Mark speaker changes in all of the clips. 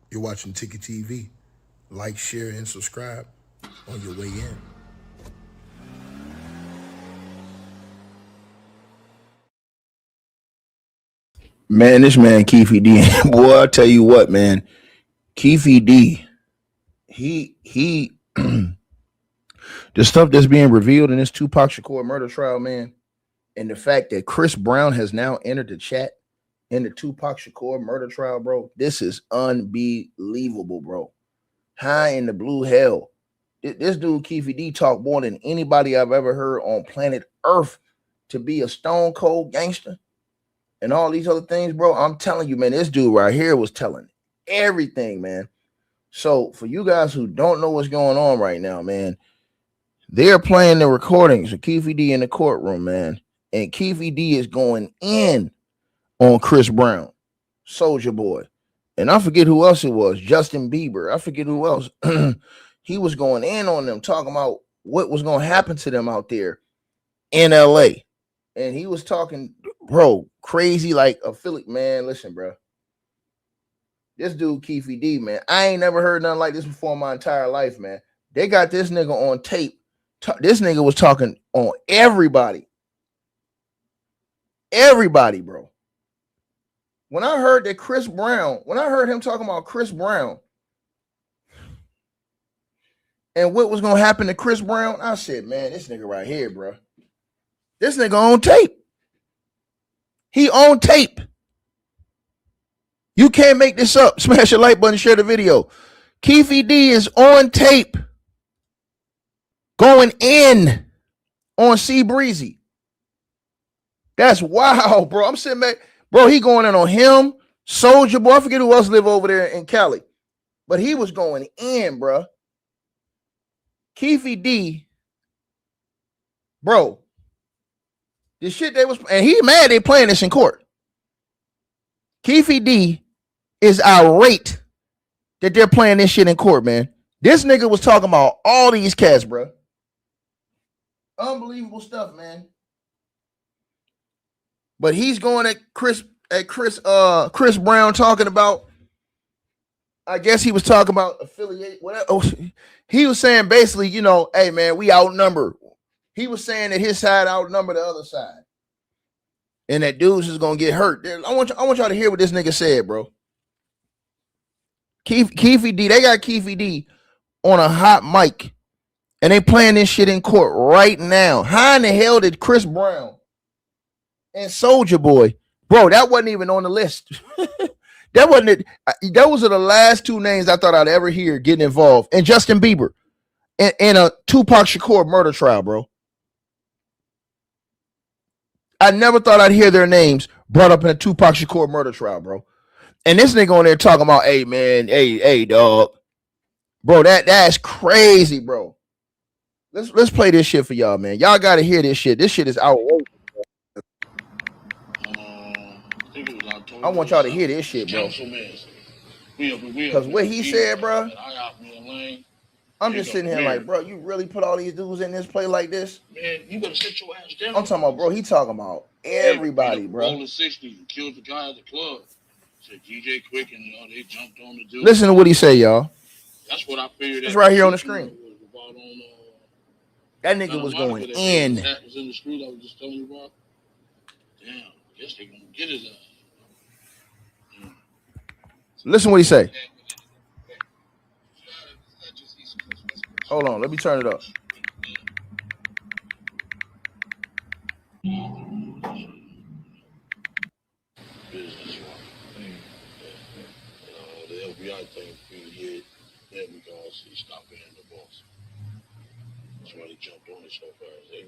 Speaker 1: You're watching Ticket TV. Like, share, and subscribe on your way in.
Speaker 2: Man, this man Keefe D, boy, I tell you what, man, Keefe D, he, the stuff that's being revealed in this Tupac Shakur murder trial, man, and the fact that Chris Brown has now entered the chat in the Tupac Shakur murder trial, bro, this is unbelievable, bro. High in the blue hell, this dude Keefe D talk more than anybody I've ever heard on planet Earth to be a stone cold gangster and all these other things, bro. I'm telling you, man, this dude right here was telling everything, man. So for you guys who don't know what's going on right now, man, they're playing the recordings of Keefe D in the courtroom, man. And Keefe D is going in on Chris Brown, Soldier Boy. And I forget who else it was, Justin Bieber. I forget who else. He was going in on them, talking about what was going to happen to them out there in LA. And he was talking, bro, crazy like a Philly. Man, listen, bro. This dude, Keefe D, man, I ain't never heard nothing like this before in my entire life, man. They got this nigga on tape. This nigga was talking on everybody. Everybody, bro. When I heard that Chris Brown, when I heard him talking about Chris Brown and what was going to happen to Chris Brown, I said, man, this nigga right here, bro. This nigga on tape. He on tape. You can't make this up. Smash the like button, share the video. Keefe D is on tape going in on C Breezy. That's wild, bro. I'm sitting back. Bro, he going in on him, Soldier Boy. I forget who else live over there in Cali. But he was going in, bro. Keefe D, bro. This shit they was, and he mad they playing this in court. Keefe D is irate that they're playing this shit in court, man. This nigga was talking about all these cats, bro. Unbelievable stuff, man. But he's going at Chris Brown talking about, I guess he was talking about affiliate, whatever. Oh, he was saying basically, you know, hey man, we outnumber. He was saying that his side outnumber the other side. And that dude's is gonna get hurt. I want y'all to hear what this nigga said, bro. Keefe D, they got Keefe D on a hot mic, and they playing this shit in court right now. How in the hell did Chris Brown and Soldier Boy, bro? That wasn't even on the list. That wasn't it. Those are the last two names I thought I'd ever hear getting involved. And Justin Bieber in a Tupac Shakur murder trial, bro. I never thought I'd hear their names brought up in a Tupac Shakur murder trial, bro. And this nigga on there talking about, hey man, hey dog, bro, that's crazy, bro. Let's play this shit for y'all, man. Y'all gotta hear this shit. This shit is outrageous. I want y'all to hear this shit, bro. Because what he said, bro, I'm just sitting here like, bro, you really put all these dudes in this play like this?
Speaker 3: Man, you better sit your ass down.
Speaker 2: I'm talking about, bro, he talking about everybody, bro.
Speaker 3: Rolling 60 and killed the guy at the club. Said DJ Quick and they jumped on the dude.
Speaker 2: Listen to what he say, y'all.
Speaker 3: That's what I figured.
Speaker 2: It's right here on the screen. That nigga was going in.
Speaker 3: That was in the street I was just telling you about. Damn, guess they gonna get his ass.
Speaker 2: Listen what he say. Hold on, let me turn it up.
Speaker 3: Business the FBI thing hit them because he stopped being the boss. That's why they jumped on it so fast.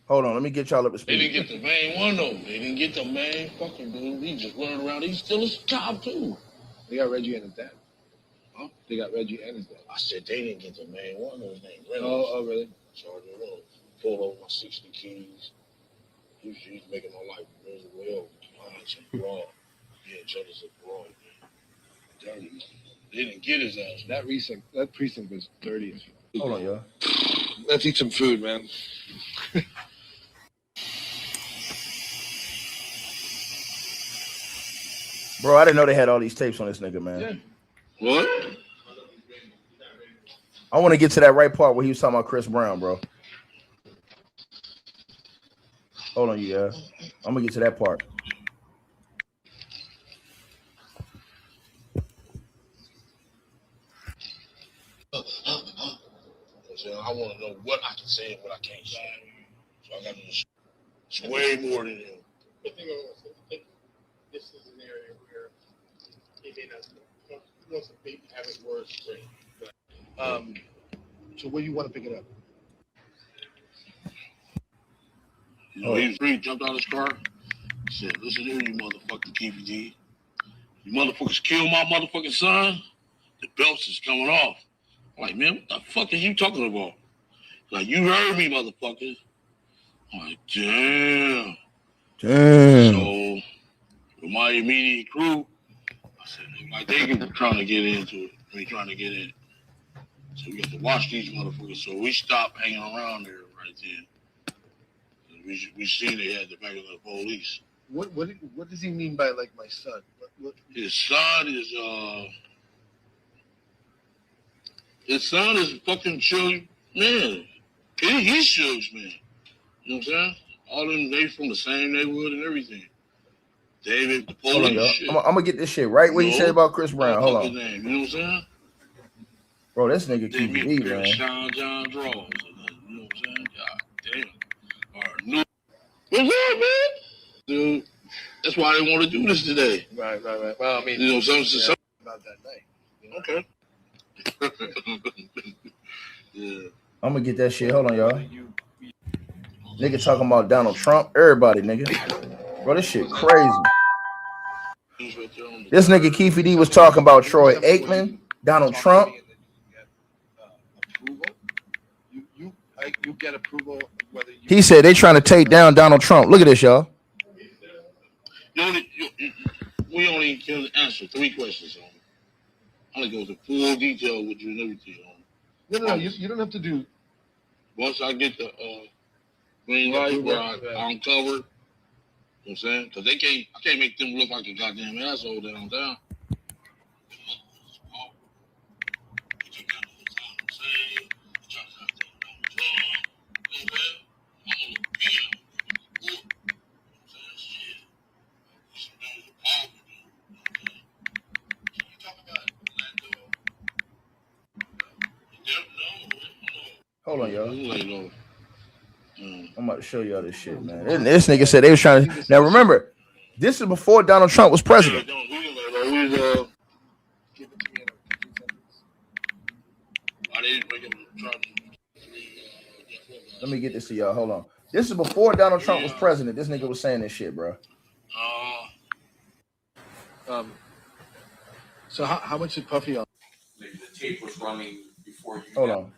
Speaker 2: Hold on, let me get y'all up to speed.
Speaker 3: They didn't get the main one though. They didn't get the main fucking dude. He just running around. He's still his job too.
Speaker 4: They got Reggie and his dad.
Speaker 3: Huh?
Speaker 4: They got Reggie and his dad.
Speaker 3: I said they didn't get the main one. His name
Speaker 4: Reynolds. Oh, really?
Speaker 3: Sergeant Reynolds. Pulled over my 60 keys. He's making my life miserable. Honest and raw. Yeah, jealous and raw. Dirty. They didn't get his ass.
Speaker 4: That precinct was dirty.
Speaker 2: Hold on, y'all.
Speaker 4: Let's eat some food, man.
Speaker 2: Bro, I didn't know they had all these tapes on this nigga, man.
Speaker 3: Yeah. What?
Speaker 2: I want to get to that right part where he was talking about Chris Brown, bro. Hold on, you guys. I'm gonna get to that part.
Speaker 3: I want to know what I can say and what I can't say. So I got to just. It's way more than him.
Speaker 5: I think this is an area where he may not he wants to maybe have his words straight.
Speaker 4: So where you want to pick it up?
Speaker 3: You know, he jumped out of his car. He said, "Listen here, you motherfucking KPD. You motherfuckers killed my motherfucking son. The belts is coming off." I'm like, man, what the fuck is you talking about? Like, you heard me, motherfuckers. I'm like, damn. So, with my immediate crew, I said, like, they were trying to get into it. Trying to get in. So we got to watch these motherfuckers. So we stopped hanging around there right then. We seen they had the back of the police.
Speaker 4: What does he mean by like my son?
Speaker 3: His son is fucking children, man. He's children, man. You know what I'm saying? All them, they from the same neighborhood and everything. David, the police.
Speaker 2: I'm gonna get this shit right where you said about Chris Brown. Hold on.
Speaker 3: Name, you know what I'm saying?
Speaker 2: Bro, this nigga KPD, man.
Speaker 3: Sean John Draws. You know what I'm saying? God damn. What's up, man? Dude, that's why they want to do this today.
Speaker 4: Right. Well, I mean,
Speaker 3: you know, something
Speaker 4: about that night. You know?
Speaker 3: Okay. Yeah.
Speaker 2: I'm gonna get that shit. Hold on, y'all. Nigga talking about Donald Trump. Everybody, nigga. Bro, this shit crazy. This nigga Keefe D was talking about Troy Aikman, Donald Trump.
Speaker 4: You get approval whether you.
Speaker 2: He said they trying to take down Donald Trump. Look at this, y'all.
Speaker 3: We only can answer 3 questions on it. I'm gonna go into full detail with you and everything on it.
Speaker 4: No. You don't have to do.
Speaker 3: Once I get the green light where I'm covered, you know what I'm saying? Because I can't make them look like a goddamn asshole downtown.
Speaker 2: Hold on, y'all. I'm about to show y'all this shit, man. And this nigga said they was trying to. Now remember, this is before Donald Trump was president. Let me get this to y'all. Hold on. This is before Donald Trump was president. This nigga was saying this shit, bro.
Speaker 4: So how much did Puffy on?
Speaker 6: The tape was running before you.
Speaker 2: Hold on.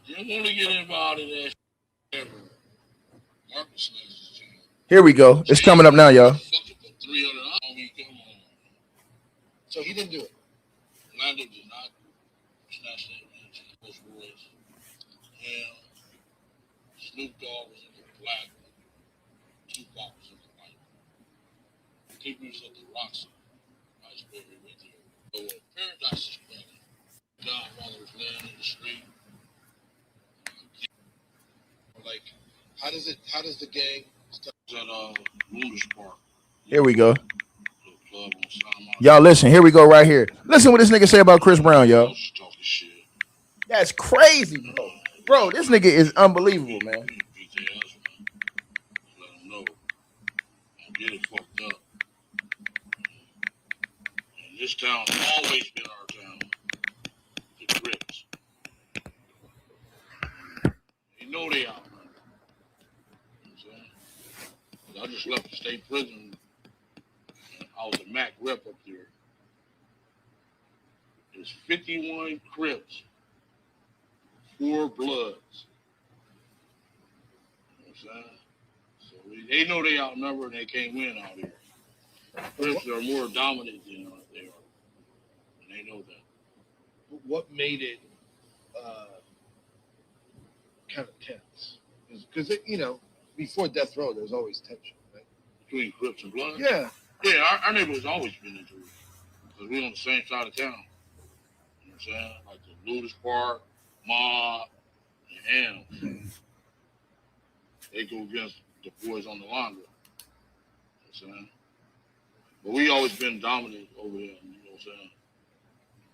Speaker 3: You don't want to get involved in that shit ever.
Speaker 2: Here we go. It's coming up now, y'all.
Speaker 4: So he didn't do it.
Speaker 3: Orlando did not snatch that man. Those boys. Him. Snoop Dogg was in the black one. Tupac was in the white one. Keep was at the Roxy. Nice baby with you. So Paradise is running. Godfather was laying in the street.
Speaker 4: Like, how does the gang start?
Speaker 3: At Wounders Park.
Speaker 2: Here we go. Y'all listen. Here we go right here. Listen what this nigga say about Chris Brown, y'all. That's crazy, bro. Bro, this nigga is unbelievable, man.
Speaker 3: Let them know. I'm getting fucked up. And this town's always been our town. The Crips. They know they out. I just left the state prison. I was a MAC rep up there. There's 51 Crips, 4 Bloods. You know what I'm saying? So they know they outnumbered and they can't win out here. Crips are more dominant than they are. And they know that.
Speaker 4: What made it kind of tense? Because, you know, before death row, there's always tension, right?
Speaker 3: Between Crips and Bloods?
Speaker 4: Yeah.
Speaker 3: Yeah, our neighborhood's always been into it. because we on the same side of town. You know what I'm saying? Like the Ludus Park, Mob, and Hams. They go against the boys on the line. You know what I'm saying? But we always been dominant over there. You know what I'm saying?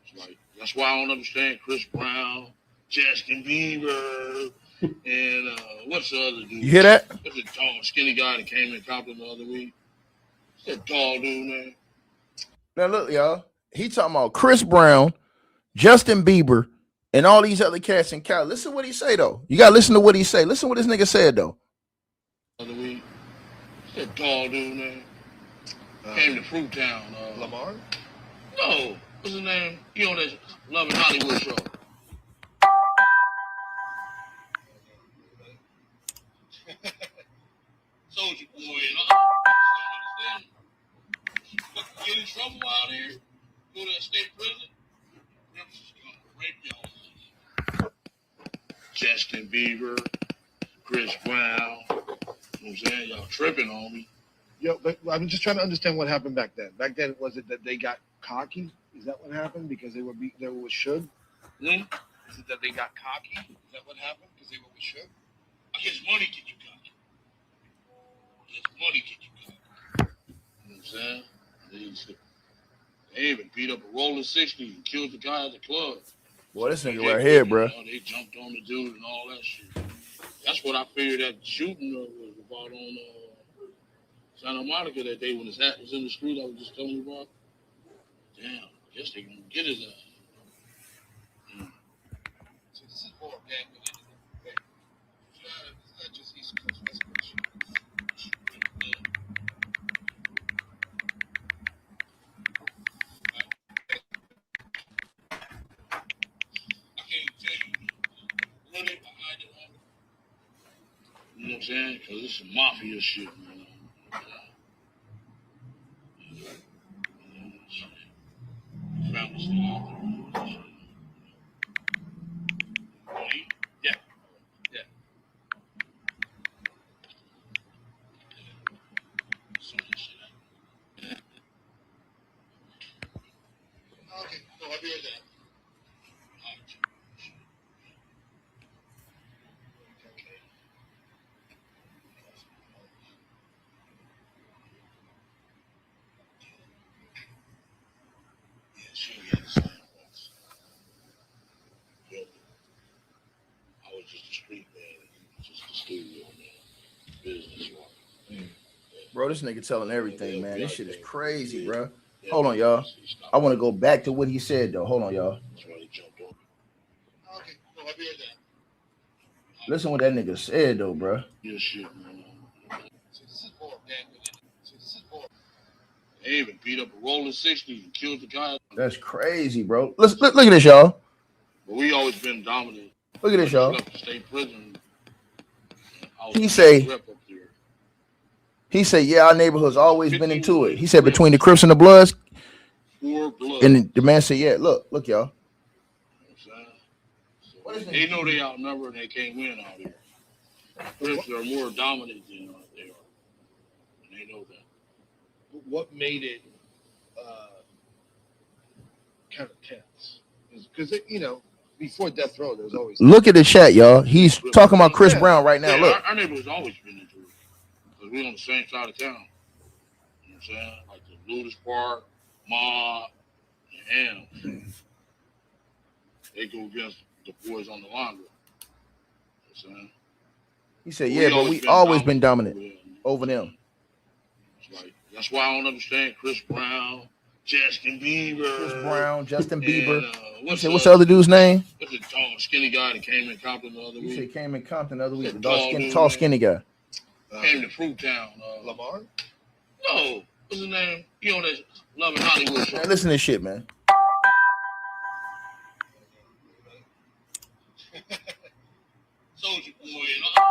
Speaker 3: It's like, that's why I don't understand Chris Brown, Justin Bieber, and what's the other dude?
Speaker 2: You hear that?
Speaker 3: What's the tall, skinny guy that came in Compton the other week? What's that tall dude, man?
Speaker 2: Now look, y'all. He talking about Chris Brown, Justin Bieber, and all these other cats in Cali. Listen to what he say though. You gotta listen to what he say. Listen to what this nigga said though.
Speaker 3: The other week. What's that tall dude, man? Came to Fruit Town.
Speaker 4: Lamar?
Speaker 3: No. What's his name? He on that Love and Hollywood show. Soldier Boy and all. Get in trouble out here. Go to that state prison. Rape y'all. Justin Bieber, Chris Brown. You know what I'm saying? Y'all tripping on me.
Speaker 4: Yo, but I'm just trying to understand what happened back then. Back then, was it that they got cocky? Is that what happened? Because they were with Suge?
Speaker 3: Hmm?
Speaker 4: Is it that they got cocky? Is that what happened? Because they were with Suge?
Speaker 3: I guess money get you cocky. I guess money get you cocky. You know what I'm saying? They even beat up a rolling 60 and killed the guy at the club.
Speaker 2: Boy, this nigga right here, bro.
Speaker 3: They jumped on the dude and all that shit. That's what I figured that shooting was about on Santa Monica that day when his hat was in the street. I was just telling you about. Damn, I guess they gonna get his ass.
Speaker 4: So this is more gang related. It's not just East Coast, West Coast.
Speaker 3: I can't tell you really behind it all. You know what I'm saying? Because it's some mafia shit, man. Family still out there. Yeah. Yeah. Some of that shit.
Speaker 4: Okay, no, I'll be right there.
Speaker 3: Yeah, she had the same once. Yeah. I was just a street man. He was just a studio man. Business one.
Speaker 2: Bro, this nigga telling everything, man. This shit is crazy, bro.
Speaker 3: Yeah,
Speaker 2: Hold on, y'all.
Speaker 3: he stopped.
Speaker 2: I want to go back to what he said though. Hold on, y'all.
Speaker 3: That's why he jumped on.
Speaker 4: Okay, no, I'll be right there.
Speaker 2: Listen what that nigga said though, bro.
Speaker 3: Yeah, shit, man.
Speaker 4: So this is more gang related. So this is more.
Speaker 3: They even beat up a rolling 60 and killed the guy.
Speaker 2: That's crazy, bro. Look at this, y'all.
Speaker 3: But we always been dominant.
Speaker 2: Look at this, y'all.
Speaker 3: Left the state prison.
Speaker 2: He say,
Speaker 3: rep up there.
Speaker 2: he said, yeah, our neighborhood's always been into it. He said between the Crips and the Bloods.
Speaker 3: For blood.
Speaker 2: And the man said, yeah, look, y'all.
Speaker 3: You know what I'm saying? So they know they outnumbered and they can't win out here. Crips are more dominant than they are. And they know that.
Speaker 4: What made it kind of tense? Because, you know, before Death Row, there was always...
Speaker 2: Look at the chat, y'all. He's talking about Chris Brown right now.
Speaker 3: Yeah,
Speaker 2: Look.
Speaker 3: our neighborhood's always been into it. Because we on the same side of town. You know what I'm saying? Like the Ludus Park, Mob, and Hams. They go against the boys on the line. You know what I'm saying?
Speaker 2: He said, yeah, but we always been dominant over them.
Speaker 3: It's like, that's why I don't understand Chris Brown, Justin Bieber.
Speaker 2: Chris Brown, Justin Bieber.
Speaker 3: What's
Speaker 2: the other dude's name?
Speaker 3: What's the tall, skinny guy that came in Compton the other week?
Speaker 2: He said came in Compton the other week. The tall, skinny guy.
Speaker 3: Came to Fruit Town.
Speaker 4: Lamar?
Speaker 3: No. What's his name? He on that Love and Hollywood show.
Speaker 2: Man, listen to this shit, man.
Speaker 3: Soldier Boy and all.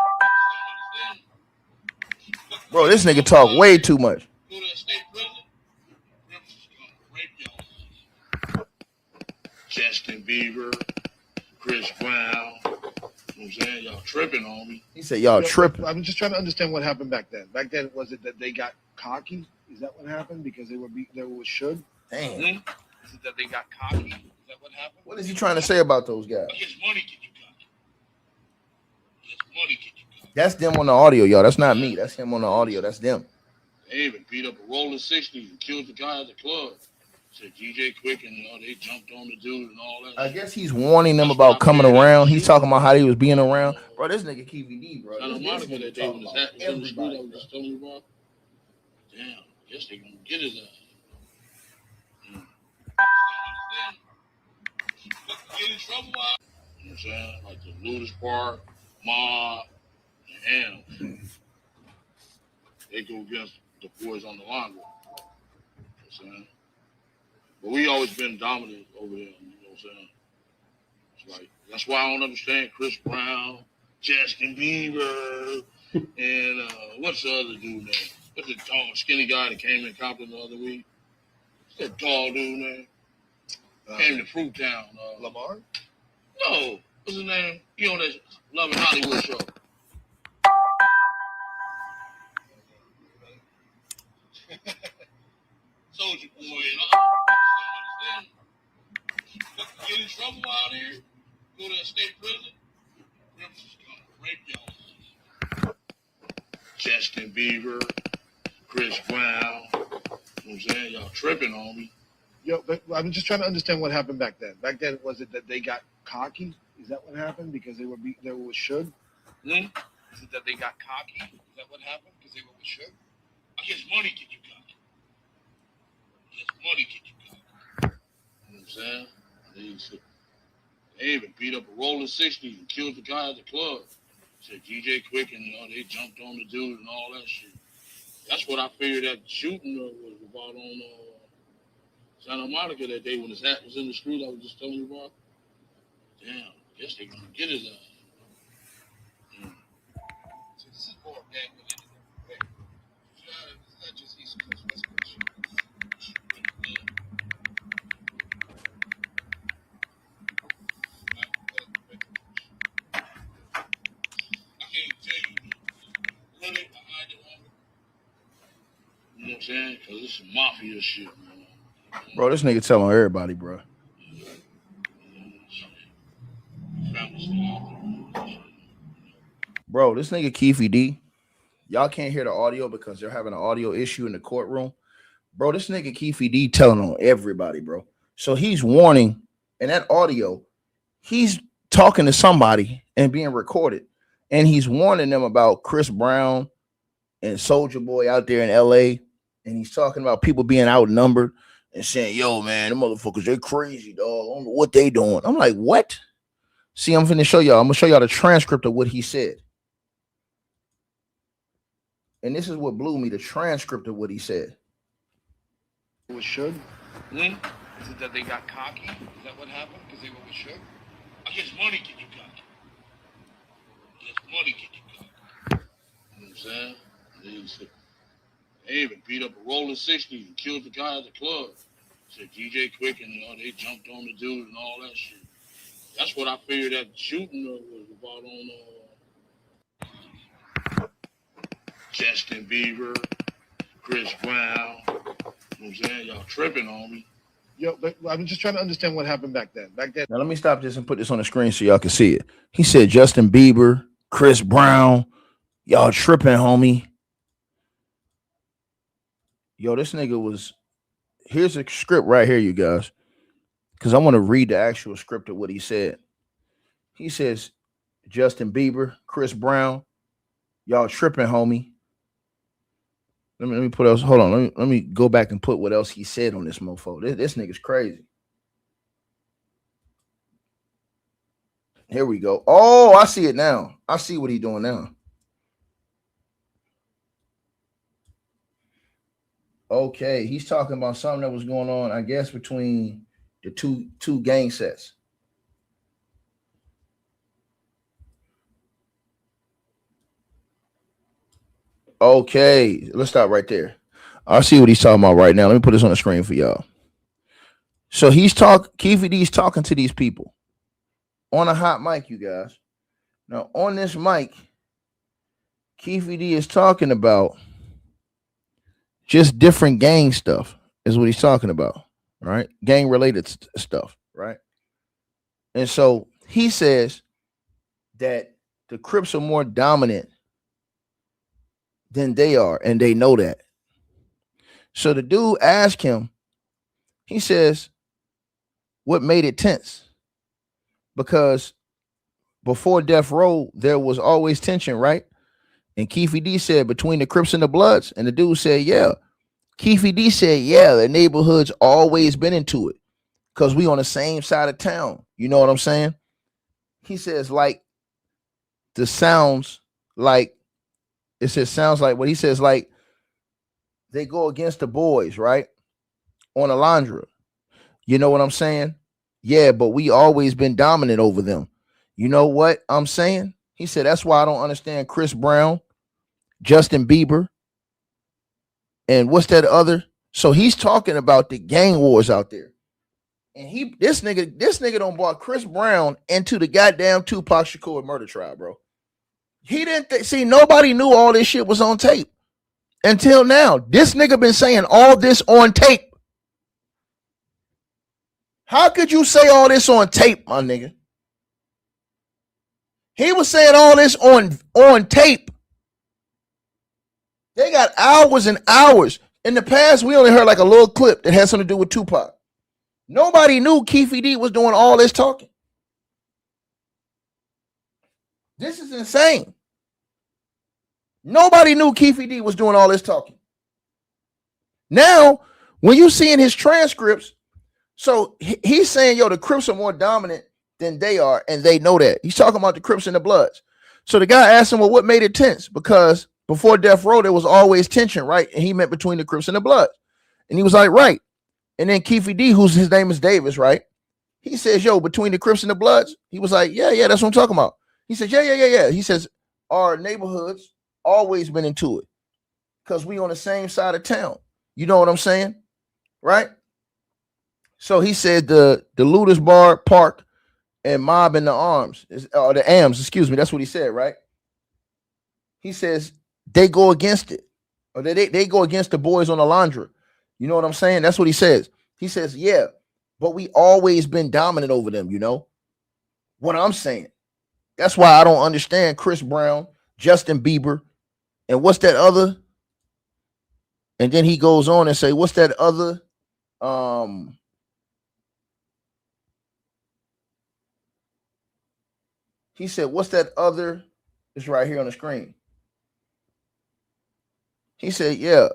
Speaker 2: Bro, this nigga talk way too much.
Speaker 3: Go to that state prison. Rape y'all. Justin Bieber, Chris Brown. You know what I'm saying? Y'all tripping on me.
Speaker 2: He said y'all tripping.
Speaker 4: I'm just trying to understand what happened back then. Back then, was it that they got cocky? Is that what happened? Because they were with Suge?
Speaker 2: Damn.
Speaker 4: Is it that they got cocky? Is that what happened?
Speaker 2: What is he trying to say about those guys?
Speaker 3: I guess money get you cocky. Yes, money get you cocky.
Speaker 2: That's them on the audio, y'all. That's not me. That's him on the audio. That's them.
Speaker 3: They even beat up a rolling 60 and killed the guy at the club. Said DJ Quick and they jumped on the dude and all that.
Speaker 2: I guess he's warning them about coming around. He's talking about how he was being around. Bro, this nigga KVD, bro.
Speaker 3: Santa Monica that day when his hat was in the street, I was just telling you about. Damn, guess they gonna get his ass. Get in trouble out. You know what I'm saying? Like the Ludus Park, Mob, and Hams. They go against the boys on the line. You know what I'm saying? But we always been dominant over there, you know what I'm saying? It's like, that's why I don't understand Chris Brown, Justin Bieber, and what's the other dude name? What's the tall, skinny guy that came in Compton the other week? What's that tall dude name? Came to Fruit Town.
Speaker 4: Lamar?
Speaker 3: No, what's his name? He on that Love and Hollywood show. Soldier Boy and all. Get in trouble out here. Go to a state prison. Rips is gonna rape y'all. Justin Bieber, Chris Brown. You know what I'm saying? Y'all tripping on me.
Speaker 4: Yo, but I'm just trying to understand what happened back then. Back then, was it that they got cocky? Is that what happened? Because they were with Suge?
Speaker 3: Hmm?
Speaker 4: Is it that they got cocky? Is that what happened? Because they were with Suge?
Speaker 3: I guess money get you cocky. I guess money get you cocky. You know what I'm saying? They even beat up a rolling 60 and killed the guy at the club. Said DJ Quick and they jumped on the dude and all that shit. That's what I figured that shooting was about on Santa Monica that day when his hat was in the street. I was just telling you about. Damn, guess they gonna get his ass.
Speaker 4: So this is more gang related than anything. It's not just East Coast, West Coast shit.
Speaker 3: I can't tell you really behind it all. You know what I'm saying? Because it's some mafia shit, man.
Speaker 2: Bro, this nigga telling everybody, bro. Bro, this nigga Keefy D. Y'all can't hear the audio because they're having an audio issue in the courtroom. Bro, this nigga Keefy D telling on everybody, bro. So he's warning, in that audio, he's talking to somebody and being recorded. And he's warning them about Chris Brown and Soulja Boy out there in LA. And he's talking about people being outnumbered and saying, yo, man, them motherfuckers, they're crazy, dog. I don't know what they doing. I'm like, what? See, I'm finna show y'all. I'm gonna show y'all the transcript of what he said. And this is what blew me, the transcript of what he said.
Speaker 4: With Suge?
Speaker 3: Hmm?
Speaker 4: Is it that they got cocky? Is that what happened? Because they were with Suge?
Speaker 3: I guess money get you cocky. I guess money get you cocky. You know what I'm saying? They even beat up a rolling 60 and killed the guy at the club. Said DJ Quick and they jumped on the dude and all that shit. That's what I figured that shooting was about on Justin Bieber, Chris Brown. You know what I'm saying? Y'all tripping on me.
Speaker 4: Yo, but I'm just trying to understand what happened back then. Back then.
Speaker 2: Now let me stop this and put this on the screen so y'all can see it. He said Justin Bieber, Chris Brown, y'all tripping, homie. Yo, this nigga was. Here's a script right here, you guys, because I want to read the actual script of what he said. He says, Justin Bieber, Chris Brown, y'all tripping, homie. Let me put else. Hold on. Let me go back and put what else he said on this mofo. This nigga's crazy. Here we go. Oh, I see it now. I see what he's doing now. Okay, he's talking about something that was going on, I guess, between the two gang sets. Okay, let's stop right there. I see what he's talking about right now. Let me put this on the screen for y'all. So Keefy D's talking to these people on a hot mic, you guys. Now, on this mic, Keefy D is talking about just different gang stuff, is what he's talking about. right? Gang related stuff, right? And so he says that the Crips are more dominant than they are, and they know that. So the dude asked him, he says, what made it tense? Because before Death Row, there was always tension, right? And Keefe D said between the Crips and the Bloods, and the dude said, yeah. Keefe D said, yeah, the neighborhood's always been into it because we on the same side of town. You know what I'm saying? He says, like, the sounds like, it says sounds like what he says, like they go against the boys, right? On Alondra. You know what I'm saying? Yeah, but we always been dominant over them. You know what I'm saying? He said, that's why I don't understand Chris Brown, Justin Bieber, and what's that other? So he's talking about the gang wars out there. And this nigga don't brought Chris Brown into the goddamn Tupac Shakur murder trial, bro. He didn't see, nobody knew all this shit was on tape until now. This nigga been saying all this on tape. How could you say all this on tape, my nigga? He was saying all this on tape. They got hours and hours. In the past, we only heard like a little clip that had something to do with Tupac. Nobody knew Keefe D was doing all this talking. This is insane. Nobody knew Keefe D was doing all this talking. Now, when you see in his transcripts, so he's saying, yo, the Crips are more dominant than they are, and they know that. He's talking about the Crips and the Bloods. So the guy asked him, well, what made it tense? Because before Death Row, there was always tension, right? And he meant between the Crips and the Bloods. And he was like, right. And then Keefe D, his name is Davis, right? He says, yo, between the Crips and the Bloods? He was like, yeah, that's what I'm talking about. He says, yeah. He says, our neighborhoods always been into it because we on the same side of town. You know what I'm saying? Right? So he said the Looters Bar, Park, and Mob in the Arms, or the AMs, excuse me. That's what he said, right? He says they go against it. Or they go against the boys on Alondra. You know what I'm saying? That's what he says. He says, yeah, but we always been dominant over them, you know? What I'm saying. That's why I don't understand Chris Brown, Justin Bieber, and what's that other? And then he goes on and say, what's that other? He said, what's that other? It's right here on the screen. He said, yeah.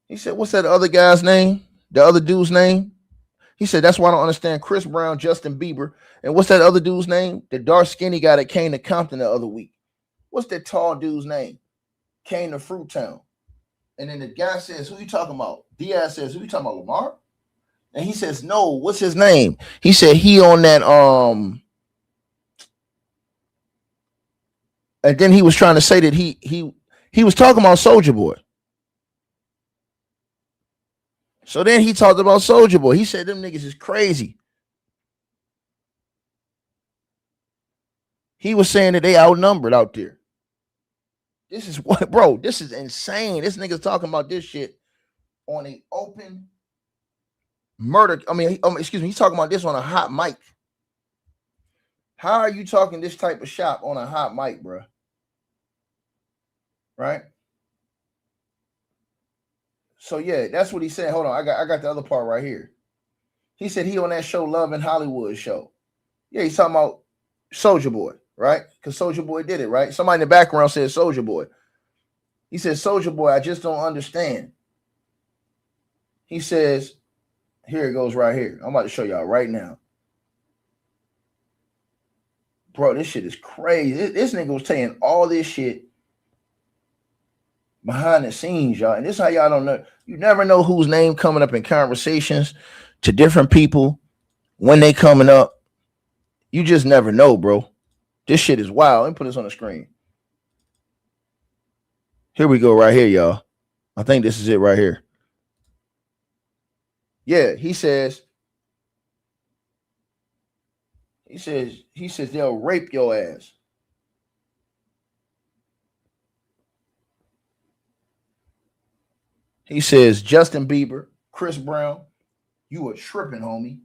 Speaker 2: He said, what's that other guy's name? The other dude's name? He said, that's why I don't understand Chris Brown, Justin Bieber. And what's that other dude's name? The dark skinny guy that came to Compton the other week. What's that tall dude's name? Came to Fruit Town. And then the guy says, who you talking about? Diaz says, who you talking about, Lamar? And he says, no, what's his name? He said he on that, and then he was trying to say that he was talking about Soulja Boy. So then he talked about Soulja Boy. He said them niggas is crazy. He was saying that they outnumbered out there. This is what, bro, this is insane. This nigga's talking about this shit on an open murder. Excuse me, he's talking about this on a hot mic. How are you talking this type of shop on a hot mic, bro? Right? So yeah, that's what he said. Hold on, I got the other part right here. He said he on that show, Love in Hollywood show. Yeah, he's talking about Soulja Boy, right? Because Soulja Boy did it, right? Somebody in the background said Soulja Boy. He said, Soulja Boy, I just don't understand. He says, here it goes right here. I'm about to show y'all right now. Bro, this shit is crazy. This nigga was saying all this shit behind the scenes, y'all. And this is how y'all don't know. You never know whose name coming up in conversations to different people when they coming up. You just never know, bro. This shit is wild. Let me put this on the screen. Here we go right here, y'all. I think this is it right here. Yeah, he says they'll rape your ass. He says, Justin Bieber, Chris Brown, you were tripping, homie.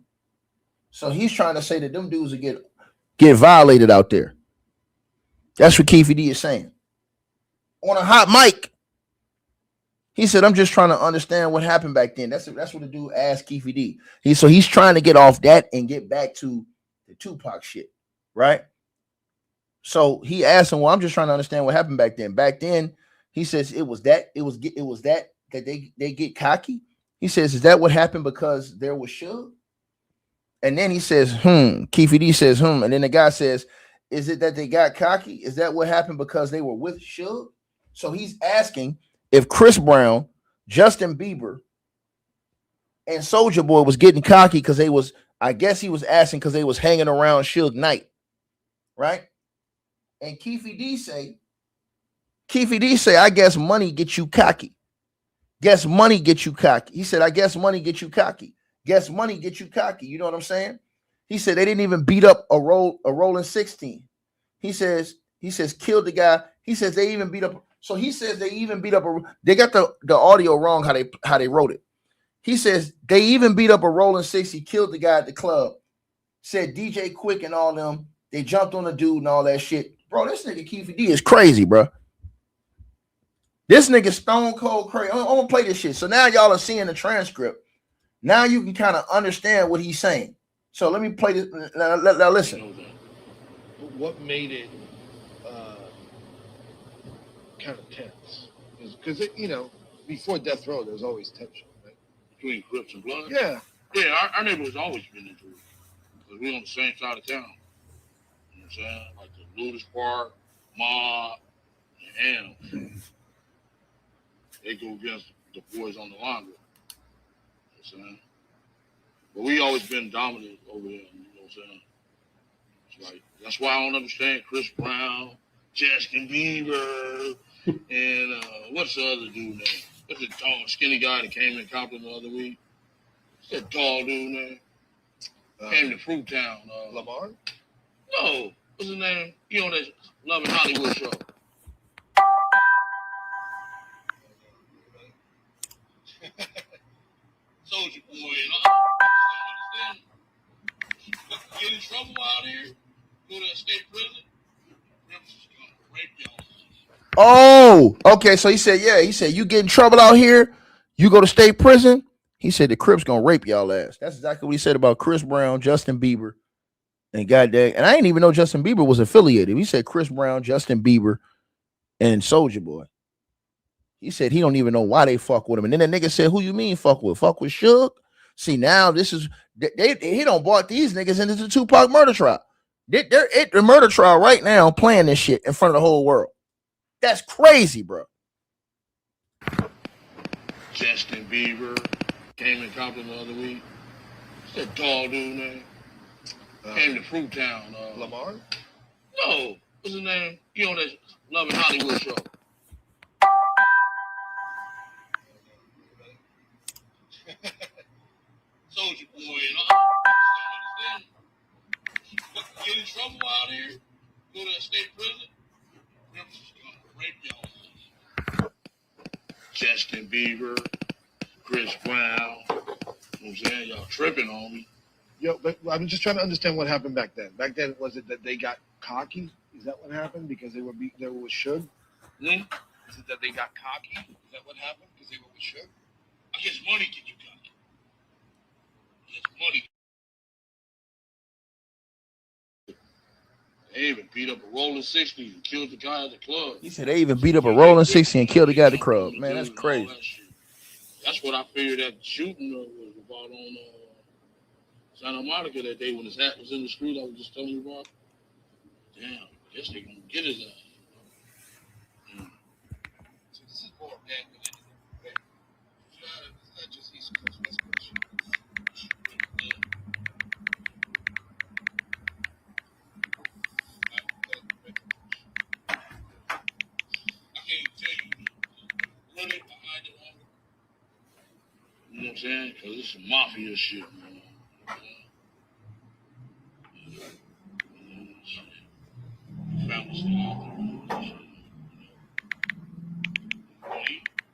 Speaker 2: So he's trying to say that them dudes will get violated out there. That's what Keefe D is saying. On a hot mic, he said, I'm just trying to understand what happened back then. That's what the dude asked Keefe D. He's trying to get off that and get back to the Tupac shit, right? So he asked him, well, I'm just trying to understand what happened back then. Back then, he says it was that they get cocky. He says, is that what happened because there was Suge? And then he says, Keefe D says, And then the guy says, is it that they got cocky? Is that what happened because they were with Suge? So he's asking if Chris Brown, Justin Bieber, and Soulja Boy was getting cocky because I guess he was asking because they was hanging around Suge Knight, right? And Keefe D say, I guess money gets you cocky. Guess money gets you cocky. He said, I guess money gets you cocky. Guess money gets you cocky. You know what I'm saying? He said they didn't even beat up a rolling 16. He says killed the guy. He says they even beat up. So he says they even beat up they got the audio wrong how they wrote it. He says they even beat up a rolling 60, killed the guy at the club. Said DJ Quick and all them. They jumped on the dude and all that shit. Bro, this nigga Keefe D is crazy, bro. This nigga stone cold crazy. I'm gonna play this shit. So now y'all are seeing the transcript. Now you can kind of understand what he's saying. So let me play this. Now listen.
Speaker 4: What made it kind of tense? Because before death row, there was always tension, right?
Speaker 3: Between Crips and Blood?
Speaker 4: Yeah.
Speaker 3: Yeah, our neighborhood's always been into it. Because we on the same side of town. You know what I'm saying? Like the Ludus Park, Mob, and Ham. They go against the boys on the line. You know what I'm saying? But we always been dominant over there, you know what I'm saying? It's like, that's why I don't understand Chris Brown, Justin Bieber, and what's the other dude name? What's the tall, skinny guy that came in Compton the other week? What's that tall dude name? Came to Fruit Town.
Speaker 4: Lamar?
Speaker 3: No. What's his name? He on that Love and Hollywood show. Soulja Boy and all. Get in trouble out here, go to a state prison, rape y'all.
Speaker 2: Oh, okay. So he said, you get in trouble out here, you go to state prison. He said the Crips gonna rape y'all ass. That's exactly what he said about Chris Brown, Justin Bieber, and goddamn. And I didn't even know Justin Bieber was affiliated. He said Chris Brown, Justin Bieber, and Soulja Boy. He said he don't even know why they fuck with him. And then the nigga said, who you mean fuck with? Fuck with Suge? See, now this is he don't brought these niggas into the Tupac murder trial. They're at the murder trial right now playing this shit in front of the whole world. That's crazy, bro.
Speaker 3: Justin Bieber came in Compton the other week. What's that tall dude name? Came to Fruit Town.
Speaker 4: Lamar?
Speaker 3: No. What's his name? He on that Love and Hollywood show. Soulja Boy and all. Get in trouble out here, go to a state prison, rape y'all. Justin Bieber, Chris Brown, you know what I'm saying? Y'all tripping on me.
Speaker 4: Yo, but I'm just trying to understand what happened back then. Back then, was it that they got cocky? Is that what happened? Because they were with Suge? Is it that they got cocky? Is that what happened? Because they were with Suge?
Speaker 3: I guess money get you cocky. I guess money. They even beat up a rolling 60 and killed the guy at the club.
Speaker 2: He said they even beat up a rolling 60 and killed the guy at the club. Man, that's crazy.
Speaker 3: That's what I figured that shooting was about on Santa Monica that day when his hat was in the street. I was just telling you about. Damn, I guess they gonna get his ass.
Speaker 4: So this is more bad than anything. It's not just East Coast, West Coast.
Speaker 3: You know what I'm saying? Because it's some mafia shit, man. Family still out there.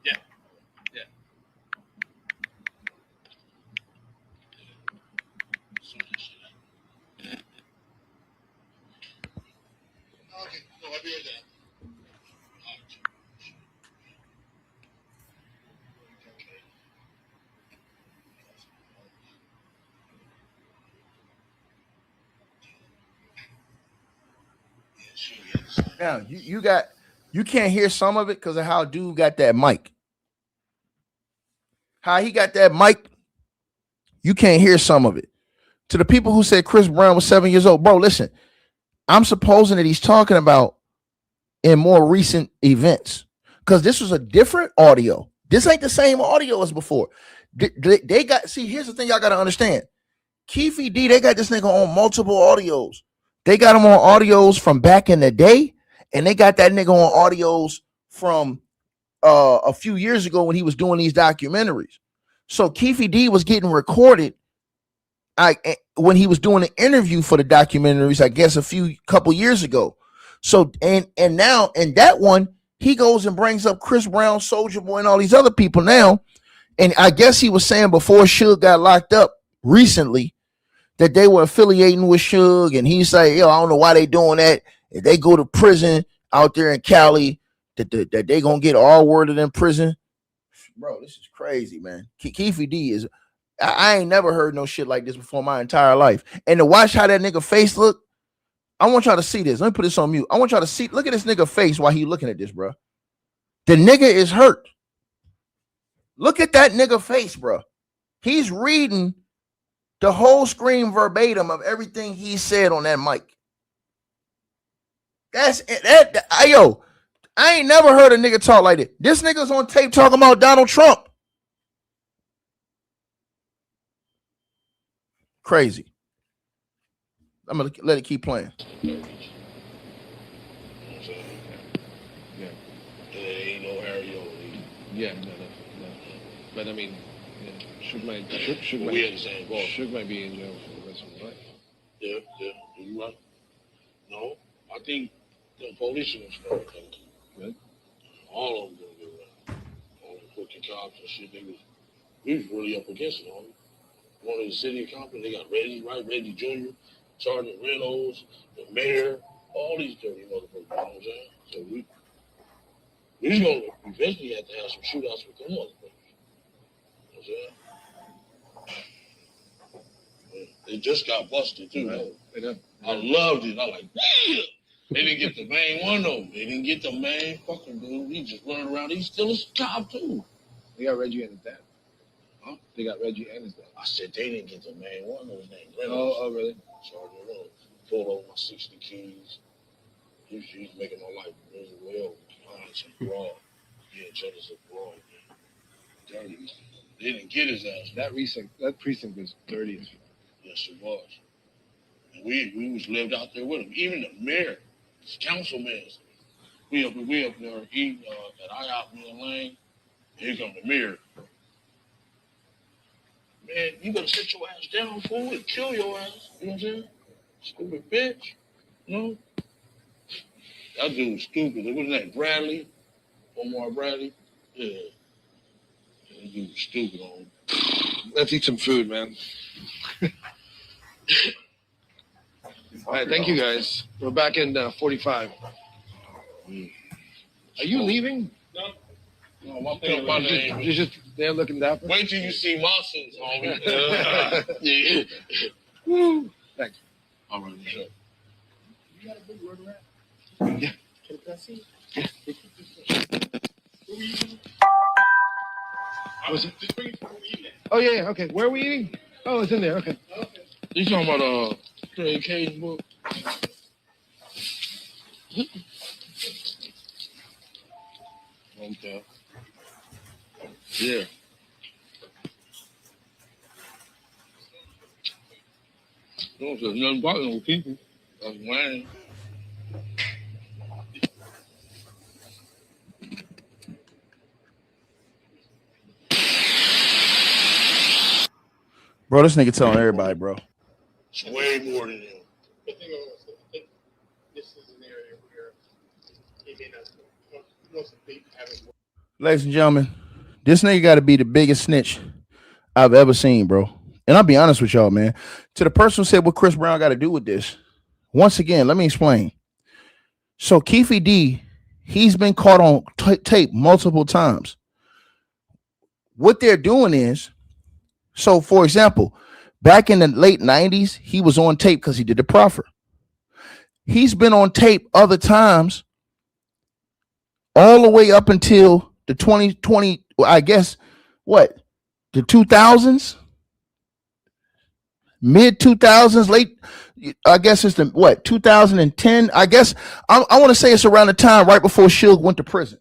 Speaker 3: Yeah. Yeah.
Speaker 2: Now you can't hear some of it because of how dude got that mic. How he got that mic, you can't hear some of it. To the people who said Chris Brown was 7 years old, bro, listen, I'm supposing that he's talking about in more recent events because this was a different audio. This ain't the same audio as before. They got, see, here's the thing y'all got to understand. Keefy D, they got this nigga on multiple audios. They got him on audios from back in the day, and they got that nigga on audios from a few years ago when he was doing these documentaries. So Keefy D was getting recorded when he was doing an interview for the documentaries, I guess a couple years ago. So and now in that one, he goes and brings up Chris Brown, Soulja Boy, and all these other people now. And I guess he was saying before Suge got locked up recently that they were affiliating with Suge, and he's like, yo, I don't know why they doing that. If they go to prison out there in Cali, that they gonna get all worded in prison. Bro, this is crazy, man. Keefy D is, I ain't never heard no shit like this before my entire life. And to watch how that nigga face look, I want y'all to see this. Let me put this on mute. I want y'all to see, look at this nigga face while he looking at this, bro. The nigga is hurt. Look at that nigga face, bro. He's reading the whole screen verbatim of everything he said on that mic. That's it. Yo, I ain't never heard a nigga talk like this. This nigga's on tape talking about Donald Trump. Crazy. I'm gonna let it keep playing.
Speaker 3: Yeah. Ain't no Harry Oldie.
Speaker 4: Yeah, no. But I mean, Suge might
Speaker 3: We had the same ball.
Speaker 4: Suge might be in jail for the rest of his life.
Speaker 3: Yeah, you right. No, I think the police are gonna start coming.
Speaker 4: Good.
Speaker 3: All of them gonna get around. All the crooked cops and shit, we was really up against it, homie. One of the city companies, they got Reggie Jr., Sergeant Reynolds, the mayor, all these dirty motherfuckers, you know what I'm saying? So we was gonna eventually have to have some shootouts with them motherfuckers. You know what I'm saying? They just got busted too,
Speaker 4: Right.
Speaker 3: though. I loved it. I like, damn! They didn't get the main one though. They didn't get the main fucking dude. He just running around. He's still a cop too.
Speaker 4: They got Reggie and his dad.
Speaker 3: Huh?
Speaker 4: They got Reggie and his dad.
Speaker 3: I said they didn't get the main one. His name Reynolds.
Speaker 4: Oh, really?
Speaker 3: Sergeant Reynolds. Pulled over my 60 keys. He was making my life miserable. Clients abroad. Yeah, judges abroad. Dirty. They didn't get his ass.
Speaker 4: That precinct was dirty.
Speaker 3: Yes, it was. And we was lived out there with him. Even the mayor, his councilman. We up there eating at IHOP Mill Lane. Here come the mayor. Man, you better sit your ass down, fool, and kill your ass. You know what I'm saying? Stupid bitch. You know? That dude was stupid. What was his name? Bradley? Omar Bradley? Yeah. That dude was stupid on.
Speaker 4: Let's eat some food, man. All right, thank you guys. We're back in 45. Are you leaving?
Speaker 3: No, my name.
Speaker 4: You're just there looking dapper?
Speaker 3: Wait till you see my suits, homie. Yeah.
Speaker 4: Woo. Thanks.
Speaker 3: All right, sure.
Speaker 5: You got a big word around?
Speaker 4: Yeah.
Speaker 5: Can I see?
Speaker 4: Was it?
Speaker 5: Just bring it from the evening.
Speaker 4: Oh, yeah, okay. Where are we eating? Oh, it's in there, okay.
Speaker 5: Okay.
Speaker 3: You talking about Trey K's book? Okay. Yeah. Don't say nothing about no people. That's mine.
Speaker 2: Bro, this nigga telling everybody, bro.
Speaker 3: It's way more than him.
Speaker 5: The thing I think this is an area where he may not wants to be having work.
Speaker 2: Ladies and gentlemen, this nigga got to be the biggest snitch I've ever seen, bro. And I'll be honest with y'all, man. To the person who said what Chris Brown got to do with this, once again, let me explain. So Keefe D, he's been caught on tape multiple times. What they're doing is, so for example, back in the late 90s, he was on tape because he did the proffer. He's been on tape other times all the way up until the 2020, I guess, what, the 2000s, mid 2000s, late, I guess it's the, what, 2010, I guess, I want to say it's around the time right before Suge went to prison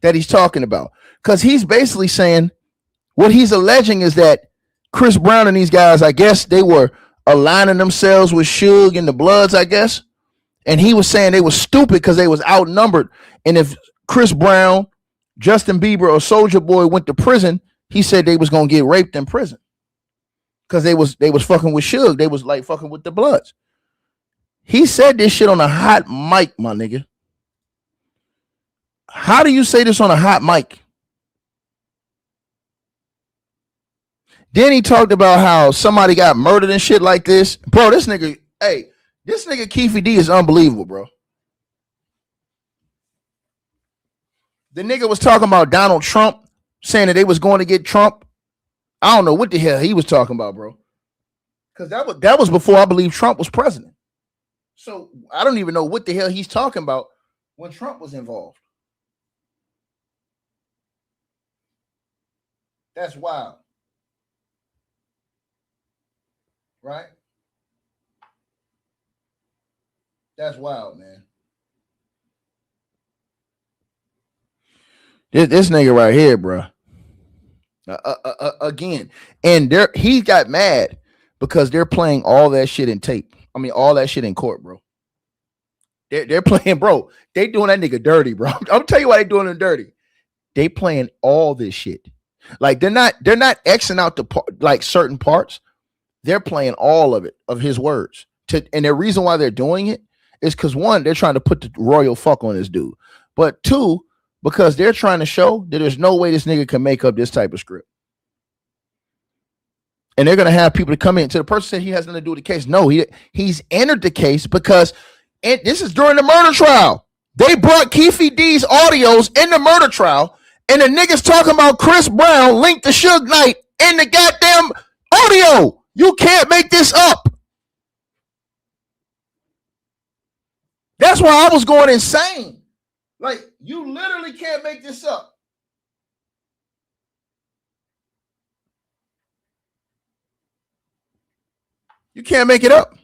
Speaker 2: that he's talking about. Because he's basically saying, what he's alleging is that Chris Brown and these guys, I guess they were aligning themselves with Suge and the Bloods, I guess. And he was saying they were stupid because they was outnumbered. And if Chris Brown, Justin Bieber, or Soulja Boy went to prison, he said they was gonna get raped in prison because they was fucking with Suge. They was like fucking with the Bloods. He said this shit on a hot mic, my nigga. How do you say this on a hot mic? Then he talked about how somebody got murdered and shit like this. Bro, this nigga, hey, this nigga Keefe D is unbelievable, bro. The nigga was talking about Donald Trump, saying that they was going to get Trump. I don't know what the hell he was talking about, bro. Because that was before I believe Trump was president. So I don't even know what the hell he's talking about when Trump was involved. That's wild. Right? That's wild, man. This nigga right here, bro. Again, and he got mad because they're playing all that shit in tape. I mean, all that shit in court, bro. They're playing, bro. They doing that nigga dirty, bro. I'll tell you why they doing him dirty. They playing all this shit. Like they're not Xing out the like certain parts. They're playing all of it, of his words. And the reason why they're doing it is because one, they're trying to put the royal fuck on this dude. But two, because they're trying to show that there's no way this nigga can make up this type of script. And they're going to have people to come in. So the person said he has nothing to do with the case. No, he's entered the case because this is during the murder trial. They brought Keefe D's audios in the murder trial, and the niggas talking about Chris Brown linked to Suge Knight in the goddamn audio. You can't make this up. That's why I was going insane. Like, you literally can't make this up. You can't make it up.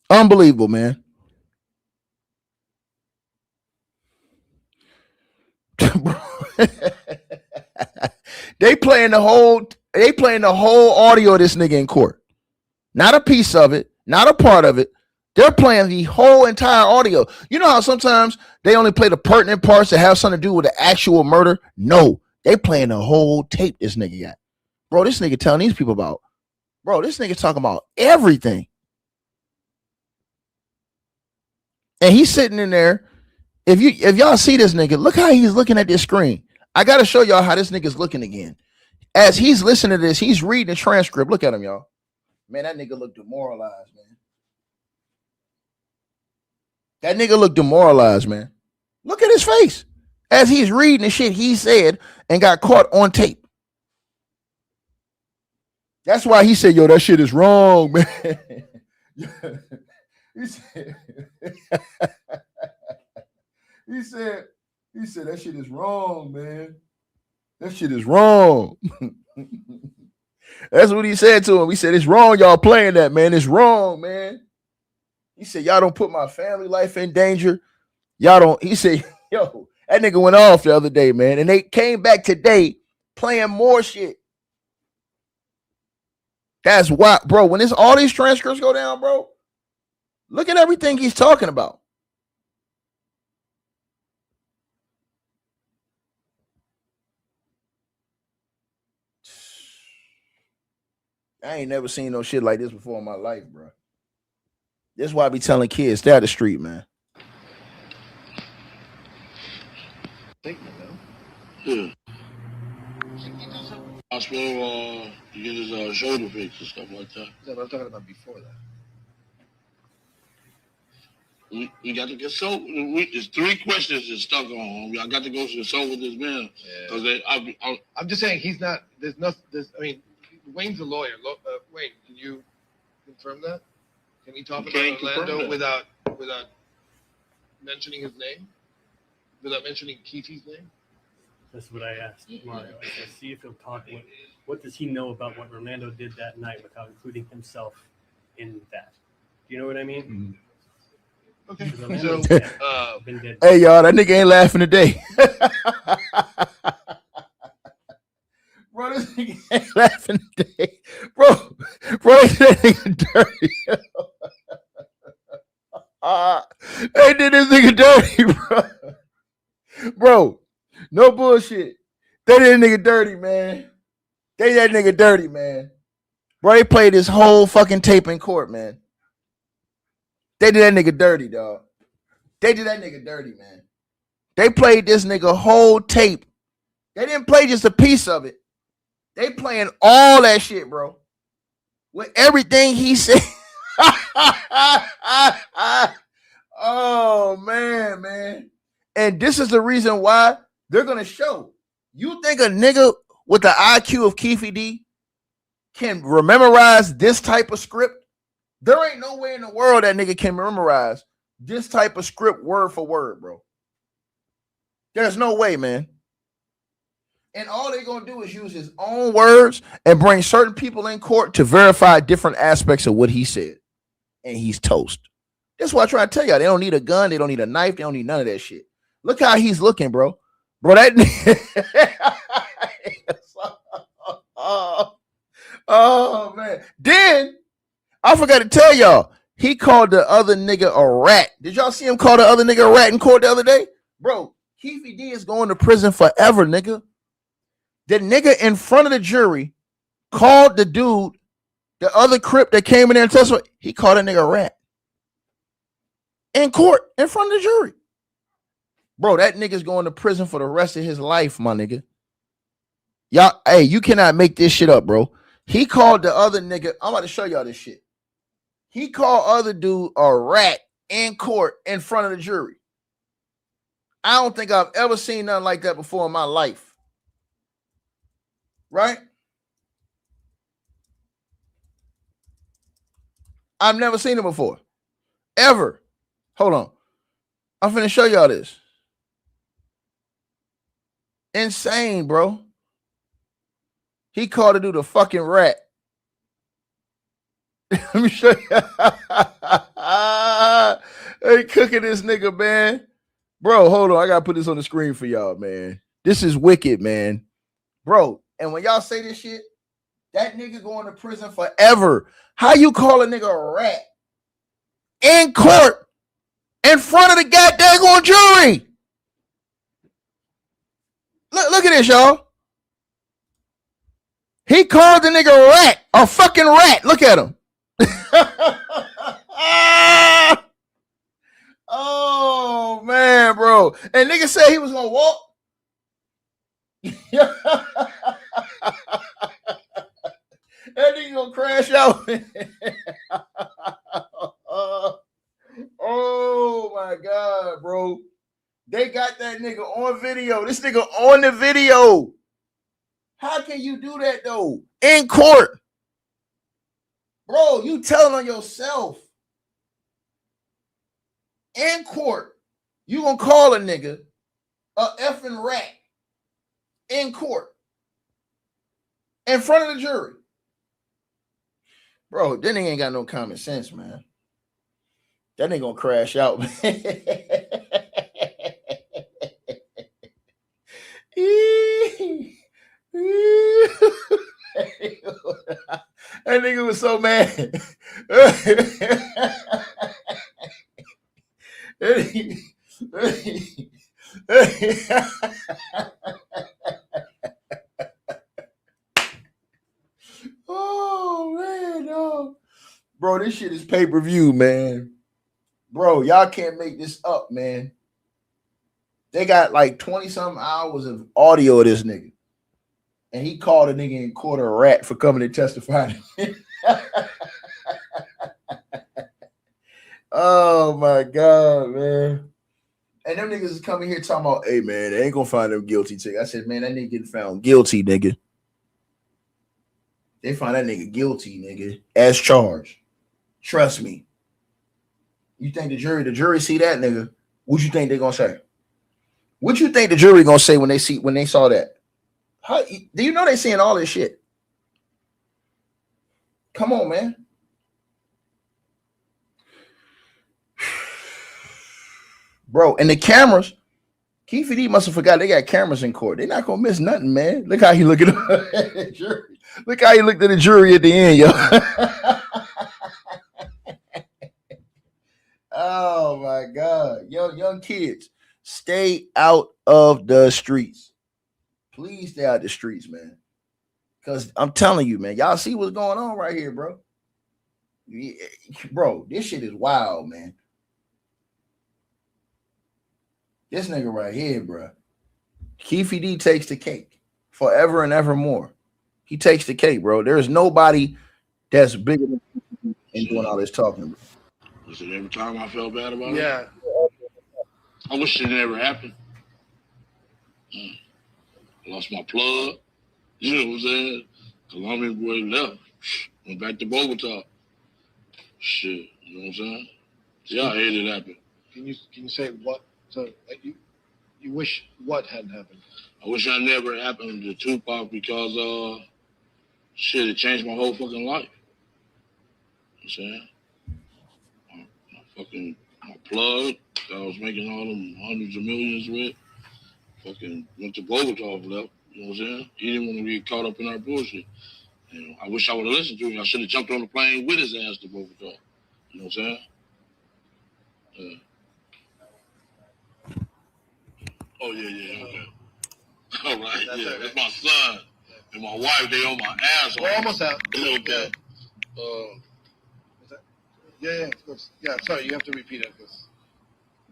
Speaker 2: Unbelievable, man. They playing the whole audio of this nigga in court. Not a piece of it, not a part of it. They're playing the whole entire audio. You know how sometimes they only play the pertinent parts that have something to do with the actual murder? No, they playing the whole tape this nigga got. Bro, this nigga telling these people about, bro, this nigga talking about everything. And he's sitting in there. If y'all see this nigga, look how he's looking at this screen. I got to show y'all how this nigga's looking again. As he's listening to this, he's reading the transcript. Look at him, y'all. Man, that nigga look demoralized, man. That nigga look demoralized, man. Look at his face as he's reading the shit he said and got caught on tape. That's why he said, yo, that shit is wrong, man. he said that shit is wrong, man. That shit is wrong. That's what he said to him. He said, it's wrong, y'all playing that, man. It's wrong, man. He said, y'all don't put my family life in danger. Y'all don't. He said, yo, that nigga went off the other day, man. And they came back today playing more shit. That's why, bro, when all these transcripts go down, bro, look at everything he's talking about. I ain't never seen no shit like this before in my life, bro. This is why I be telling kids, stay out the street, man.
Speaker 3: Yeah. Hospital to get his shoulder fixed and stuff like that.
Speaker 4: Yeah, but I'm talking about before that.
Speaker 3: We got to consult. There's 3 questions that's stuck on. I got to go consult with this man. Because
Speaker 4: I'm just saying he's not. There's nothing. I mean, Wayne's a lawyer. Wayne, can you confirm that? Can he talk about Orlando without mentioning his name? Without mentioning Keefe's name?
Speaker 7: That's what I asked Mario. I said, see if he'll talk. What does he know about what Orlando did that night without including himself in that? Do you know what I mean?
Speaker 4: Okay.
Speaker 7: So,
Speaker 2: hey, y'all, that nigga ain't laughing today. Bro, this nigga ain't laughing today. Bro, that nigga dirty. They did this nigga dirty, bro. Bro, no bullshit. They did that nigga dirty, man. They did that nigga dirty, man. Bro, they played this whole fucking tape in court, man. They did that nigga dirty, dog. They did that nigga dirty, man. They played this nigga whole tape. They didn't play just a piece of it. They playing all that shit, bro. With everything he said. Oh, man. And this is the reason why they're going to show. You think a nigga with the IQ of Keefe D can memorize this type of script? There ain't no way in the world that nigga can memorize this type of script word for word, bro. There's no way, man. And all they're going to do is use his own words and bring certain people in court to verify different aspects of what he said. And he's toast. That's why I try to tell y'all. They don't need a gun. They don't need a knife. They don't need none of that shit. Look how he's looking, bro. Bro, that oh, man. Then, I forgot to tell y'all, he called the other nigga a rat. Did y'all see him call the other nigga a rat in court the other day? Bro, Keefe D is going to prison forever, nigga. The nigga in front of the jury called the dude, the other Crip that came in there and testified, he called a nigga a rat. In court, in front of the jury. Bro, that nigga's going to prison for the rest of his life, my nigga. Y'all, hey, you cannot make this shit up, bro. He called the other nigga, I'm about to show y'all this shit. He called other dude a rat in court in front of the jury. I don't think I've ever seen nothing like that before in my life. Right? I've never seen it before. Ever. Hold on. I'm finna show y'all this. Insane, bro. He called the dude a fucking rat. Let me show you. They cooking this nigga, man. Bro, hold on. I gotta put this on the screen for y'all, man. This is wicked, man. Bro, and when y'all say this shit, that nigga going to prison forever. How you call a nigga a rat in court in front of the goddamn jury? Look at this, y'all. He called the nigga a rat, a fucking rat. Look at him. Oh, man, bro. And nigga said he was going to walk. That nigga going to crash out. Oh, my God, bro. They got that nigga on video. This nigga on the video. How can you do that, though? In court. Bro, you telling on yourself. In court. You gonna call a nigga a effing rat. In court. In front of the jury. Bro, that nigga ain't got no common sense, man. That nigga gonna crash out, man. That nigga was so mad. Oh, man, no. Bro, this shit is pay-per-view, man. Bro, y'all can't make this up, man. They got like 20-something hours of audio of this nigga. And he called a nigga in court a rat for coming to testify. Oh my god, man. And them niggas is coming here talking about, hey man, they ain't gonna find them guilty ticket. I said, man, that nigga getting found guilty, nigga. They find that nigga guilty, nigga, as charged. Trust me. You think the jury see that nigga? What you think they gonna say? What you think the jury gonna say when they saw that? How do you know they seeing all this shit? Come on, man. Bro, and the cameras, Keefe D must have forgot they got cameras in court. They're not gonna miss nothing, man. Look how he looking at the jury. Look how he looked at the jury at the end, yo. Oh my God. Young kids, stay out of the streets. Please stay out of the streets, man. Because I'm telling you, man, y'all see what's going on right here, bro. Bro, this shit is wild, man. This nigga right here, bro. Keefe D takes the cake forever and evermore. He takes the cake, bro. There is nobody that's bigger than him in doing all this talking.
Speaker 3: Listen, every time I felt bad about it,
Speaker 4: Yeah.
Speaker 3: I wish it never happened. I lost my plug. You know what I'm saying? Colombian boy left. Went back to Bogota. Shit, you know what I'm saying? Yeah, I hated it happen.
Speaker 4: Can you say what? So you wish what hadn't happened?
Speaker 3: I wish I never happened to Tupac because shit, it changed my whole fucking life. You know what I'm saying? My plug that I was making all them hundreds of millions with, fucking went to Bogota left. You know what I'm saying? He didn't want to get caught up in our bullshit. You know, I wish I would have listened to him. I should have jumped on the plane with his ass to Bogota. You know what I'm saying? Oh yeah, okay. All right, that's my son and my wife. They on my ass.
Speaker 4: We're almost out.
Speaker 3: Okay.
Speaker 4: Yeah, of course. Yeah, sorry, you have to repeat it because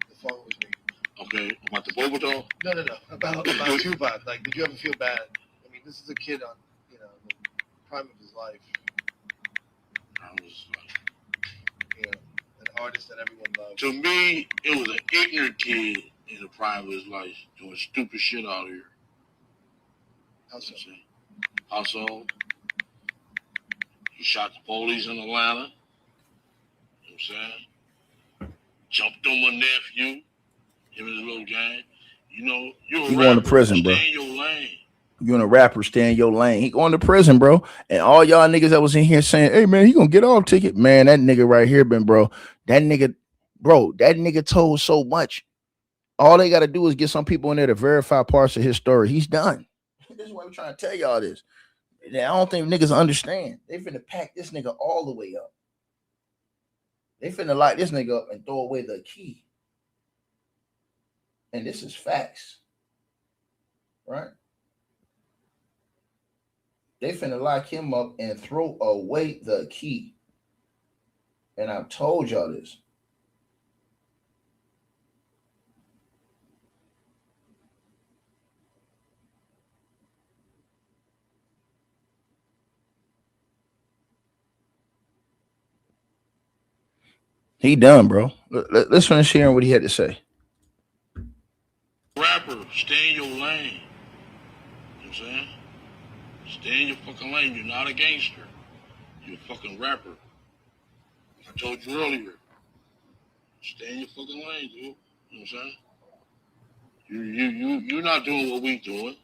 Speaker 4: the phone was ringing.
Speaker 3: Okay, about the Bogota?
Speaker 4: No. About Tupac. Like, did you ever feel bad? I mean, this is a kid on, the prime of his life.
Speaker 3: I was like,
Speaker 4: An artist that everyone loves.
Speaker 3: To me, it was an ignorant kid in the prime of his life doing stupid shit out here.
Speaker 4: How so?
Speaker 3: Also, he shot the police in Atlanta. You know what I'm saying? Jumped on my nephew, him and his little gang. You know, you're a
Speaker 2: He
Speaker 3: rapper.
Speaker 2: going to prison, bro.
Speaker 3: Stay in your lane.
Speaker 2: You're a rapper, stay in your lane. He going to prison, bro. And all y'all niggas that was in here saying, hey, man, he gonna get off ticket. Man, that nigga right here, bro. That nigga told so much. All they got to do is get some people in there to verify parts of his story. He's done. This is why I'm trying to tell y'all this. I don't think niggas understand. They finna pack this nigga all the way up. They finna lock this nigga up and throw away the key. And this is facts. Right? They finna lock him up and throw away the key. And I've told y'all this. He done, bro. Let's finish hearing what he had to say.
Speaker 3: Rapper, stay in your lane. You know what I'm saying? Stay in your fucking lane. You're not a gangster. You're a fucking rapper. I told you earlier. Stay in your fucking lane, dude. You know what I'm saying? You're not doing what we doing. You know what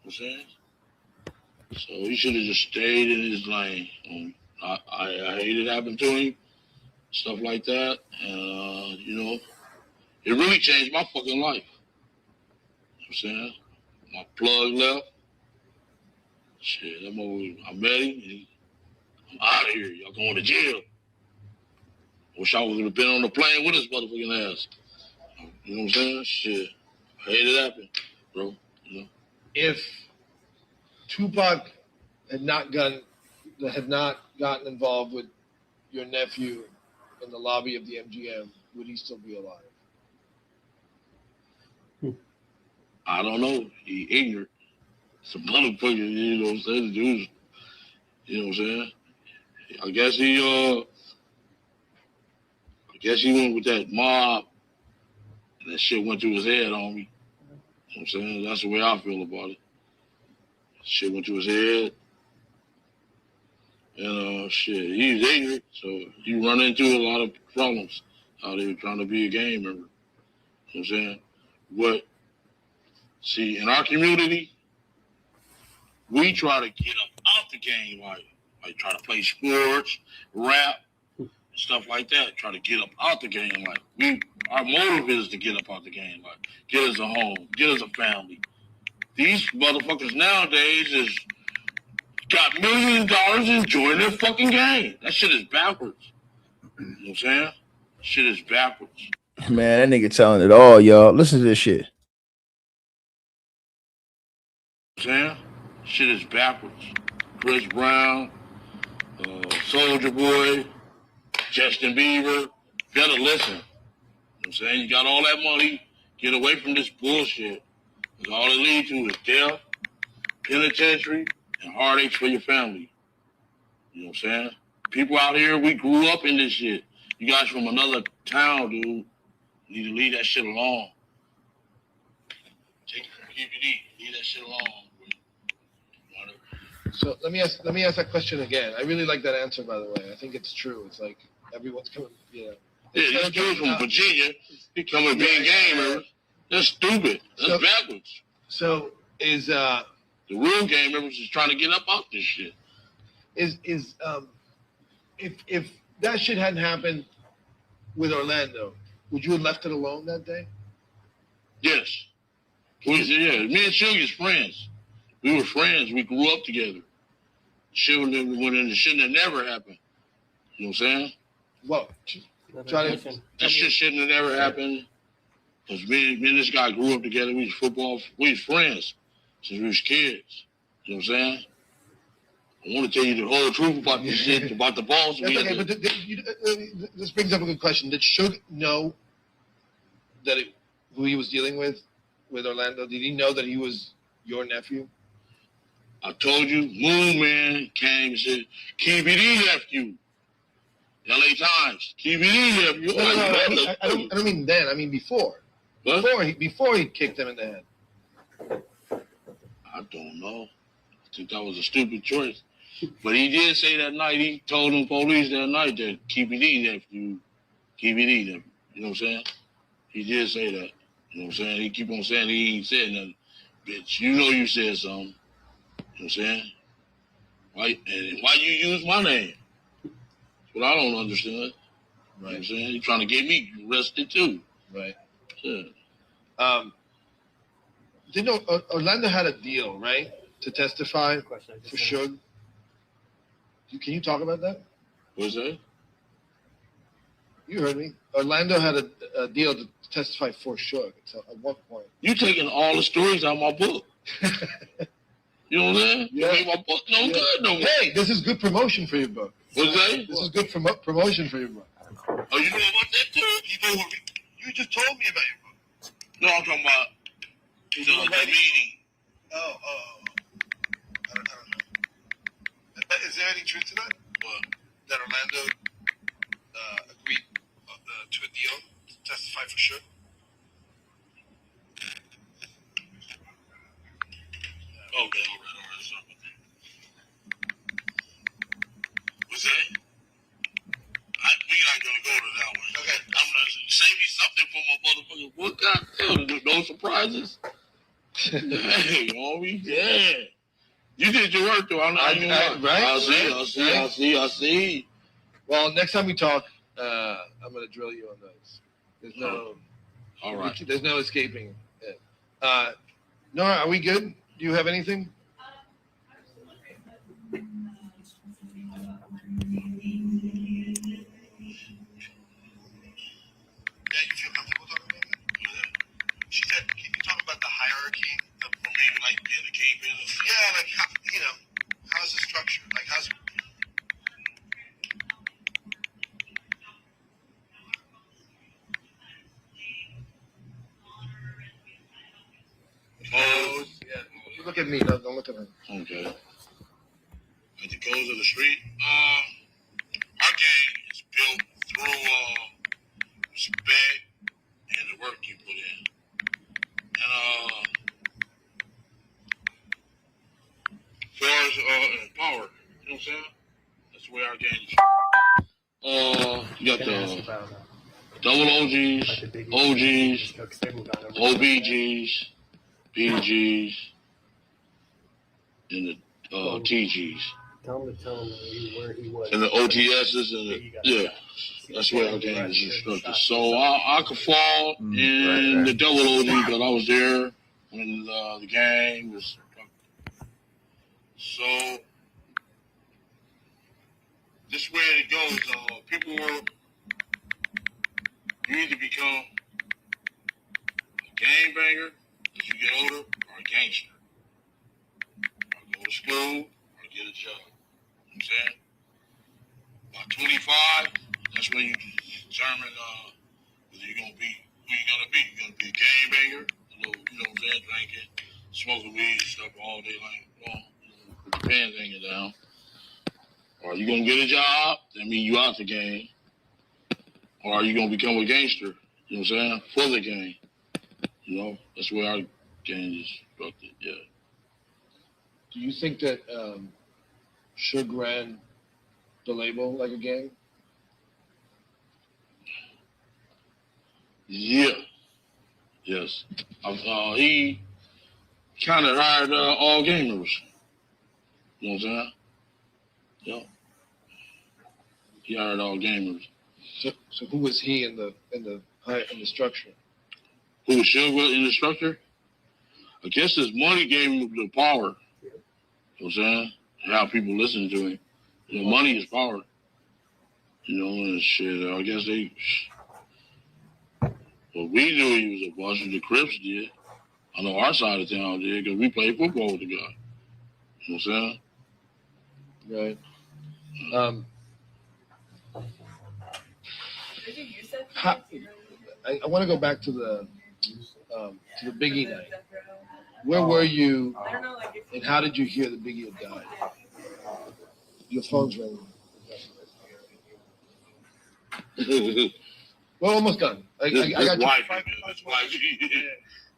Speaker 3: I'm saying? So he should have just stayed in his lane. I hate it happened to him. Stuff like that. It really changed my fucking life. You know what I'm saying? My plug left. Shit, that motherfucker, I met him. I'm out of here. Y'all going to jail. Wish I would have been on the plane with his motherfucking ass. You know what I'm saying? Shit. I hate it happen, bro. You know?
Speaker 4: If Tupac had not gotten involved with your nephew in the lobby of the MGM, would he still be alive?
Speaker 3: I don't know. He ignorant. Some motherfucker, you know what I'm saying? Dude, you know what I'm saying? I guess Guess he went with that mob, and that shit went through his head on me. You know what I'm saying? That's the way I feel about it. Shit went to his head. And shit, he was ignorant, so you run into a lot of problems out there trying to be a gang member. You know what I'm saying? But see, in our community, we try to get up out the game, like try to play sports, rap, stuff like that. Try to get up out the game, like our motive is to get up out the game, like get us a home, get us a family. These motherfuckers nowadays is got millions of dollars enjoying their fucking game. That shit is backwards. You know what I'm saying? Shit is backwards.
Speaker 2: Man, that nigga telling it all, y'all. Listen to this shit.
Speaker 3: You know what I'm saying? Shit is backwards. Chris Brown, Soldier Boy, Justin Bieber. Better listen. You know what I'm saying? You got all that money. Get away from this bullshit. Because all it leads to is death, penitentiary, and heartaches for your family. You know what I'm saying? People out here, we grew up in this shit. You guys from another town, dude, you need to leave that shit alone. Take it from QPD. Leave that shit alone.
Speaker 4: So let me ask that question again. I really like that answer, by the way. I think it's true. It's like everyone's coming,
Speaker 3: Yeah, these kids from Virginia, they coming being gamers. That's stupid. That's backwards.
Speaker 4: So is
Speaker 3: the real game members is trying to get up out this shit.
Speaker 4: If that shit hadn't happened with Orlando, would you have left it alone that day?
Speaker 3: Yes. Me and Sugar's friends. We were friends. We grew up together. Shit when the shit that never happened. You know what I'm saying?
Speaker 4: What?
Speaker 3: That shit shouldn't have never happened. Because me and this guy grew up together. We was friends since we was kids. You know what I'm saying? I want to tell you the whole truth about this shit, about the balls.
Speaker 4: That's okay, but this brings up a good question. Did Suge know that who he was dealing with Orlando? Did he know that he was your nephew?
Speaker 3: I told you, Moon Man came and said, KBD nephew. LA Times, KBD nephew.
Speaker 4: No, I don't mean then. I mean before.
Speaker 3: What?
Speaker 4: Before he kicked him in the head.
Speaker 3: I don't know. I think that was a stupid choice. But he did say that night, he told them police that night that KBD nephew, KBD nephew. You know what I'm saying? He did say that. You know what I'm saying? He keep on saying he ain't said nothing. Bitch, you know you said something. You know what I'm saying? Why you use my name? That's what I don't understand. Right. You know what I'm saying? You're trying to get me arrested too.
Speaker 4: Right.
Speaker 3: Yeah.
Speaker 4: Orlando had a deal, right? To testify for Suge. Can you talk about that?
Speaker 3: What's that?
Speaker 4: You heard me. Orlando had a deal to testify for Suge. So at one point.
Speaker 3: You taking all the stories out of my book. You know what I'm saying?
Speaker 4: Yeah.
Speaker 3: You made my book no good no more.
Speaker 4: Hey, this is good promotion for your book.
Speaker 3: What's that?
Speaker 4: This is good promotion for your book.
Speaker 3: Oh, you know about that too?
Speaker 4: You just told me about your book.
Speaker 3: No, I'm talking about the meeting.
Speaker 4: Oh. I don't know. Is there any truth to that?
Speaker 3: What?
Speaker 4: That Orlando agreed to a deal to testify for Suge?
Speaker 3: Okay, all right. Something. What's that? We not gonna go to that one. Okay. I'm gonna save me something for my motherfucking book. God damn, no surprises. Hey, homie, yeah. You did your work though. Right? I see.
Speaker 4: Well, next time we talk, I'm gonna drill you on those. There's no.
Speaker 3: All right.
Speaker 4: There's no escaping it. Nora, are we good? Do you have anything? Yeah, you feel comfortable talking about that? Yeah. She said, can you talk about the hierarchy of maybe like being the kingpin? Yeah, like how, how's the structure? Like how's yeah. You look at me, don't look at her.
Speaker 3: Okay. At the codes of the street, our game is built through far as power, you know what I'm saying? That's the way our game is. You got
Speaker 7: Can I ask
Speaker 3: the
Speaker 7: about
Speaker 3: double OGs,
Speaker 7: like the big
Speaker 3: OGs,
Speaker 7: because they moved on over to
Speaker 3: OBGs, BGs, and the TGs,
Speaker 7: Tell him to tell him where he was.
Speaker 3: and the OTSs, and the yeah. That's where our game is instructed. So I could fall in the double OG, but I was there when the game was. So this way it goes. People were, you either become a game banger as you get older, or a gangster. Or go to school, or get a job. You know what I'm saying? By 25, that's when you determine whether you're gonna be who you're gonna be. You're gonna be a game banger, a little, you know what I'm saying, drinking, smoking weed and stuff all day long, with the pants hanging down. Or are you gonna get a job? That means you out the game. Or are you gonna become a gangster? You know what I'm saying? For the game. You know, that's where our game is structured. Yeah.
Speaker 4: Do you think that Suge ran the label like a gang?
Speaker 3: Yeah. Yes. He kind of hired all gamers. You know what I'm saying? Yeah. He hired all gamers.
Speaker 4: So who was he in the structure?
Speaker 3: Who was Suge in the structure? I guess his money gave him the power. You know what I'm saying? How people listen to him. You know, money is power. You know, and shit. I guess they. Well, we knew he was a bunch of the Crips did. I know our side of town did because we played football with the guy. You know what I'm saying?
Speaker 4: Right. I want to go back to the Biggie night. Where were you, and how did you hear the Biggie had died? Your phone's ringing. We're almost done. I got
Speaker 3: you.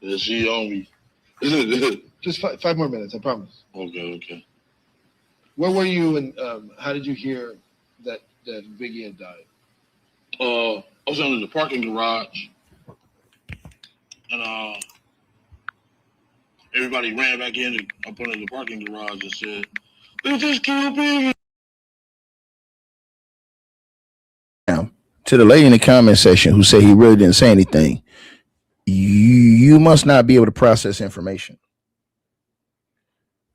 Speaker 3: Yeah, she on me.
Speaker 4: Just 5 more minutes, I promise.
Speaker 3: Okay.
Speaker 4: Where were you, and how did you hear that Biggie had died?
Speaker 3: I was under the parking garage, and everybody ran back in up under the parking garage and said, "They just killed Biggie."
Speaker 2: Now, to the lady in the comment section who said he really didn't say anything, you must not be able to process information.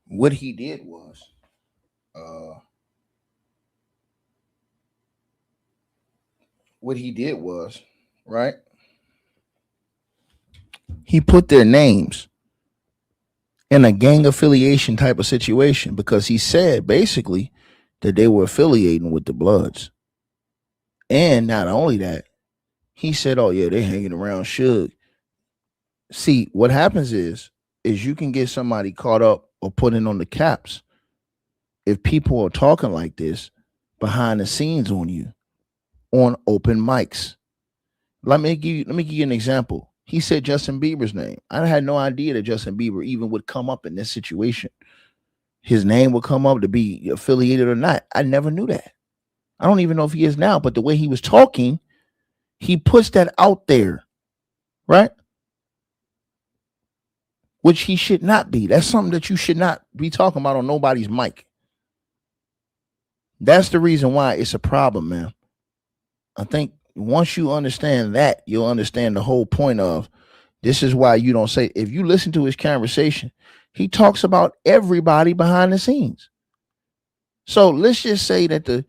Speaker 2: What he did was, right? He put their names in a gang affiliation type of situation because he said basically that they were affiliating with the Bloods. And not only that, he said, "Oh yeah, they're hanging around Suge." See, what happens is you can get somebody caught up or put in on the caps if people are talking like this behind the scenes on you on open mics. Let me give you an example. He said Justin Bieber's name. I had no idea that Justin Bieber even would come up in this situation. His name would come up to be affiliated or not. I never knew that. I don't even know if he is now, but the way he was talking, he puts that out there, right? Which he should not be. That's something that you should not be talking about on nobody's mic. That's the reason why it's a problem, man. I think once you understand that, you'll understand the whole point of this is why you don't say, if you listen to his conversation, he talks about everybody behind the scenes. So let's just say that the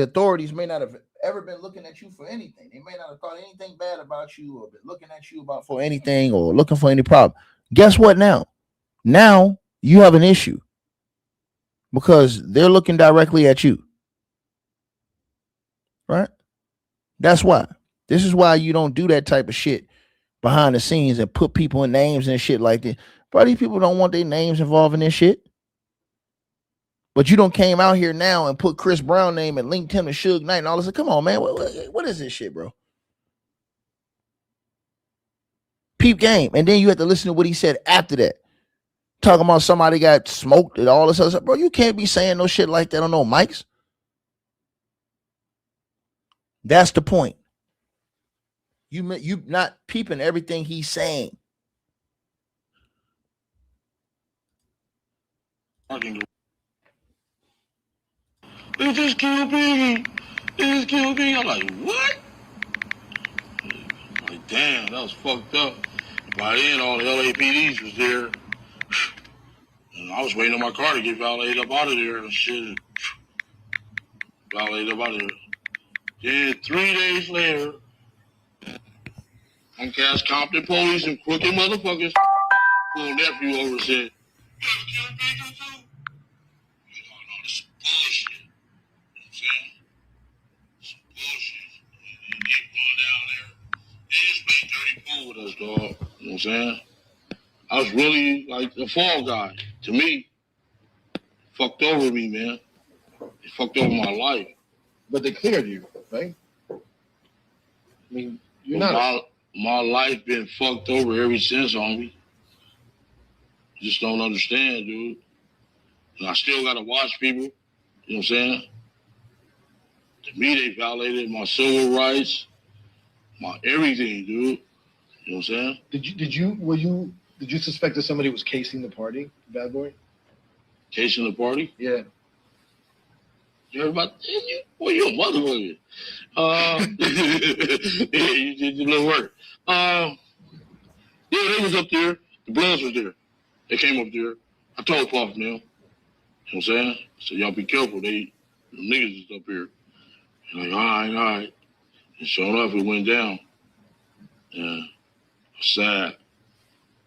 Speaker 2: authorities may not have ever been looking at you for anything. They may not have thought anything bad about you or been looking at you about for anything or looking for any problem. Guess what now? Now you have an issue because they're looking directly at you. Right? That's why. This is why you don't do that type of shit behind the scenes and put people in names and shit like that. Bro, these people don't want their names involved in this shit. But you don't came out here now and put Chris Brown name and linked him to Suge Knight and all this. Come on, man. What is this shit, bro? Peep game. And then you have to listen to what he said after that. Talking about somebody got smoked and all this other stuff. Bro, you can't be saying no shit like that on no mics. That's the point. You not peeping everything he's saying.
Speaker 3: It just killed Biggie. It just killed Biggie. I'm like, what? I'm like, damn, that was fucked up. By then, all the LAPDs was there. And I was waiting on my car to get validated up out of there and shit. Validated up out of there. Then 3 days later, Cass Compton police and crooked motherfuckers pulled nephew over and said, "You ever killed Biggie too?" Oh, no, this is bullshit. You know what I'm saying? Some bullshit. And they run down there. They just played dirty pool with us, dog. You know what I'm saying? I was really like the fall guy. To me, fucked over me, man. It fucked over my life.
Speaker 4: But they cleared you, right? I mean, you're
Speaker 3: But
Speaker 4: not.
Speaker 3: my life been fucked over ever since, homie. You just don't understand, dude. And I still gotta watch people. You know what I'm saying? To me, they violated my civil rights, my everything, dude. You know what I'm saying?
Speaker 4: Did you suspect that somebody was casing the party, Bad Boy?
Speaker 3: Casing the party.
Speaker 4: Yeah.
Speaker 3: You heard about you? Boy, you a motherfucker. Yeah, you did your little work. Yeah, they was up there. The Bloods was there. They came up there. I told Puff them. You know what I'm saying? I said, y'all be careful. The niggas is up here. And like, all right. And sure enough, it went down. Yeah. Sad.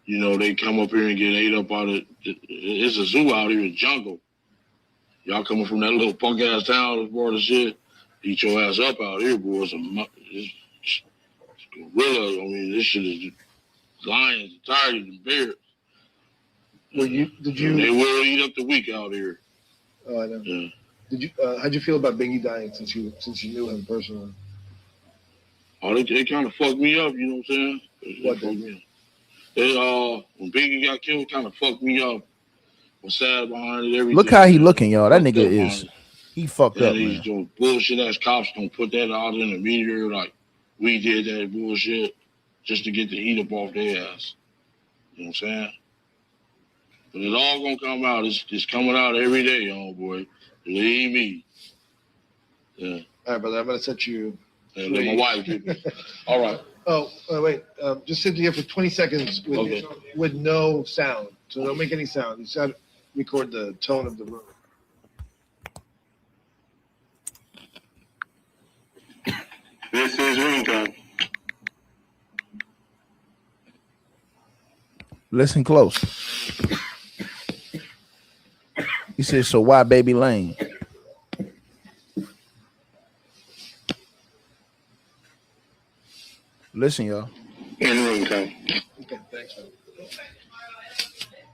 Speaker 3: You know, they come up here and get ate up out of it's a zoo out here, a jungle. Y'all coming from that little punk ass town that's bored of shit, eat your ass up out here, boys. It's gorillas. I mean, this shit is lions, tigers, and bears. They will eat up the weak out here.
Speaker 4: Oh, I know.
Speaker 3: Yeah.
Speaker 4: Did you? How'd you feel about Biggie dying since you knew him personally?
Speaker 3: Oh, they kind of fucked me up. You know what I'm saying?
Speaker 4: What
Speaker 3: fucked me up. When Biggie got killed, kind of fucked me up. I'm sad behind it. Everything.
Speaker 2: Look how he looking, y'all. That nigga is he fucked up,
Speaker 3: These
Speaker 2: man.
Speaker 3: bullshit ass cops don't put that out in the media like we did that bullshit just to get the heat up off their ass. You know what I'm saying? But it's all gonna come out. It's coming out every day, homeboy. Believe me. Yeah.
Speaker 4: All right, brother. I'm gonna set you.
Speaker 3: And let my wife get me. All right.
Speaker 4: Oh, wait. Just sit here for 20 seconds with no sound. So don't make any sound. You just gotta record the tone of the room.
Speaker 3: This is ringtone.
Speaker 2: Listen close. He said, so why Baby Lane? Listen, y'all.
Speaker 3: In ringtone.
Speaker 4: Okay, thanks, man.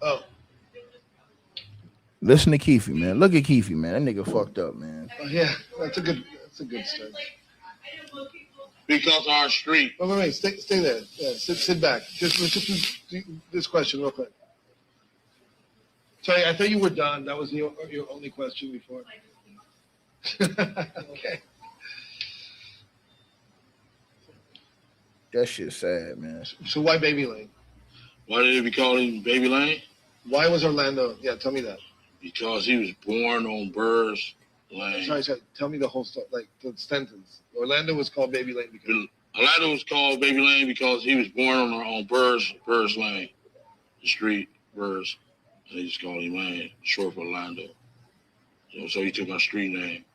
Speaker 4: Oh.
Speaker 2: Listen to Keefe, man. Look at Keefe, man. That nigga fucked up, man.
Speaker 4: Oh, yeah, that's a good start.
Speaker 3: Because our street.
Speaker 4: Wait, stay there. Yeah, sit back. Just this question real quick. Sorry, I thought you were done. That was your only question before. Okay.
Speaker 2: That shit's sad, man.
Speaker 4: So why Baby Lane?
Speaker 3: Why did it be called Baby Lane?
Speaker 4: Why was Orlando? Yeah, tell me that.
Speaker 3: Because he was born on Burrs Lane.
Speaker 4: Sorry. Tell me the whole story, like the sentence. Orlando was called Baby Lane because
Speaker 3: Orlando was called Baby Lane because he was born on Burrs Lane, the street Burrs. They just called him Lane, short for Orlando. So he took our street name.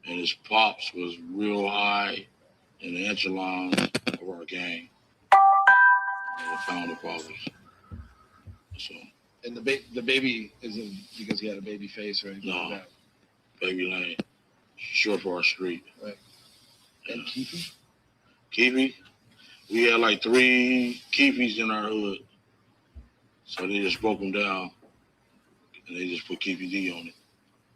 Speaker 3: And his pops was real high in the echelon of our gang. The founder fathers. So.
Speaker 4: And the baby isn't because he had a baby face or anything like that.
Speaker 3: Baby Lane, short for our street.
Speaker 4: Right. And Keefe?
Speaker 3: Keefe? We had like 3 Keefes in our hood. So they just broke them down. And they just put Keefe D on it.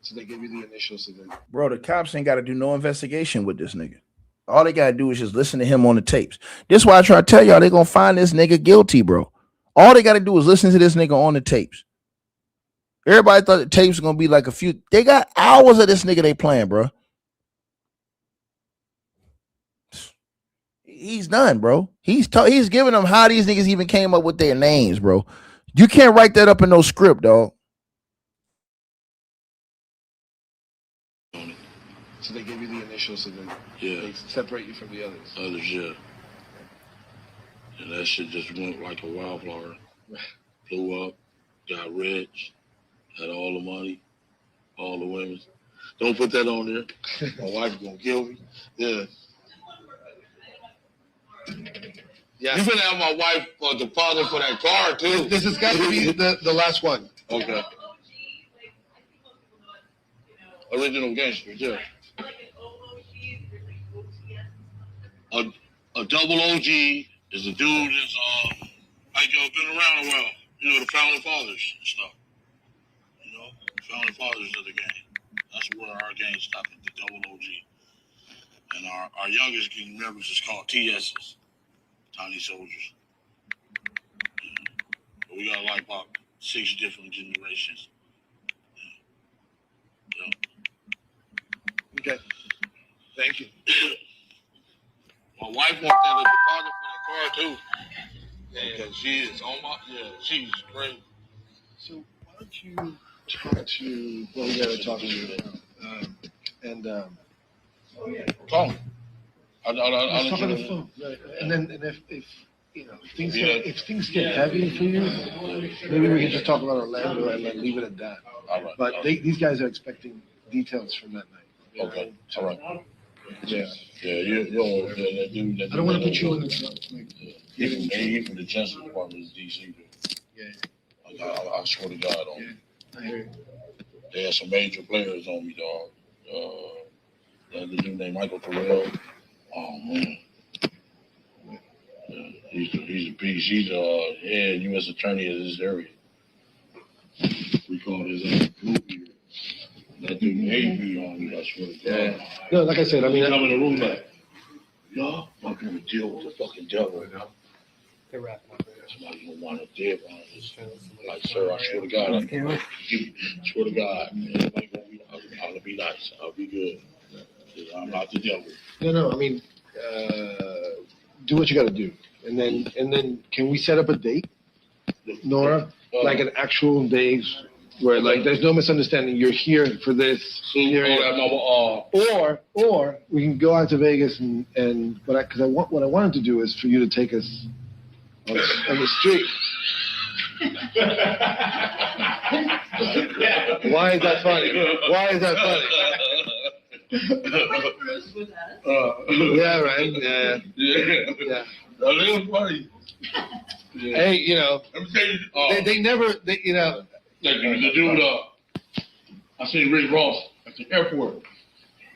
Speaker 4: So they gave you the initials of it.
Speaker 2: Bro, the cops ain't got to do no investigation with this nigga. All they got to do is just listen to him on the tapes. This is why I try to tell y'all they going to find this nigga guilty, bro. All they got to do is listen to this nigga on the tapes. Everybody thought the tapes were gonna be like a few. They got hours of this nigga they playing, bro. He's done, bro. He's giving them how these niggas even came up with their names, bro. You can't write that up in no script, dog.
Speaker 4: So they give you the initials so
Speaker 3: Yeah.
Speaker 4: they separate you from the others.
Speaker 3: Others, yeah. And that shit just went like a wildflower. Blew up, got rich, had all the money, all the women. Don't put that on there. My wife's gonna kill me. Yeah.
Speaker 4: Yeah.
Speaker 3: You better have my wife deposit for that car too.
Speaker 4: This has got to be the last one.
Speaker 3: Okay. Original gangster, yeah. A double OG is a dude that's like been around a while. You know, the founding fathers and stuff. You know, founding fathers of the game. That's where our game stopped at the double OG. And our youngest gang members is called TSs, Tiny Soldiers. Yeah. We got like about 6 different generations. Yeah.
Speaker 4: Okay. Thank you.
Speaker 3: My wife wants that deposit for that car too. Because she is on my she's great.
Speaker 4: So why don't you talk to? Well, we gotta talk to you.
Speaker 3: Call me.
Speaker 4: Let's talk on the phone. Right. And if you know if things get heavy for you, maybe we can just talk about Orlando and then leave it at that.
Speaker 3: All right.
Speaker 4: But these guys are expecting details from that night.
Speaker 3: Okay. All right.
Speaker 4: Yeah.
Speaker 3: Yeah, you know that dude.
Speaker 4: I don't want to put you in the.
Speaker 3: Even the Justice Department is DC.
Speaker 4: Yeah.
Speaker 3: I swear to God on me.
Speaker 4: I hear you.
Speaker 3: They had some major players on me, dog. There's a dude named Michael Terrell. Oh man. Yeah, he's a piece. He's head U.S. attorney of this area. We call his Bluebeard. That dude hate me on me. I swear to God.
Speaker 4: No, like I said, I mean,
Speaker 3: come in the room like, y'all fucking would deal with the fucking devil, you know?
Speaker 7: They're wrapping up.
Speaker 3: Somebody don't want to deal on this. Like, sir, I swear to God, I swear to God, man, I'll be nice. I'll be good. I'm not the devil.
Speaker 4: no. I mean, do what you got to do, and then can we set up a date, Nora? Like an actual date where like there's no misunderstanding. You're here for this. Or we can go out to Vegas and what I wanted to do is for you to take us on the street. Why is that funny? Why is that funny? Yeah, right. Yeah.
Speaker 3: A little funny. Yeah.
Speaker 4: Hey, you know,
Speaker 3: Let me tell you,
Speaker 4: they never, you know.
Speaker 3: Like the dude, I seen Rick Ross at the airport.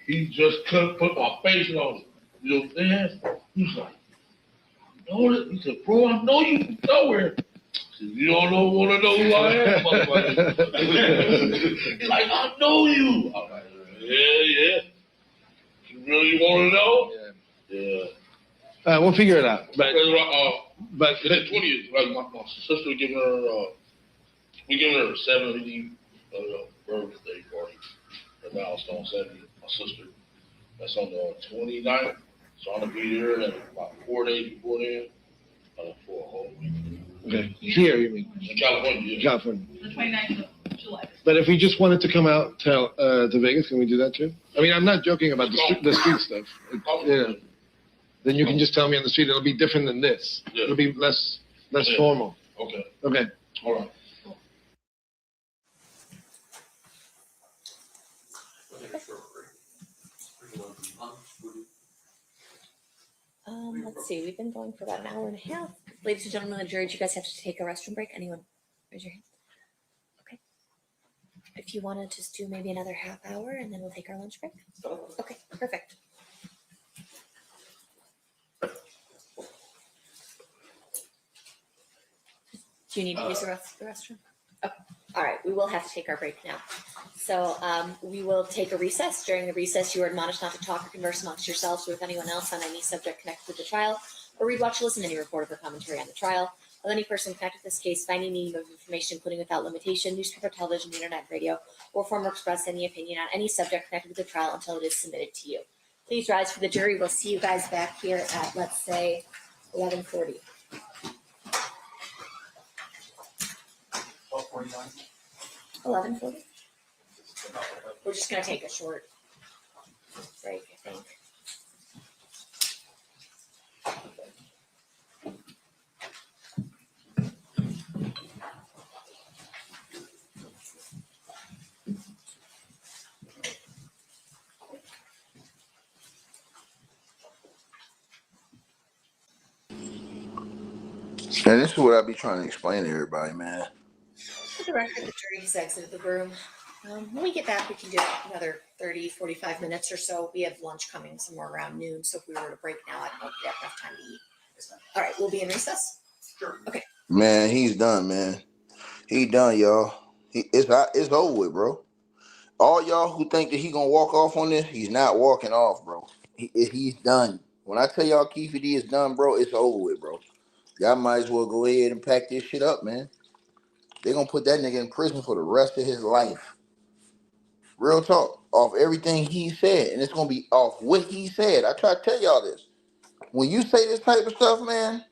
Speaker 3: He just couldn't put my face on it. You know what I'm saying? He was like, you know it? He said, bro, I know you from nowhere. I said, you don't want to know who I am, motherfucker. He's like, I know you. I'm like, yeah. You really want to know? Yeah.
Speaker 4: We'll figure it out. But
Speaker 3: it's the 20th. Like my sister giving her, we giving her a 70th birthday party. Her milestone 70. My sister. That's on the 29th. So I'm gonna be there about 4 days before then. For a whole week.
Speaker 4: Okay. Here, you mean?
Speaker 3: In California.
Speaker 4: Yeah. California.
Speaker 8: The 29th of July.
Speaker 4: But if we just wanted to come out to Vegas, can we do that too? I mean, I'm not joking about the street stuff. Yeah. Then you can just tell me on the street. It'll be different than this.
Speaker 3: Yeah.
Speaker 4: It'll be less formal.
Speaker 3: Okay.
Speaker 4: Okay.
Speaker 3: All right.
Speaker 8: Let's see. We've been going for about an hour and a half. Ladies and gentlemen of the jury, do you guys have to take a restroom break? Anyone? Raise your hand. Okay. If you want to just do maybe another half hour and then we'll take our lunch break. Okay, perfect. Do you need to use the restroom? Okay. All right. We will have to take our break now. So we will take a recess. During the recess, you are admonished not to talk or converse amongst yourselves or with anyone else on any subject connected to the trial, or read, watch, or listen to any report of or commentary on the trial. of any person connected with this case by any medium of information, including without limitation, newspaper, television, internet, radio, or form or express any opinion on any subject connected with the trial until it is submitted to you. Please rise for the jury. We'll see you guys back here at, let's say, 11:40.
Speaker 6: 12:49.
Speaker 8: 11:40. We're just going to take a short break, I think.
Speaker 2: And this is what I be trying to explain to everybody, man.
Speaker 8: For the record, the jury has exited the room. When we get back, we can do another 30, 45 minutes or so. We have lunch coming somewhere around noon, so if we were to break now, I don't know if we have enough time to eat. All right, we'll be in recess.
Speaker 6: Sure.
Speaker 8: Okay.
Speaker 2: Man, he's done, man. He done, y'all. It's over with, bro. All y'all who think that he gonna walk off on this, he's not walking off, bro. He's done. When I tell y'all Keefe D is done, bro, it's over with, bro. Y'all might as well go ahead and pack this shit up, man. They're gonna put that nigga in prison for the rest of his life. Real talk. Off everything he said. And it's gonna be off what he said. I try to tell y'all this. When you say this type of stuff, man,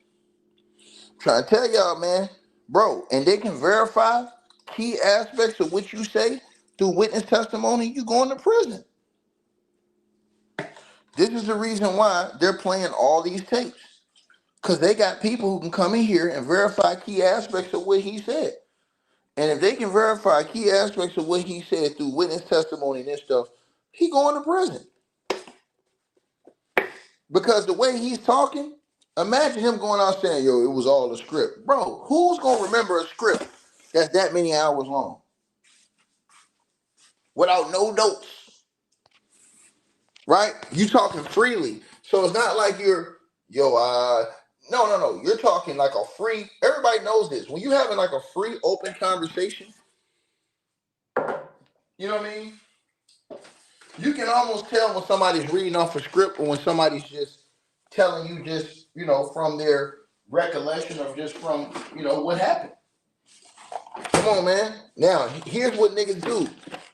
Speaker 2: I'm trying to tell y'all, man, bro, and they can verify key aspects of what you say through witness testimony, you going to prison. This is the reason why they're playing all these tapes. Because they got people who can come in here and verify key aspects of what he said. And if they can verify key aspects of what he said through witness testimony and this stuff, he going to prison. Because the way he's talking, imagine him going out saying, yo, it was all a script. Bro, who's going to remember a script that's that many hours long? Without no notes. Right? You talking freely. So it's not like you're, no. You're talking like a free, everybody knows this. When you having like a free, open conversation, you know what I mean? You can almost tell when somebody's reading off a script or when somebody's just telling you just, from their recollection of just from, what happened. Come on, man. Now, here's what niggas do.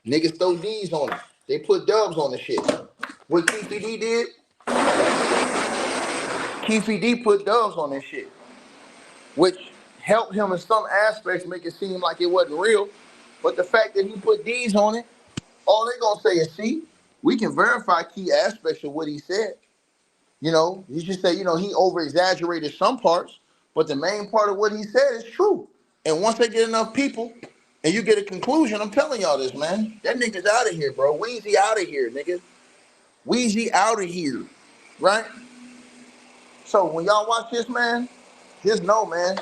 Speaker 2: Niggas throw D's on it. They put dubs on the shit. What Keefe D did, Keefe D put dubs on this shit, which helped him in some aspects make it seem like it wasn't real. But the fact that he put D's on it, all they gonna say is, see, we can verify key aspects of what he said. You should say, he over-exaggerated some parts, but the main part of what he said is true. And once they get enough people and you get a conclusion, I'm telling y'all this, man, that nigga's out of here, bro. Weezy out of here, nigga. Weezy out of here, right? So when y'all watch this, man, just know, man,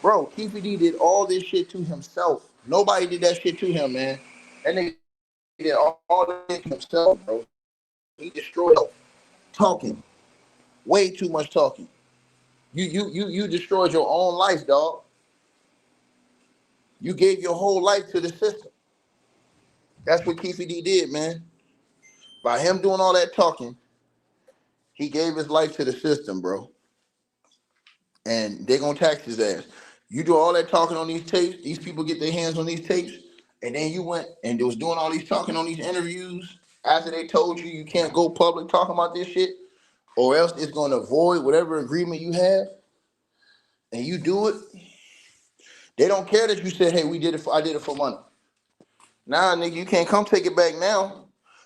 Speaker 2: bro, Keefe D did all this shit to himself. Nobody did that shit to him, man. That nigga did all this shit to himself, bro. He destroyed talking. Way too much talking. You destroyed your own life, dog. You gave your whole life to the system. That's what Keefe D did, man. By him doing all that talking, he gave his life to the system, bro. And they're gonna tax his ass. You do all that talking on these tapes, these people get their hands on these tapes, and then you went and was doing all these talking on these interviews after they told you can't go public talking about this shit, or else it's gonna void whatever agreement you have, and you do it. They don't care that you said, hey, I did it for money. Nah, nigga, you can't come take it back now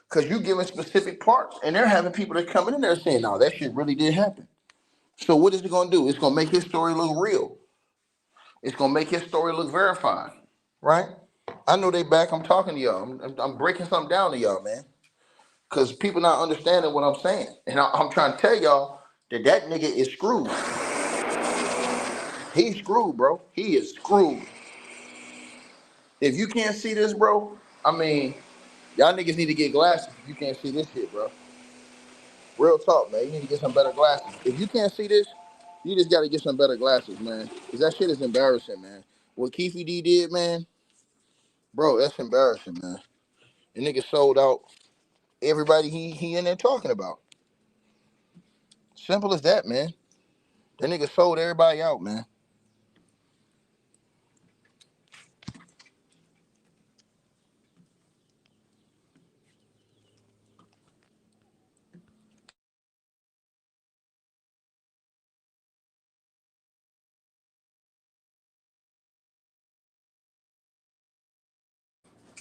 Speaker 2: because you giving specific parts, and they're having people that coming in there saying, no, that shit really did happen. So what is it going to do? It's going to make his story look real. It's going to make his story look verified, right? I know they back. I'm talking to y'all. I'm breaking something down to y'all, man, because people not understanding what I'm saying. And I'm trying to tell y'all that nigga is screwed. He's screwed, bro. He is screwed. If you can't see this, bro, I mean, y'all niggas need to get glasses if you can't see this shit, bro. Real talk, man. You need to get some better glasses. If you can't see this, you just got to get some better glasses, man. Because that shit is embarrassing, man. What Keefe D did, man, bro, that's embarrassing, man. The nigga sold out everybody he in there talking about. Simple as that, man. That nigga sold everybody out, man.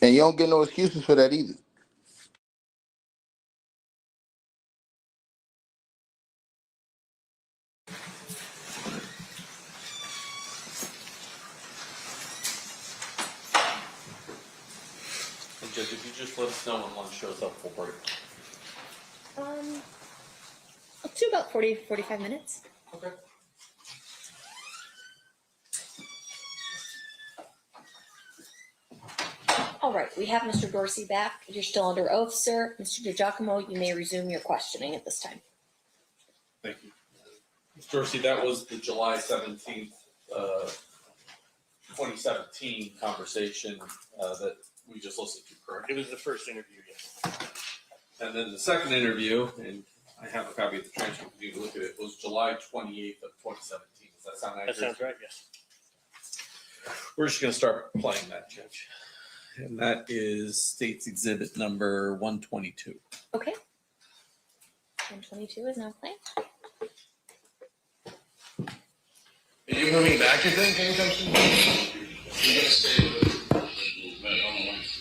Speaker 2: And you don't get no excuses for that either.
Speaker 6: And Judge, if you just let us know when lunch shows up, we'll break.
Speaker 8: Up to about 45 minutes.
Speaker 6: Okay.
Speaker 8: All right, we have Mr. Dorsey back. You're still under oath, sir. Mr. DiGiacomo, you may resume your questioning at this time.
Speaker 6: Thank you. Mr. Dorsey, that was the July 17th, 2017 conversation that we just listened to, correct?
Speaker 7: It was the first interview, yes.
Speaker 6: And then the second interview, and I have a copy of the transcript for you to look at it, was July 28th of 2017. Does that sound accurate?
Speaker 7: That sounds right, yes.
Speaker 6: We're just going to start playing that, Judge. And that is State's Exhibit number 122.
Speaker 8: Okay. 122 is now playing.
Speaker 4: Are you moving back, you think, anytime soon? You're gonna stay.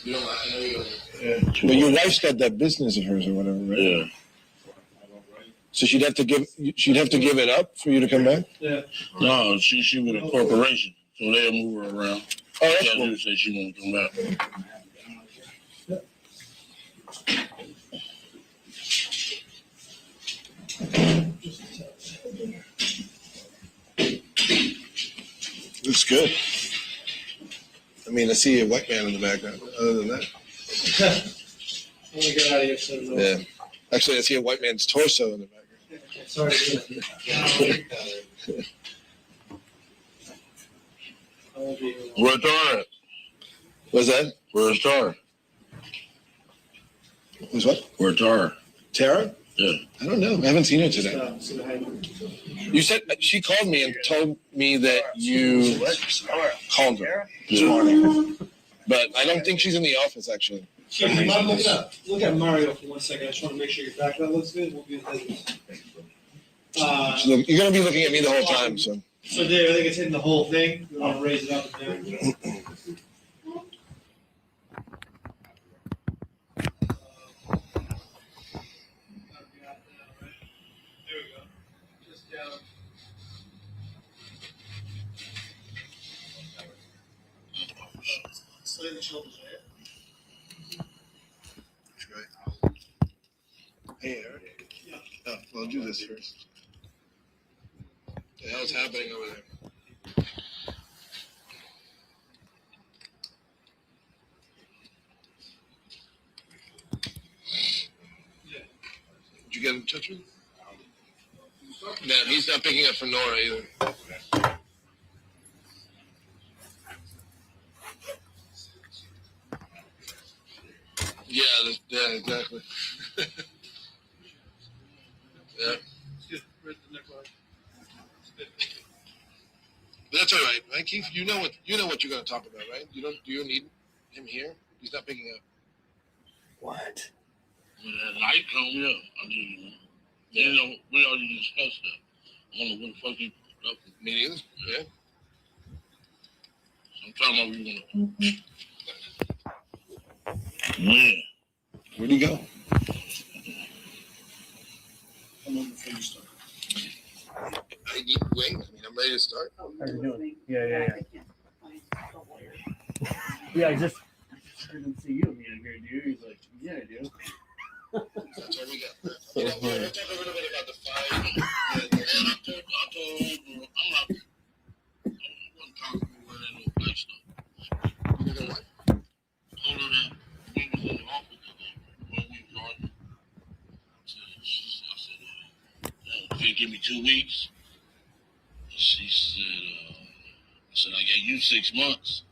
Speaker 4: You don't like, I know you don't. Yeah. But your wife's got that business of hers or whatever, right? Yeah. So she'd have to give it up for you to come back?
Speaker 9: Yeah. No, she with a corporation, so they'll move her around.
Speaker 4: Oh, that's
Speaker 9: Tell
Speaker 4: cool.
Speaker 9: her to say she won't come back.
Speaker 4: Looks good. I mean, I see a white man in the background. Other than that,
Speaker 9: I want to get out of here soon.
Speaker 4: yeah. Actually, I see a white man's torso in the background.
Speaker 9: Sorry. Where's Tara?
Speaker 4: What's that?
Speaker 9: Where's Tara?
Speaker 4: Who's what?
Speaker 9: Where's Tara?
Speaker 4: Tara?
Speaker 9: Yeah.
Speaker 4: I don't know. I haven't seen her today. You said she called me and told me that you called her this morning, but I don't think she's in the office actually.
Speaker 10: Look at Mario for 1 second. I just want to make sure your background looks good. We'll be in business.
Speaker 4: So you're gonna be looking at me the whole time, so.
Speaker 10: So Dave, I think it's hitting the whole thing. You want to raise it up and down. There we go. Just down. Slay the shoulders, right?
Speaker 4: Hey, Eric. Yeah. Oh, well, do this first. What the hell's happening over there? Did you get in touch with him? No, he's not picking up for Nora either. Yeah, exactly. Yeah. That's all right, right, Keith? You know what you're going to talk about, right? Do you need him here? He's not picking up.
Speaker 7: What?
Speaker 9: When that light come, yeah. I do. You know, we already discussed that. I don't know what the fuck he put up with.
Speaker 4: Me neither. Yeah.
Speaker 9: So I'm talking about we want to. Man.
Speaker 4: Where'd he go?
Speaker 10: How long before you start?
Speaker 4: I need to wait. I mean, I'm ready to start.
Speaker 7: How are you doing? Yeah. Yeah, I just didn't see you. I mean, I heard you. He's like, yeah, I do.
Speaker 4: That's all we got. You know, we're talking a little bit about the fight.
Speaker 9: I told her, I'm not. I wasn't talking about that no place stuff.
Speaker 4: You know what?
Speaker 9: Told her that we was in the office when we was arguing. I said, you give me 2 weeks. She said, I said, I gave you 6 months.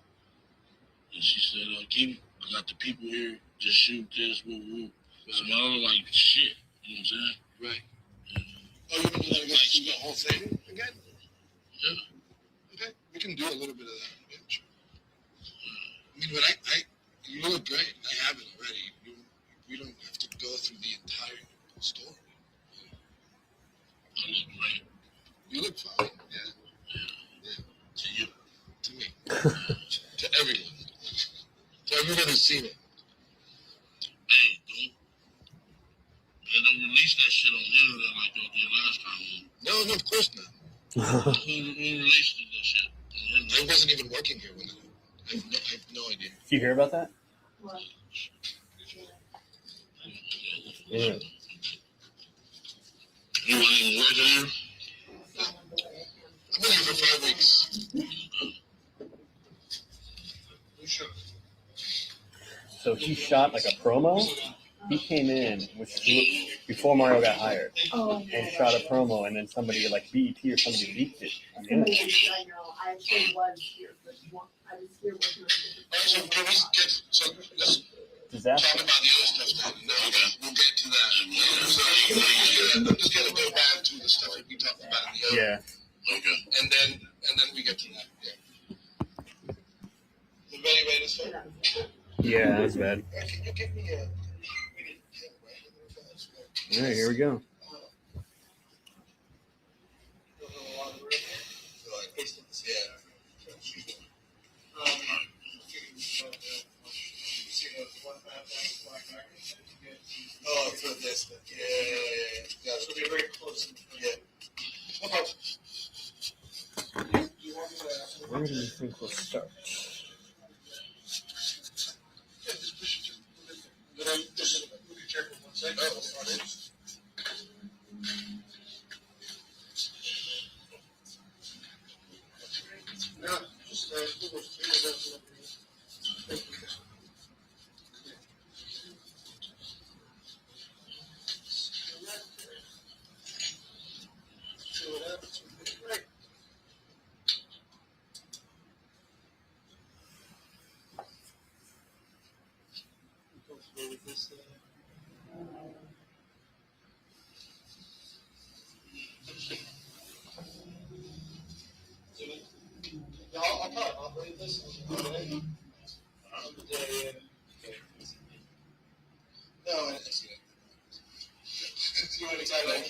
Speaker 9: And she said, Keith, I got the people here, just shoot this, woo. So I was like, shit, you know what I'm saying?
Speaker 4: Right. Oh, you mean you gotta go through the whole thing again?
Speaker 9: Yeah.
Speaker 4: Okay, we can do a little bit of that. Yeah, sure. I mean, but you look great. I have it already. We don't have to go through the entire story.
Speaker 9: I look great.
Speaker 4: You look fine. Yeah.
Speaker 9: To you.
Speaker 4: To me. To everyone. To everyone who's seen it.
Speaker 9: Hey, don't release that shit on the internet like y'all did last time.
Speaker 4: No, of course not.
Speaker 9: Who released that shit?
Speaker 4: I wasn't even working here when I have no idea.
Speaker 7: Did you hear about that?
Speaker 4: Yeah.
Speaker 9: You weren't even working here?
Speaker 4: I've been here for 5 weeks.
Speaker 7: So he shot like a promo. He came in before Mario got hired and shot a promo, and then somebody like BET or somebody leaked it.
Speaker 11: I know. I actually was here, but I was here working on
Speaker 4: So can we get let's
Speaker 7: Disaster.
Speaker 4: talk about the other stuff then. No, we'll get to that. So I'm just gonna go back to the stuff that we talked about in the other.
Speaker 7: Yeah.
Speaker 9: Okay.
Speaker 4: And then we get to that. Yeah. Everybody ready to start?
Speaker 7: Yeah, that's bad.
Speaker 4: Can you give me a?
Speaker 7: All right, here we go.
Speaker 4: Oh, for this. Yeah.
Speaker 10: So they're very close.
Speaker 4: Yeah.
Speaker 7: Where do you think we'll start?
Speaker 10: I'll probably operate this. No, I see it. You want to try that?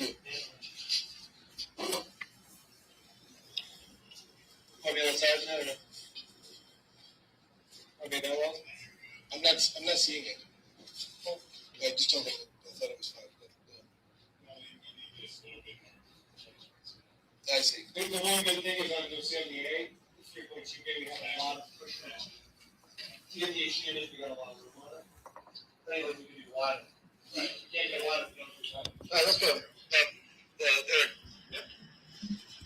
Speaker 10: Okay, that's how it's okay, that well?
Speaker 4: I'm not seeing it. I just told them I thought it was fine. I see.
Speaker 10: The one good thing is on the 78, 3.2 maybe have a lot of pushback. To get the HDNs, we got a lot of room on it. But anyway, we can do wide. Right. You can't get wide if you don't do wide.
Speaker 4: All right, let's go. Eric. Yep.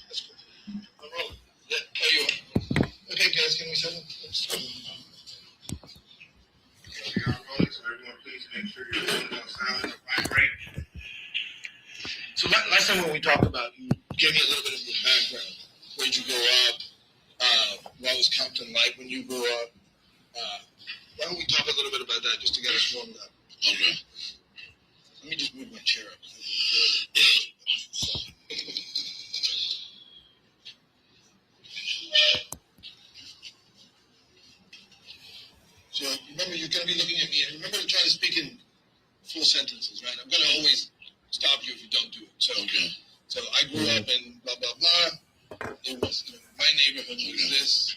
Speaker 4: That's cool. I'm rolling. Yeah, there you are. Okay, guys, give me a second.
Speaker 3: We are rolling, so everyone please make sure you're holding on silent or vibrate.
Speaker 4: So last time when we talked about, you gave me a little bit of your background. Where'd you grow up? What was Compton like when you grew up? Why don't we talk a little bit about that just to get us warmed up?
Speaker 9: Okay.
Speaker 4: Let me just move my chair up. So remember, you're going to be looking at me. And remember to try to speak in full sentences, right? I'm going to always stop you if you don't do it. So,
Speaker 9: Okay.
Speaker 4: So I grew up in blah, blah, blah. It was, my neighborhood was this.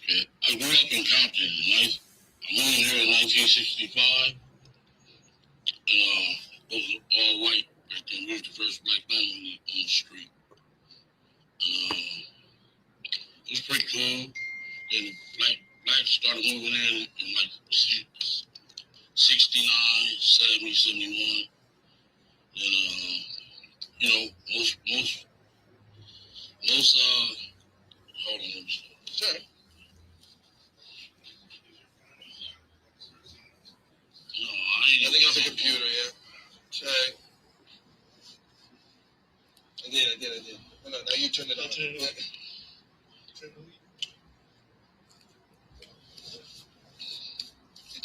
Speaker 9: Okay. I grew up in Compton. I moved here in 1965. And it was all white back then. We was the first black family on the street. It was pretty cool. Then the blacks started moving in like 69, 70, 71. And most hold on.
Speaker 4: Sure.
Speaker 9: No,
Speaker 4: I think it's a computer, yeah. Check. I did. Oh, no, now you turn it on. It's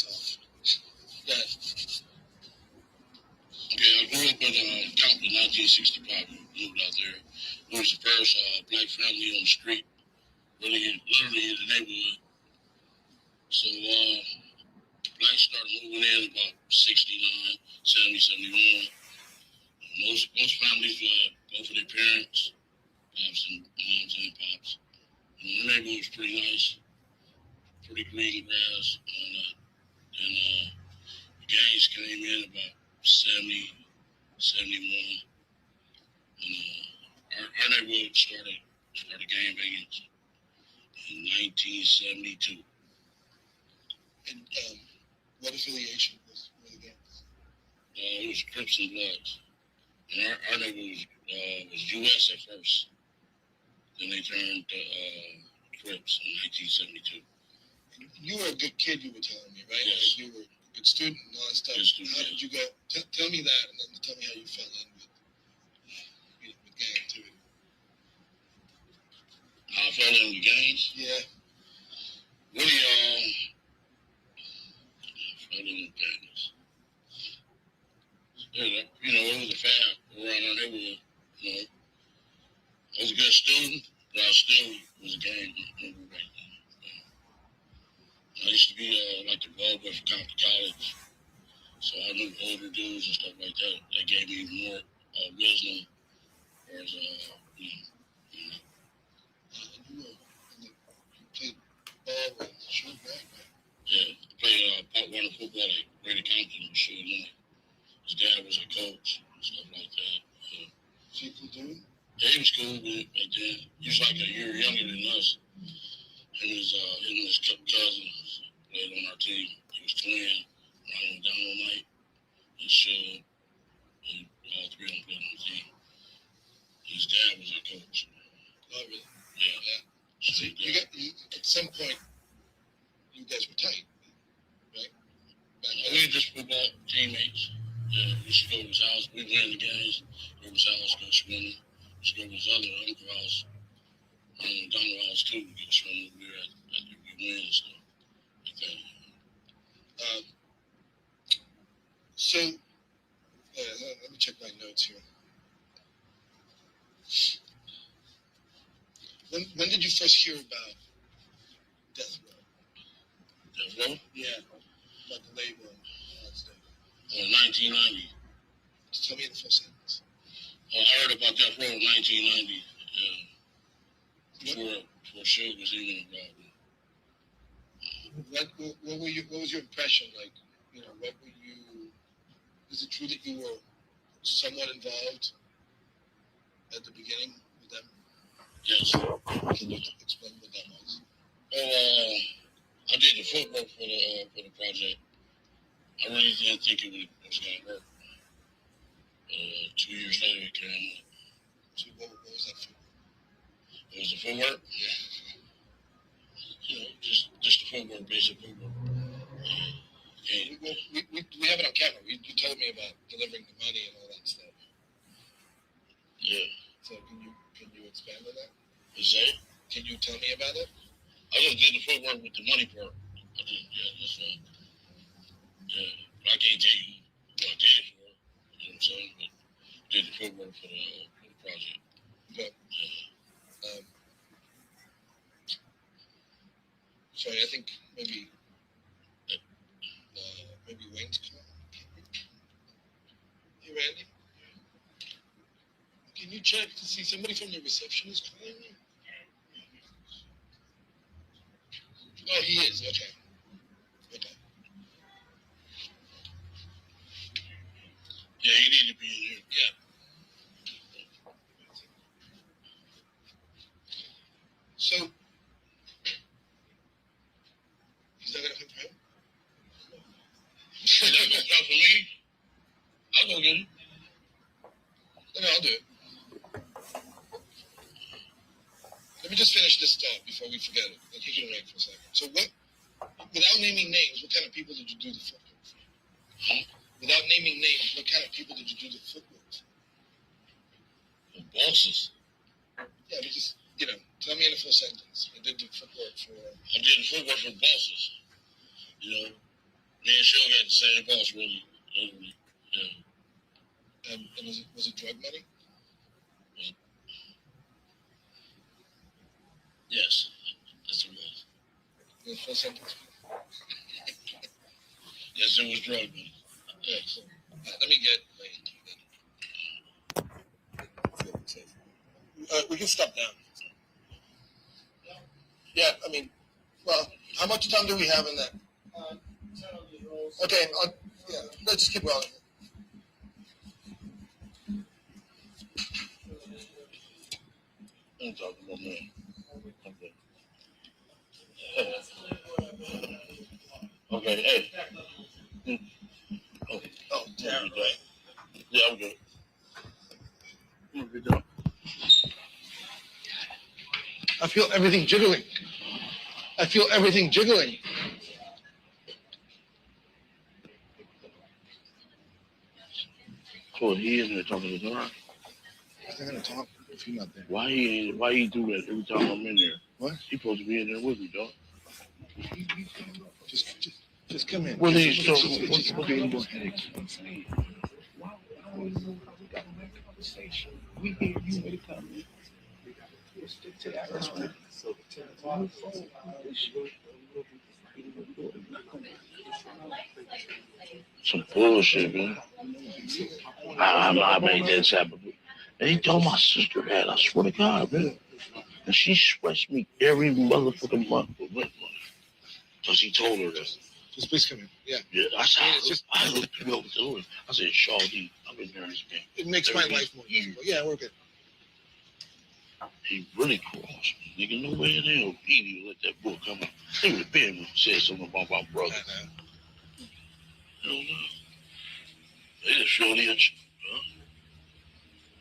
Speaker 4: off. Go ahead.
Speaker 9: Okay, I grew up in Compton, 1965. Moved out there. We was the first black family on the street, literally in the neighborhood. So blacks started moving in about 69, 70, 71. Most families had both of their parents, pops and moms and pops. And the neighborhood was pretty nice, pretty green grass, all that. And the Gaines came in about 70, 71. And our neighborhood started gang banging in 1972.
Speaker 10: And what affiliation were the gangs?
Speaker 9: It was Crips and Bloods. And our neighborhood was U.S. at first. Then they turned to Crips in 1972.
Speaker 10: And you were a good kid, you were telling me, right?
Speaker 9: Yes.
Speaker 10: Like you were a good student and all that stuff.
Speaker 9: Good student,
Speaker 10: How
Speaker 9: yeah.
Speaker 10: did you go? Tell me that, and then tell me how you fell in with gang activity.
Speaker 9: How I fell in with gangs?
Speaker 10: Yeah.
Speaker 9: Really, fell in with gangs. It was a fad around our neighborhood. I was a good student, but I still was a gang member back then. I used to be like the ball boy for Compton College, so I knew older dudes and stuff like that. That gave me more wisdom, whereas
Speaker 10: You played ball with Shakur, right?
Speaker 9: yeah, I played Pop Warner football at Greater Compton with Shakur. His dad was a coach and stuff like that.
Speaker 10: So you could do it?
Speaker 9: Yeah, he was cool with it back then. He was like a year younger than us. Him and his cousins played on our team. He was twin, Ronald McDonald Knight, and Shug. All three of them played on the team. His dad was a coach.
Speaker 10: Oh, really?
Speaker 9: Yeah.
Speaker 10: So at some point, you guys were tight, right?
Speaker 9: We were just football teammates. Yeah, we used to go to his house. We win the games. Go to his house, go swimming. We used to go to his other uncle house, McDonald house too. We go swimming. We were at we win and stuff like that.
Speaker 10: So, let me check my notes here. When did you first hear about Death Row?
Speaker 9: Death Row?
Speaker 10: Yeah, about the label and all that stuff.
Speaker 9: 1990.
Speaker 10: Just tell me in the full sentence.
Speaker 9: I heard about Death Row in 1990. Before Suge was even involved.
Speaker 10: What was your impression? Like, what were you? Is it true that you were somewhat involved at the beginning with them?
Speaker 9: Yes.
Speaker 10: Can you explain what that was?
Speaker 9: I did the footwork for the project. I really didn't think it was going to work. 2 years later, it came up.
Speaker 10: So what was that for?
Speaker 9: It was the footwork? Yeah. Just the footwork, basic footwork. Yeah.
Speaker 10: We have it on camera. You told me about delivering the money and all that stuff.
Speaker 9: Yeah.
Speaker 10: So can you expand on that?
Speaker 9: Is that?
Speaker 10: Can you tell me about it?
Speaker 9: I just did the footwork with the money part. That's right. Yeah. But I can't tell you what I did it for. You know what I'm saying? But did the footwork for the project.
Speaker 10: But, sorry, I think maybe Wayne's calling. Hey, Randy? Can you check to see somebody from the reception is calling me? Oh, he is. Okay.
Speaker 9: Yeah, he needed to be in here. Yeah.
Speaker 10: So, he's not going to come for him?
Speaker 9: Is that going to come for me? I'll go get him.
Speaker 10: No, I'll do it. Let me just finish this thought before we forget it. Like, you can wait for a second. So without naming names, what kind of people did you do the footwork for? Without naming names, what kind of people did you do the footwork for?
Speaker 9: The bosses.
Speaker 10: Yeah, but just, tell me in a full sentence. I did the footwork for...
Speaker 9: I did the footwork for bosses. Me and Shug had the same boss, really. Yeah.
Speaker 10: And was it drug money?
Speaker 9: Yes, yes, it was.
Speaker 10: In a full sentence?
Speaker 9: Yes, it was drug money.
Speaker 10: Yeah, so, let me get Wayne. We can step down. Yeah, how much time do we have in that?
Speaker 4: Okay, yeah, let's just keep rolling.
Speaker 9: I'm talking about me. Okay. Okay, hey. Oh, terrible. Yeah, I'm good. I'm good.
Speaker 4: I feel everything jiggling. I feel everything jiggling.
Speaker 9: So he in there talking to Nora?
Speaker 4: He's not gonna talk if he's not there.
Speaker 9: Why he do that every time I'm in there?
Speaker 4: What?
Speaker 9: He supposed to be in there with me, dog.
Speaker 4: Just come in.
Speaker 9: What he's
Speaker 4: Just
Speaker 9: talking
Speaker 4: create more
Speaker 9: about?
Speaker 4: headaches.
Speaker 2: We hear you when it comes. Stick to that. That's right.
Speaker 9: Some bullshit, man. I made that happen. And he told my sister that. I swear to God, man. And she sweats me every motherfucking month for rent money. Because he told her that.
Speaker 4: Just please come in. Yeah.
Speaker 9: Yeah, I looked you over to her. I said, Shawty, I've been nervous, man.
Speaker 4: It makes my life more easier. Yeah, we're good.
Speaker 9: He really crossed me. Nigga, no way in hell Petey let that book come out. He would have been said something about my brother. Hell no. They just Shorty and shit, huh?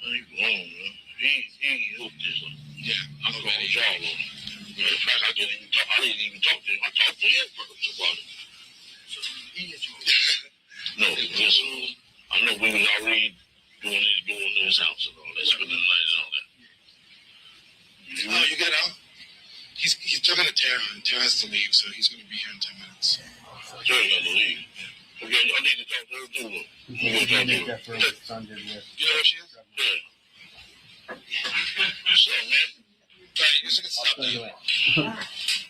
Speaker 9: I ain't wrong, man. He hooked this up. Yeah, I'm going to y'all on it. Matter of fact, I didn't even talk to him. I talked to him first about it. No, listen, I know we was already doing this house and all that, spending the night and all that.
Speaker 4: You get out? He's talking to Tara, and Tara has to leave, so he's going to be here in 10 minutes.
Speaker 9: Tara got to leave. Okay, I need to talk to her too, though. You know where she is? Yeah. What's up, man?
Speaker 4: Right, you're just going to stop there.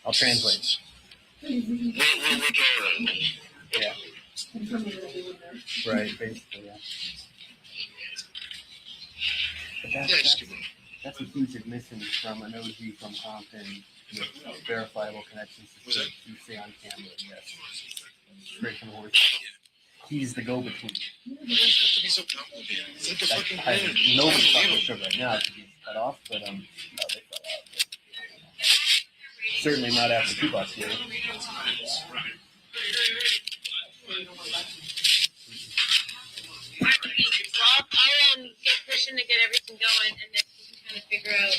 Speaker 7: I'll translate.
Speaker 9: Where Tara at?
Speaker 7: Yeah. Right, basically, yeah. But that's a huge admission from an OG from Compton with verifiable connections to say on camera. Yes. Straight from the horse. He's the go-between.
Speaker 4: It's be so complicated. It's like a fucking
Speaker 7: Nobody's talking to right now to be cut off, but no, they fell out. Certainly not after Tupac here.
Speaker 11: I'll get Christian to get everything going, and then we can kind of figure out.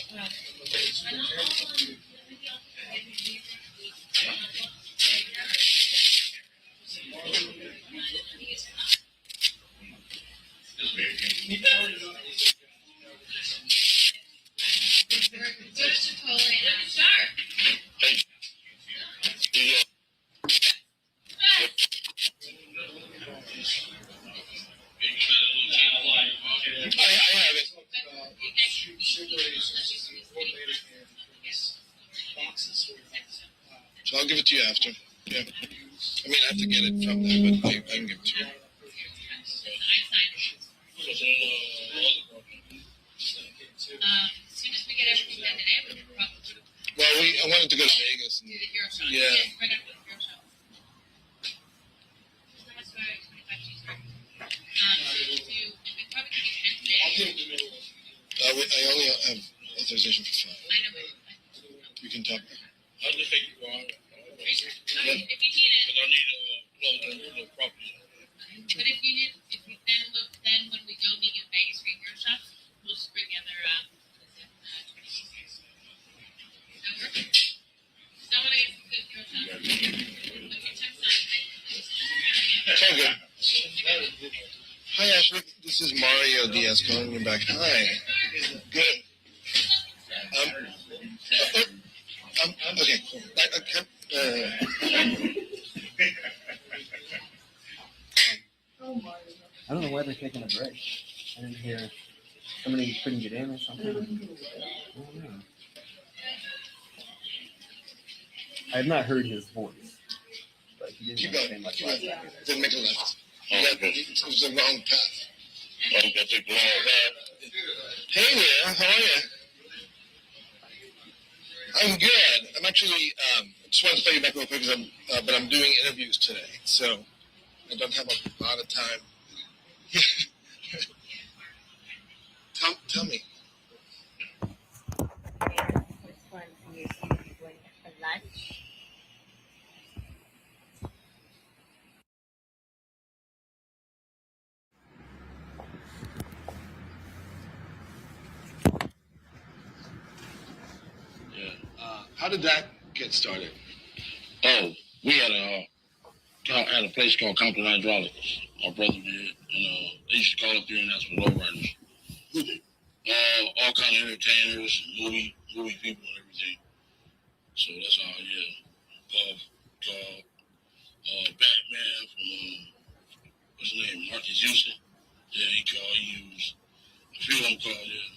Speaker 4: So I'll give it to you after. Yeah. I mean, I have to get it from there, but I can give it to you.
Speaker 11: As soon as we get everything done today, we can probably.
Speaker 4: Well, I wanted to go to Vegas. And,
Speaker 11: Do the hero shot.
Speaker 4: Yeah.
Speaker 11: Right after the hero shot. That's why 25 G's right. We probably could do 10 today.
Speaker 4: I only have authorization for 5.
Speaker 11: I know, but
Speaker 4: You can talk.
Speaker 9: I'll just take you for
Speaker 11: okay, if you need it.
Speaker 9: because I need the property.
Speaker 11: But if you need, if you then when we go meet in Vegas for your hero shots, we'll just bring the other 26 years. Does that work? Don't want to get some good hero shots. Look, your text
Speaker 4: Sound good. Hi, Ashley. This is Mario Diaz calling you back. Hi. Good. Okay.
Speaker 7: I don't know why they're taking a break. I didn't hear somebody couldn't get in or something. I don't know. I have not heard his voice, but he didn't say much last time.
Speaker 4: Then make a left. It was the wrong path.
Speaker 9: Oh, you got to take the long path?
Speaker 4: Hey there, how are you? I'm good. I'm actually just wanted to play you back real quick because I'm doing interviews today, so I don't have a lot of time. Tell me.
Speaker 11: Which one do you see going for lunch?
Speaker 4: Yeah. How did that get started?
Speaker 9: Oh, we had a place called Compton Hydraulics. My brother did, and they used to call up there and ask for lowriders.
Speaker 4: Who did?
Speaker 9: All kind of entertainers, movie people, and everything. So that's how, yeah. Batman from what's his name, Marcus Houston. Yeah, he used a few of them called, yeah.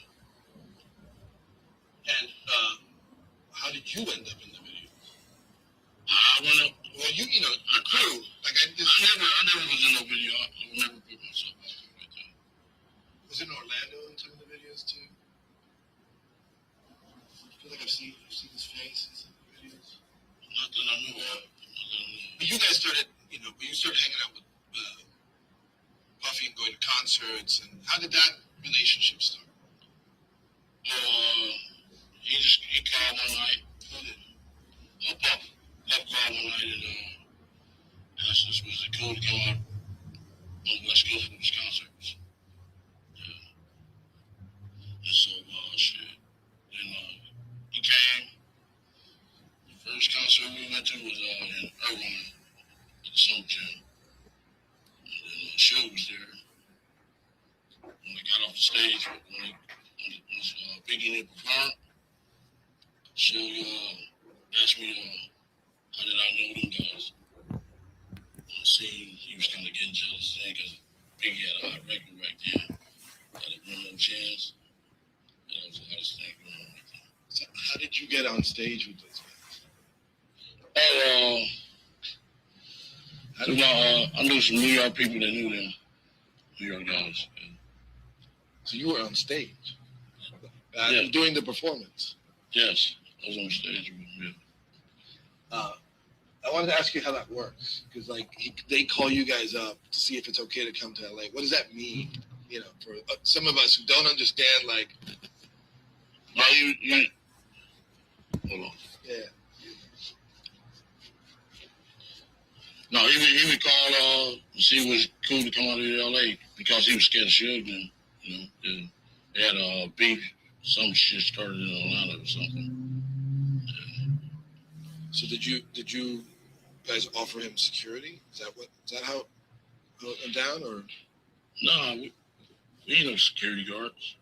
Speaker 4: And how did you end up in the video?
Speaker 9: I went up.
Speaker 4: Well, a crew. Like
Speaker 9: I never was in no video. I never put myself out there like that.
Speaker 4: Was it in Orlando in some of the videos too? I feel like I've seen his face in some of the videos.
Speaker 9: Not that I knew of.
Speaker 4: But you guys started, when you started hanging out with Puffy and going to concerts, and how did that relationship start?
Speaker 9: He called one night. Puff called one night and asked us was it cool to come out on the West Coast for his concerts. Yeah. And so shit. Then he came. The first concert we went to was in Irvine at the Summer Jam. And then Suge was there. When they got off the stage, when Biggie did perform, Suge asked me how did I know them guys. I seen he was kind of getting jealous then because Biggie had a hot record back then. Got a One More Chance. That was the hottest thing going on right then.
Speaker 4: So how did you get on stage with those guys?
Speaker 9: I knew some New York people that knew them. New York guys. Yeah.
Speaker 4: So you were on stage
Speaker 9: Yeah.
Speaker 4: doing the performance?
Speaker 9: Yes, I was on stage with them. Yeah.
Speaker 4: I wanted to ask you how that works because, they call you guys up to see if it's okay to come to LA. What does that mean? For some of us who don't understand,
Speaker 9: No, you hold on.
Speaker 4: Yeah.
Speaker 9: No, he would call to see if it was cool to come out of LA because he was scared of Suge. And, they had beef. Some shit started in Atlanta or something. Yeah.
Speaker 4: So did you guys offer him security? Is that how it went down, or?
Speaker 9: No, we ain't no security guards.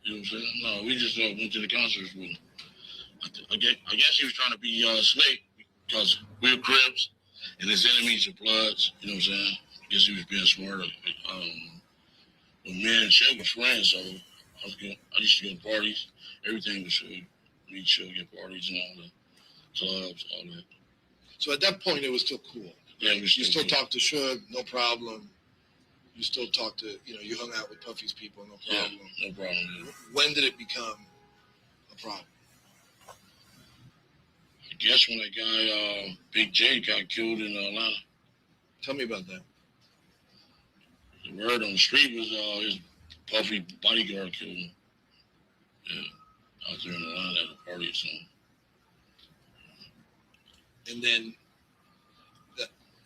Speaker 9: You know what I'm saying? No, we just went to the concerts with him. I guess he was trying to be slick because we're Crips and his enemies are Bloods. You know what I'm saying? I guess he was being smart. When me and Suge were friends, so I used to go to parties. Everything was Suge. We'd Suge at parties and all the clubs, all that.
Speaker 4: So at that point, it was still cool.
Speaker 9: Yeah,
Speaker 4: you still talked to Suge, no problem. You still talked to, you hung out with Puffy's people, no problem.
Speaker 9: Yeah, no problem. Yeah.
Speaker 4: When did it become a problem?
Speaker 9: I guess when that guy, Big J, got killed in Atlanta.
Speaker 4: Tell me about that.
Speaker 9: The word on the street was his Puffy bodyguard killed him. Yeah, out there in Atlanta at a party or something.
Speaker 4: And then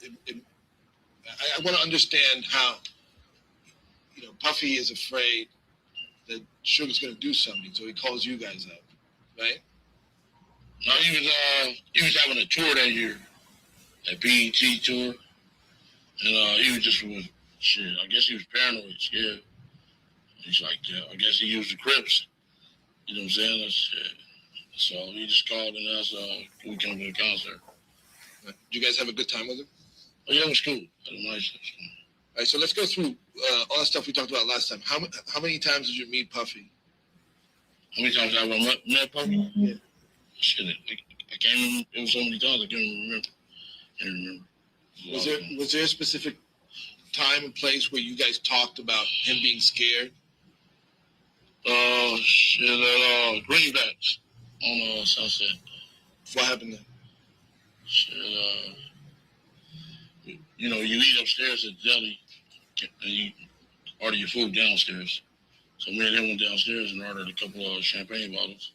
Speaker 4: I want to understand how, Puffy is afraid that Sugar's going to do something, so he calls you guys up, right?
Speaker 9: No, he was having a tour that year, that BET tour, and he was just shit. I guess he was paranoid, scared. He's like, I guess he used the Crips. You know what I'm saying? So he just called and asked, can we come to the concert?
Speaker 4: Did you guys have a good time with him?
Speaker 9: Oh, yeah, it was cool. Had a nice time.
Speaker 4: All right, so let's go through all the stuff we talked about last time. How many times did you meet Puffy?
Speaker 9: How many times have I met Puffy?
Speaker 4: Yeah.
Speaker 9: Shit, I can't remember. It was so many times I can't remember.
Speaker 4: Was there a specific time and place where you guys talked about him being scared?
Speaker 9: Shit, Greenbacks. on Sunset.
Speaker 4: What happened then?
Speaker 9: Shit, you know, you eat upstairs at the deli, and you order your food downstairs. So me and him went downstairs and ordered a couple of champagne bottles.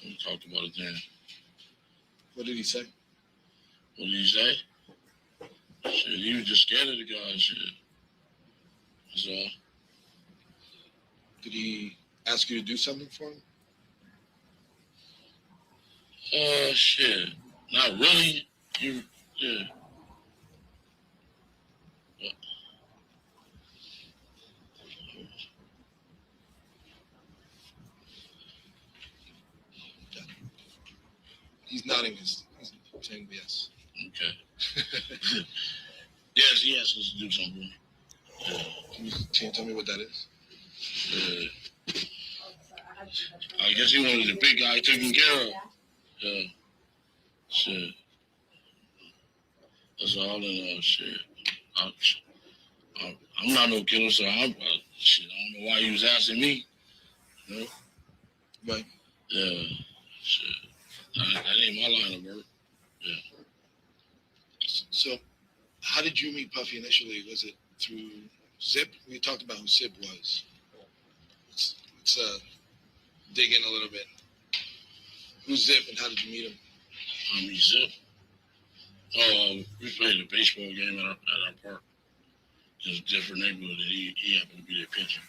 Speaker 9: And we talked about it then.
Speaker 4: What did he say?
Speaker 9: What did he say? Shit, he was just scared of the guy. Shit. That's all.
Speaker 4: Did he ask you to do something for him?
Speaker 9: Shit. Not really. Yeah.
Speaker 4: He's nodding his. He's saying yes.
Speaker 9: Okay. Yes, he asked us to do something.
Speaker 4: Can you tell me what that is?
Speaker 9: I guess he wanted the big guy taken care of. Yeah. Shit. That's all in shit. I'm not no killer, so shit, I don't know why he was asking me. You know?
Speaker 4: Right.
Speaker 9: Yeah. Shit. That ain't my line of work. Yeah.
Speaker 4: So, how did you meet Puffy initially? Was it through Zip? We talked about who Zip was. Let's dig in a little bit. Who's Zip and how did you meet him?
Speaker 9: Zip. We played a baseball game at our park. Just a different neighborhood, and he happened to be their pitcher.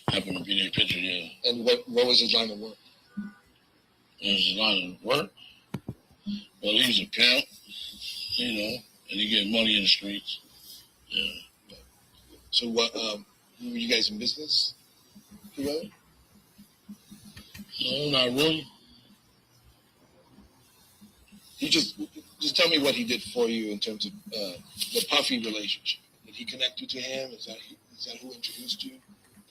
Speaker 9: Happened to be their pitcher, yeah.
Speaker 4: And what was his line of work?
Speaker 9: What was his line of work? Well, he was a pimp, you know, and he get money in the streets. Yeah.
Speaker 4: So what? Were you guys in business together?
Speaker 9: No, not really.
Speaker 4: You just tell me what he did for you in terms of the Puffy relationship. Did he connect you to him? Is that who introduced you?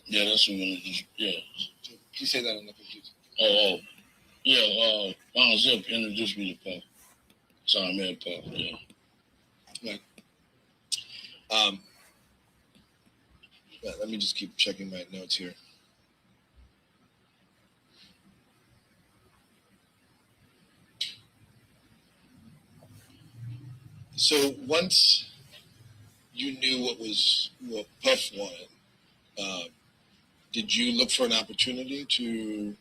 Speaker 9: Yeah, that's who introduced. Yeah.
Speaker 4: So, can you say that on the computer?
Speaker 9: Yeah. Ron Zip introduced me to Puff. So I met Puff. Yeah.
Speaker 4: Right. Let me just keep checking my notes here. So once you knew what Puff wanted, did you look for an opportunity to,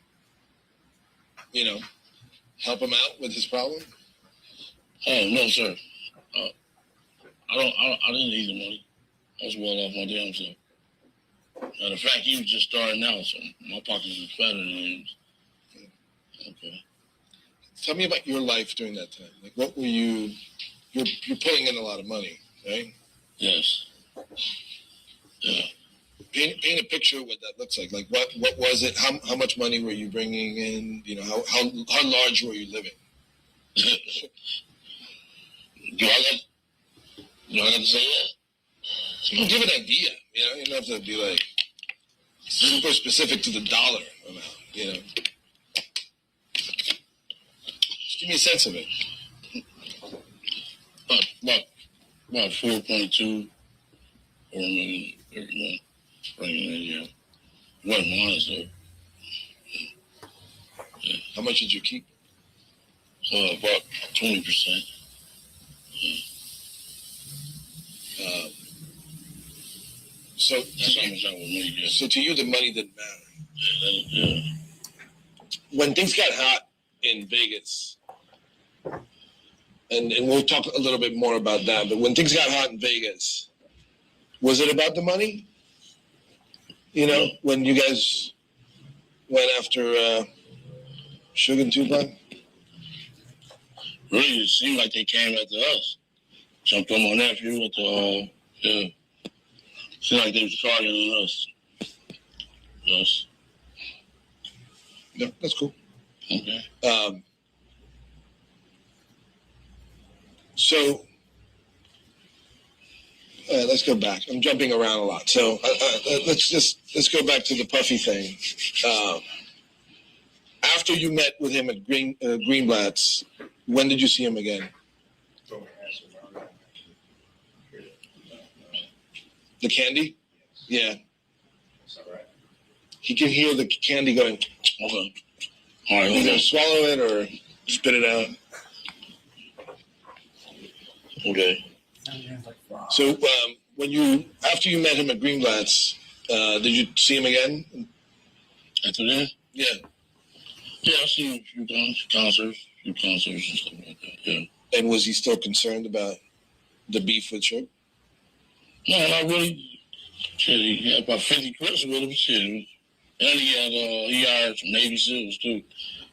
Speaker 4: help him out with his problem?
Speaker 9: Oh no, sir. I didn't need the money. I was well off my damn self. Matter of fact, he was just starting out, so my pockets was fatter than his. Okay.
Speaker 4: Tell me about your life during that time. Like, what were you? You're putting in a lot of money, right?
Speaker 9: Yes. Yeah.
Speaker 4: Paint a picture of what that looks like. Like, what was it? How much money were you bringing in? How large were you living?
Speaker 9: Do I have to say that?
Speaker 4: You can give an idea. You don't have to be like super specific to the dollar amount. Just give me a sense of it.
Speaker 9: About 4.2 or a million every month. Right in there, yeah. Wasn't honest though. Yeah.
Speaker 4: How much did you keep?
Speaker 9: About 20%. Yeah.
Speaker 4: So
Speaker 9: that's how much I would make. Yeah.
Speaker 4: So to you, the money didn't matter.
Speaker 9: Yeah.
Speaker 4: When things got hot in Vegas, and we'll talk a little bit more about that, but when things got hot in Vegas, was it about the money? When you guys went after Sugar and Tupac?
Speaker 9: Really, it seemed like they came after us. Jumped on my nephew with the, yeah. Seemed like they was targeting us. Yes.
Speaker 4: No, that's cool.
Speaker 9: Okay.
Speaker 4: So let's go back. I'm jumping around a lot. So let's go back to the Puffy thing. After you met with him at Greenblatt's, when did you see him again? The candy? Yeah. he can hear the candy going.
Speaker 9: Okay. All right.
Speaker 4: He's
Speaker 9: Okay.
Speaker 4: gonna swallow it or spit it out.
Speaker 9: Okay.
Speaker 4: So after you met him at Greenblatt's, did you see him again?
Speaker 9: After that?
Speaker 4: Yeah.
Speaker 9: Yeah, I seen a few concerts and stuff like that. Yeah.
Speaker 4: And was he still concerned about the beef with Suge?
Speaker 9: No, not really. Shit, he had about 50 clips with him. Shit. And he hired some Navy SEALs too.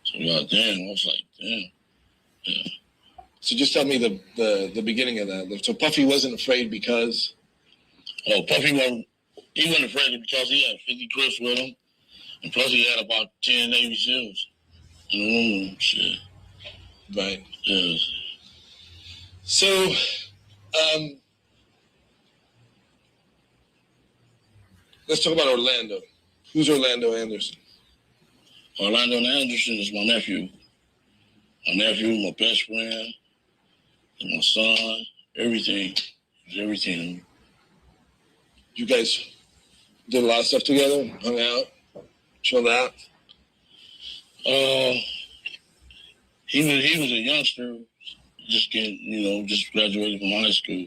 Speaker 9: So goddamn, I was like, damn. Yeah.
Speaker 4: So just tell me the beginning of that. So Puffy wasn't afraid because.
Speaker 9: Oh, Puffy wasn't afraid because he had 50 clips with him. And plus he had about 10 Navy SEAls in the room. Shit.
Speaker 4: Right.
Speaker 9: Yeah.
Speaker 4: So, let's talk about Orlando. Who's Orlando Anderson?
Speaker 9: Orlando Anderson is my nephew. My nephew, my best friend, my son, everything. He's everything.
Speaker 4: You guys did a lot of stuff together, hung out, chilled out.
Speaker 9: He was a youngster, just graduated from high school.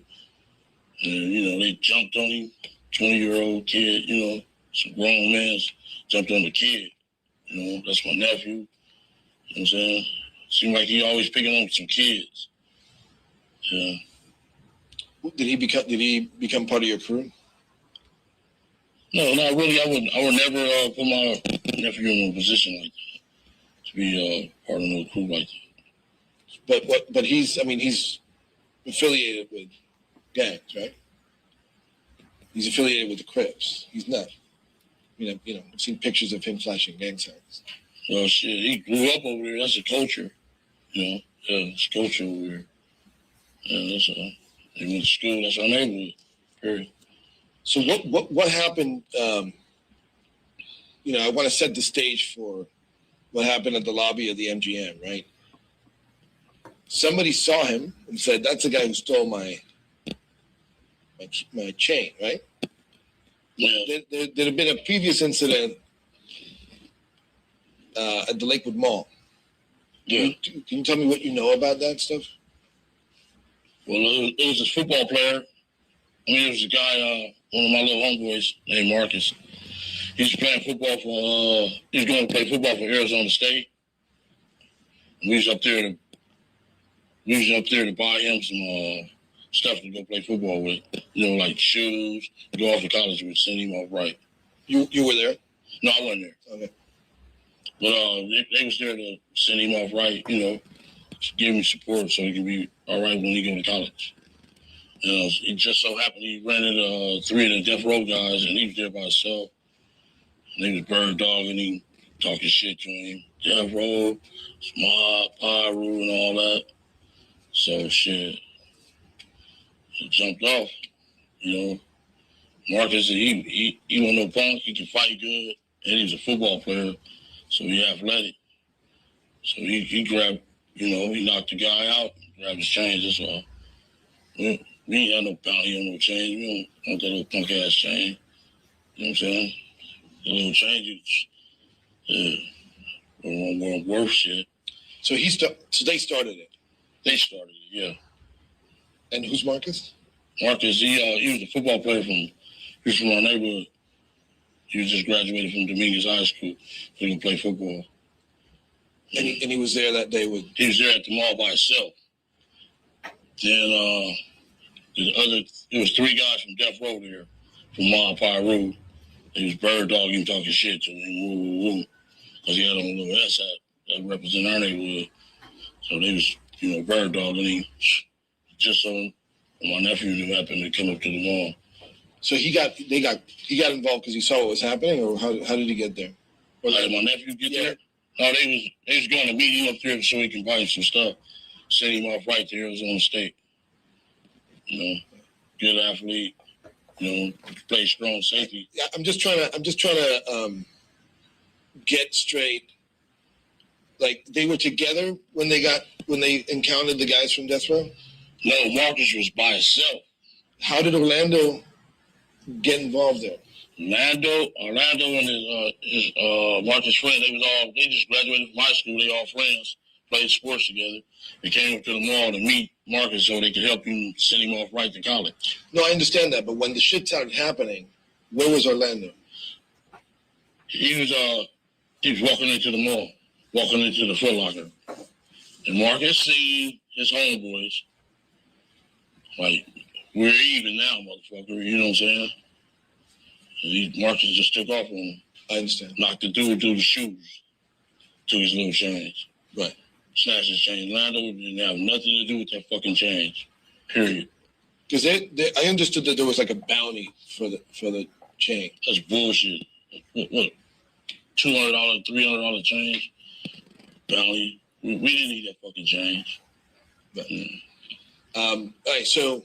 Speaker 9: And, they jumped on him, 20-year-old kid, some grown men jumped on the kid. That's my nephew. You know what I'm saying? Seemed like he always picking on some kids. Yeah.
Speaker 4: Did he become part of your crew?
Speaker 9: No, not really. I would never put my nephew in a position like that to be part of no crew like that.
Speaker 4: But he's affiliated with gangs, right? He's affiliated with the Crips. He's not. I've seen pictures of him flashing gang signs.
Speaker 9: Well, shit, he grew up over there. That's a culture, Yeah, it's culture over there. Yeah, that's he went to school. That's our neighborhood. Period.
Speaker 4: So what happened? I want to set the stage for what happened at the lobby of the MGM, right? Somebody saw him and said, "That's the guy who stole my chain," right?
Speaker 9: Yeah.
Speaker 4: There had been a previous incident at the Lakewood Mall.
Speaker 9: Yeah.
Speaker 4: Can you tell me what you know about that stuff?
Speaker 9: Well, it was this football player. It was a guy, one of my little homeboys named Marcus. He was playing football he was going to play football for Arizona State. And we was up there to buy him some stuff to go play football with. Like shoes, go off to college with, send him off right.
Speaker 4: You were there?
Speaker 9: No, I wasn't there.
Speaker 4: Okay.
Speaker 9: But they was there to send him off right, give him support so he could be all right when he go to college. It just so happened he rented 3 of the death row guys, and he was there by himself. And they was bird dogging him, talking shit to him. Death row, Smart, Pyru, and all that. So shit, he jumped off. Marcus, he wasn't no punk. He could fight good, and he was a football player, so he athletic. So he grabbed, he knocked the guy out, grabbed his chains. That's all. We ain't had no bounty on no chain. We don't want that little punk ass chain. You know what I'm saying? The little chain, weren't worth shit.
Speaker 4: So they started it.
Speaker 9: They started it, yeah.
Speaker 4: And who's Marcus?
Speaker 9: Marcus, he was a football player from our neighborhood. He was just graduated from Dominguez High School. So he could play football.
Speaker 4: And he was there that day with.
Speaker 9: He was there at the mall by himself. Then there was 3 guys from Death Row there, from Mile Pyru. They was bird dogging, talking shit to him, woo. Because he had on a little S hat that represented our neighborhood. So they was, bird dogging him. Just so my nephew happened to come up to the mall.
Speaker 4: So he got involved because he saw what was happening, or how did he get there?
Speaker 9: Or did my nephew get there? No, they was going to meet him up there so he can buy him some stuff. Send him off right to Arizona State. Good athlete. Play strong safety.
Speaker 4: Yeah, I'm just trying to get straight. Like, they were together when they encountered the guys from Death Row?
Speaker 9: No, Marcus was by himself.
Speaker 4: How did Orlando get involved there?
Speaker 9: Orlando and his Marcus friend, they just graduated from high school. They all friends, played sports together. They came up to the mall to meet Marcus so they could help him send him off right to college.
Speaker 4: No, I understand that, but when the shit started happening, where was Orlando?
Speaker 9: He was walking into the mall, walking into the Foot Locker, and Marcus seen his homeboys. Like, we're even now, motherfucker. You know what I'm saying? Marcus just took off on him.
Speaker 4: I understand.
Speaker 9: Knocked the dude through the shoes, took his little change.
Speaker 4: Right.
Speaker 9: Snatched his change. Orlando didn't have nothing to do with that fucking change. Period.
Speaker 4: Because I understood that there was like a bounty for the chain.
Speaker 9: That's bullshit. What? $200, $300 change? Bounty. We didn't need that fucking change.
Speaker 4: But, all right, so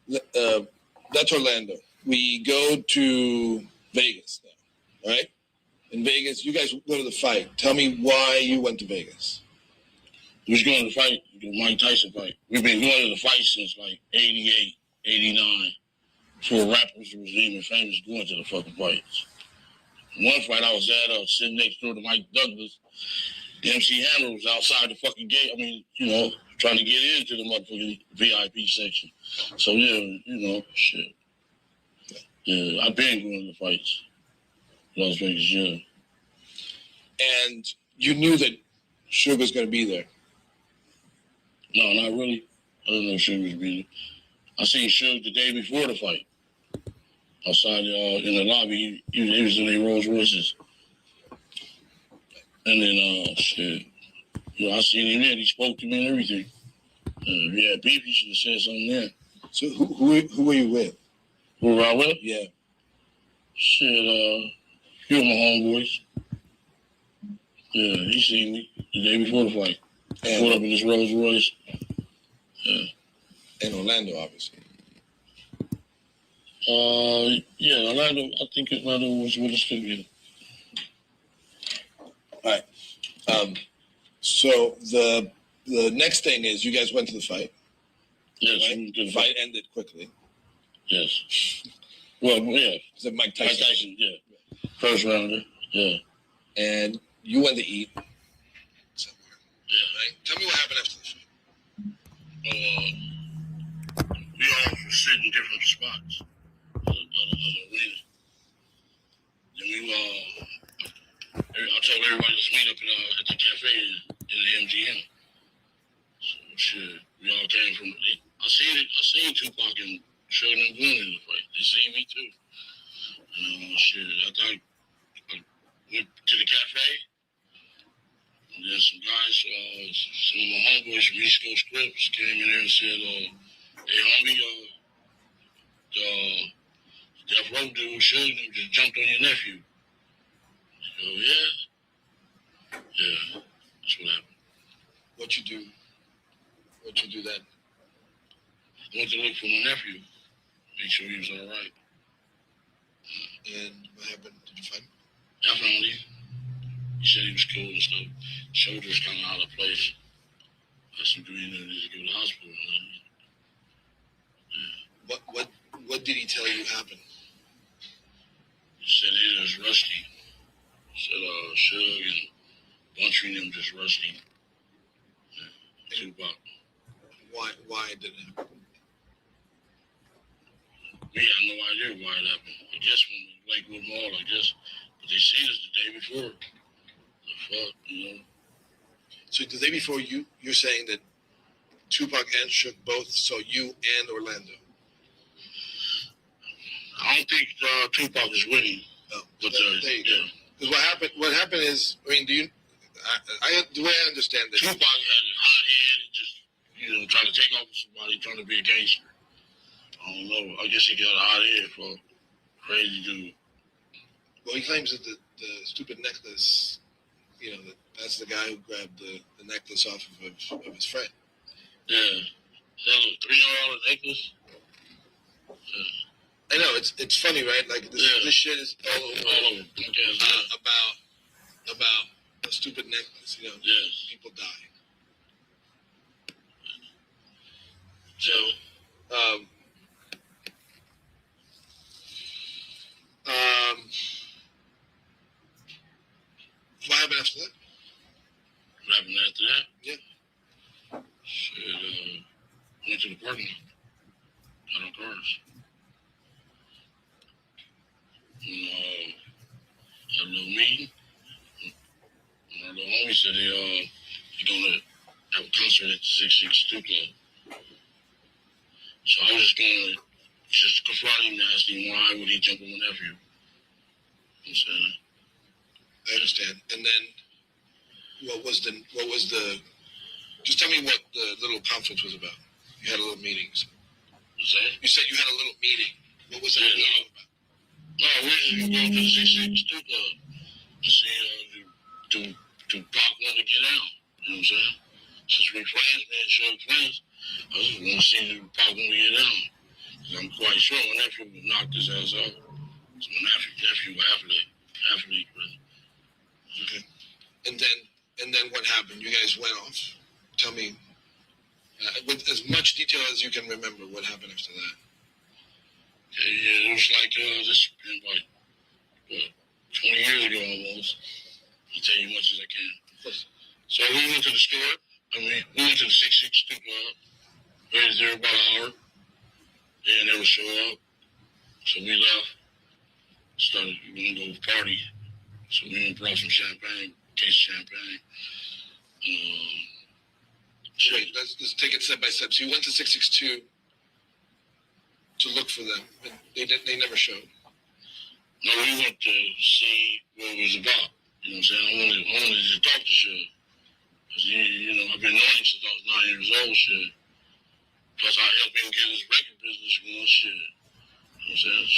Speaker 4: that's Orlando. We go to Vegas now, right? In Vegas, you guys go to the fight. Tell me why you went to Vegas.
Speaker 9: We was going to the fight, the Mike Tyson fight. We've been going to the fight since like 88, 89. Before rappers was even famous going to the fucking fights. One fight I was at, sitting next door to Mike Douglas. MC Hammer was outside the fucking gate. I mean, you know, trying to get into the motherfucking VIP section. So, yeah, you know, shit. Yeah, I've been going to the fights. Las Vegas, yeah.
Speaker 4: And you knew that Sugar's going to be there?
Speaker 9: No, not really. I didn't know Sugar was be there. I seen Sugar the day before the fight. Outside in the lobby, he was in their Rolls Royces. And then, shit. You know, I seen him there. He spoke to me and everything. If he had beef, he should have said something there.
Speaker 4: So who were you with?
Speaker 9: Who were I with?
Speaker 4: Yeah.
Speaker 9: Shit, he was my homeboys. Yeah, he seen me the day before the fight. I pulled up in this Rolls Royce. Yeah.
Speaker 4: In Orlando, obviously.
Speaker 9: Yeah, Orlando, I think Orlando was with us too, yeah.
Speaker 4: All right. So the next thing is you guys went to the fight.
Speaker 9: Yes,
Speaker 4: right?
Speaker 9: we did
Speaker 4: The fight ended quickly.
Speaker 9: Yes. Well, yeah.
Speaker 4: Was it Mike Tyson?
Speaker 9: Mike Tyson, yeah. First rounder, yeah.
Speaker 4: And you went to eat somewhere.
Speaker 9: Yeah.
Speaker 4: Right? Tell me what happened after the fight.
Speaker 9: We all sit in different spots of the arena. Then I told everybody to meet up at the cafe in the MGM. So shit, we all came from. I seen Tupac and Shakur and Boone in the fight. They seen me too. Shit, I went to the cafe. And then some guys, some of my homeboys from East Coast Crips came in there and said, "Hey, homie, the Death Row dude shooting him just jumped on your nephew." I go, yeah, that's what happened.
Speaker 4: What'd you do then?
Speaker 9: I went to look for my nephew, make sure he was all right.
Speaker 4: And what happened? Did you find him?
Speaker 9: I found him. He said he was cool and stuff. Shoulders kind of out of place. I said, "Do you know to go to the hospital?"
Speaker 4: Yeah. What did he tell you happened?
Speaker 9: He said he was rusty. He said Shug and Buntry and them just rusty. Yeah. Tupac.
Speaker 4: Why did it happen?
Speaker 9: We had no idea why it happened. I guess when we Lakewood Mall, I guess. But they seen us the day before. The fuck, you know.
Speaker 4: So the day before you're saying that Tupac and Shook both saw you and Orlando.
Speaker 9: I don't think Tupac is winning.
Speaker 4: Oh,
Speaker 9: but
Speaker 4: there you go. Because what happened is, I mean, the way I understand this,
Speaker 9: Tupac had a hot head and just, trying to take off somebody, trying to be a gangster. I don't know. I guess he got a hot head for a crazy dude.
Speaker 4: Well, he claims that the stupid necklace, that's the guy who grabbed the necklace off of his friend.
Speaker 9: Yeah. That little $300 necklace. Yeah.
Speaker 4: I know, it's funny, right? Like, this shit is all over. About a stupid necklace,
Speaker 9: Yes.
Speaker 4: People die. So, after that?
Speaker 9: What happened after that?
Speaker 4: Yeah.
Speaker 9: Said, went to the parking lot. Got on cars. And, had a little meeting. And our little homie said they gonna have a concert at the 662 Club. So I was just gonna confront him and ask him why would he jump on my nephew. You know what I'm saying?
Speaker 4: I understand. And then what was the just tell me what the little conference was about. You had a little meeting.
Speaker 9: What's that?
Speaker 4: You said you had a little meeting. What was that
Speaker 9: Yeah,
Speaker 4: meeting about?
Speaker 9: No, we just gonna go to the 662 Club and see do Pac want to get out. You know what I'm saying? Since we're friends, man, sure friends, I just want to see if Pac want to get out. Because I'm quite sure my nephew would knock this ass out. So my nephew athlete, brother.
Speaker 4: Okay. And then what happened? You guys went off. Tell me, with as much detail as you can remember, what happened after that?
Speaker 9: Yeah, it was like this been like what 20 years ago almost. I'll tell you as much as I can. So we went to the store. We went to the 662 Club. Waited there about an hour. They never show up. So we left. Started we gonna go party. So we went brought some champagne, case of champagne.
Speaker 4: Wait, let's take it step by step. So you went to 662 to look for them, but they never showed.
Speaker 9: No, we went to see what it was about. You know what I'm saying? I wanted to talk to shit. Cause I've been knowing him since I was 9 years old, shit. Plus, I helped him get his record business going, shit. You know what I'm saying?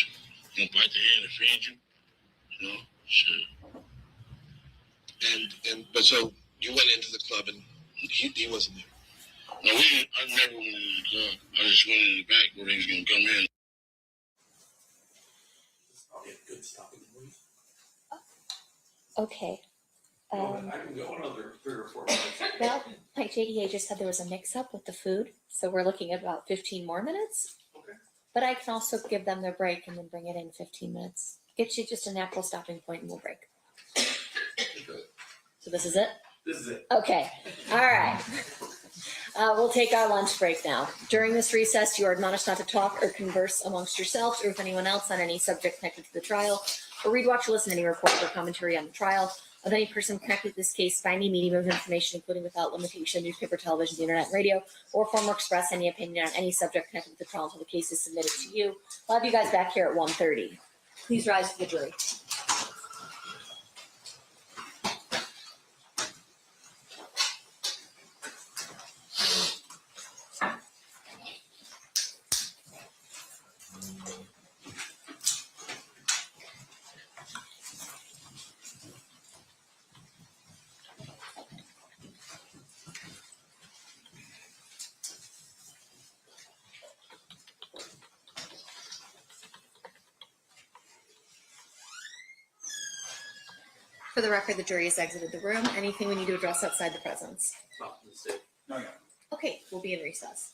Speaker 9: You gonna bite the hand and feed you, you know, shit.
Speaker 4: But so you went into the club and he wasn't there.
Speaker 9: No, I never went into the club. I just went in the back where they was gonna come in.
Speaker 6: Probably a good stopping point.
Speaker 8: Okay.
Speaker 6: I can go another 3 or 4 minutes.
Speaker 8: Well, like JDA just said, there was a mix-up with the food, so we're looking at about 15 more minutes.
Speaker 6: Okay.
Speaker 8: But I can also give them their break and then bring it in 15 minutes. Get you just a natural stopping point and we'll break. So this is it?
Speaker 6: This is it.
Speaker 8: Okay. All right. We'll take our lunch break now. During this recess, you are admonished not to talk or converse amongst yourselves or with anyone else on any subject connected to the trial, or read, watch, or listen to any report or commentary on the trial of any person connected to this case by any medium of information, including without limitation, newspaper, television, the internet, and radio, or form or express any opinion on any subject connected to the trial until the case is submitted to you. We'll have you guys back here at 1:30. Please rise to the jury. For the record, the jury has exited the room. Anything we need to address outside the presence?
Speaker 6: Not the state. No, yeah.
Speaker 8: Okay, we'll be in recess.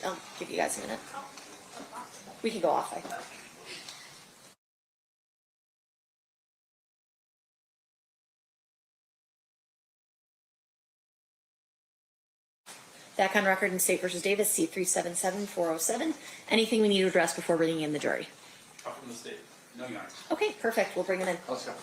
Speaker 8: I'll give you guys a minute. We can go off. Back on record in State versus Davis, C-377-407. Anything we need to address before bringing in the jury?
Speaker 6: Up from the state. No, Your Honor.
Speaker 8: Okay, perfect. We'll bring them in.
Speaker 6: Let's go.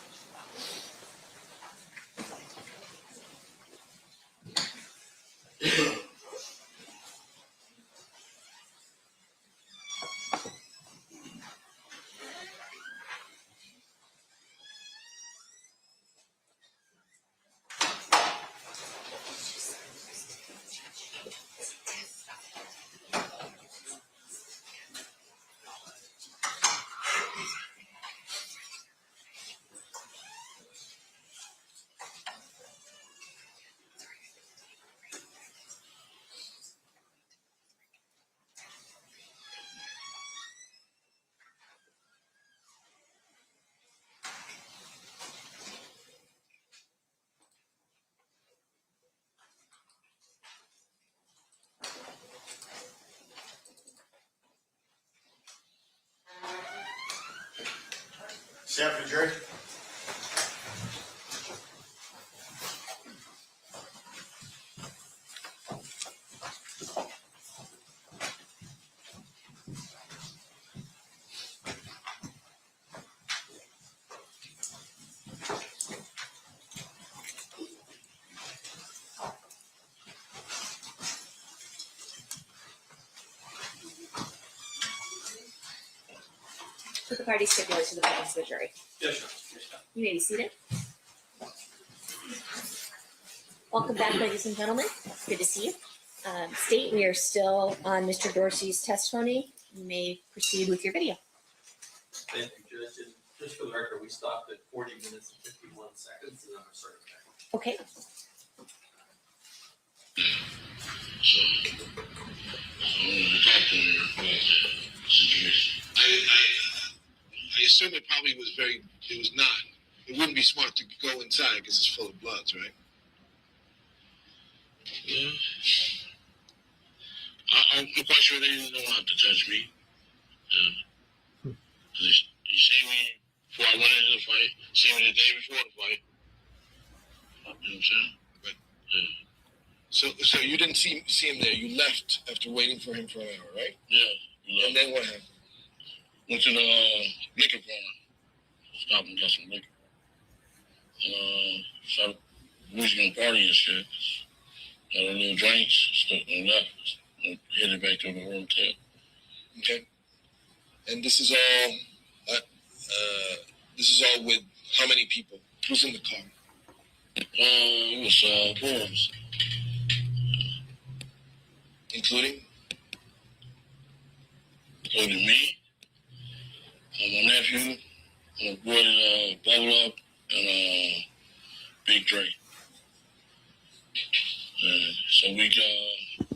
Speaker 1: Stand for the jury.
Speaker 8: Put the party stipulate to the presence of the jury.
Speaker 6: Yes, Your Honor. Yes, Your Honor.
Speaker 8: You may be seated. Welcome back, ladies and gentlemen. Good to see you. State, we are still on Mr. Dorsey's testimony. You may proceed with your video.
Speaker 6: Thank you, Judge. And just for the record, we stopped at 40 minutes and 51 seconds, and then we're starting back.
Speaker 8: Okay.
Speaker 9: So, I wanted to talk to her about the situation.
Speaker 4: I assume it probably was it was not. It wouldn't be smart to go inside because it's full of bloods, right?
Speaker 9: Yeah. I'm quite sure they didn't know how to touch me. They see me before I went into the fight, see me the day before the fight. You know what I'm saying?
Speaker 4: Right.
Speaker 9: Yeah.
Speaker 4: So you didn't see him there. You left after waiting for him for an hour, right?
Speaker 9: Yeah.
Speaker 4: And then what happened?
Speaker 9: Went to the liquor farm. Stopped and got some liquor. Started whiskey and party and shit. Got a little drinks and left. And headed back to the hotel.
Speaker 4: Okay. And this is all. This is all with how many people? Who's in the car?
Speaker 9: It was 4 of us.
Speaker 4: Including?
Speaker 9: Including me, my nephew, my boy Bubble Up, and Big Dre. So we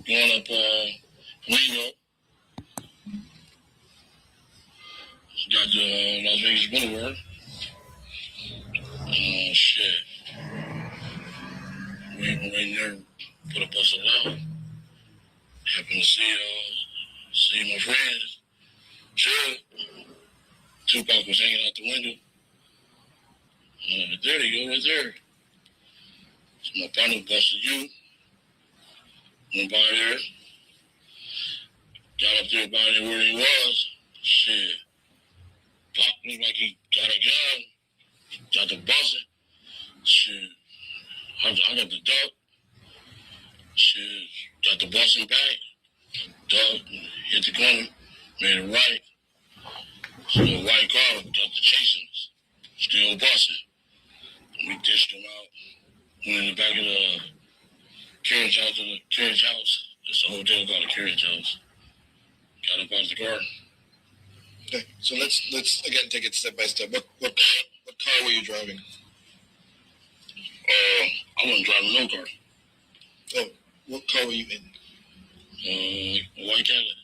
Speaker 9: going up Flamingo. Got to Las Vegas Boulevard. Shit. We were right there for the bus out. Happened to see my friends. Sure. Tupac was hanging out the window. There they go, right there. So my partner busted you. Went by there. Got up there by there where he was. Shit. Blocked me like he got a gun. Got the busting. Shit. I got the duck. Shit. Got the busting back. Duck. Hit the corner. Made it right. So the white car got the chasing us. Still busting. We dished them out. Went in the back of the carriage house to the carriage house. It's a hotel called the carriage house. Got up out of the car.
Speaker 4: Okay. So let's again take it step by step. What car were you driving?
Speaker 9: I wasn't driving no car.
Speaker 4: Oh, what car were you in?
Speaker 9: A white Cadillac.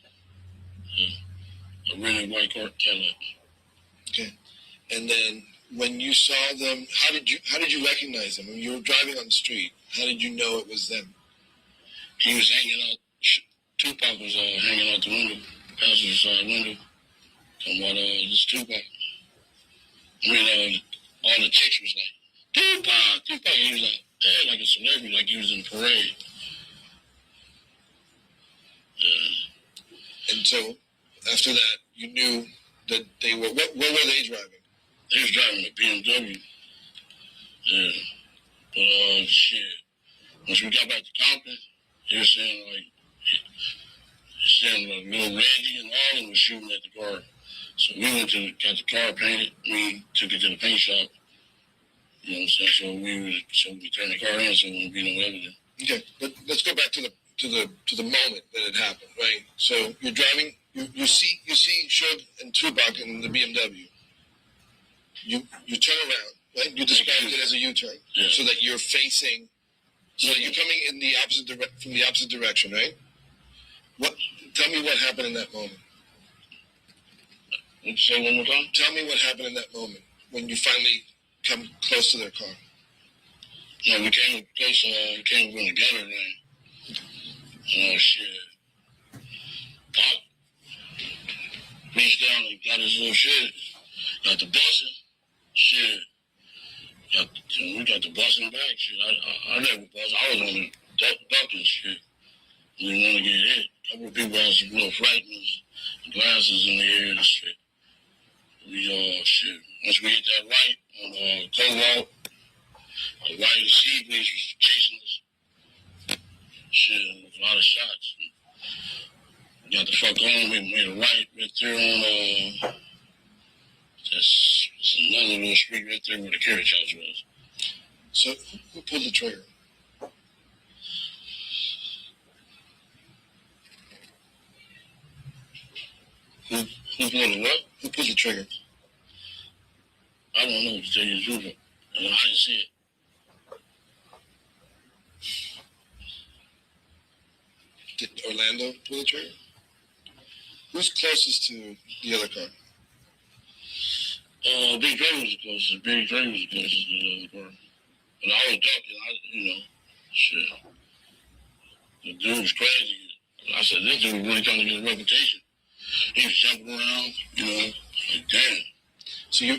Speaker 9: A rented white car Cadillac.
Speaker 4: Okay. And then when you saw them, how did you recognize them? When you were driving on the street, how did you know it was them?
Speaker 9: He was hanging out Tupac was hanging out the window, passenger side window, talking about this Tupac. I mean, all the chicks was like, Tupac, Tupac. He was like, yeah, like a celebrity, like he was in a parade. Yeah.
Speaker 4: And so after that, you knew that they were. What were they driving?
Speaker 9: They was driving a BMW. Yeah. But shit. Once we got back to Compton, they were saying like little Reggie and all of them was shooting at the car. So we went to got the car painted. We took it to the paint shop. You know what I'm saying? So we turned the car in, so there wouldn't be no evidence.
Speaker 4: Okay, but let's go back to the moment that it happened, right? So you're driving, you see Suge and Tupac in the BMW. You turn around, right? You described it as a U-turn, so that you're facing, so that you're coming in the from the opposite direction, right? Tell me what happened in that moment.
Speaker 9: Say one more time.
Speaker 4: Tell me what happened in that moment when you finally come close to their car.
Speaker 9: Yeah, we came close. We came together, man. Shit. Pop reached down and got his little shit. Got the busing. Shit. We got the busing back. Shit. I never bust. I was on the ducking shit. We didn't want to get hit. A couple of people had some little fragments, glasses in the air and shit. We shit. Once we hit that light on Cobalt, the white of sea breeze was chasing us. Shit, a lot of shots. We got the fuck on. We made a right there on that's another little street right there where the carriage house was.
Speaker 4: So who pulled the trigger?
Speaker 9: Who pulled the what?
Speaker 4: Who pulled the trigger?
Speaker 9: I don't know, to tell you the truth. I didn't see it.
Speaker 4: Did Orlando pull the trigger? Who's closest to the other car?
Speaker 9: Big Dre was the closest. Big Dre was the closest to the other car. But I was ducking, shit. The dude was crazy. I said, this dude really trying to get a reputation. He was jumping around, like, damn.
Speaker 4: So you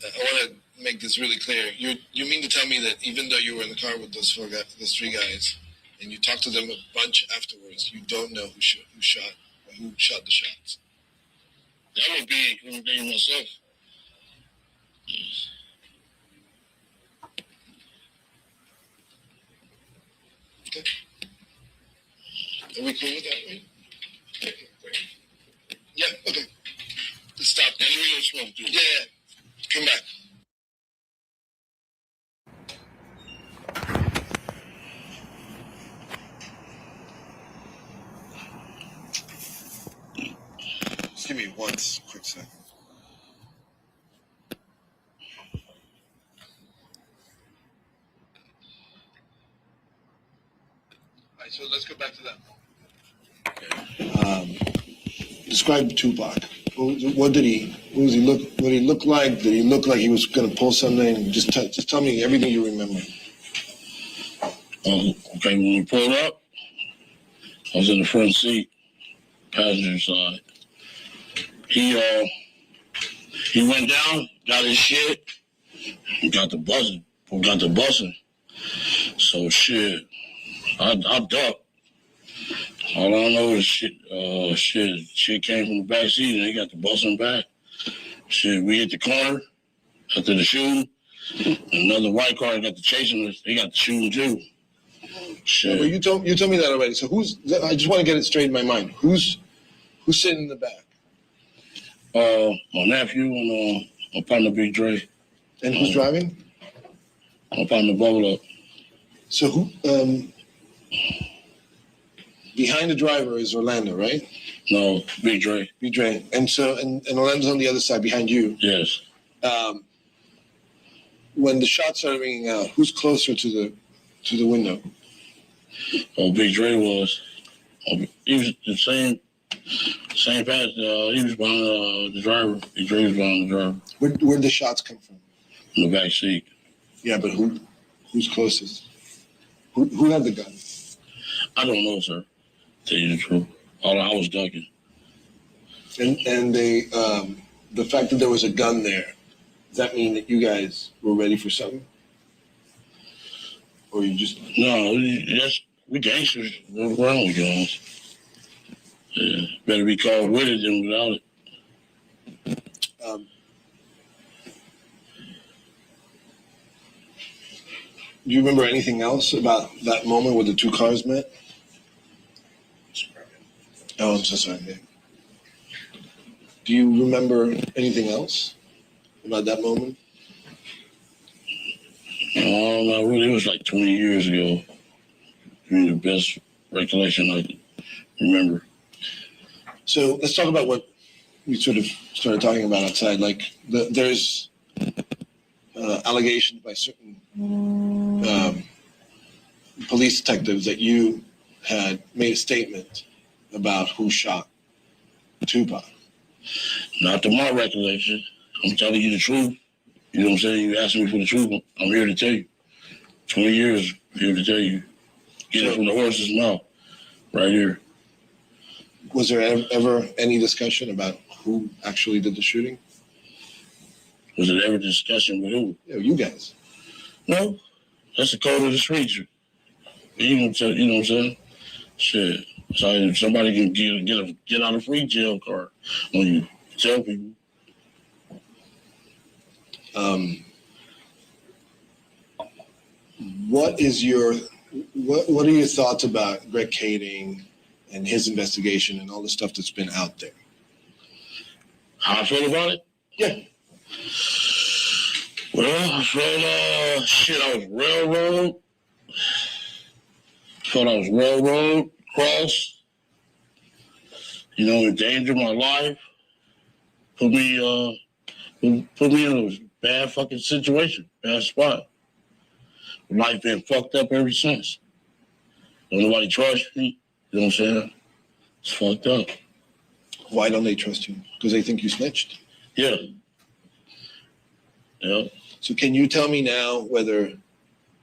Speaker 4: I want to make this really clear. You mean to tell me that even though you were in the car with those three guys, and you talked to them a bunch afterwards, you don't know who shot the shots?
Speaker 9: That would be incriminating myself.
Speaker 4: Okay. Are we cool with that, right? Yeah, okay. Let's stop.
Speaker 9: And we don't smoke, dude.
Speaker 4: Yeah. Come back. Just give me one quick second. All right, so let's go back to that. Describe Tupac. What did he look like? Did he look like he was going to pull something? Just tell me everything you remember.
Speaker 9: Okay, when we pulled up, I was in the front seat, passenger side. He went down, got his shit, and got the buzzing. So shit, I ducked. All I know is shit came from the back seat and they got the busing back. Shit, we hit the corner after the shooting. Another white car got the chasing us. They got the shooting too. Shit.
Speaker 4: Yeah, but you told me that already. So I just want to get it straight in my mind. Who's sitting in the back?
Speaker 9: My nephew and my partner Big Dre.
Speaker 4: And who's driving?
Speaker 9: My partner Bubble Up.
Speaker 4: So who? Behind the driver is Orlando, right?
Speaker 9: No, Big Dre.
Speaker 4: Big Dre. And so and Orlando's on the other side behind you.
Speaker 9: Yes.
Speaker 4: When the shots started ringing out, who's closer to the window?
Speaker 9: Oh, Big Dre was. He was the same path. He was behind the driver. Big Dre was behind the driver.
Speaker 4: Where'd the shots come from?
Speaker 9: In the back seat.
Speaker 4: Yeah, but who's closest? Who had the gun?
Speaker 9: I don't know, sir. Tell you the truth. All I was ducking.
Speaker 4: And they, the fact that there was a gun there, does that mean that you guys were ready for something? Or you just...
Speaker 9: No, we gangsters. We're around with guns. Yeah, better be called with it than without it.
Speaker 4: Do you remember anything else about that moment where the two cars met? Oh, I'm so sorry. Yeah. Do you remember anything else about that moment?
Speaker 9: No, really, it was like 20 years ago. The best recollection I can remember.
Speaker 4: So let's talk about what we sort of started talking about outside. Like there's allegations by certain police detectives that you had made a statement about who shot Tupac.
Speaker 9: Not to my recollection. I'm telling you the truth. You know what I'm saying? You asked me for the truth. I'm here to tell you. 20 years, I'm here to tell you. Get it from the horse's mouth. Right here.
Speaker 4: Was there ever any discussion about who actually did the shooting?
Speaker 9: Was there ever discussion with who?
Speaker 4: Yeah, you guys.
Speaker 9: No. That's the code of the streets. You know what I'm saying? Shit. So somebody can get out a free jail card when you tell people.
Speaker 4: What are your thoughts about Greg Kading and his investigation and all the stuff that's been out there?
Speaker 9: How I feel about it?
Speaker 4: Yeah.
Speaker 9: Well, I felt I was railroad. Felt I was railroad crossed. You know, endangered my life. Put me in a bad fucking situation, bad spot. Life been fucked up ever since. Don't nobody trust me. You know what I'm saying? It's fucked up.
Speaker 4: Why don't they trust you? Because they think you snitched?
Speaker 9: Yeah. Yeah.
Speaker 4: So can you tell me now whether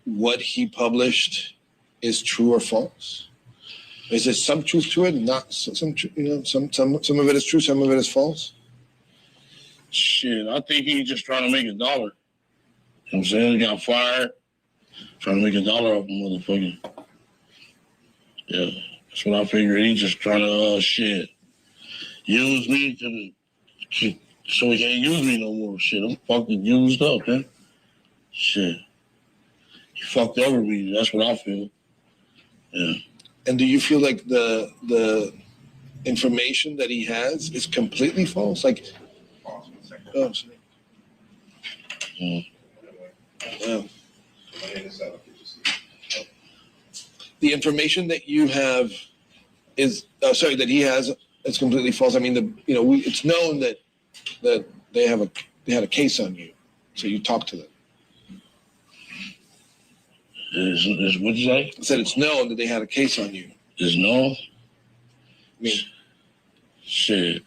Speaker 4: what he published is true or false? Is there some truth to it? Not some of it is true, some of it is false?
Speaker 9: Shit, I think he's just trying to make $1. You know what I'm saying? He got fired. Trying to make $1 off a motherfucker. Yeah, that's what I figured. He's just trying to use me so he can't use me no more. Shit, I'm fucking used up, man. Shit, he fucked over me. That's what I feel. Yeah.
Speaker 4: And do you feel like the information that he has is completely false? Like, oh, sorry. Wow. The information that you have is that he has is completely false. I mean, it's known that they had a case on you, so you talked to them.
Speaker 9: Is what you say?
Speaker 4: I said it's known that they had a case on you.
Speaker 9: It's known.
Speaker 4: I mean,
Speaker 9: shit.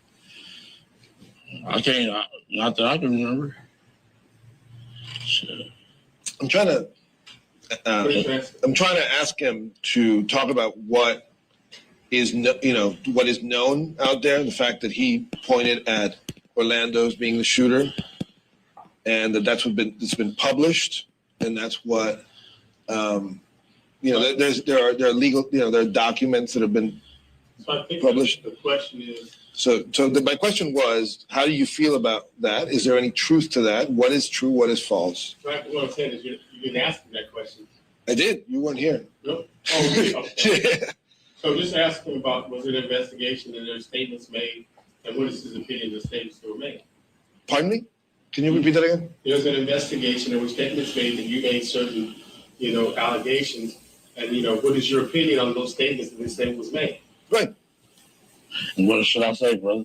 Speaker 9: I can't. Not that I can remember. Shit.
Speaker 4: I'm trying to ask him to talk about what is known out there. The fact that he pointed at Orlando as being the shooter, and that's it's been published, and that's what there are legal there are documents that have been published.
Speaker 5: The question is.
Speaker 4: My question was, how do you feel about that? Is there any truth to that? What is true? What is false?
Speaker 5: Right, what I'm saying is you didn't ask me that question.
Speaker 4: I did. You weren't here.
Speaker 5: No? Oh, really? Okay. So just ask him about, was it an investigation and there were statements made, and what is his opinion of the statements that were made?
Speaker 4: Pardon me? Can you repeat that again?
Speaker 5: There was an investigation, there were statements made, and you made certain, allegations, and, what is your opinion on those statements that this statement was made?
Speaker 4: Right.
Speaker 9: And what should I say, brother?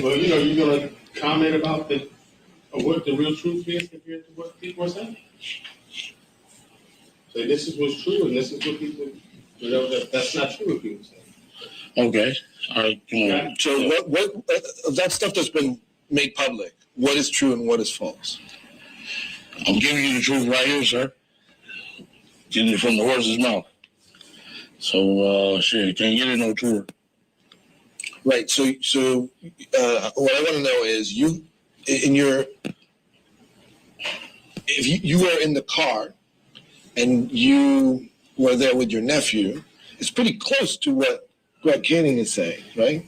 Speaker 5: Well, you're going to comment about what the real truth is compared to what people are saying. So this is what's true, and this is what people, that's not true what people say.
Speaker 9: Okay. All right. Come on.
Speaker 4: So what of that stuff that's been made public, what is true and what is false?
Speaker 9: I'm giving you the truth right here, sir. Getting it from the horse's mouth. So shit, can't get it no tour.
Speaker 4: Right. So what I want to know is if you were in the car and you were there with your nephew, it's pretty close to what Greg Canning is saying, right?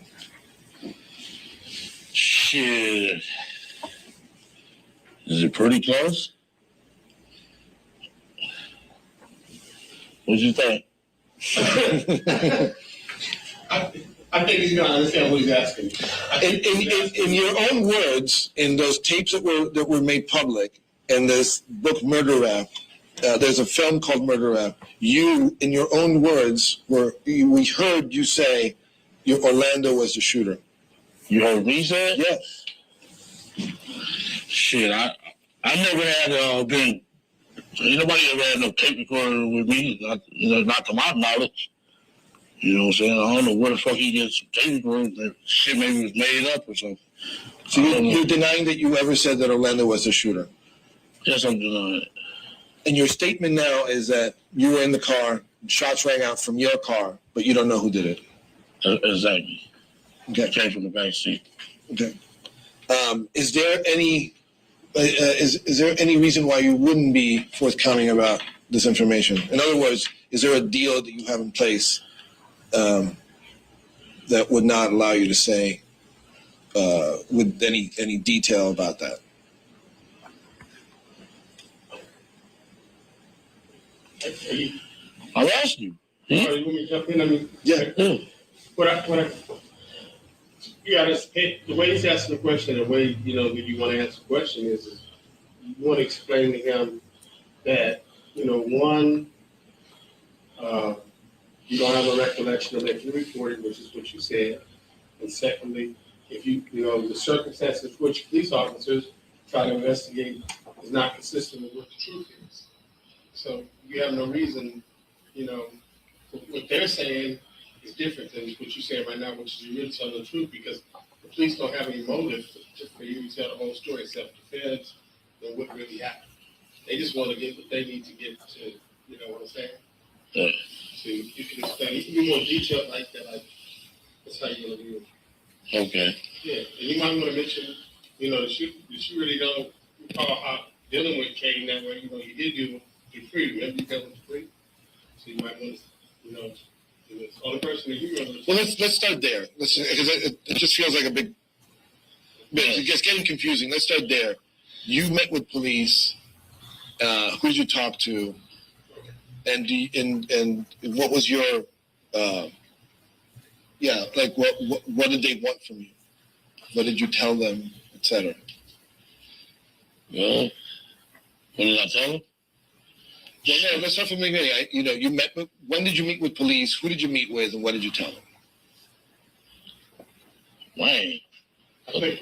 Speaker 9: Shit. Is it pretty close? What you think?
Speaker 5: I think he's gonna understand what he's asking.
Speaker 4: In your own words, in those tapes that were made public, and this book Murder Rap, there's a film called Murder Rap. You, in your own words, we heard you say Orlando was the shooter.
Speaker 9: You heard me say it?
Speaker 4: Yes.
Speaker 9: Shit, I never had been. Nobody ever had no tape recorder with me, not to my knowledge. You know what I'm saying? I don't know where the fuck he gets tape recorders. That shit maybe was made up or something.
Speaker 4: So you're denying that you ever said that Orlando was the shooter?
Speaker 9: Yes, I'm denying it.
Speaker 4: And your statement now is that you were in the car, shots rang out from your car, but you don't know who did it.
Speaker 9: Exactly.
Speaker 4: Okay.
Speaker 9: It came from the back seat.
Speaker 4: Okay. Is there any is there any reason why you wouldn't be forthcoming about this information? In other words, is there a deal that you have in place that would not allow you to say with any detail about that?
Speaker 9: I'll ask you.
Speaker 5: You want me to jump in? I mean,
Speaker 4: Yeah.
Speaker 5: The way he's asking the question, the way that you want to answer the question is you want to explain to him that one, you don't have a recollection of making reporting, which is what you said, and secondly, if the circumstances which police officers try to investigate is not consistent with what the truth is. So you have no reason, what they're saying is different than what you're saying right now, which is you're really telling the truth because the police don't have any motive for you to tell the whole story except defense and what really happened. They just want to get what they need to get to, you know what I'm saying?
Speaker 9: Yeah.
Speaker 5: So you can explain, you can be more detailed like that, like that's how you're going to do it.
Speaker 9: Okay.
Speaker 5: Yeah, and you might want to mention, that you really don't recall how dealing with Kane that way, you did do Dupree, remember you dealt with Dupree? So you might want to, the only person that you remember.
Speaker 4: Well, let's start there. Because it just feels like a big. It gets getting confusing. Let's start there. You met with police. Who did you talk to? And what was your? What did they want from you? What did you tell them, etc.?
Speaker 9: Well, what did I tell them?
Speaker 4: Well, no, let's start from the beginning. You met with. When did you meet with police? Who did you meet with, and what did you tell them?
Speaker 9: Why?
Speaker 5: I think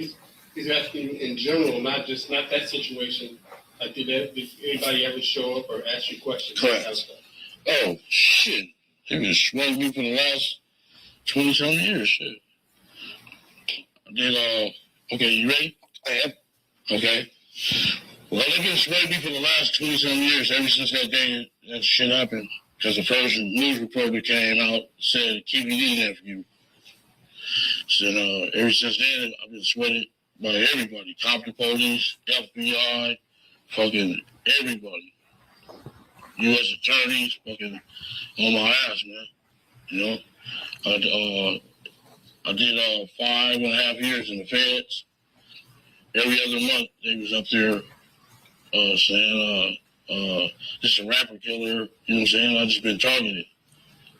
Speaker 5: he's asking in general, not that situation. Like, did anybody ever show up or ask you questions?
Speaker 4: Correct.
Speaker 9: Oh shit! They've been sweating me for the last 20-something years. Shit. I did. Okay, you ready?
Speaker 4: I am.
Speaker 9: Okay. Well, they've been sweating me for the last 20-something years ever since that day that shit happened. Because the first news reporter came out said KBD nephew. So ever since then, I've been sweated by everybody. Compton police, FBI, fucking everybody. U.S. attorneys, fucking on my ass, man. I did 5.5 years in the feds. Every other month, they was up there saying, this is a rapper killer. You know what I'm saying? I just been targeted.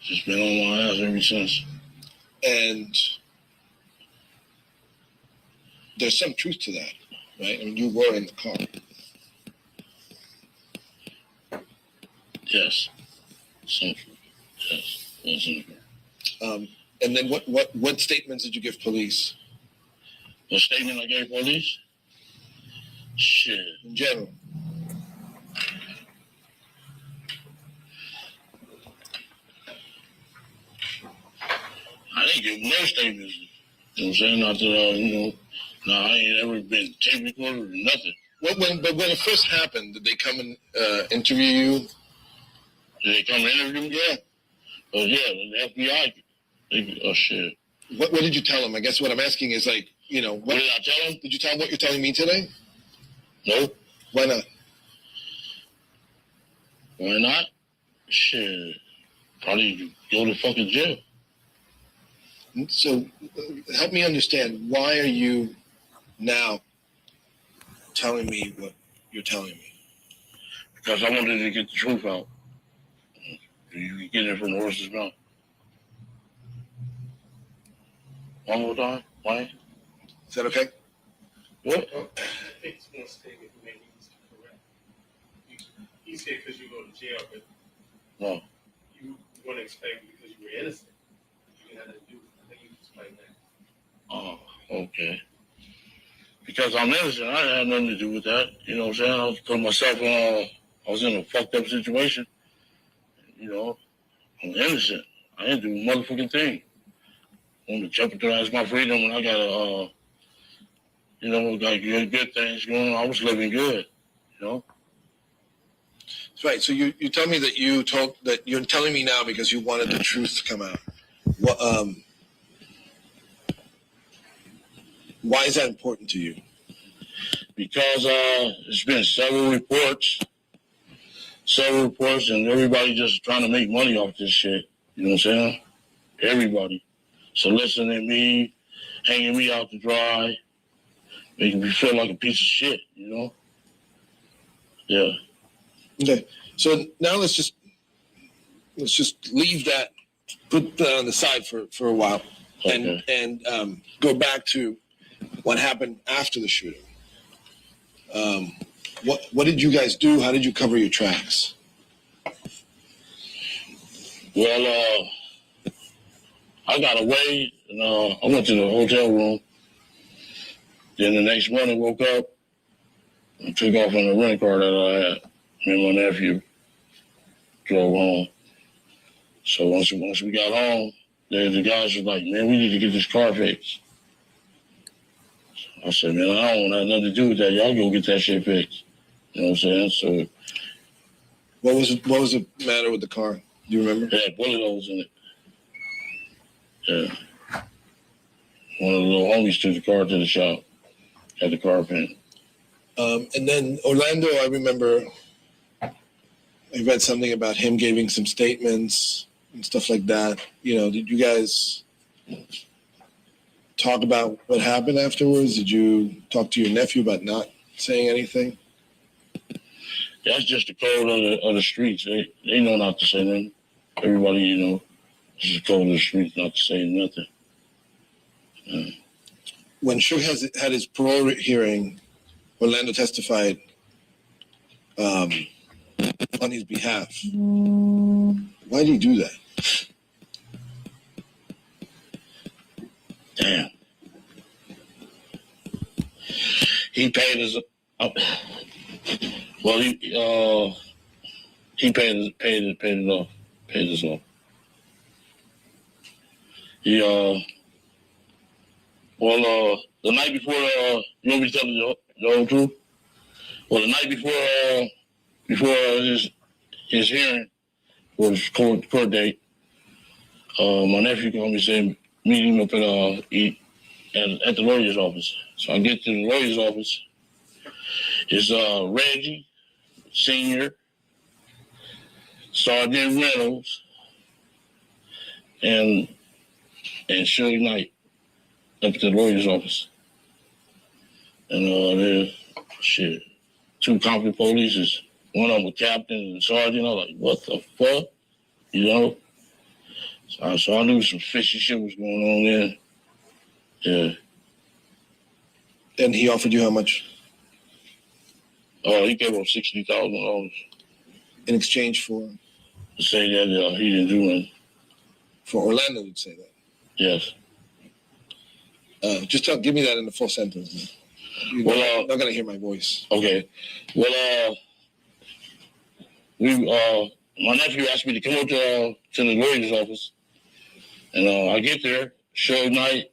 Speaker 9: Just been on my ass ever since.
Speaker 4: And there's some truth to that, right? I mean, you were in the car.
Speaker 9: Yes. Some truth. Yes. Was in the car.
Speaker 4: And then what statements did you give police?
Speaker 9: What statement I gave police? Shit.
Speaker 4: In general.
Speaker 9: I didn't give no statements. You know what I'm saying? Not that, I ain't ever been tape recorded or nothing.
Speaker 4: But when it first happened, did they come and interview you?
Speaker 9: Did they come and interview me?
Speaker 4: Yeah.
Speaker 9: Yeah, the FBI. Oh shit.
Speaker 4: What did you tell him? I guess what I'm asking is like, what
Speaker 9: did I tell him?
Speaker 4: Did you tell him what you're telling me today?
Speaker 9: No.
Speaker 4: Why not?
Speaker 9: Why not? Shit. Probably go to fucking jail.
Speaker 4: So, help me understand. Why are you now telling me what you're telling me?
Speaker 9: Because I wanted to get the truth out. You get it from the horse's mouth. One more time. Why?
Speaker 4: Is that okay?
Speaker 9: What?
Speaker 5: Well, I think it's one statement he made needs to correct. He said because you go to jail, but
Speaker 9: No.
Speaker 5: you want to explain because you were innocent. You didn't have to do it. I think you explain that.
Speaker 9: Oh, okay. Because I'm innocent, I didn't have nothing to do with that. You know what I'm saying? I was putting myself I was in a fucked up situation. You know, I'm innocent. I didn't do a motherfucking thing. I want to jeopardize my freedom when I got got good things going on. I was living good, you know?
Speaker 4: That's right. So you tell me that you're telling me now because you wanted the truth to come out. What, why is that important to you?
Speaker 9: Because there's been several reports, and everybody just trying to make money off this shit. You know what I'm saying? Everybody. Soliciting me, hanging me out to dry, making me feel like a piece of shit, you know? Yeah.
Speaker 4: Okay. So now let's just leave that, put that on the side for a while,
Speaker 9: Okay.
Speaker 4: and go back to what happened after the shooting. What did you guys do? How did you cover your tracks?
Speaker 9: Well, I got away, and I went to the hotel room. Then the next morning, woke up and took off in the rental car that I had. Me and my nephew drove home. So once we got home, the guys was like, "Man, we need to get this car fixed." I said, "Man, I don't have nothing to do with that. Y'all go get that shit fixed." You know what I'm saying? So
Speaker 4: What was the matter with the car? Do you remember?
Speaker 9: it had bullet holes in it. Yeah. One of the little homies took the car to the shop, had the car painted.
Speaker 4: And then Orlando, I remember I read something about him giving some statements and stuff like that. Did you guys talk about what happened afterwards? Did you talk to your nephew about not saying anything?
Speaker 9: That's just the code of the streets. They know not to say nothing. Everybody, it's the code of the streets not to say nothing.
Speaker 4: When Shook had his parole hearing, Orlando testified on his behalf. Why did he do that?
Speaker 9: Damn. He paid his. Well, he paid it off. Paid his off. He the night before you want me to tell you the whole truth? Well, the night before his hearing for his court date, my nephew called me and said meet him up at the lawyer's office. So I get to the lawyer's office. It's Reggie Senior, Sergeant Reynolds, and Shirley Knight up to the lawyer's office. And there's two company police. One of them was captain and sergeant. I was like, what the fuck? You know? So I knew some fishy shit was going on there. Yeah.
Speaker 4: And he offered you how much?
Speaker 9: He gave him $60,000
Speaker 4: in exchange for?
Speaker 9: To say that he didn't do anything.
Speaker 4: For Orlando to say that?
Speaker 9: Yes.
Speaker 4: Just give me that in the full sentence. You're not going to hear my voice.
Speaker 9: Okay. Well, my nephew asked me to come up to the lawyer's office. And I get there, show night.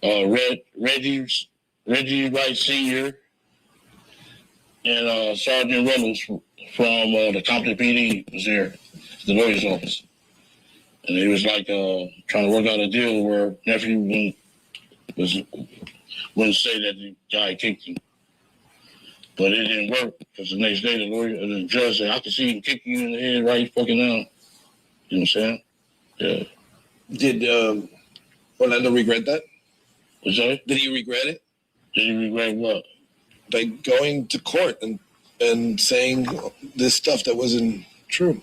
Speaker 9: Reggie Wright Sr. and Sergeant Reynolds from the Compton PD was there. the lawyer's office. And he was like trying to work out a deal where nephew wouldn't say that the guy kicked him. But it didn't work because the next day the judge said, I can see him kicking you in the head right fucking now. You know what I'm saying? Yeah.
Speaker 4: Did Orlando regret that?
Speaker 9: What's that?
Speaker 4: Did he regret it?
Speaker 9: Did he regret what?
Speaker 4: Like going to court and saying this stuff that wasn't true.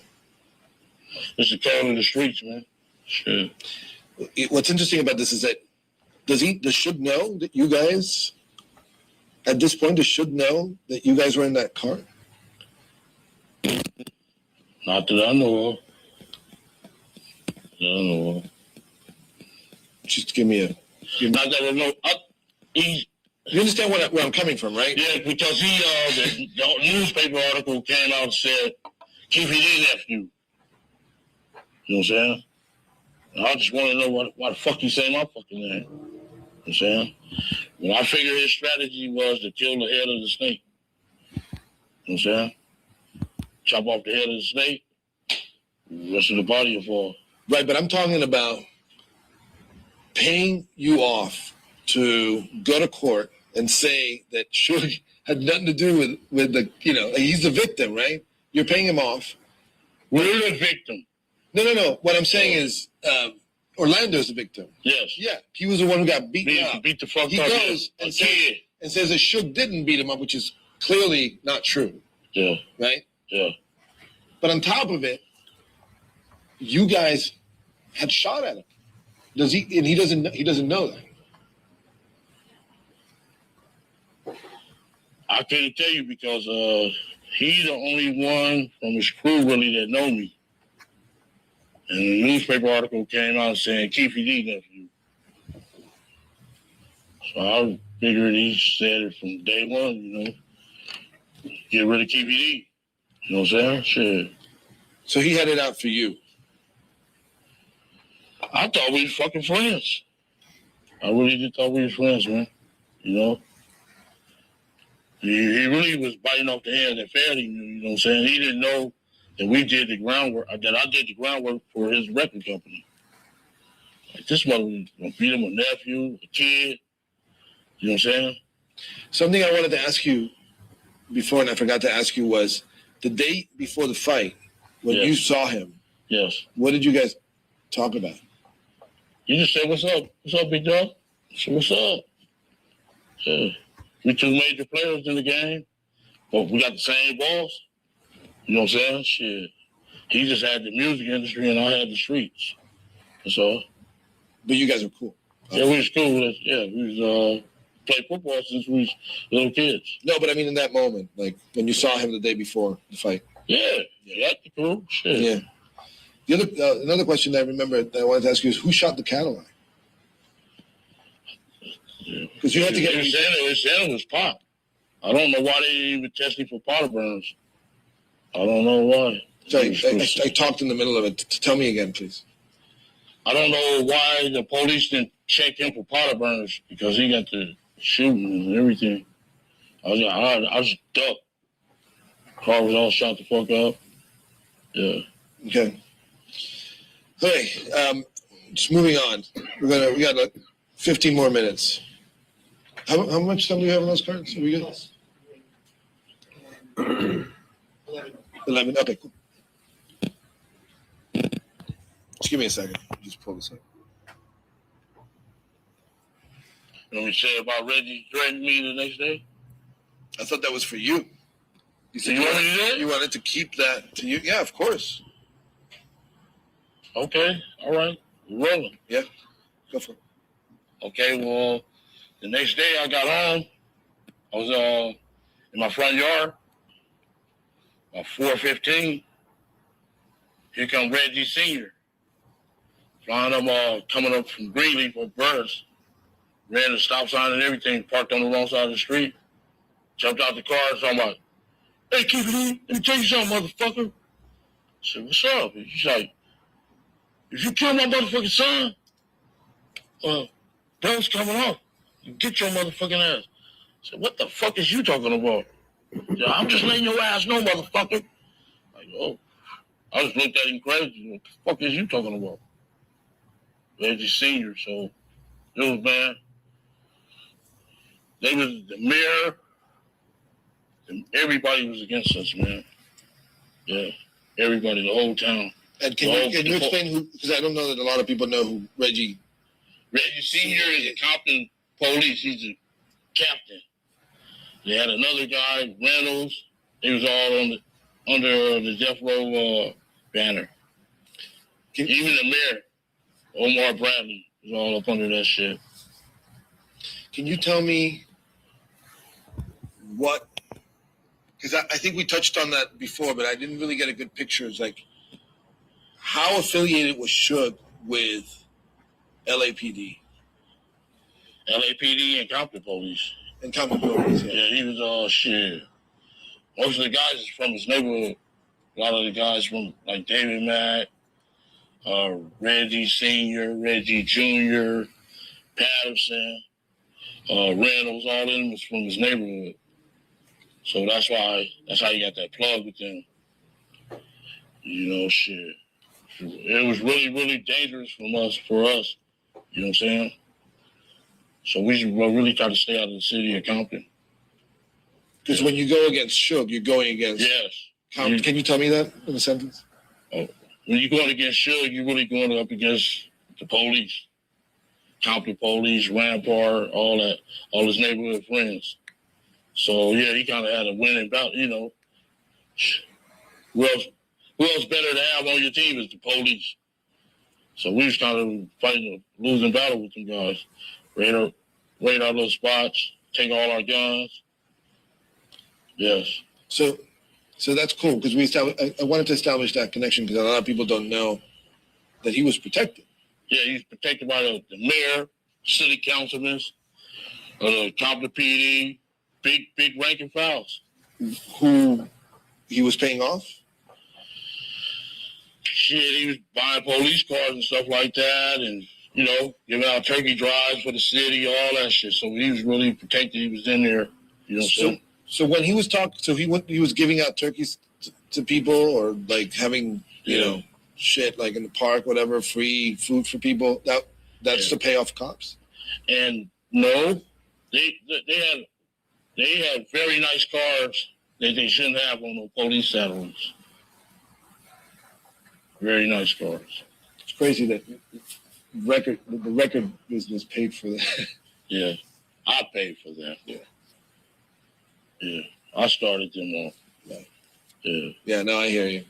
Speaker 9: It's the code of the streets, man. Shit.
Speaker 4: What's interesting about this is that does Suge know that you guys, at this point, does Suge know that you guys were in that car?
Speaker 9: Not that I know of. I don't know.
Speaker 4: Just give me
Speaker 9: Not that I know.
Speaker 4: You understand where I'm coming from, right?
Speaker 9: Yeah, because the newspaper article came out and said, Keefe D nephew. You know what I'm saying? And I just want to know why the fuck you say my fucking name. You know what I'm saying? When I figured his strategy was to kill the head of the snake. You know what I'm saying? Chop off the head of the snake, the rest of the body will fall.
Speaker 4: Right, but I'm talking about paying you off to go to court and say that Suge had nothing to do with the, he's the victim, right? You're paying him off.
Speaker 9: We're the victim.
Speaker 4: No. What I'm saying is Orlando's the victim.
Speaker 9: Yes.
Speaker 4: Yeah, he was the one who got beaten up.
Speaker 9: Beat the fuck up.
Speaker 4: He goes and says that Suge didn't beat him up, which is clearly not true.
Speaker 9: Yeah.
Speaker 4: Right?
Speaker 9: Yeah.
Speaker 4: But on top of it, you guys had shot at him. Does he? And he doesn't know that.
Speaker 9: I couldn't tell you because he's the only one from his crew really that know me. And the newspaper article came out saying Keefe D nephew. So I figured he said it from day one, get rid of Keefe D. You know what I'm saying? Shit.
Speaker 4: So he had it out for you.
Speaker 9: I thought we was fucking friends. I really did thought we was friends, man. He really was biting off the hand that fed him, you know what I'm saying? He didn't know that we did the groundwork, that I did the groundwork for his record company. Like, this mother was going to beat him a nephew, a kid. You know what I'm saying?
Speaker 4: Something I wanted to ask you before, and I forgot to ask you, was the day before the fight, when you saw him.
Speaker 9: Yes.
Speaker 4: What did you guys talk about?
Speaker 9: You just said, what's up? What's up, big dog? I said, what's up? Yeah. We two major players in the game, but we got the same balls. You know what I'm saying? Shit. He just had the music industry and I had the streets. That's all.
Speaker 4: But you guys were cool.
Speaker 9: Yeah, we was cool. We was played football since we was little kids.
Speaker 4: No, but I mean in that moment, like when you saw him the day before the fight.
Speaker 9: Yeah, that's cool. Shit.
Speaker 4: Yeah. The other another question that I remember that I wanted to ask you is who shot the Cadillac? Because you had to get.
Speaker 9: It was Pop. I don't know why they didn't even test me for powder burns. I don't know why.
Speaker 4: So I talked in the middle of it. Tell me again, please.
Speaker 9: I don't know why the police didn't check him for powder burns because he got the shooting and everything. I was ducked. Car was all shot the fuck up. Yeah.
Speaker 4: Okay. Okay. Just moving on. We got like 15 more minutes. How much time do we have on those cards? Are we good? 11. Okay, cool. Just give me a second. Just pull this up.
Speaker 9: You want me to say about Reggie threatening me the next day?
Speaker 4: I thought that was for you. You said
Speaker 9: you want me to do that?
Speaker 4: You wanted to keep that to you? Yeah, of course.
Speaker 9: Okay, all right. We're rolling.
Speaker 4: Yeah, go for it.
Speaker 9: Okay, well, the next day I got home. I was in my front yard. About 4:15. Here come Reggie Sr. Flying up, coming up from Greenleaf or Burris. Ran the stop sign and everything, parked on the wrong side of the street. Jumped out the car and talking about, hey, keep it in. Let me tell you something, motherfucker. I said, what's up? He's like, if you kill my motherfucking son, bill's coming off. You get your motherfucking ass. I said, what the fuck is you talking about? Yeah, I'm just letting your ass know, motherfucker. Like, oh. I just looked at him crazy. What the fuck is you talking about? Reggie Senior. So it was man. They was the mayor. And everybody was against us, man. Yeah, everybody, the whole town.
Speaker 4: And can you explain who? Because I don't know that a lot of people know who Reggie
Speaker 9: Senior is a Compton police. He's a captain. They had another guy, Reynolds. They was all under the death row banner. Even the mayor, Omar Bradley, was all up under that shit.
Speaker 4: Can you tell me what? Because I think we touched on that before, but I didn't really get a good picture. It's like how affiliated was Suge with LAPD?
Speaker 9: LAPD and Compton police.
Speaker 4: And Compton police, yeah.
Speaker 9: Yeah, he was shit. Most of the guys is from his neighborhood. A lot of the guys from like David Mack, Reggie Senior, Reggie Junior, Patterson, Reynolds, all of them was from his neighborhood. So that's how you got that plug with them. You know, shit. It was really, really dangerous for us. You know what I'm saying? So we really try to stay out of the city of Compton.
Speaker 4: Because when you go against Suge, you're going against.
Speaker 9: Yes.
Speaker 4: Can you tell me that in a sentence?
Speaker 9: Oh, when you're going against Suge, you're really going up against the police, Compton police, Rampart, all that, all his neighborhood friends. So yeah, he kind of had a winning bout. You know, who else better to have on your team is the police. So we was kind of fighting a losing battle with them guys. Raid our little spots, take all our guns. Yes.
Speaker 4: So that's cool because I wanted to establish that connection because a lot of people don't know that he was protected.
Speaker 9: Yeah, he's protected by the mayor, city councilmen, the Compton PD, big ranking files.
Speaker 4: Who he was paying off?
Speaker 9: Shit, he was buying police cars and stuff like that, and you know, giving out turkey drives for the city, all that shit. So he was really protected. He was in there. You know what I'm saying?
Speaker 4: So when he was talking, he was giving out turkeys to people, or like having you know shit like in the park, whatever, free food for people. That's to pay off cops.
Speaker 9: And no, they had very nice cars that they shouldn't have on no police satellites. Very nice cars.
Speaker 4: It's crazy that the record business paid for that.
Speaker 9: Yeah, I paid for that. Yeah, I started them off. Yeah.
Speaker 4: No, I hear you.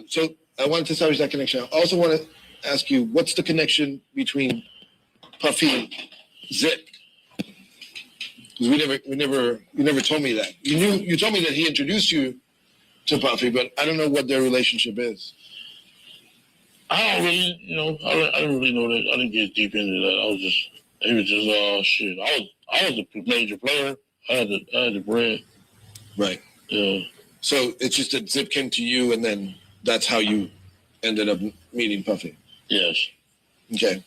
Speaker 4: So I wanted to establish that connection. I also want to ask you, what's the connection between Puffy, Zip? Because you never told me that. You told me that he introduced you to Puffy, but I don't know what their relationship is.
Speaker 9: I don't really, I didn't really know that. I didn't get deep into that. It was just shit. I was a major player. I had the bread.
Speaker 4: Right.
Speaker 9: Yeah.
Speaker 4: So it's just that Zip came to you, and then that's how you ended up meeting Puffy.
Speaker 9: Yes.
Speaker 4: Okay.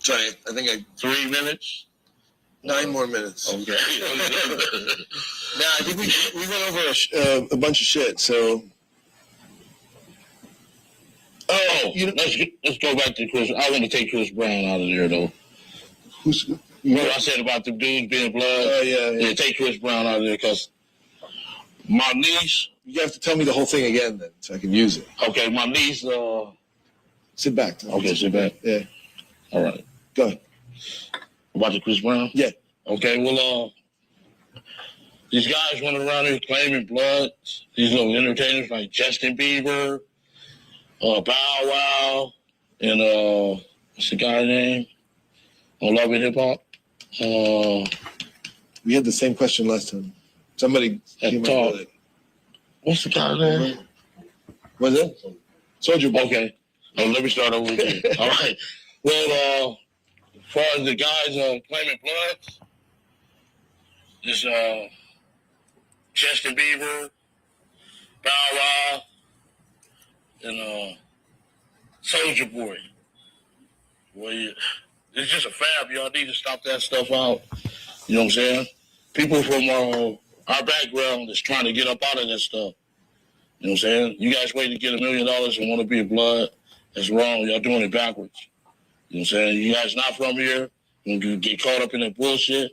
Speaker 4: Sorry, I think
Speaker 9: 3 minutes.
Speaker 4: 9 more minutes.
Speaker 9: Okay.
Speaker 4: I think we went over a bunch of shit. So.
Speaker 9: Let's go back to Chris. I want to take Chris Brown out of there though. Remember I said about the dudes being blood?
Speaker 4: Oh yeah.
Speaker 9: Take Chris Brown out of there because my niece.
Speaker 4: You have to tell me the whole thing again then, so I can use it.
Speaker 9: Okay, my niece.
Speaker 4: Sit back.
Speaker 9: Okay, sit back.
Speaker 4: Yeah.
Speaker 9: All right.
Speaker 4: Go ahead.
Speaker 9: About the Chris Brown?
Speaker 4: Yeah.
Speaker 9: Okay, well, these guys running around here claiming blood. These little entertainers like Justin Bieber, Bow Wow, and what's the guy's name? On Love and Hip Hop.
Speaker 4: We had the same question last time. Somebody came up with it.
Speaker 9: What's the guy's name?
Speaker 4: What's it? Soldier Boy.
Speaker 9: Okay. Let me start over again. All right. Well, as far as the guys claiming blood, this Justin Bieber, Bow Wow, and Soldier Boy. Well, yeah. It's just a fab. Y'all need to stop that stuff out. You know what I'm saying? People from our background is trying to get up out of that stuff. You know what I'm saying? You guys wait to get $1 million and want to be a blood. That's wrong. Y'all doing it backwards. You know what I'm saying? You guys not from here. You get caught up in that bullshit.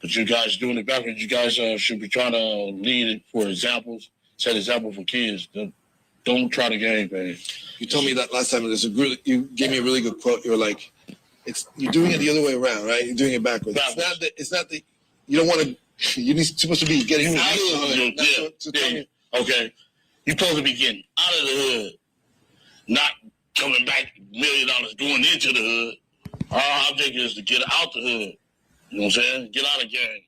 Speaker 9: But you guys doing it backwards. You guys should be trying to lead for examples. Set example for kids. Don't try to game, man.
Speaker 4: You told me that last time. You gave me a really good quote. You were like, you're doing it the other way around, right? You're doing it backwards. It's not that you don't want to. You're supposed to be getting out of the hood.
Speaker 9: Okay. You're supposed to be getting out of the hood, not coming back $1 million going into the hood. Our object is to get out the hood. You know what I'm saying? Get out of gangs.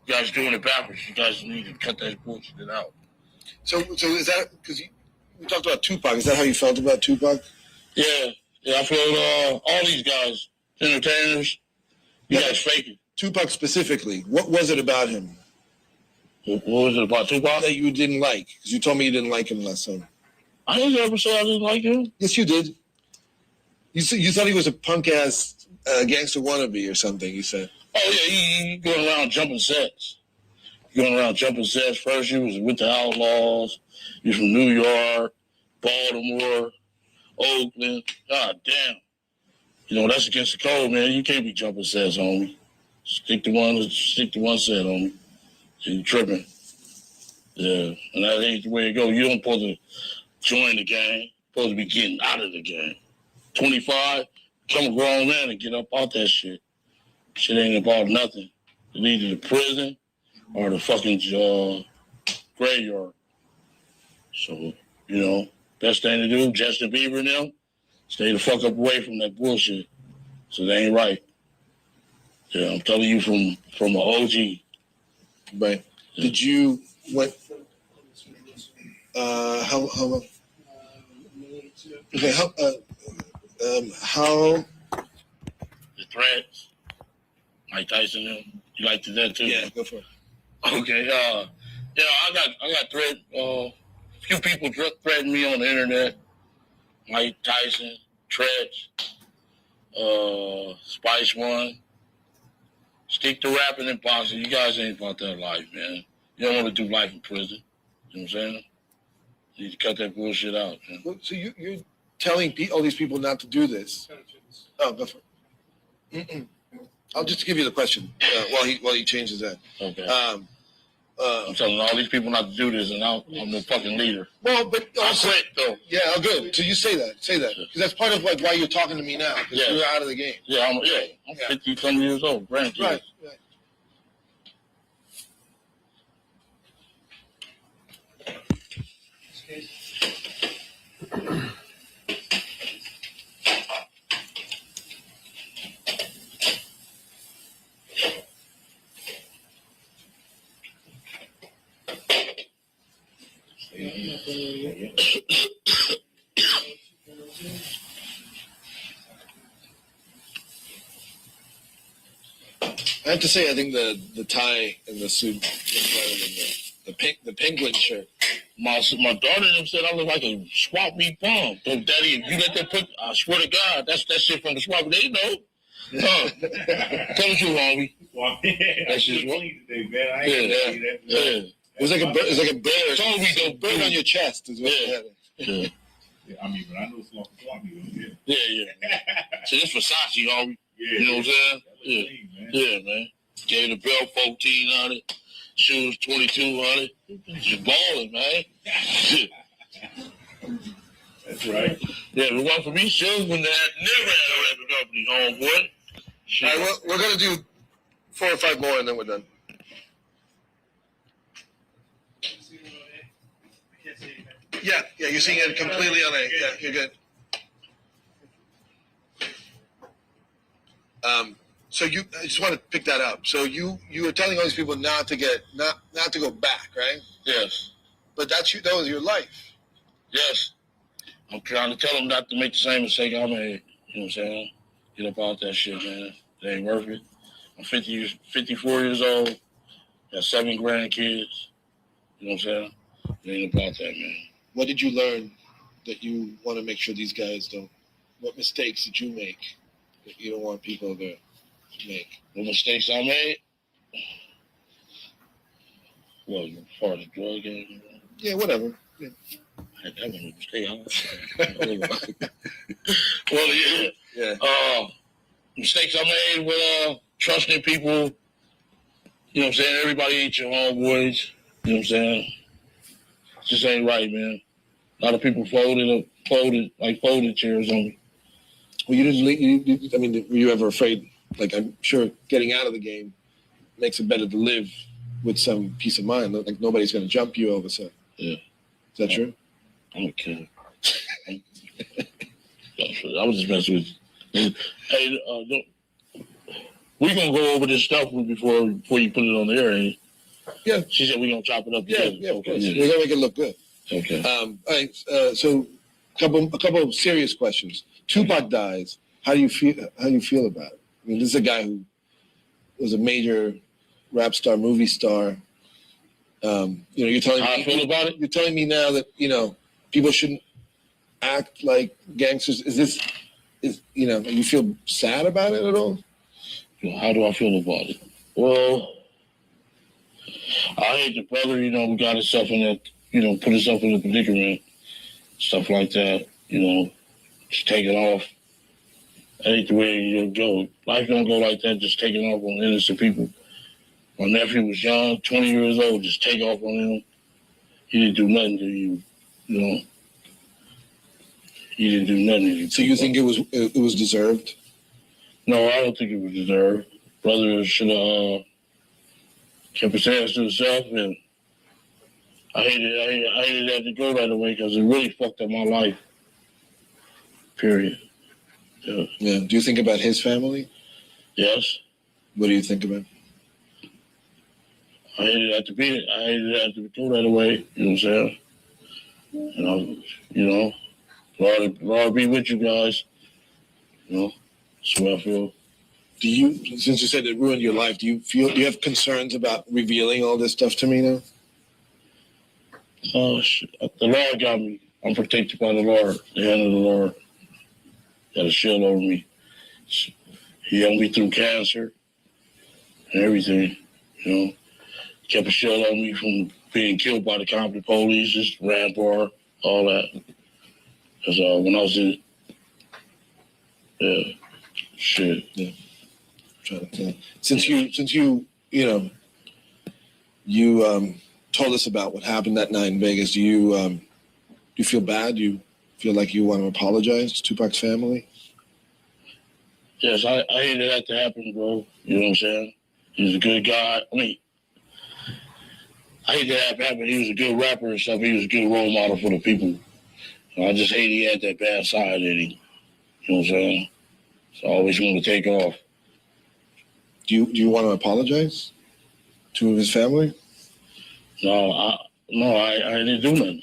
Speaker 9: You guys doing it backwards. You guys need to cut that bullshit out.
Speaker 4: So is that because we talked about Tupac? Is that how you felt about Tupac?
Speaker 9: Yeah. I feel all these guys, entertainers, you guys fake it.
Speaker 4: Tupac specifically, what was it about him?
Speaker 9: What was it about Tupac?
Speaker 4: That you didn't like? Because you told me you didn't like him last time.
Speaker 9: I didn't ever say I didn't like him.
Speaker 4: Yes, you did. You thought he was a punk-ass gangster wannabe or something, you said.
Speaker 9: Oh, yeah, he going around jumping sets. First, he was with the Outlaws. He was from New York, Baltimore, Oakland. God damn. You know, that's against the code, man. You can't be jumping sets, homie. Stick to one set, homie. You tripping. Yeah, and that ain't the way it goes. You don't supposed to join the gang. You're supposed to be getting out of the gang. 25, become a grown man and get up out that shit. Shit ain't about nothing. It's either the prison or the fucking graveyard. So, you know, best thing to do, Justin Bieber and them, stay the fuck up away from that bullshit. So they ain't right. Yeah, I'm telling you from an OG.
Speaker 4: Right. Yeah. Did you how long? Okay, how
Speaker 9: the threats? Mike Tyson, them. You like that too?
Speaker 4: Yeah, go for it.
Speaker 9: Okay, I got threat. A few people threatened me on the internet. Mike Tyson, Tretch, Spice One. Stick to rapping and boxing. You guys ain't about that life, man. You don't want to do life in prison. You know what I'm saying? You need to cut that bullshit out, man.
Speaker 4: Well, so you're telling all these people not to do this? Oh, go for it. Mm-mm. I'll just give you the question while he changes that.
Speaker 9: Okay. I'm telling all these people not to do this, and I'm the fucking leader.
Speaker 4: Well, but
Speaker 9: I quit though.
Speaker 4: Yeah, oh, good. So you say that, because that's part of like why you're talking to me now, because you're out of the game.
Speaker 9: Yeah, I'm 50-some years old, grandkids.
Speaker 4: Right. I have to say, I think the tie and the suit looks better than the penguin shirt.
Speaker 9: My daughter them said I look like a swap meet bomb. So, Daddy, if you let that put, I swear to God, that's that shit from the swap. They know. Tell the truth, homie. That's just what. Yeah.
Speaker 4: It was like a bird. It was like a bear.
Speaker 9: Told me though,
Speaker 4: bird on your chest is what happened.
Speaker 9: Yeah.
Speaker 5: Yeah, I mean, but I know it's like a swap meet.
Speaker 9: Yeah. So this Versace, homie.
Speaker 5: Yeah.
Speaker 9: You know what I'm saying? Yeah.
Speaker 5: Clean,
Speaker 9: Yeah, man. Gave the belt 1,400, shoes 2,200. Just balling, man.
Speaker 5: That's right.
Speaker 9: Yeah, if it wasn't for me, shoes would have never had a record company, homeboy.
Speaker 4: All right, well, we're gonna do 4 or 5 more, and then we're done. Yeah, you're seeing it completely on a. Yeah, you're good. So I just want to pick that up. So you were telling all these people not to go back, right?
Speaker 9: Yes.
Speaker 4: But that was your life.
Speaker 9: Yes. I'm trying to tell them not to make the same mistake I made. You know what I'm saying? Get up out that shit, man. It ain't worth it. I'm 54 years old. Got 7 grandkids. You know what I'm saying? It ain't about that, man.
Speaker 4: What did you learn that you want to make sure these guys don't? What mistakes did you make that you don't want people to make?
Speaker 9: The mistakes I made? Well, as far as the drug game,
Speaker 4: Yeah, whatever. Yeah.
Speaker 9: that was a mistake. Well, yeah.
Speaker 4: Yeah.
Speaker 9: Mistakes I made with trusting people. You know what I'm saying? Everybody ain't your homeboys. You know what I'm saying? It just ain't right, man. A lot of people folded chairs on me.
Speaker 4: Well, you didn't leave. I mean, were you ever afraid? Like, I'm sure getting out of the game makes it better to live with some peace of mind. Like, nobody's going to jump you all of a sudden.
Speaker 9: Yeah.
Speaker 4: Is that true?
Speaker 9: I'm a kid. I was just messing with you. Hey, we're going to go over this stuff before you put it on the air, ain't you?
Speaker 4: Yeah.
Speaker 9: She said we're going to chop it up
Speaker 4: Yeah,
Speaker 9: together.
Speaker 4: yeah, of
Speaker 9: Okay,
Speaker 4: course.
Speaker 9: yeah.
Speaker 4: We're going to make it look good.
Speaker 9: Okay.
Speaker 4: All right. So, a couple of serious questions. Tupac dies. How do you feel? How do you feel about it? I mean, this is a guy who was a major rap star, movie star. You're telling
Speaker 9: How
Speaker 4: me
Speaker 9: I feel about it?
Speaker 4: You're telling me now that people shouldn't act like gangsters. You feel sad about it at all?
Speaker 9: How do I feel about it? Well, I hate the brother, we got himself in that, put himself in a predicament, stuff like that, just take it off. That ain't the way you go. Life don't go like that, just taking off on innocent people. My nephew was young, 20 years old, just take off on him. He didn't do nothing to you, He didn't do nothing to you.
Speaker 4: So you think it was deserved?
Speaker 9: No, I don't think it was deserved. Brother should have kept his hands to himself, and I hated that to go that way because it really fucked up my life. Period. Yeah.
Speaker 4: Yeah. Do you think about his family?
Speaker 9: Yes.
Speaker 4: What do you think about?
Speaker 9: I hated that to be it. I hated that to go that way. You know what I'm saying? Lord be with you guys. That's what I feel.
Speaker 4: Since you said it ruined your life, do you have concerns about revealing all this stuff to me now?
Speaker 9: Oh, shit. The Lord got me. I'm protected by the Lord, the hand of the Lord. Got a shield over me. He helped me through cancer and everything, Kept a shield on me from being killed by the Compton police, just Rampart, all that. Because when I was in, shit.
Speaker 4: Yeah. Trying to think. Since you told us about what happened that night in Vegas, do you feel bad? Do you feel like you want to apologize to Tupac's family?
Speaker 9: Yes, I hated that to happen, bro. You know what I'm saying? He was a good guy. I mean, I hate that happen. He was a good rapper and stuff. He was a good role model for the people. I just hate he had that bad side in him. You know what I'm saying? So I always want to take off.
Speaker 4: Do you want to apologize to his family?
Speaker 9: No, I didn't do nothing.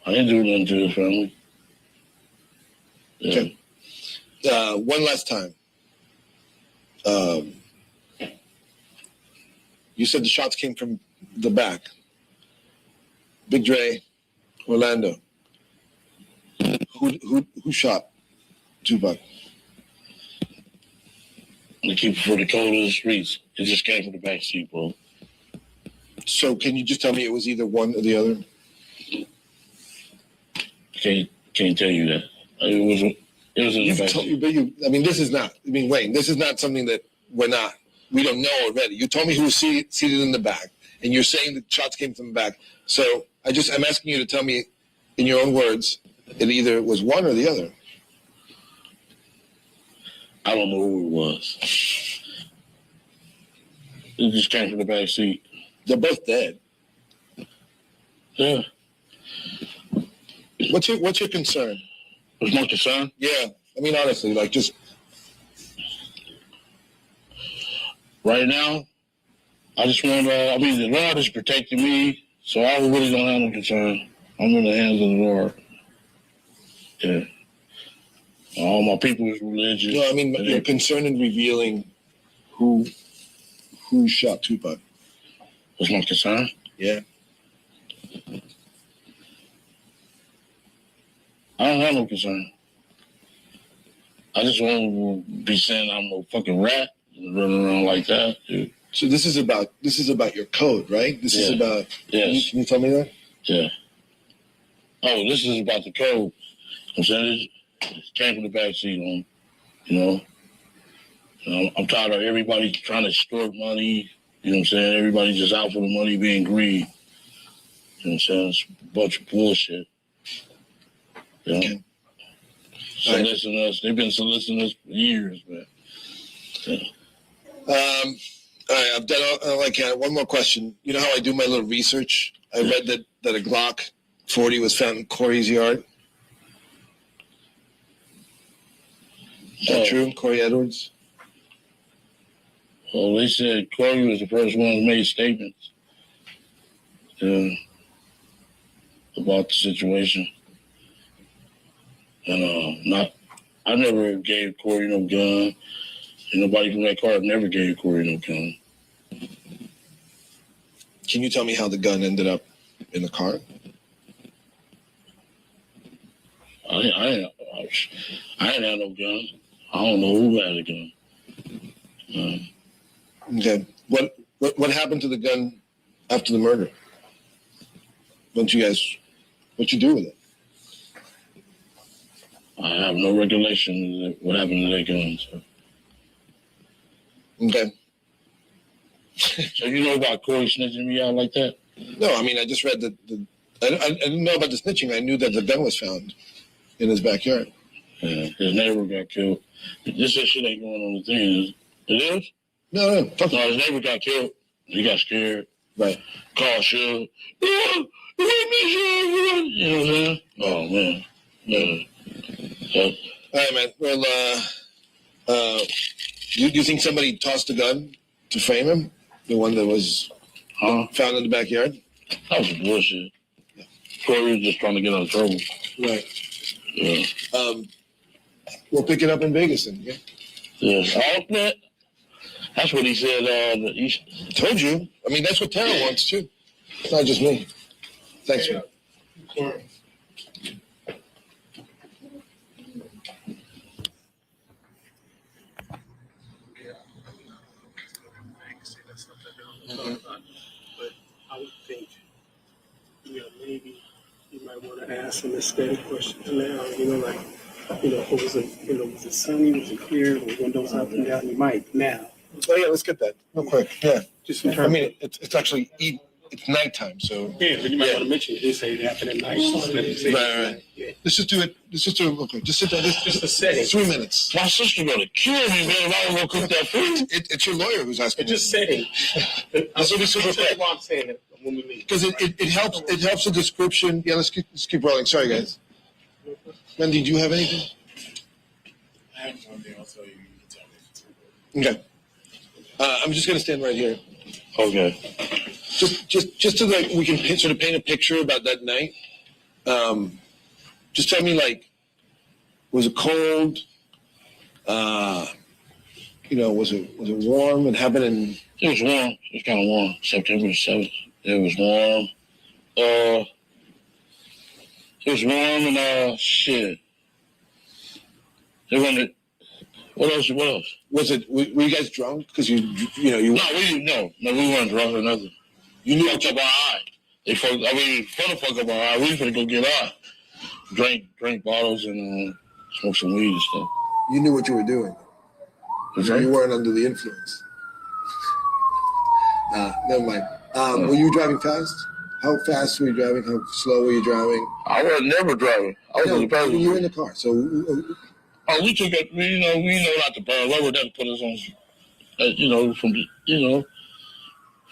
Speaker 9: I didn't do nothing to his family. Yeah.
Speaker 4: Okay. One last time. You said the shots came from the back. Big Dre, Orlando. Who shot Tupac?
Speaker 9: The keeper for the code of the streets. It just came from the back seat, bro.
Speaker 4: So can you just tell me it was either one or the other?
Speaker 9: Can't tell you that. It was in the back seat.
Speaker 4: This is not. Wayne, this is not something that we don't know already. You told me who was seated in the back, and you're saying the shots came from the back. So I'm asking you to tell me, in your own words, it either was one or the other.
Speaker 9: I don't know who it was. It just came from the back seat.
Speaker 4: They're both dead.
Speaker 9: Yeah.
Speaker 4: What's your concern?
Speaker 9: What's my concern?
Speaker 4: Yeah. Honestly, just
Speaker 9: right now, I just want the Lord is protecting me, so I really don't have no concern. I'm in the hands of the Lord. Yeah. All my people is religious.
Speaker 4: No, you're concerned in revealing who shot Tupac.
Speaker 9: What's my concern?
Speaker 4: Yeah.
Speaker 9: I don't have no concern. I just want to be saying I'm a fucking rat running around like that, dude.
Speaker 4: So this is about your code, right? This is about.
Speaker 9: Yes.
Speaker 4: Can you tell me that?
Speaker 9: Yeah. Oh, this is about the code. I'm saying it came from the backseat on, you know. I'm tired of everybody trying to extort money. You know what I'm saying? Everybody just out for the money, being greedy. You know what I'm saying? It's a bunch of bullshit. You know?
Speaker 4: Okay.
Speaker 9: Soliciting us. They've been soliciting us for years, man. Yeah.
Speaker 4: All right, I've done all I can. One more question. You know how I do my little research? I read that a Glock 40 was found in Corey's yard. Is that true? Corey Edwards?
Speaker 9: Well, they said Corey was the first one who made statements about the situation. And I never gave Corey no gun. And nobody from that car never gave Corey no gun.
Speaker 4: Can you tell me how the gun ended up in the car?
Speaker 9: I didn't have no gun. I don't know who had a gun.
Speaker 4: Okay. What happened to the gun after the murder? What'd you do with it?
Speaker 9: I have no recollection of what happened to that gun. So.
Speaker 4: Okay.
Speaker 9: So you know about Corey snitching me out like that?
Speaker 4: No, I mean, I just read I didn't know about the snitching. I knew that the gun was found in his backyard.
Speaker 9: Yeah, his neighbor got killed. This shit ain't going on the thing. It is?
Speaker 4: No.
Speaker 9: No, his neighbor got killed. He got scared.
Speaker 4: Right.
Speaker 9: Called Suge. You know what I'm saying? Oh, man. Yeah. So,
Speaker 4: all right, man. Well, do you think somebody tossed the gun to frame him? The one that was found in the backyard?
Speaker 9: That was bullshit. Corey was just trying to get out of trouble.
Speaker 4: Right.
Speaker 9: Yeah.
Speaker 4: We'll pick it up in Vegas then. Yeah.
Speaker 9: Yeah. Man. That's what he said.
Speaker 4: Told you. I mean, that's what Tara wants too. It's not just me. Thanks, man.
Speaker 5: But I would think, maybe you might want to ask some steady questions now. Was it sunny? Was it clear? Were windows up and down? You might now.
Speaker 4: Oh yeah, let's get that real quick. Yeah.
Speaker 5: Just in terms
Speaker 4: it's actually it's nighttime, so.
Speaker 5: Yeah, but you might want to mention it. They say it happened at night.
Speaker 4: Right.
Speaker 5: Yeah.
Speaker 4: Let's just do it real quick. Just sit down.
Speaker 5: Just a setting.
Speaker 4: 3 minutes.
Speaker 9: My sister gonna kill me, man, if I don't go cook that food.
Speaker 4: It's your lawyer who's asking.
Speaker 5: It's just setting.
Speaker 4: This will be super quick.
Speaker 5: Why I'm saying it when we meet.
Speaker 4: Because it helps the description. Yeah, let's keep rolling. Sorry, guys. Wendy, do you have anything?
Speaker 12: I have one thing I'll tell you. You can tell me.
Speaker 4: Okay. I'm just gonna stand right here.
Speaker 9: Okay.
Speaker 4: Just so that we can sort of paint a picture about that night. Just tell me, was it cold? Was it warm? And happened in.
Speaker 9: It was warm. It was kind of warm. September 7th. It was warm. It was warm and shit. They wanted. What else?
Speaker 4: Was it? Were you guys drunk? Because you.
Speaker 9: No, we weren't drunk or nothing. You knew fucked up our eye. They fucked. Fun fuck up our eye. We finna go get high. Drink bottles and smoke some weed and stuff.
Speaker 4: You knew what you were doing.
Speaker 9: Okay.
Speaker 4: You weren't under the influence. Never mind. Were you driving fast? How fast were you driving? How slow were you driving?
Speaker 9: I was never driving. I was in the passenger.
Speaker 4: You were in the car. So.
Speaker 9: We took it. We know not to burn rubber. That put us on.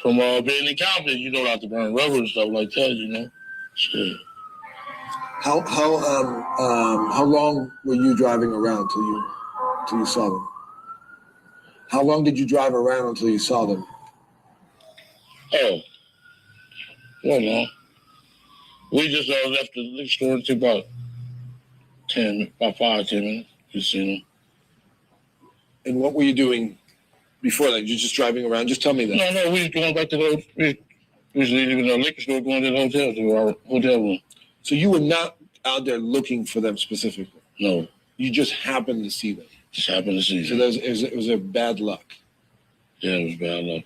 Speaker 9: From being in Compton, not to burn rubber and stuff like that. Shit.
Speaker 4: How long were you driving around till you saw them? How long did you drive around until you saw them?
Speaker 9: Oh, well, no. We just left the liquor store and took about 5-10 minutes. You seen them.
Speaker 4: And what were you doing before that? You're just driving around? Just tell me that.
Speaker 9: No, we was going back to we was leaving the liquor store, going to the hotel, to our hotel room.
Speaker 4: So you were not out there looking for them specifically?
Speaker 9: No,
Speaker 4: You just happened to see them.
Speaker 9: just happened to see
Speaker 4: So
Speaker 9: them.
Speaker 4: it was a bad luck.
Speaker 9: Yeah, it was bad luck.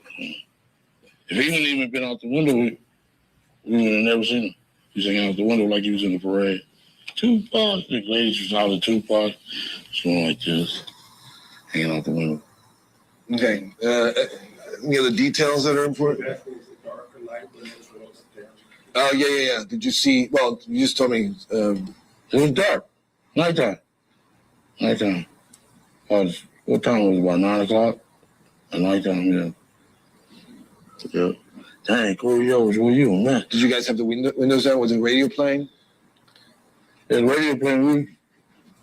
Speaker 9: If he wouldn't even been out the window, we would have never seen him. He's hanging out the window like he was in the parade. Tupac, the ladies was out of Tupac. It's going like this, hanging out the window.
Speaker 4: Okay. Any other details that are important? Oh, yeah. Did you see? Well, you just told me.
Speaker 9: It was dark, nighttime. What time was it? About 9 o'clock at nighttime, yeah. Yeah. Dang, Corey, yo, where you, man?
Speaker 4: Did you guys have the windows down? Was the radio playing?
Speaker 9: Yeah, the radio playing.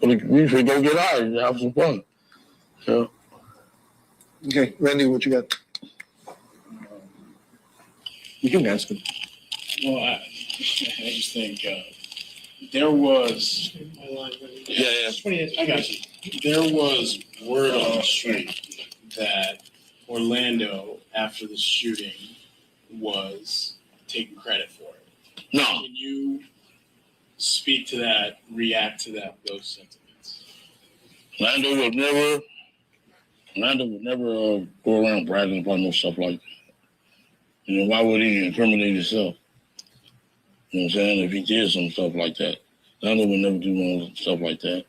Speaker 9: We should go get out and have some fun. Yeah.
Speaker 4: Okay, Randy, what you got? You can ask him.
Speaker 12: Well, I just think there was.
Speaker 4: Yeah.
Speaker 12: I got you. There was word on the street that Orlando, after the shooting, was taking credit for it.
Speaker 9: No.
Speaker 12: Can you speak to that, react to that, those sentiments?
Speaker 9: Orlando would never go around bragging about no stuff like that. You know, why would he incriminate himself? You know what I'm saying? If he did some stuff like that. Orlando would never do no stuff like that.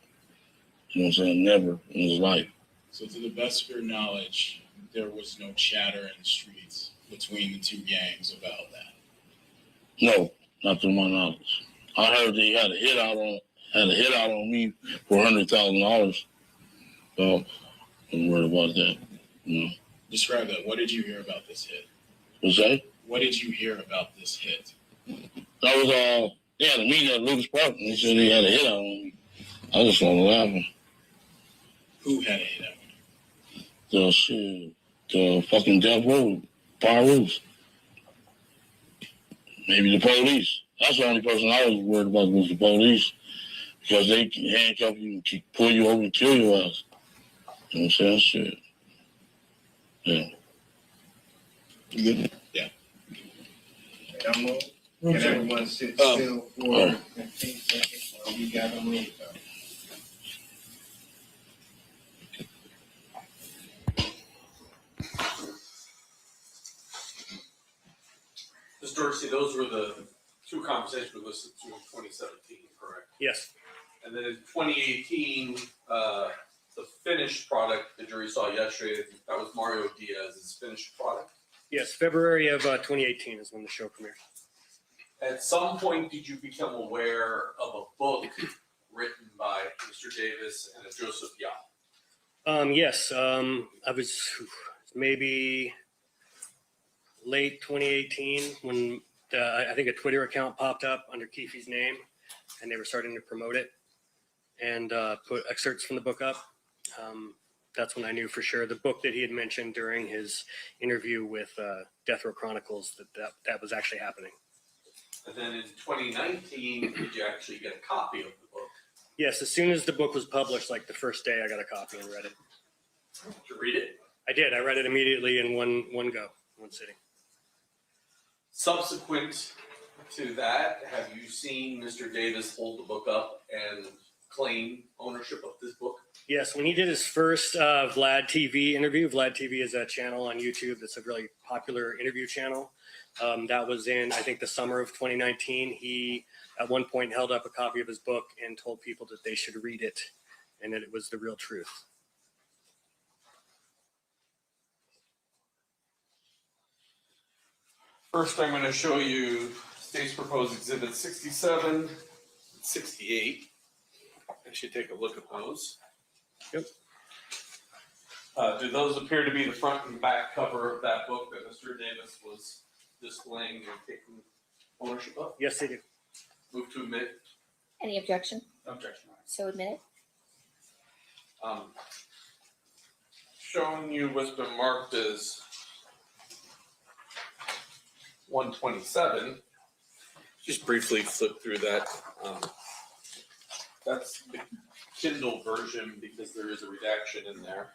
Speaker 9: You know what I'm saying? Never in his life.
Speaker 12: So to the best of your knowledge, there was no chatter in the streets between the two gangs about that?
Speaker 9: No, not to my knowledge. I heard that he had a hit out on me for $100,000. So I'm worried about that. You know.
Speaker 12: Describe that. What did you hear about this hit?
Speaker 9: What's that?
Speaker 12: What did you hear about this hit?
Speaker 9: That was they had a meeting at Lucas Park and they said they had a hit out on me. I just started laughing.
Speaker 12: Who had a hit out on you?
Speaker 9: The fucking Death Row, Pyros. Maybe the police. That's the only person I was worried about was the police. Because they can handcuff you and pull you over and kill your ass. You know what I'm saying? Shit. Yeah.
Speaker 4: You good?
Speaker 12: Yeah.
Speaker 10: Can everyone sit still for 15 seconds while we got a move?
Speaker 6: Mr. Dorsey, those were the two conversations we listened to in 2017, correct?
Speaker 7: Yes.
Speaker 6: And then in 2018, the finished product the jury saw yesterday, that was Mario Diaz's finished product.
Speaker 7: Yes, February of 2018 is when the show premiered.
Speaker 6: At some point, did you become aware of a book written by Mr. Davis and a Joseph Yao?
Speaker 7: Yes, I was maybe late 2018 when I think a Twitter account popped up under Keefe's name, and they were starting to promote it and put excerpts from the book up. That's when I knew for sure the book that he had mentioned during his interview with Death Row Chronicles that was actually happening.
Speaker 6: And then in 2019, did you actually get a copy of the book?
Speaker 7: Yes, as soon as the book was published, like the first day, I got a copy and read it.
Speaker 6: Did you read it?
Speaker 7: I did. I read it immediately in one sitting.
Speaker 6: Subsequent to that, have you seen Mr. Davis hold the book up and claim ownership of this book?
Speaker 7: Yes, when he did his first Vlad TV interview, Vlad TV is a channel on YouTube that's a really popular interview channel. That was in, I think, the summer of 2019. He, at one point, held up a copy of his book and told people that they should read it and that it was the real truth.
Speaker 6: First, I'm going to show you State's Proposed Exhibit 67 and 68. I should take a look at those.
Speaker 7: Yep.
Speaker 6: Do those appear to be the front and back cover of that book that Mr. Davis was displaying and taking ownership of?
Speaker 7: Yes, they do.
Speaker 6: Move to admit.
Speaker 8: Any objection?
Speaker 6: Objection.
Speaker 8: So admit it.
Speaker 6: Showing you what's been marked as 127. Just briefly flip through that. That's the Kindle version because there is a redaction in there.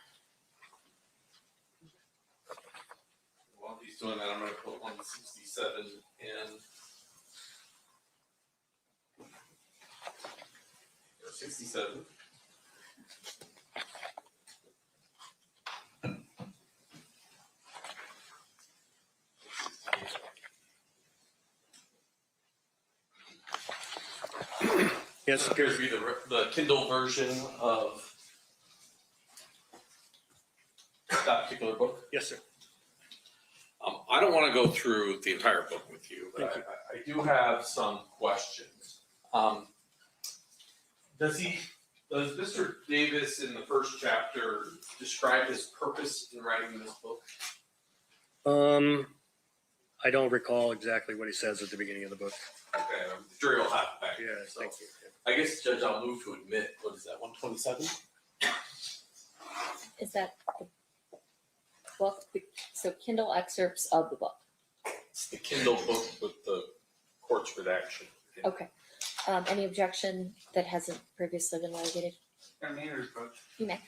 Speaker 6: While he's doing that, I'm going to put 167 in. 67.
Speaker 10: Yes,
Speaker 6: appears to be the Kindle version of that particular book.
Speaker 10: yes, sir.
Speaker 6: I don't want to go through the entire book with you, but
Speaker 10: Thank
Speaker 6: I do have some questions. Does Mr. Davis in the first chapter describe his purpose in writing this book?
Speaker 10: I don't recall exactly what he says at the beginning of the book.
Speaker 6: Okay, the jury will have it back.
Speaker 10: Yeah,
Speaker 6: So,
Speaker 10: thank you.
Speaker 6: I guess, Judge, I'll move to admit, what is that, 127?
Speaker 8: Is that the book? So Kindle excerpts of the book.
Speaker 6: It's the Kindle book with the court's redaction.
Speaker 8: Okay. Any objection that hasn't previously been litigated? You may.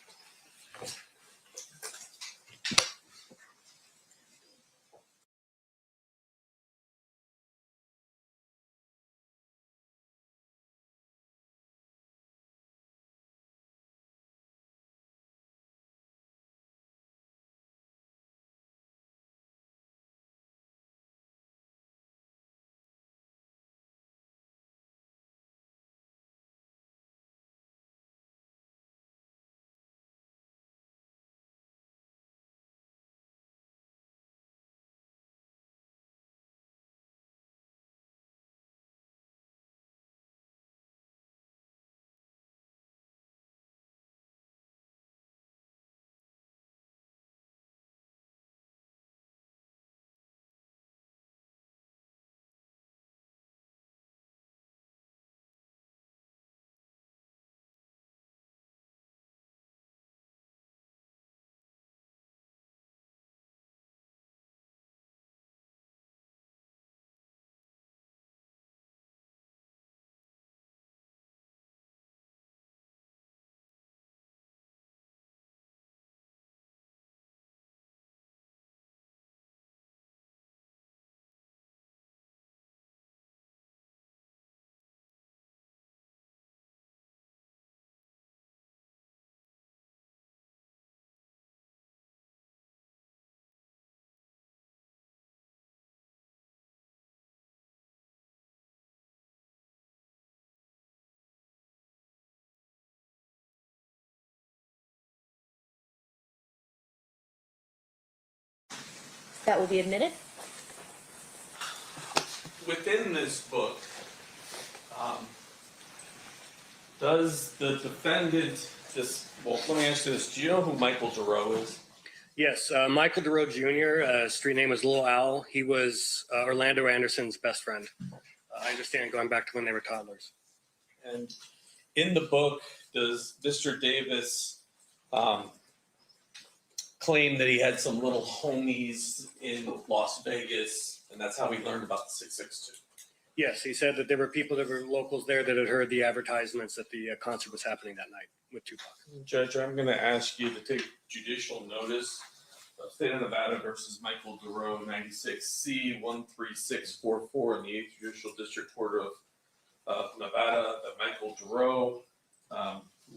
Speaker 8: That will be admitted.
Speaker 6: Within this book, does the defendant let me ask you this, do you know who Michael Giroux is?
Speaker 10: Yes, Michael DeRoe Jr., street name was Little Al. He was Orlando Anderson's best friend. I understand going back to when they were toddlers.
Speaker 6: And in the book, does Mr. Davis claim that he had some little homies in Las Vegas, and that's how he learned about the 662?
Speaker 10: Yes, he said that there were people that were locals there that had heard the advertisements that the concert was happening that night with Tupac.
Speaker 6: Judge, I'm going to ask you to take judicial notice of State of Nevada versus Michael DeRoe, 96C 13644 in the 8th Judicial District Court of Nevada, that Michael DeRoe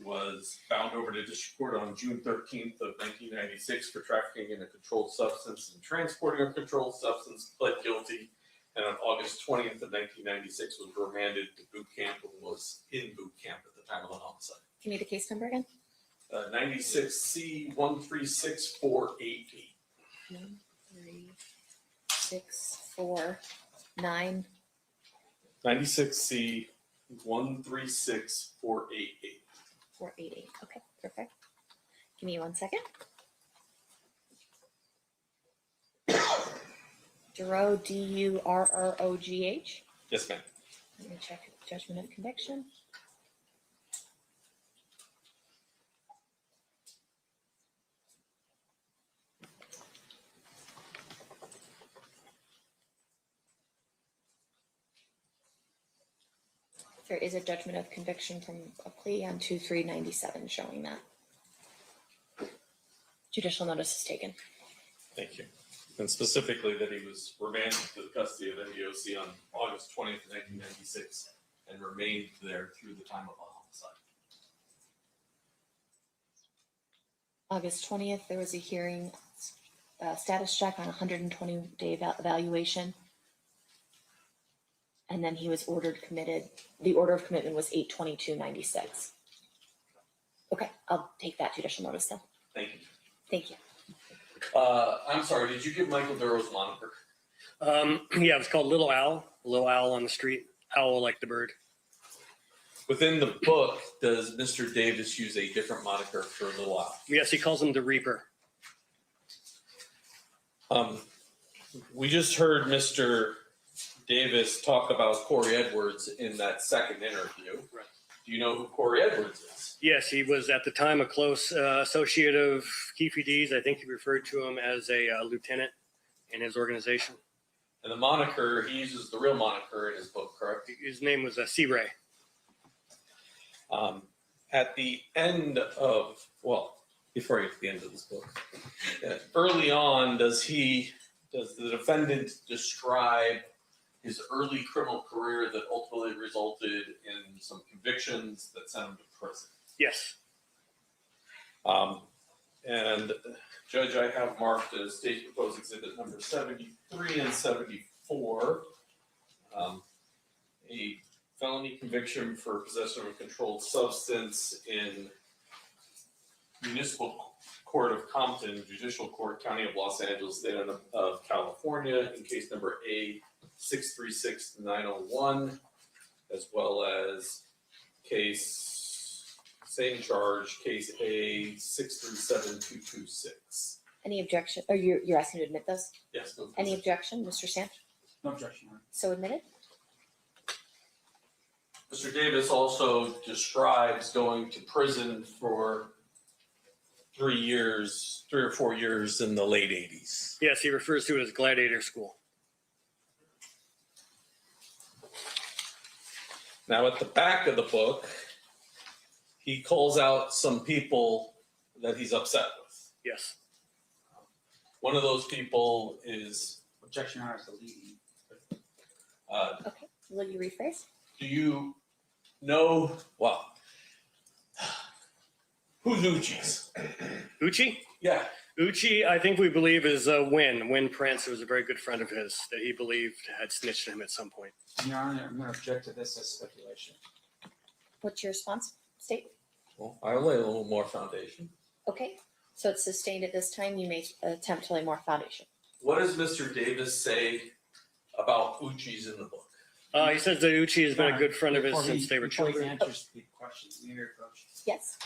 Speaker 6: was bound over to district court on June 13th of 1996 for trafficking in a controlled substance and transporting a controlled substance, pled guilty, and on August 20th of 1996 was remanded to boot camp and was in boot camp at the time of the homicide.
Speaker 8: Can you need the case number again?
Speaker 6: 96C 136488.
Speaker 8: 13649.
Speaker 6: 96C 136488.
Speaker 8: 488. Okay, perfect. Give me 1 second. Durrogh, Durrogh.
Speaker 6: Yes, ma'am.
Speaker 8: Let me check judgment of conviction. There is a judgment of conviction from a plea on 2397 showing that. Judicial notice is taken.
Speaker 6: Thank you. And specifically that he was remanded to the custody of NDOC on August 20th, 1996 and remained there through the time of the homicide.
Speaker 8: August 20th, there was a hearing, status check on 120-day evaluation. And then he was ordered committed. The order of commitment was 8/22/96. Okay, I'll take that judicial notice then.
Speaker 6: Thank you.
Speaker 8: Thank you.
Speaker 6: I'm sorry, did you give Michael Duro's moniker?
Speaker 10: Yeah, it's called Little Owl. Little Owl on the street. Owl like the bird.
Speaker 6: Within the book, does Mr. Davis use a different moniker for Little Owl?
Speaker 10: Yes, he calls him the Reaper.
Speaker 6: We just heard Mr. Davis talk about Corey Edwards in that second interview.
Speaker 10: Right.
Speaker 6: Do you know who Corey Edwards is?
Speaker 10: Yes, he was at the time a close associate of Keefe D's. I think he referred to him as a lieutenant in his organization.
Speaker 6: And the moniker, he uses the real moniker in his book, correct?
Speaker 10: His name was C. Ray.
Speaker 6: At the end of, well, before I get to the end of this book, early on, does the defendant describe his early criminal career that ultimately resulted in some convictions that sent him to prison?
Speaker 10: Yes.
Speaker 6: And Judge, I have marked as state proposed exhibit number 73 and 74, a felony conviction for possession of a controlled substance in Municipal Court of Compton, Judicial Court, County of Los Angeles, State of California, in case number A636901, as well as same charge, case A637226.
Speaker 8: Any objection? Or you're asking to admit those?
Speaker 6: Yes. No,
Speaker 8: Any objection, Mr. Sam?
Speaker 7: No objection, Your Honor.
Speaker 8: So admitted?
Speaker 6: Mr. Davis also describes going to prison for 3 or 4 years in the late 80s.
Speaker 10: Yes, he refers to it as Gladiator School.
Speaker 6: Now, at the back of the book, he calls out some people that he's upset with.
Speaker 10: Yes.
Speaker 6: One of those people is,
Speaker 7: Objection, Your Honor, is the leading.
Speaker 8: Okay, will you rephrase?
Speaker 6: do you know, well, who's Uchis?
Speaker 10: Uchi?
Speaker 6: Yeah.
Speaker 10: Uchi, I think we believe, is Win Prince, who was a very good friend of his that he believed had snitched on him at some point.
Speaker 7: Your Honor, I'm going to object to this as speculation.
Speaker 8: What's your response, State?
Speaker 6: Well, I'll lay a little more foundation.
Speaker 8: Okay, so it's sustained at this time. You may attempt to lay more foundation.
Speaker 6: What does Mr. Davis say about Uchis in the book?
Speaker 10: He says that Uchi has been a good friend of his
Speaker 7: Before
Speaker 10: since they were
Speaker 7: before he
Speaker 10: children.
Speaker 7: answers the questions, may I approach?
Speaker 8: Yes.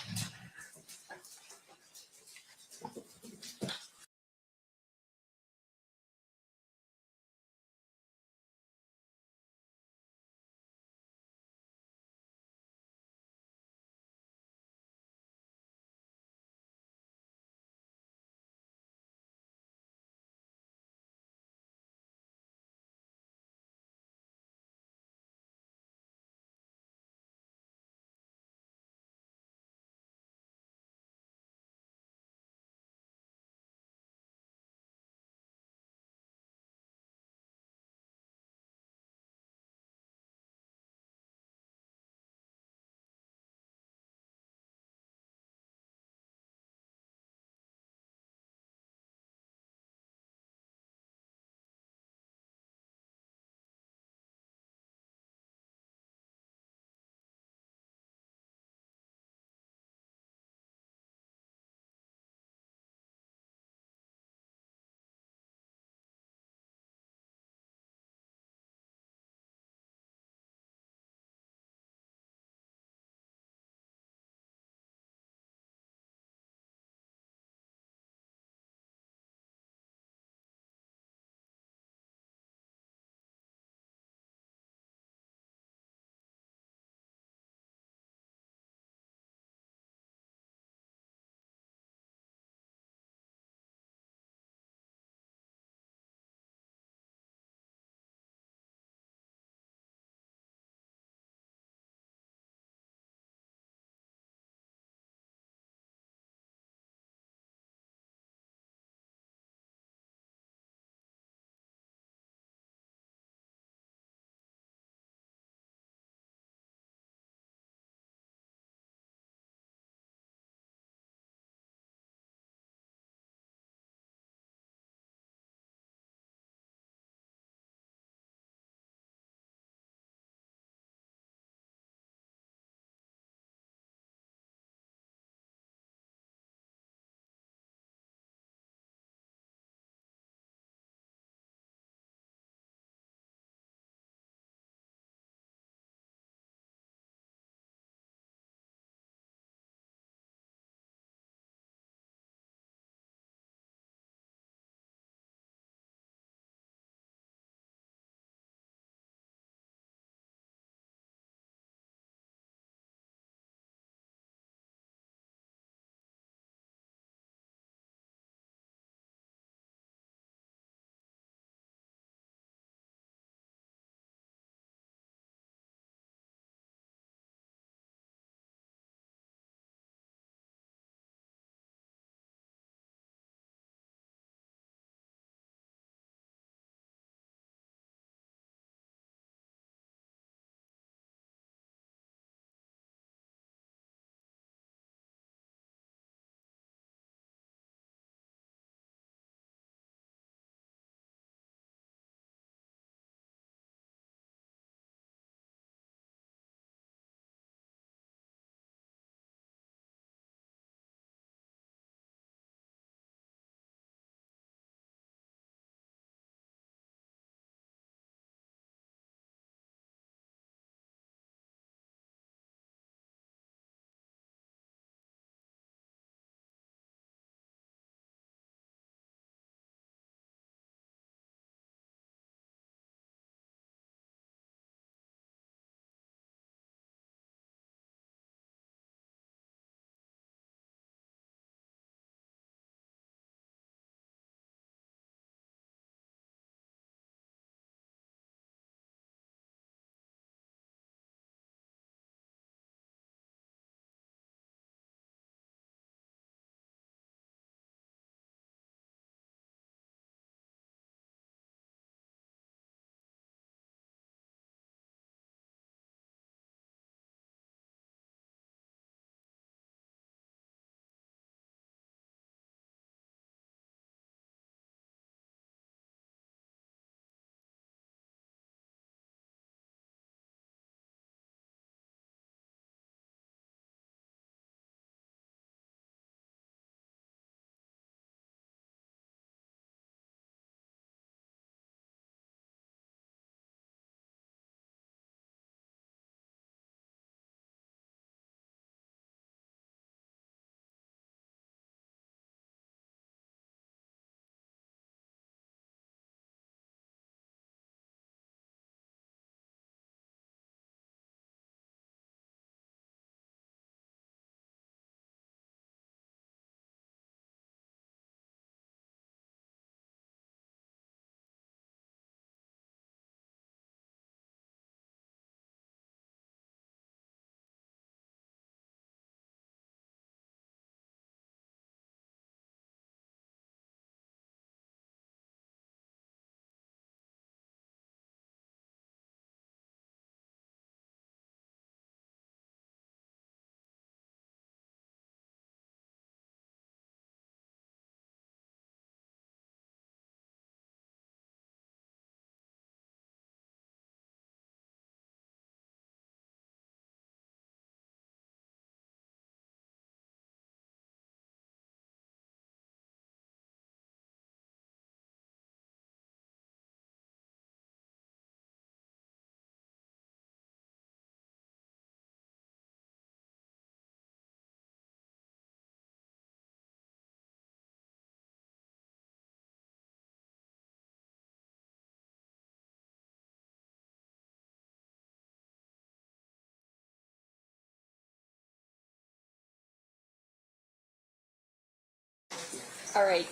Speaker 8: All right,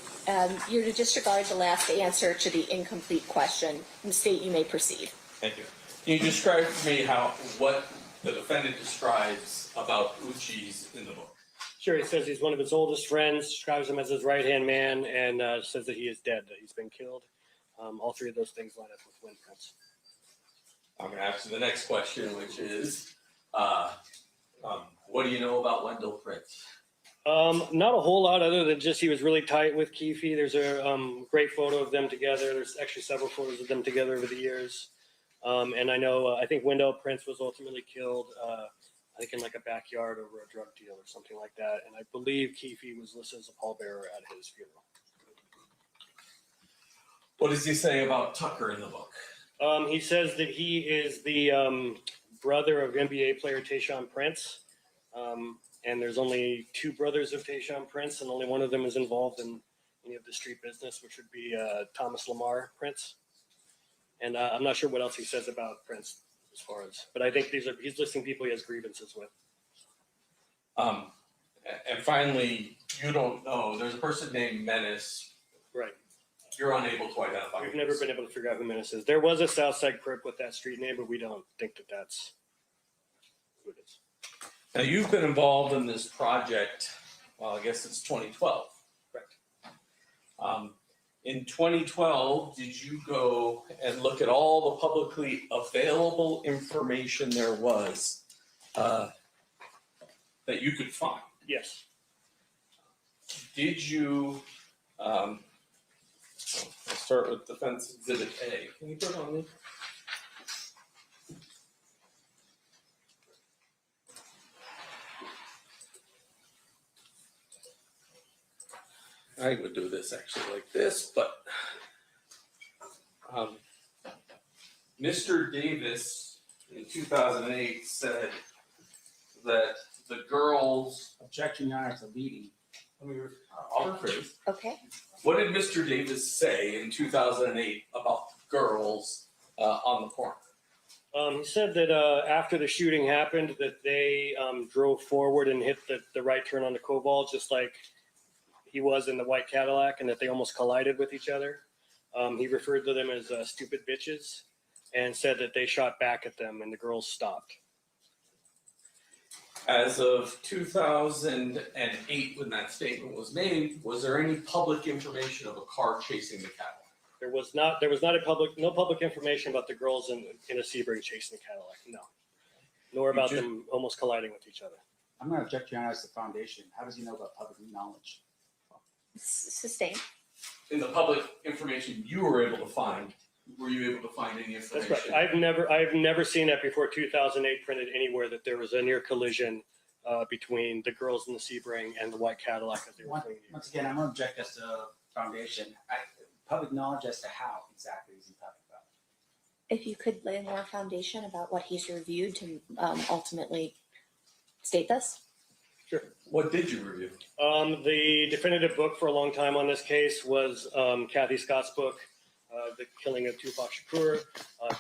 Speaker 8: you're to disregard the last answer to the incomplete question and state you may proceed.
Speaker 6: Thank you. Can you describe for me what the defendant describes about Uchi's in the book?
Speaker 10: Sure, he says he's one of his oldest friends, describes him as his right-hand man, and says that he is dead, that he's been killed. All three of those things line up with wind prints.
Speaker 6: I'm going to ask you the next question, which is, what do you know about Wendell Prince?
Speaker 10: Not a whole lot other than just he was really tight with Keefe. There's a great photo of them together. There's actually several photos of them together over the years. And I know, I think Wendell Prince was ultimately killed, I think in like a backyard over a drug deal or something like that. And I believe Keefe was listed as a pallbearer at his funeral.
Speaker 6: What does he say about Tucker in the book?
Speaker 10: He says that he is the brother of NBA player Tayshaun Prince. And there's only two brothers of Tayshaun Prince, and only one of them is involved in any of the street business, which would be Thomas Lamar Prince. And I'm not sure what else he says about Prince as far as, but I think he's listing people he has grievances with.
Speaker 6: And finally, you don't know, there's a person named Menace.
Speaker 10: Right.
Speaker 6: You're unable to identify.
Speaker 10: We've never been able to figure out who Menace is. There was a Southside Crip with that street name, but we don't think that that's who it is.
Speaker 6: Now, you've been involved in this project, well, I guess it's 2012.
Speaker 10: Correct.
Speaker 6: In 2012, did you go and look at all the publicly available information there was that you could find?
Speaker 10: Yes.
Speaker 6: Did you, I'll start with Defense Exhibit A. Can you put it on me? I would do this actually like this, but Mr. Davis in 2008 said that the girls.
Speaker 13: Objection, Your Honor, it's a leading.
Speaker 6: I'll rephrase.
Speaker 8: Okay.
Speaker 6: What did Mr. Davis say in 2008 about girls on the corner?
Speaker 10: He said that after the shooting happened, that they drove forward and hit the right turn on the Cobalt, just like he was in the white Cadillac, and that they almost collided with each other. He referred to them as stupid bitches and said that they shot back at them and the girls stopped.
Speaker 6: As of 2008, when that statement was made, was there any public information of a car chasing the Cadillac?
Speaker 10: There was not no public information about the girls in a Sebring chasing the Cadillac, no. Nor about them almost colliding with each other.
Speaker 13: I'm going to object, Your Honor, as the foundation. How does he know about public knowledge?
Speaker 8: Sustain.
Speaker 6: In the public information you were able to find, were you able to find any information?
Speaker 10: That's right. I've never seen that before 2008 printed anywhere, that there was a near collision between the girls in the Sebring and the white Cadillac as they were fleeing.
Speaker 13: Once again, I'm going to object as the foundation. Public knowledge as to how exactly is he talking about?
Speaker 8: If you could lay more foundation about what he's reviewed to ultimately state this.
Speaker 10: Sure.
Speaker 6: What did you review?
Speaker 10: The definitive book for a long time on this case was Kathy Scott's book, The Killing of Tupac Shakur.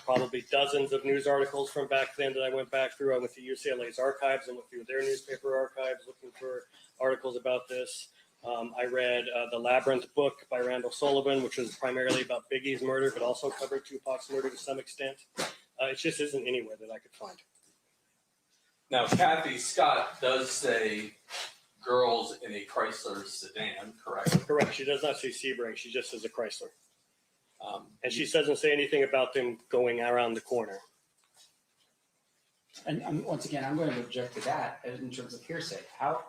Speaker 10: Probably dozens of news articles from back then that I went back through. I went to UCLA's archives and went through their newspaper archives looking for articles about this. I read the Labyrinth book by Randall Sullivan, which was primarily about Biggie's murder, but also covered Tupac's murder to some extent. It just isn't anywhere that I could find.
Speaker 6: Now, Kathy Scott does say girls in a Chrysler sedan, correct?
Speaker 10: Correct. She does not say Sebring. She just says a Chrysler. And she doesn't say anything about them going around the corner.
Speaker 13: And once again, I'm going to object to that in terms of hearsay. How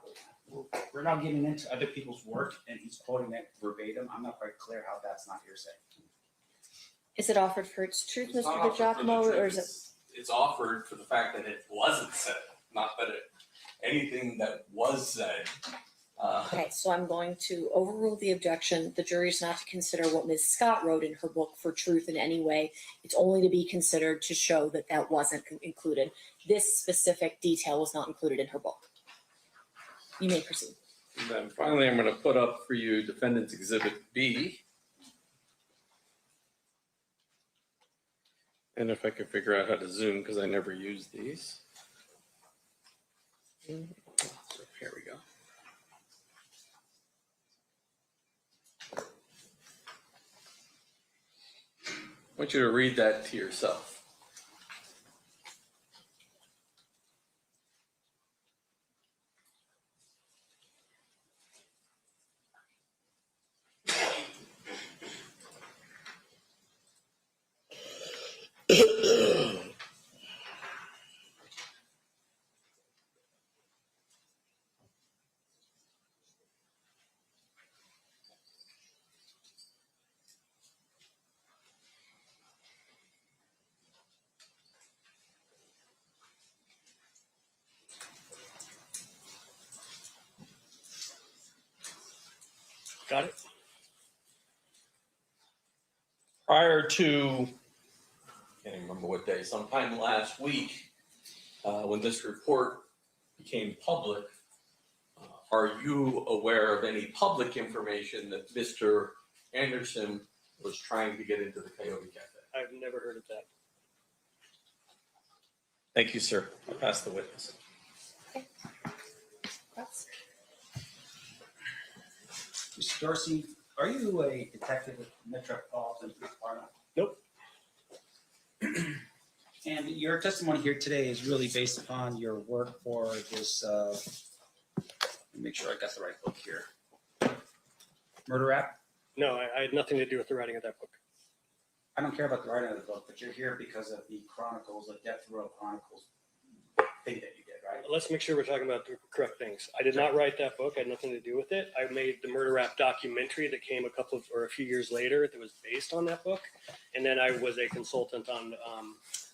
Speaker 13: we're now getting into other people's work, and he's quoting that verbatim. I'm not quite clear how that's not hearsay.
Speaker 8: Is it offered for its truth,
Speaker 6: It's
Speaker 8: Mr.
Speaker 6: not offered for the
Speaker 8: DiGiacomo,
Speaker 6: truth.
Speaker 8: or is it?
Speaker 6: It's offered for the fact that it wasn't said, not that anything that was said.
Speaker 8: Okay, so I'm going to overrule the objection. The jury is not to consider what Ms. Scott wrote in her book for truth in any way. It's only to be considered to show that that wasn't included. This specific detail was not included in her book. You may proceed.
Speaker 6: And then finally, I'm going to put up for you Defendant's Exhibit B. And if I can figure out how to zoom, because I never use these. So here we go. I want you to read that to yourself. Got it? Prior to, I can't even remember what day, sometime last week, when this report became public, are you aware of any public information that Mr. Anderson was trying to get into the Coyote Cafe?
Speaker 10: I've never heard of that.
Speaker 6: Thank you, sir. I'll pass the witness.
Speaker 8: That's
Speaker 13: Mr. Dorsey, are you a detective at Metropolitan Police Department?
Speaker 10: Nope.
Speaker 13: And your testimony here today is really based upon your work for this, let me make sure I got the right book here. Murder Rap?
Speaker 10: No, I had nothing to do with the writing of that book.
Speaker 13: I don't care about the writing of the book, but you're here because of the Chronicles, the Death Row Chronicles thing that you did, right?
Speaker 10: Let's make sure we're talking about the correct things. I did not write that book. I had nothing to do with it. I made the Murder Rap documentary that came a few years later that was based on that book. And then I was a consultant on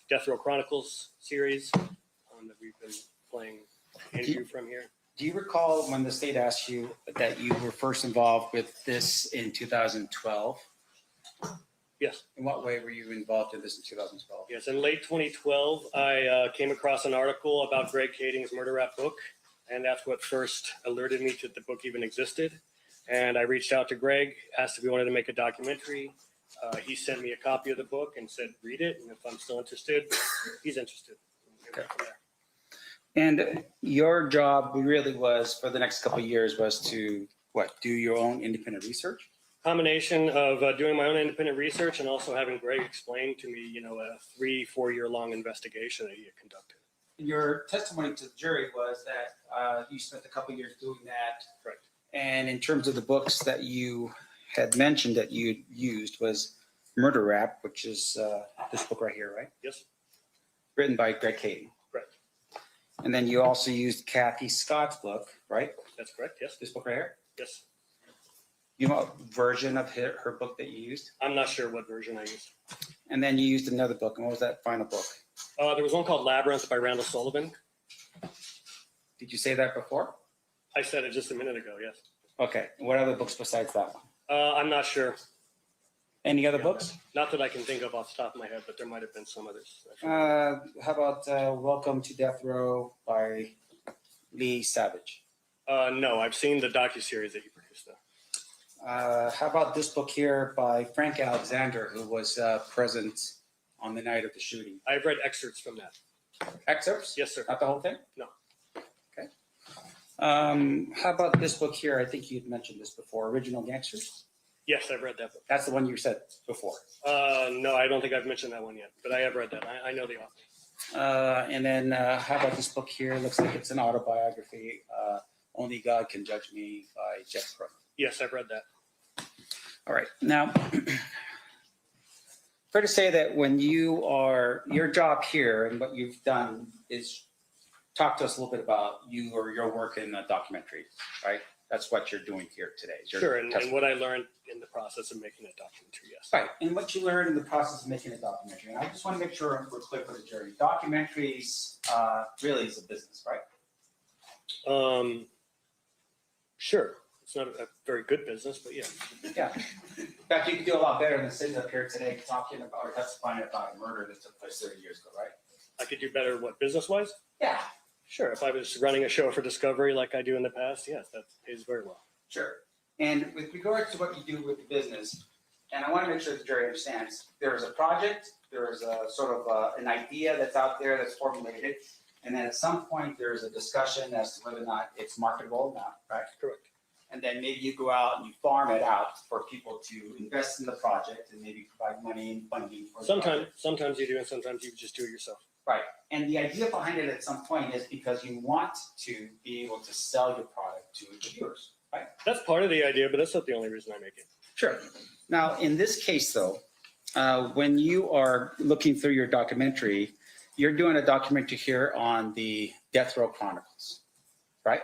Speaker 10: Death Row Chronicles series that we've been playing Andrew from here.
Speaker 13: Do you recall when the state asked you that you were first involved with this in 2012?
Speaker 10: Yes.
Speaker 13: In what way were you involved in this in 2012?
Speaker 10: Yes, in late 2012, I came across an article about Greg Kading's Murder Rap book, and that's what first alerted me to the book even existed. And I reached out to Greg, asked if he wanted to make a documentary. He sent me a copy of the book and said, read it, and if I'm still interested, he's interested.
Speaker 13: Okay. And your job really was, for the next couple of years, was to, do your own independent research?
Speaker 10: Combination of doing my own independent research and also having Greg explain to me, a 3-4 year long investigation that he had conducted.
Speaker 13: Your testimony to the jury was that you spent a couple of years doing that.
Speaker 10: Correct.
Speaker 13: And in terms of the books that you had mentioned that you used was Murder Rap, which is this book right here, right?
Speaker 10: Yes.
Speaker 13: Written by Greg Kading.
Speaker 10: Correct.
Speaker 13: And then you also used Kathy Scott's book, right?
Speaker 10: That's correct, yes.
Speaker 13: This book right here?
Speaker 10: Yes.
Speaker 13: You know what version of her book that you used?
Speaker 10: I'm not sure what version I used.
Speaker 13: And then you used another book. And what was that final book?
Speaker 10: There was one called Labyrinth by Randall Sullivan.
Speaker 13: Did you say that before?
Speaker 10: I said it just a minute ago, yes.
Speaker 13: Okay. What other books besides that one?
Speaker 10: I'm not sure.
Speaker 13: Any other books?
Speaker 10: Not that I can think of off the top of my head, but there might have been some others.
Speaker 13: How about Welcome to Death Row by Lee Savage?
Speaker 10: No, I've seen the docuseries that you produced though.
Speaker 13: How about this book here by Frank Alexander, who was present on the night of the shooting?
Speaker 10: I've read excerpts from that.
Speaker 13: Excerpts?
Speaker 10: Yes, sir.
Speaker 13: Not the whole thing?
Speaker 10: No.
Speaker 13: Okay. How about this book here? I think you'd mentioned this before, Original Gangsters?
Speaker 10: Yes, I've read that book.
Speaker 13: That's the one you said before.
Speaker 10: No, I don't think I've mentioned that one yet, but I have read that. I know the author.
Speaker 13: And then how about this book here? Looks like it's an autobiography, Only God Can Judge Me by Jeff Crook.
Speaker 10: Yes, I've read that.
Speaker 13: All right. Now, fair to say that when your job here and what you've done is talk to us a little bit about you or your work in a documentary, right? That's what you're doing here today.
Speaker 10: Sure, and what I learned in the process of making a documentary, yes.
Speaker 13: Right, and what you learned in the process of making a documentary. And I just want to make sure we're clear for the jury. Documentaries really is a business, right?
Speaker 10: Sure. It's not a very good business, but yeah.
Speaker 13: Yeah. In fact, you could do a lot better than sitting up here today talking about or testifying about a murder that took place 30 years ago, right?
Speaker 10: I could do better, what, business-wise?
Speaker 13: Yeah.
Speaker 10: Sure. If I was running a show for Discovery like I do in the past, yes, that pays very well.
Speaker 13: Sure. And with regard to what you do with the business, and I want to make sure the jury understands, there is a project, there is a sort of an idea that's out there that's formulated, and then at some point there's a discussion as to whether or not it's marketable or not, right?
Speaker 10: Correct.
Speaker 13: and then maybe you go out and you farm it out for people to invest in the project and maybe provide money and funding for the project.
Speaker 10: Sometimes you do, and sometimes you just do it yourself.
Speaker 13: Right. And the idea behind it at some point is because you want to be able to sell your product to the viewers, right?
Speaker 10: That's part of the idea, but that's not the only reason I make it.
Speaker 13: Sure. Now, in this case, though, when you are looking through your documentary, you're doing a documentary here on the Death Row Chronicles, right?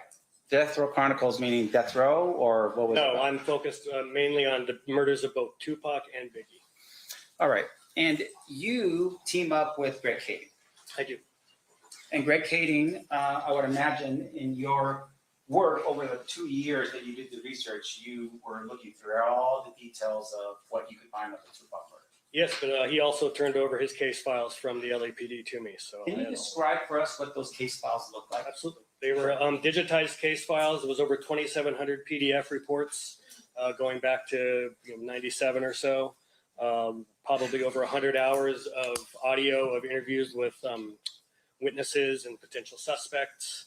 Speaker 13: Death Row Chronicles meaning death row, or what was it?
Speaker 10: No, I'm focused mainly on the murders of both Tupac and Biggie.
Speaker 13: All right. And you team up with Greg Kading.
Speaker 10: I do.
Speaker 13: And Greg Kading, I would imagine in your work over the 2 years that you did the research, you were looking through all the details of what you could find on the Tupac murder.
Speaker 10: Yes, but he also turned over his case files from the LAPD to me. So
Speaker 13: Can you describe for us what those case files look like?
Speaker 10: Absolutely. They were digitized case files. It was over 2,700 PDF reports going back to 97 or so. Probably over 100 hours of audio of interviews with witnesses and potential suspects,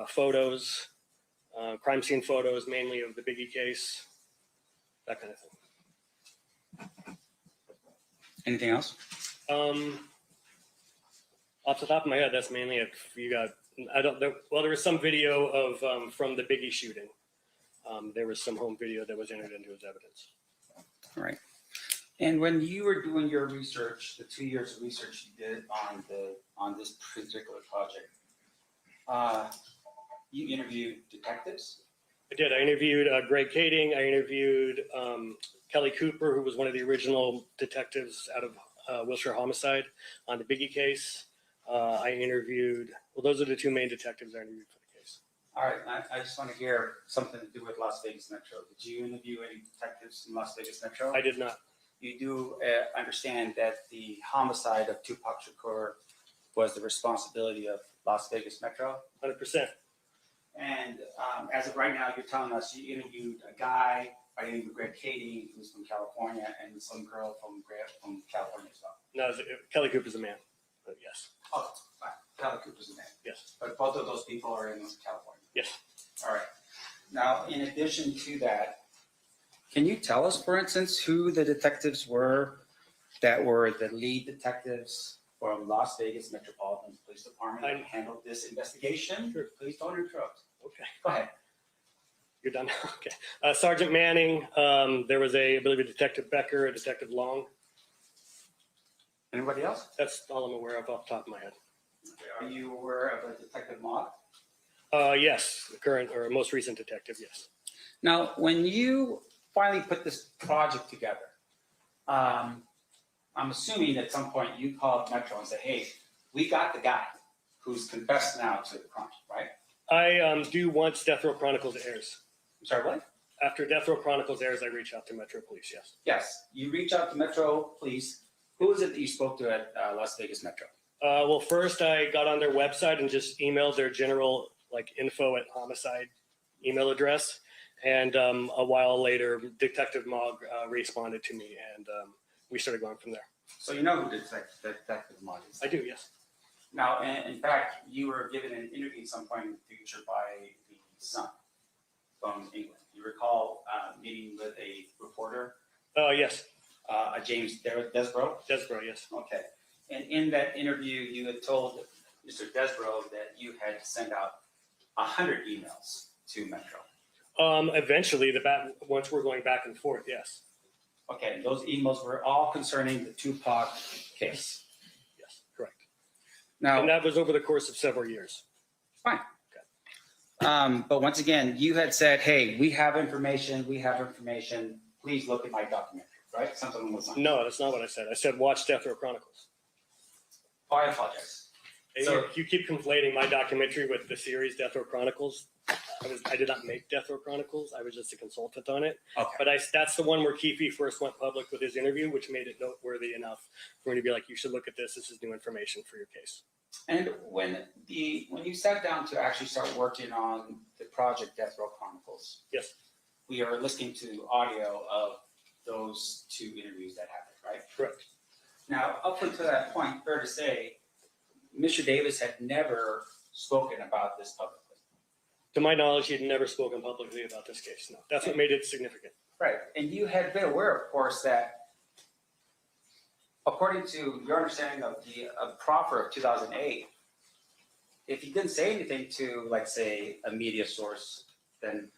Speaker 10: photos, crime scene photos, mainly of the Biggie case, that kind of thing.
Speaker 13: Anything else?
Speaker 10: Off the top of my head, that's mainly it. You got, there was some video of from the Biggie shooting. There was some home video that was entered into as evidence.
Speaker 13: All right. And when you were doing your research, the 2 years of research you did on this particular project, you interviewed detectives?
Speaker 10: I did. I interviewed Greg Kading. I interviewed Kelly Cooper, who was one of the original detectives out of Wilshire Homicide on the Biggie case. I interviewed, well, those are the two main detectives I interviewed for the case.
Speaker 13: All right. I just want to hear something to do with Las Vegas Metro. Did you interview any detectives in Las Vegas Metro?
Speaker 10: I did not.
Speaker 13: You do understand that the homicide of Tupac Shakur was the responsibility of Las Vegas Metro?
Speaker 10: 100%.
Speaker 13: And as of right now, you're telling us you interviewed a guy, I interviewed Greg Kading, who's from California, and some girl from California as well.
Speaker 10: No, Kelly Cooper's a man, but yes.
Speaker 13: Oh, fine. Kelly Cooper's a man.
Speaker 10: Yes.
Speaker 13: But both of those people are in California.
Speaker 10: Yes.
Speaker 13: All right. Now, in addition to that, can you tell us, for instance, who the detectives were that were the lead detectives from Las Vegas Metropolitan Police Department that handled this investigation?
Speaker 10: Sure.
Speaker 13: Please don't interrupt.
Speaker 10: Okay.
Speaker 13: Go ahead.
Speaker 10: You're done? Okay. Sergeant Manning, there was I believe a Detective Becker, a Detective Long.
Speaker 13: Anybody else?
Speaker 10: That's all I'm aware of off the top of my head.
Speaker 13: Are you aware of a Detective Mott?
Speaker 10: Yes, the current or most recent detective, yes.
Speaker 13: Now, when you finally put this project together, I'm assuming at some point you called Metro and said, hey, we got the guy who's confessed now to the crime, right?
Speaker 10: I do once Death Row Chronicles airs.
Speaker 13: I'm sorry, what?
Speaker 10: After Death Row Chronicles airs, I reach out to Metro Police, yes.
Speaker 13: Yes, you reach out to Metro Police. Who is it that you spoke to at Las Vegas Metro?
Speaker 10: Well, first I got on their website and just emailed their general info@homicide email address. And a while later, Detective Mogg responded to me, and we started going from there.
Speaker 13: So you know who Detective Mogg is?
Speaker 10: I do, yes.
Speaker 13: Now, in fact, you were given an interview at some point in the future by the Sun from England. You recall meeting with a reporter?
Speaker 10: Yes.
Speaker 13: James Desborough?
Speaker 10: Desborough, yes.
Speaker 13: Okay. And in that interview, you had told Mr. Desborough that you had to send out 100 emails to Metro.
Speaker 10: Eventually, once we're going back and forth, yes.
Speaker 13: Okay, those emails were all concerning the Tupac case.
Speaker 10: Yes, correct.
Speaker 13: Now,
Speaker 10: and that was over the course of several years.
Speaker 13: Fine. Okay. But once again, you had said, hey, we have information, please look at my documentary, right? Something was on.
Speaker 10: No, that's not what I said. I said watch Death Row Chronicles.
Speaker 13: Oh, I apologize.
Speaker 10: So, you keep conflating my documentary with the series Death Row Chronicles. I did not make Death Row Chronicles. I was just a consultant on it.
Speaker 13: Okay.
Speaker 10: But that's the one where Keefe first went public with his interview, which made it noteworthy enough for me to be like, you should look at this. This is new information for your case.
Speaker 13: And when you sat down to actually start working on the project Death Row Chronicles,
Speaker 10: yes,
Speaker 13: we are listening to audio of those two interviews that happened, right?
Speaker 10: Correct.
Speaker 13: Now, up until that point, fair to say, Mr. Davis had never spoken about this publicly.
Speaker 10: To my knowledge, he had never spoken publicly about this case. No, that's what made it significant.
Speaker 13: Right, and you had been aware, of course, that according to your understanding of the proffer of 2008, if he didn't say anything to, like, say, a media source, then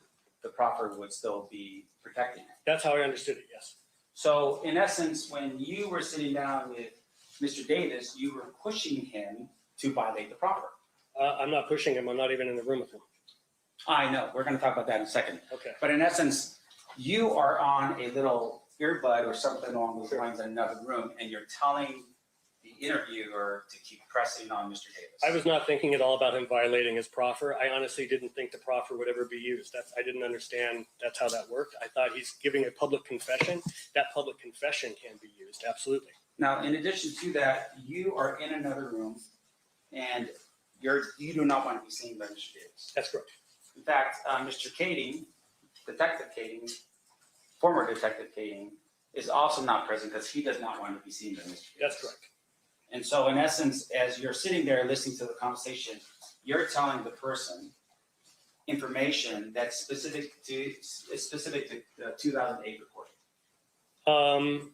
Speaker 13: the proffer would still be protecting it.
Speaker 10: That's how I understood it, yes.
Speaker 13: So in essence, when you were sitting down with Mr. Davis, you were pushing him to violate the proffer.
Speaker 10: I'm not pushing him. I'm not even in the room with him.
Speaker 13: I know, we're gonna talk about that in a second.
Speaker 10: Okay.
Speaker 13: But in essence, you are on a little earbud or something along those lines in another room, and you're telling the interviewer to keep pressing on Mr. Davis.
Speaker 10: I was not thinking at all about him violating his proffer. I honestly didn't think the proffer would ever be used. I didn't understand that's how that worked. I thought he's giving a public confession. That public confession can be used, absolutely.
Speaker 13: Now, in addition to that, you are in another room, and you do not want to be seen by Mr. Davis.
Speaker 10: That's correct.
Speaker 13: In fact, Mr. Kading, Detective Kading, former Detective Kading, is also not present because he does not want to be seen by Mr. Davis.
Speaker 10: That's correct.
Speaker 13: And so in essence, as you're sitting there listening to the conversation, you're telling the person information that's specific to the 2008 recording.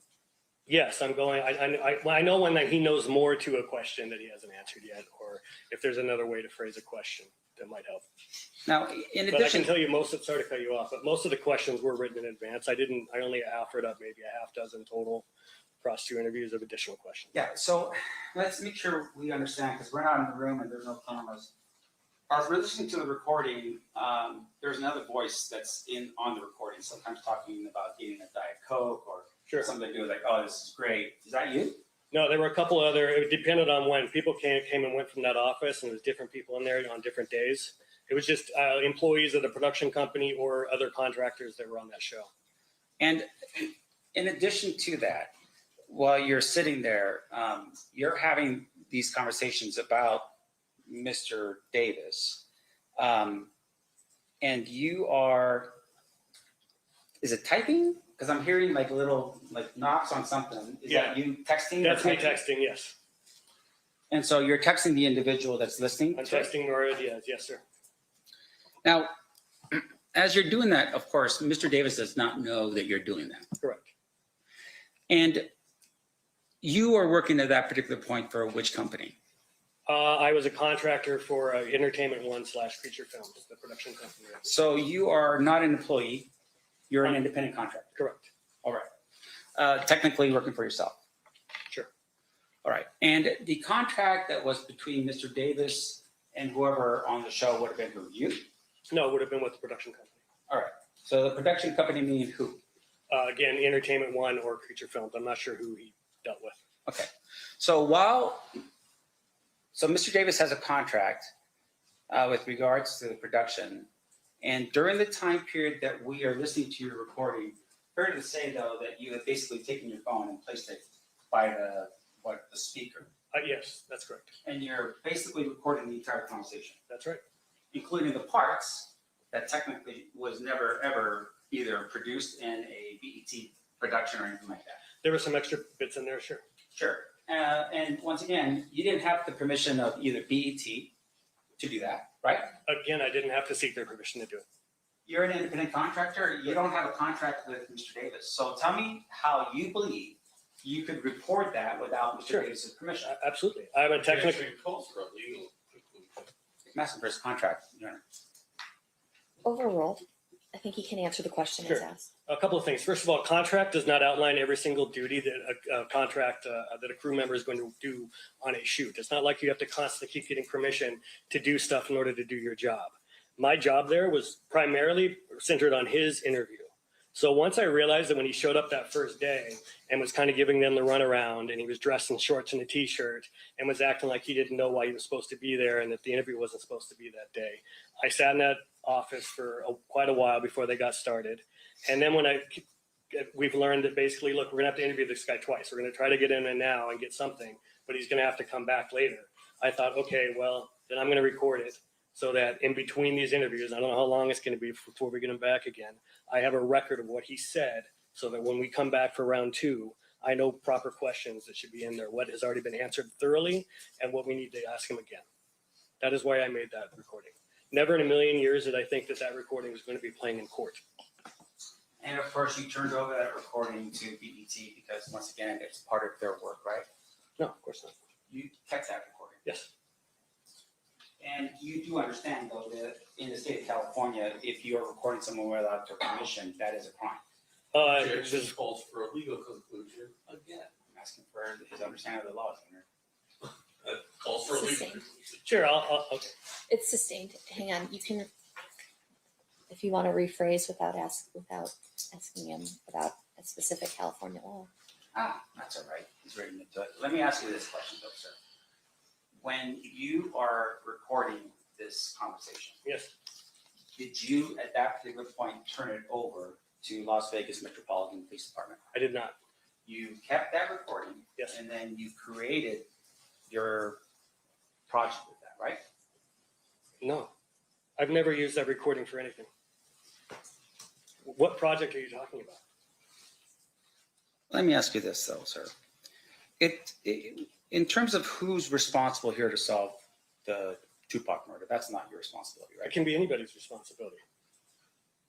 Speaker 10: Yes, I'm going. I know when he knows more to a question that he hasn't answered yet, or if there's another way to phrase a question that might help.
Speaker 13: Now, in
Speaker 10: But I
Speaker 13: addition,
Speaker 10: can tell you sorry to cut you off, but most of the questions were written in advance. I only offered up maybe a half dozen total across 2 interviews of additional questions.
Speaker 13: yeah, so let's make sure we understand, because we're not in the room and there's no cameras. As we're listening to the recording, there's another voice that's on the recording, sometimes talking about getting a Diet Coke or something to do with like, oh, this is great. Is that you?
Speaker 10: No, there were a couple other, it depended on when people came and went from that office, and there was different people in there on different days. It was just employees of the production company or other contractors that were on that show.
Speaker 13: And in addition to that, while you're sitting there, you're having these conversations about Mr. Davis. And you are, is it typing? Because I'm hearing like little like knocks on something. Is that you texting?
Speaker 10: That's me texting, yes.
Speaker 13: And so you're texting the individual that's listening?
Speaker 10: I'm texting Nora Diaz, yes, sir.
Speaker 13: Now, as you're doing that, of course, Mr. Davis does not know that you're doing that.
Speaker 10: Correct.
Speaker 13: And you are working at that particular point for which company?
Speaker 10: I was a contractor for Entertainment One / Creature Films, the production company.
Speaker 13: So you are not an employee, you're an independent contractor?
Speaker 10: Correct.
Speaker 13: All right. Technically working for yourself?
Speaker 10: Sure.
Speaker 13: All right. And the contract that was between Mr. Davis and whoever on the show would have been who? You?
Speaker 10: No, it would have been with the production company.
Speaker 13: All right. So the production company meaning who?
Speaker 10: Again, Entertainment One or Creature Films. I'm not sure who he dealt with.
Speaker 13: Okay. So Mr. Davis has a contract with regards to the production. And during the time period that we are listening to your recording, fair to say though that you have basically taken your phone and placed it by the speaker.
Speaker 10: Yes, that's correct.
Speaker 13: And you're basically recording the entire conversation.
Speaker 10: That's right.
Speaker 13: Including the parts that technically was never ever either produced in a BET production or anything like that.
Speaker 10: There were some extra bits in there, sure.
Speaker 13: Sure. And once again, you didn't have the permission of either BET to do that, right?
Speaker 10: Again, I didn't have to seek their permission to do it.
Speaker 13: You're an independent contractor. You don't have a contract with Mr. Davis. So tell me how you believe you could report that without Mr. Davis's permission.
Speaker 10: Absolutely. I'm a technical.
Speaker 13: I'm asking for his contract, Your Honor.
Speaker 8: Overruled. I think he can answer the question as asked.
Speaker 10: A couple of things. First of all, contract does not outline every single duty that a contract that a crew member is going to do on a shoot. It's not like you have to constantly keep getting permission to do stuff in order to do your job. My job there was primarily centered on his interview. So once I realized that when he showed up that first day and was kind of giving them the runaround, and he was dressed in shorts and a t-shirt and was acting like he didn't know why he was supposed to be there and that the interview wasn't supposed to be that day, I sat in that office for quite a while before they got started. And then when we've learned that basically, look, we're gonna have to interview this guy twice. We're gonna try to get him in now and get something, but he's gonna have to come back later. I thought, okay, well, then I'm gonna record it so that in between these interviews, I don't know how long it's gonna be before we get him back again, I have a record of what he said so that when we come back for round 2, I know proper questions that should be in there, what has already been answered thoroughly and what we need to ask him again. That is why I made that recording. Never in a million years did I think that that recording was going to be playing in court.
Speaker 13: And of course, you turned over that recording to BET because once again, it's part of their work, right?
Speaker 10: No, of course not.
Speaker 13: You kept that recording.
Speaker 10: Yes.
Speaker 13: And you do understand though that in the state of California, if you're recording someone without their permission, that is a crime.
Speaker 6: Judge, this calls for a legal conclusion again.
Speaker 13: I'm asking for his understanding of the laws, Owner.
Speaker 6: Calls for a legal
Speaker 8: Sustained.
Speaker 6: conclusion.
Speaker 10: Sure, okay.
Speaker 8: It's sustained. Hang on, you can, if you want to rephrase without asking him about a specific California law.
Speaker 13: Ah, that's all right. He's reading into it. Let me ask you this question though, sir. When you are recording this conversation,
Speaker 10: Yes.
Speaker 13: did you at that particular point turn it over to Las Vegas Metropolitan Police Department?
Speaker 10: I did not.
Speaker 13: You kept that recording.
Speaker 10: Yes.
Speaker 13: And then you created your project with that, right?
Speaker 10: No. I've never used that recording for anything. What project are you talking about?
Speaker 13: Let me ask you this though, sir. In terms of who's responsible here to solve the Tupac murder, that's not your responsibility,
Speaker 10: It
Speaker 13: right?
Speaker 10: can be anybody's responsibility.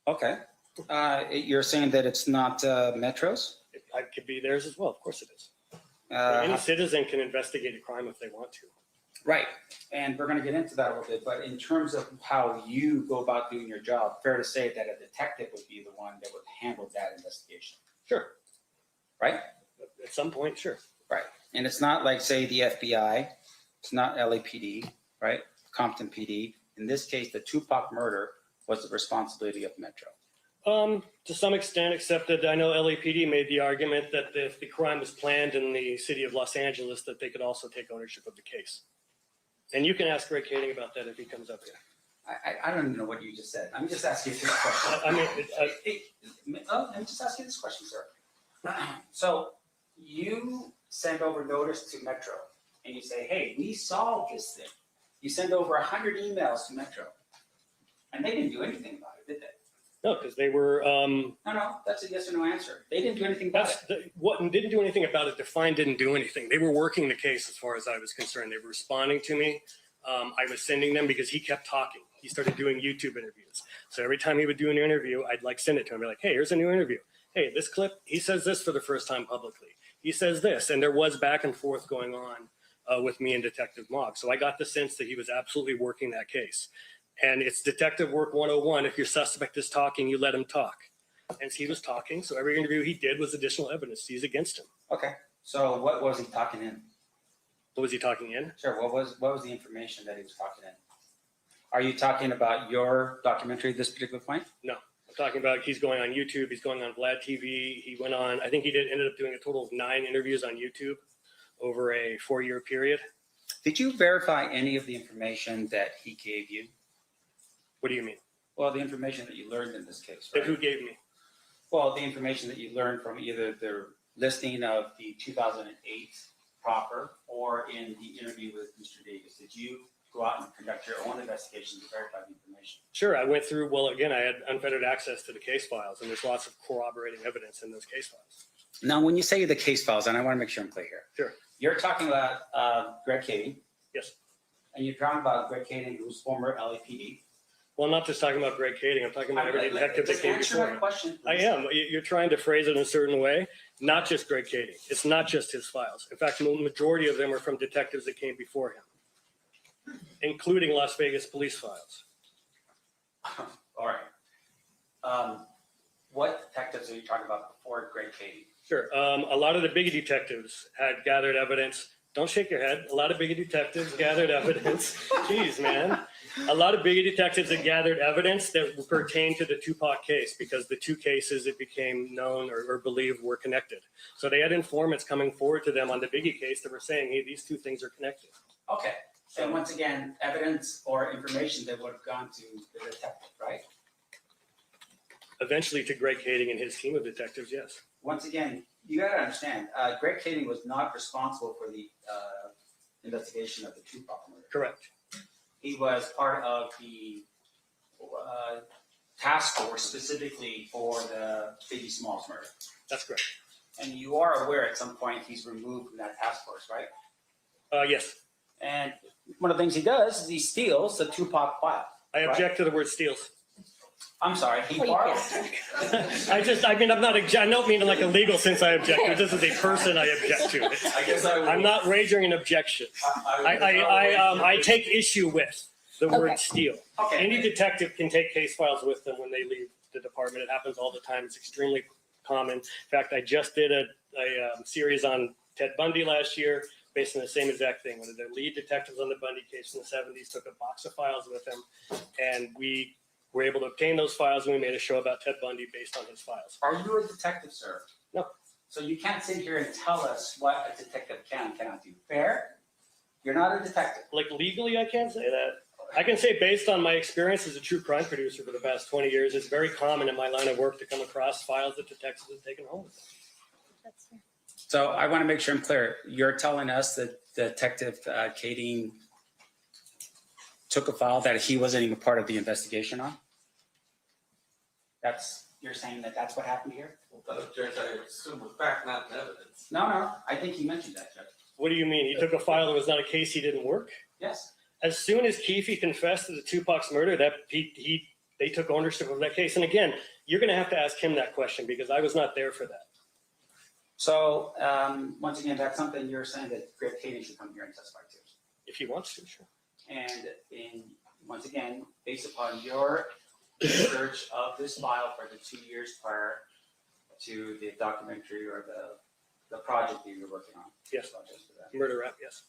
Speaker 13: Okay. You're saying that it's not Metro's?
Speaker 10: It could be theirs as well. Of course it is.
Speaker 13: Uh,
Speaker 10: Any citizen can investigate a crime if they want to.
Speaker 13: Right. And we're going to get into that a little bit. But in terms of how you go about doing your job, fair to say that a detective would be the one that would handle that investigation.
Speaker 10: Sure.
Speaker 13: Right?
Speaker 10: At some point, sure.
Speaker 13: Right. And it's not like, say, the FBI. It's not LAPD, right? Compton PD. In this case, the Tupac murder was the responsibility of Metro.
Speaker 10: To some extent, except that I know LAPD made the argument that if the crime was planned in the city of Los Angeles, that they could also take ownership of the case. And you can ask Greg Kading about that if he comes up here.
Speaker 13: I don't even know what you just said. I'm just asking you this question.
Speaker 10: I mean,
Speaker 13: let me just ask you this question, sir. So you send over notice to Metro and you say, hey, we solved this thing. You send over 100 emails to Metro and they didn't do anything about it, did they?
Speaker 10: no, because they were.
Speaker 13: No, that's a yes or no answer. They didn't do anything about it.
Speaker 10: What didn't do anything about it. Define didn't do anything. They were working the case as far as I was concerned. They were responding to me. I was sending them because he kept talking. He started doing YouTube interviews. So every time he would do an interview, I'd like send it to him. Be like, hey, here's a new interview. Hey, this clip, he says this for the first time publicly. He says this, and there was back and forth going on with me and Detective Mogg. So I got the sense that he was absolutely working that case. And it's detective work 101. If your suspect is talking, you let him talk. And he was talking, so every interview he did was additional evidence to use against him.
Speaker 13: Okay. So what was he talking in?
Speaker 10: What was he talking in?
Speaker 13: Sure. What was the information that he was talking in? Are you talking about your documentary at this particular point?
Speaker 10: No. I'm talking about he's going on YouTube. He's going on Vlad TV. He went on, I think he ended up doing a total of 9 interviews on YouTube over a 4-year period.
Speaker 13: Did you verify any of the information that he gave you?
Speaker 10: What do you mean?
Speaker 13: Well, the information that you learned in this case,
Speaker 10: That
Speaker 13: right?
Speaker 10: who gave me?
Speaker 13: Well, the information that you learned from either the listing of the 2008 proper or in the interview with Mr. Davis. Did you go out and conduct your own investigation to verify the information?
Speaker 10: Sure, I went through, well, again, I had unfettered access to the case files, and there's lots of corroborating evidence in those case files.
Speaker 13: Now, when you say the case files, and I want to make sure I'm clear here.
Speaker 10: Sure.
Speaker 13: You're talking about Greg Kading.
Speaker 10: Yes.
Speaker 13: And you're talking about Greg Kading, who's former LAPD.
Speaker 10: Well, I'm not just talking about Greg Kading. I'm talking about every detective that came
Speaker 13: Answer
Speaker 10: before
Speaker 13: my
Speaker 10: him.
Speaker 13: question,
Speaker 10: I
Speaker 13: please.
Speaker 10: am. You're trying to phrase it in a certain way. Not just Greg Kading. It's not just his files. In fact, the majority of them are from detectives that came before him, including Las Vegas police files.
Speaker 13: All right. What detectives are you talking about before Greg Kading?
Speaker 10: Sure. A lot of the biggie detectives had gathered evidence. Don't shake your head. A lot of biggie detectives gathered evidence. Jeez, man. A lot of biggie detectives that gathered evidence that pertained to the Tupac case because the two cases it became known or believed were connected. So they had informants coming forward to them on the biggie case that were saying, hey, these two things are connected.
Speaker 13: Okay. So once again, evidence or information that would have gone to the detective, right?
Speaker 10: Eventually to Greg Kading and his team of detectives, yes.
Speaker 13: Once again, you got to understand, Greg Kading was not responsible for the investigation of the Tupac murder.
Speaker 10: Correct.
Speaker 13: He was part of the task force specifically for the Biggie Smalls murder.
Speaker 10: That's correct.
Speaker 13: And you are aware at some point he's removed from that task force, right?
Speaker 10: Yes.
Speaker 13: And one of the things he does is he steals the Tupac file.
Speaker 14: I object to the word steals.
Speaker 13: I'm sorry, he
Speaker 8: Oh, you
Speaker 13: borrowed.
Speaker 14: I'm not, I don't mean like a legal sense I object to it. This is a person I object to.
Speaker 6: I guess I would.
Speaker 14: I'm not wagering an objection. I take issue with the word
Speaker 8: Okay.
Speaker 14: steal.
Speaker 13: Okay.
Speaker 14: Any detective can take case files with them when they leave the department. It happens all the time. It's extremely common. In fact, I just did a series on Ted Bundy last year based on the same exact thing. One of the lead detectives on the Bundy case in the 70s took a box of files with him, and we were able to obtain those files, and we made a show about Ted Bundy based on his files.
Speaker 13: Are you a detective, sir?
Speaker 14: No.
Speaker 13: So you can't sit here and tell us what a detective can and cannot do. Fair? You're not a detective.
Speaker 14: Like legally, I can't say that. I can say based on my experience as a true crime producer for the past 20 years, it's very common in my line of work to come across files that detectives have taken home with them.
Speaker 8: That's fair.
Speaker 13: So I want to make sure I'm clear. You're telling us that Detective Kading took a file that he wasn't even part of the investigation on? You're saying that that's what happened here?
Speaker 6: Well, Judge, I assume with fact, not in evidence.
Speaker 13: No, I think he mentioned that, Judge.
Speaker 14: What do you mean? He took a file that was not a case, he didn't work?
Speaker 13: Yes.
Speaker 14: As soon as Keefe confessed to the Tupac's murder, they took ownership of that case. And again, you're going to have to ask him that question because I was not there for that.
Speaker 13: So once again, that's something you're saying that Greg Kading should come here and testify to.
Speaker 14: If he wants to, sure.
Speaker 13: And once again, based upon your research of this file for the 2 years prior to the documentary or the project that you were working on.
Speaker 14: Yes.
Speaker 13: Just for that.
Speaker 14: Murder rap, yes.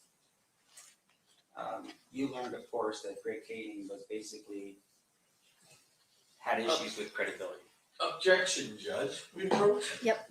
Speaker 13: You learned, of course, that Greg Kading was basically had issues with credibility.
Speaker 6: Objection, Judge. We approach.
Speaker 8: Yep.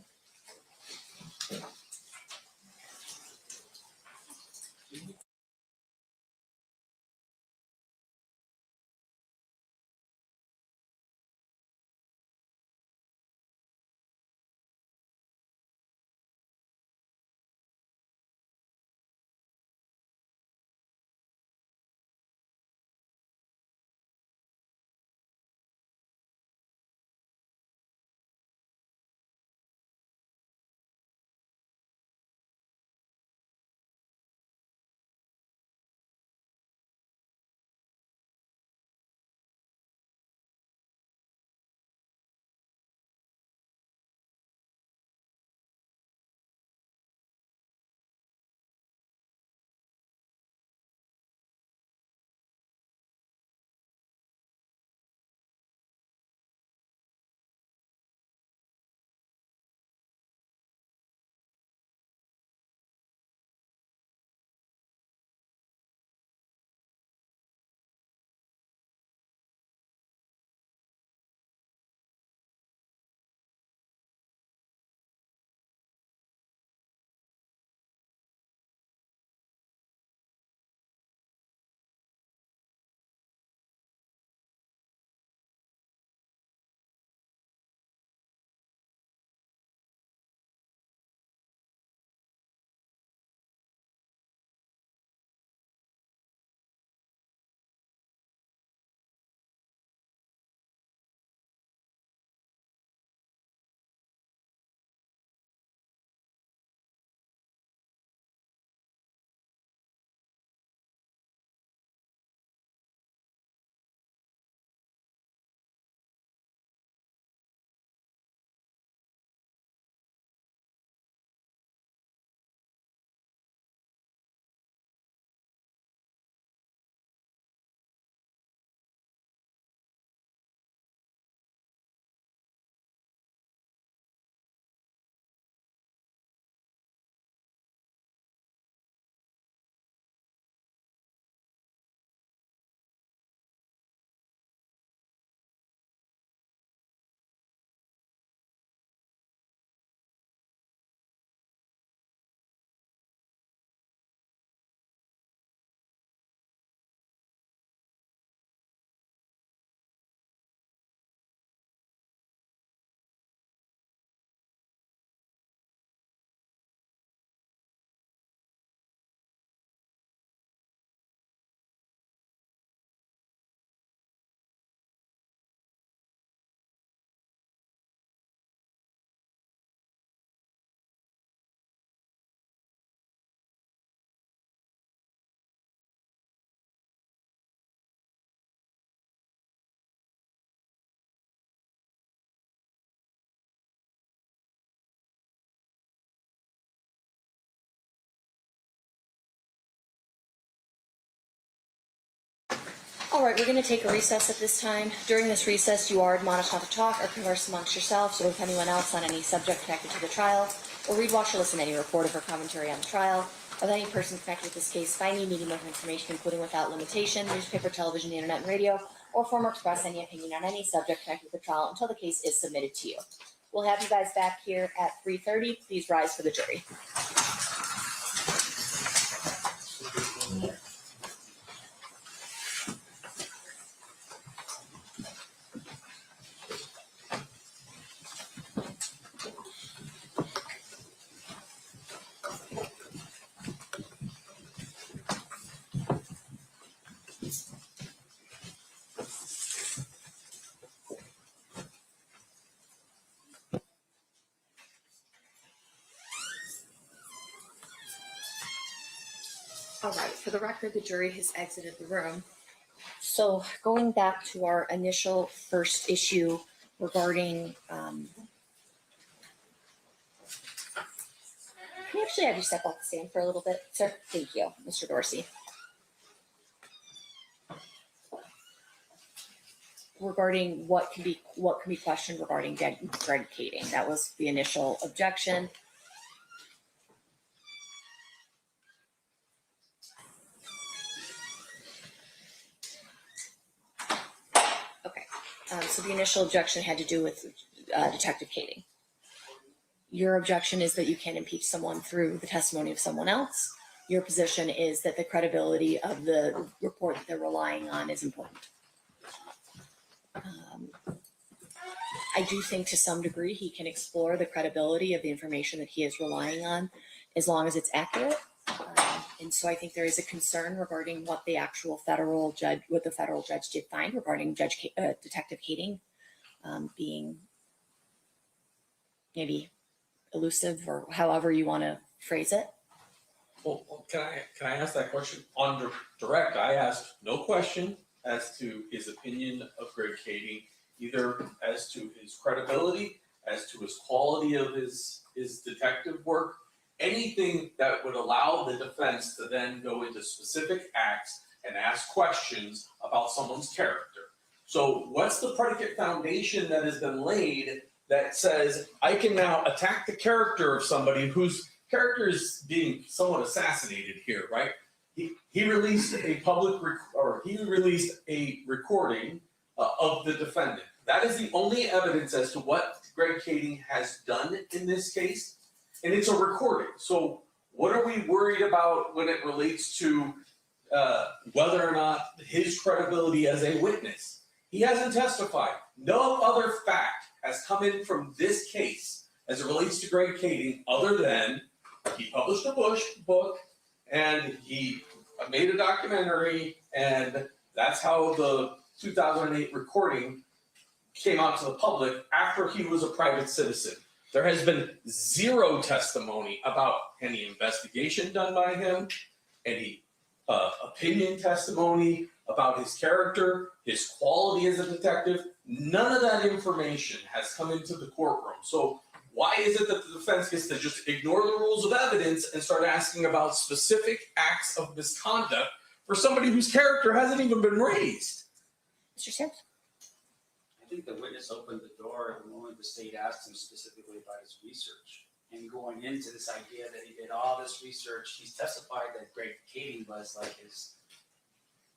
Speaker 8: All right, we're going to take a recess at this time. During this recess, you are admonished not to talk or converse amongst yourselves or with anyone else on any subject connected to the trial, or read, watch, or listen to any report or commentary on the trial of any person connected with this case by any medium of information, including without limitation, newspaper, television, internet, and radio, or form or express any opinion on any subject connected with the trial until the case is submitted to you. We'll have you guys back here at 3:30. Please rise for the jury. All right, for the record, the jury has exited the room. So going back to our initial first issue regarding, can we actually have you step off the stand for a little bit, sir? Thank you, Mr. Dorsey. Regarding what can be questioned regarding Greg Kading. That was the initial objection. Okay, so the initial objection had to do with Detective Kading. Your objection is that you can't impeach someone through the testimony of someone else. Your position is that the credibility of the report that they're relying on is important. I do think to some degree he can explore the credibility of the information that he is relying on as long as it's accurate. And so I think there is a concern regarding what the actual federal judge did find regarding Detective Kading being maybe elusive or however you want to phrase it.
Speaker 6: Well, can I ask that question on direct? I asked no question as to his opinion of Greg Kading, either as to his credibility, as to his quality of his detective work, anything that would allow the defense to then go into specific acts and ask questions about someone's character. So what's the predicate foundation that has been laid that says I can now attack the character of somebody whose character is being somewhat assassinated here, right? He released a recording of the defendant. That is the only evidence as to what Greg Kading has done in this case, and it's a recording. So what are we worried about when it relates to whether or not his credibility as a witness? He hasn't testified. No other fact has come in from this case as it relates to Greg Kading other than he published a book and he made a documentary, and that's how the 2008 recording came out to the public after he was a private citizen. There has been zero testimony about any investigation done by him, any opinion testimony about his character, his quality as a detective. None of that information has come into the courtroom. So why is it that the defense gets to just ignore the rules of evidence and start asking about specific acts of misconduct for somebody whose character hasn't even been raised?
Speaker 8: Mr. Sims?
Speaker 15: I think the witness opened the door the moment the state asked him specifically about his research. And going into this idea that he did all this research, he's testified that Greg Kading was like his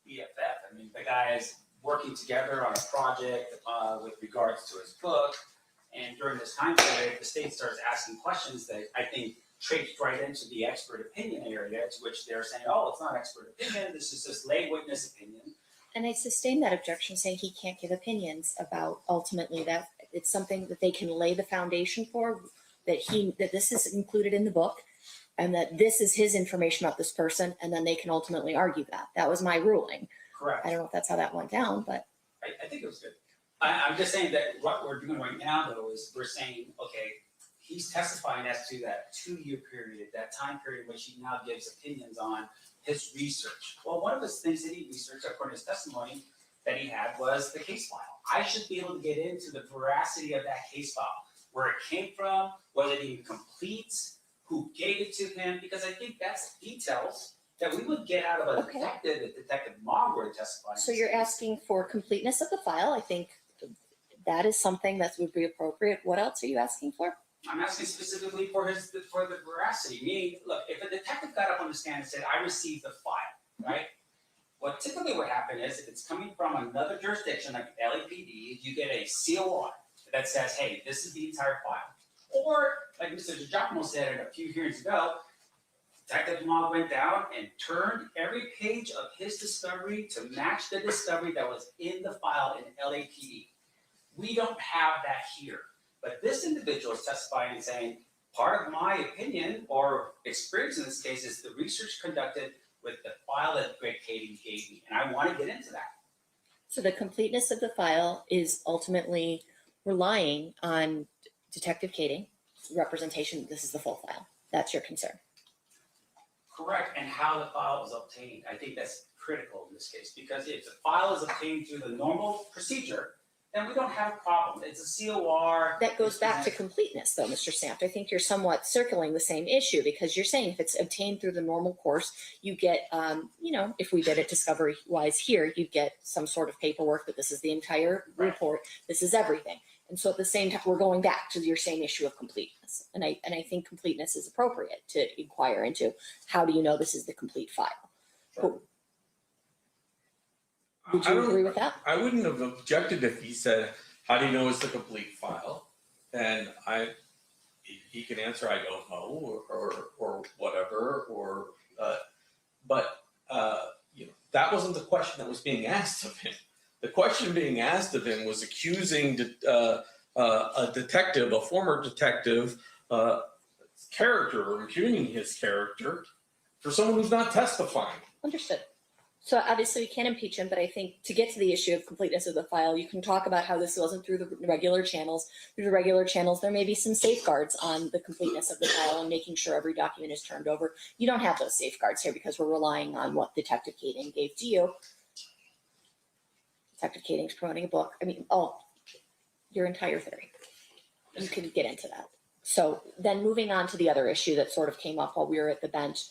Speaker 15: BFF. I mean, the guy is working together on a project with regards to his book. And during this time period, the state starts asking questions that I think traipsed right into the expert opinion area, to which they're saying, oh, it's not expert opinion, this is just lay witness opinion.
Speaker 8: And I sustain that objection, saying he can't give opinions about ultimately that it's something that they can lay the foundation for, that this is included in the book and that this is his information about this person, and then they can ultimately argue that. That was my ruling.
Speaker 15: Correct.
Speaker 8: I don't know if that's how that went down, but
Speaker 15: I think it was good. I'm just saying that what we're doing right now, though, is we're saying, okay, he's testifying as to that 2-year period, that time period, which he now gives opinions on his research. Well, one of the things that he researched, according to his testimony, that he had was the case file. I should be able to get into the veracity of that case file, where it came from, whether it even completes, who gave it to him, because I think that's details that we would get out of a
Speaker 8: Okay.
Speaker 15: detective if Detective Mogg were to testify.
Speaker 8: So you're asking for completeness of the file. I think that is something that would be appropriate. What else are you asking for?
Speaker 15: I'm asking specifically for the veracity, meaning, look, if a detective got up on the stand and said, I received the file, right? What typically would happen is if it's coming from another jurisdiction like LAPD, you get a COR that says, hey, this is the entire file. Or, like Mr. Giacomo said a few hearings ago, Detective Mogg went down and turned every page of his discovery to match the discovery that was in the file in LAPD. We don't have that here. But this individual is testifying and saying, part of my opinion or experience in this case is the research conducted with the file that Greg Kading gave me. And I want to get into that.
Speaker 8: So the completeness of the file is ultimately relying on Detective Kading's representation. This is the full file. That's your concern.
Speaker 15: Correct, and how the file was obtained. I think that's critical in this case, because if the file is obtained through the normal procedure, then we don't have a problem. It's a COR.
Speaker 8: That goes back to completeness, though, Mr. Sampt. I think you're somewhat circling the same issue, because you're saying if it's obtained through the normal course, you get, if we did it discovery-wise here, you'd get some sort of paperwork that this is the entire report, this is everything. And so at the same time, we're going back to your same issue of completeness. And I think completeness is appropriate to inquire into. How do you know this is the complete file?
Speaker 6: Sure.
Speaker 8: Would you agree with that?
Speaker 6: I wouldn't have objected if he said, how do you know it's the complete file? And he can answer, I don't know, or whatever, but that wasn't the question that was being asked of him. The question being asked of him was accusing a detective, a former detective, character, or impugning his character for someone who's not testifying.
Speaker 8: Understood. So obviously we can't impeach him, but I think to get to the issue of completeness of the file, you can talk about how this wasn't through the regular channels. Through the regular channels, there may be some safeguards on the completeness of the file and making sure every document is turned over. You don't have those safeguards here because we're relying on what Detective Kading gave to you. Detective Kading's promoting a book. Your entire theory. You can get into that. So then moving on to the other issue that sort of came up while we were at the bench.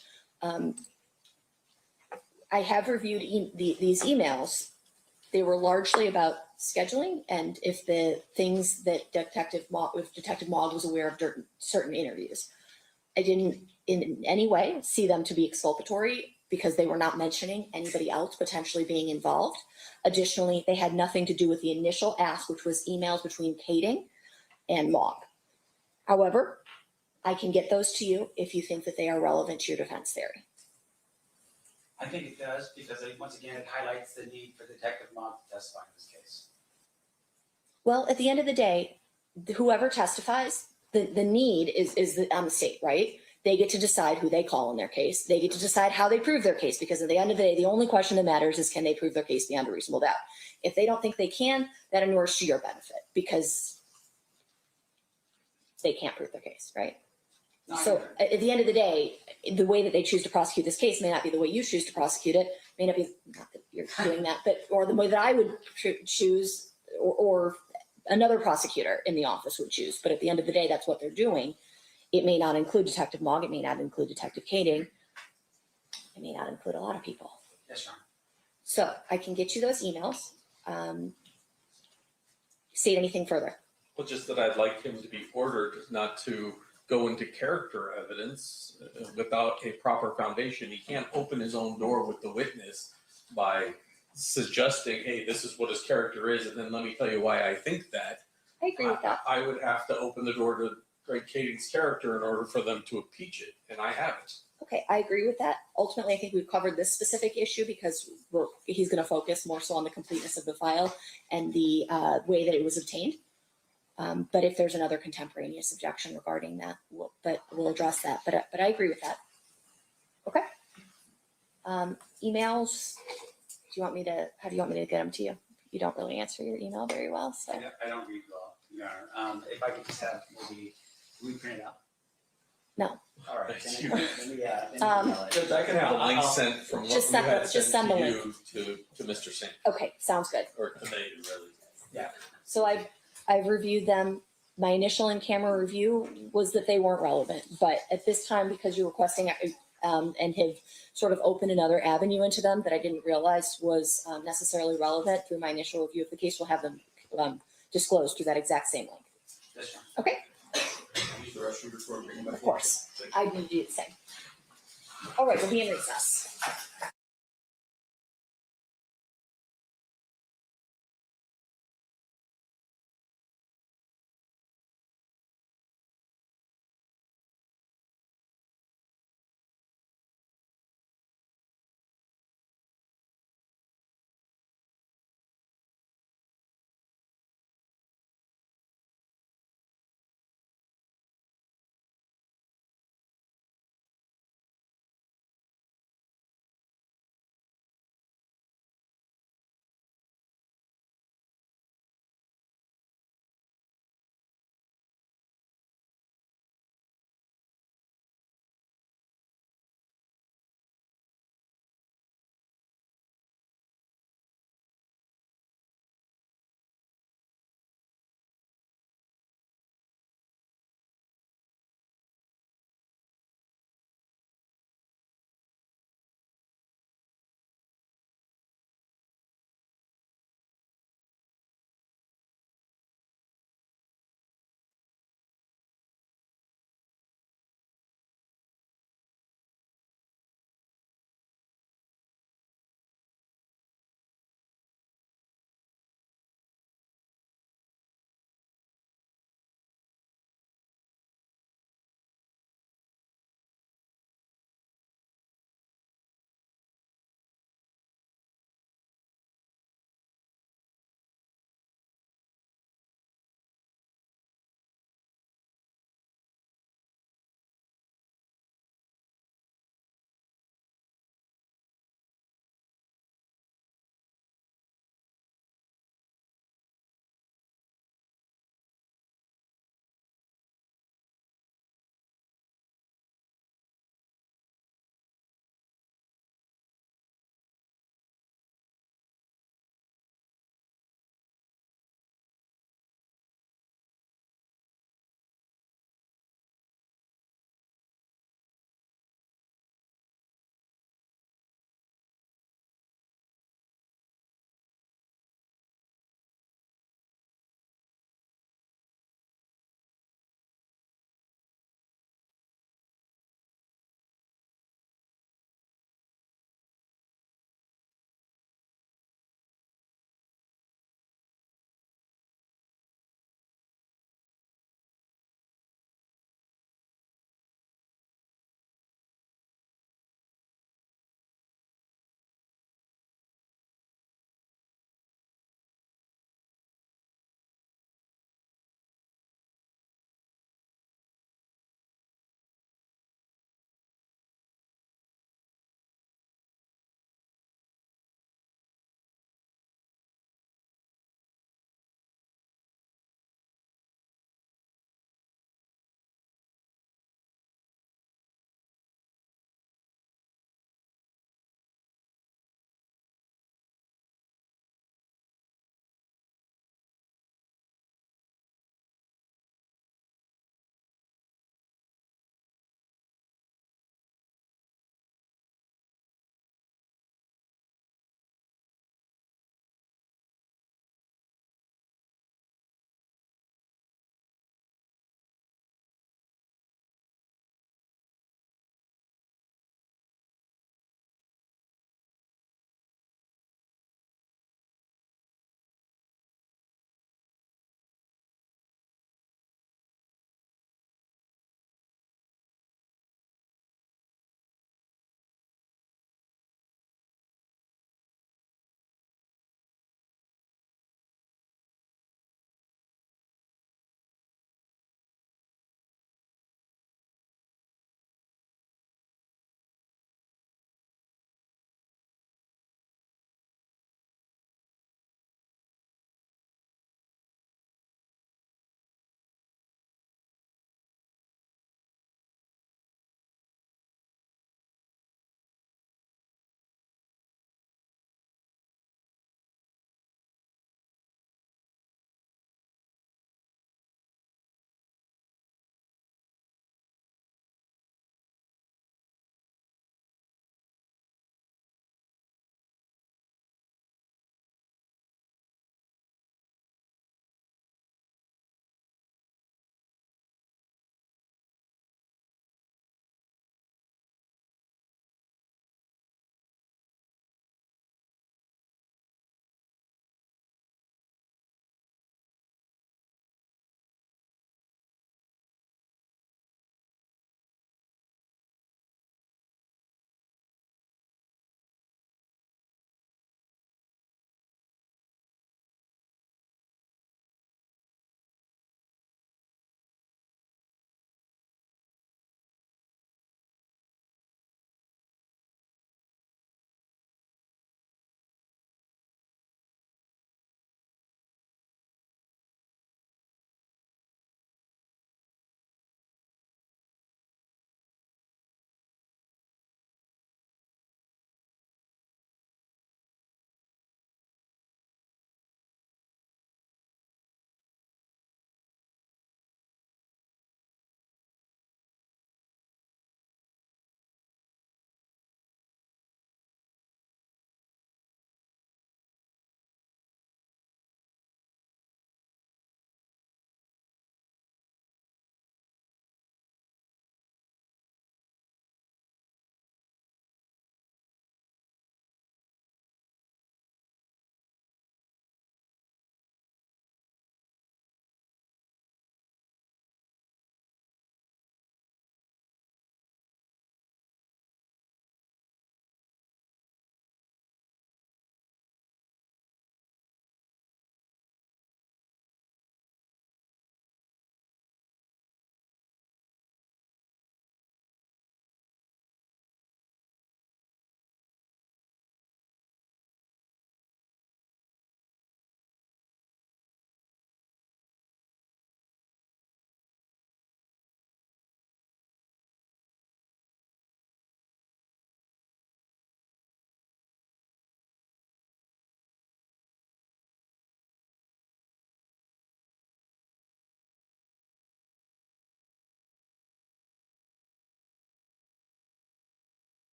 Speaker 8: I have reviewed these emails. They were largely about scheduling and if the things that Detective Mogg was aware of during certain interviews. I didn't in any way see them to be exculpatory because they were not mentioning anybody else potentially being involved. Additionally, they had nothing to do with the initial ask, which was emails between Kading and Mogg. However, I can get those to you if you think that they are relevant to your defense theory.
Speaker 15: I think it does, because once again, it highlights the need for Detective Mogg to testify in this case.
Speaker 8: Well, at the end of the day, whoever testifies, the need is on the state, right? They get to decide who they call in their case. They get to decide how they prove their case, because at the end of the day, the only question that matters is can they prove their case beyond a reasonable doubt. If they don't think they can, that inures to your benefit because they can't prove their case, right? So at the end of the day, the way that they choose to prosecute this case may not be the way you choose to prosecute it, may not be, not that you're doing that, but, or the way that I would choose, or another prosecutor in the office would choose. But at the end of the day, that's what they're doing. It may not include Detective Mogg, it may not include Detective Kading, it may not include a lot of people.
Speaker 15: Yes, Your Honor.
Speaker 8: So I can get you those emails. State anything further.
Speaker 6: Well, just that I'd like him to be ordered not to go into character evidence without a proper foundation. He can't open his own door with the witness by suggesting, hey, this is what his character is, and then let me tell you why I think that.
Speaker 8: I agree with that.
Speaker 6: I would have to open the door to Greg Kading's character in order for them to impeach it, and I haven't.
Speaker 8: Okay, I agree with that. Ultimately, I think we've covered this specific issue because he's going to focus more so on the completeness of the file and the way that it was obtained. But if there's another contemporaneous objection regarding that, we'll address that. But I agree with that. Okay. Emails. How do you want me to get them to you? You don't really answer your email very well, so.
Speaker 15: I don't read well, Your Honor. If I could just have maybe, can we print it out?
Speaker 8: No.
Speaker 15: All right.
Speaker 6: Thank
Speaker 15: Then
Speaker 6: you.
Speaker 15: Judge,
Speaker 6: I can have a link sent from what
Speaker 8: Just
Speaker 6: we
Speaker 8: send
Speaker 6: had
Speaker 8: the- just
Speaker 6: sent
Speaker 8: send
Speaker 6: to
Speaker 8: the
Speaker 6: you to Mr. Singh,
Speaker 8: Okay, sounds good.
Speaker 6: or to me, really.
Speaker 15: Yeah.
Speaker 8: So I've reviewed them. My initial in-camera review was that they weren't relevant, but at this time, because you're requesting and have sort of opened another avenue into them that I didn't realize was necessarily relevant. Through my initial review of the case, we'll have them disclosed through that exact same link.
Speaker 15: Yes, ma'am.
Speaker 8: Okay,
Speaker 6: Use the restroom before we bring them back.
Speaker 8: of course. I need to do the same. All right, we'll be in recess.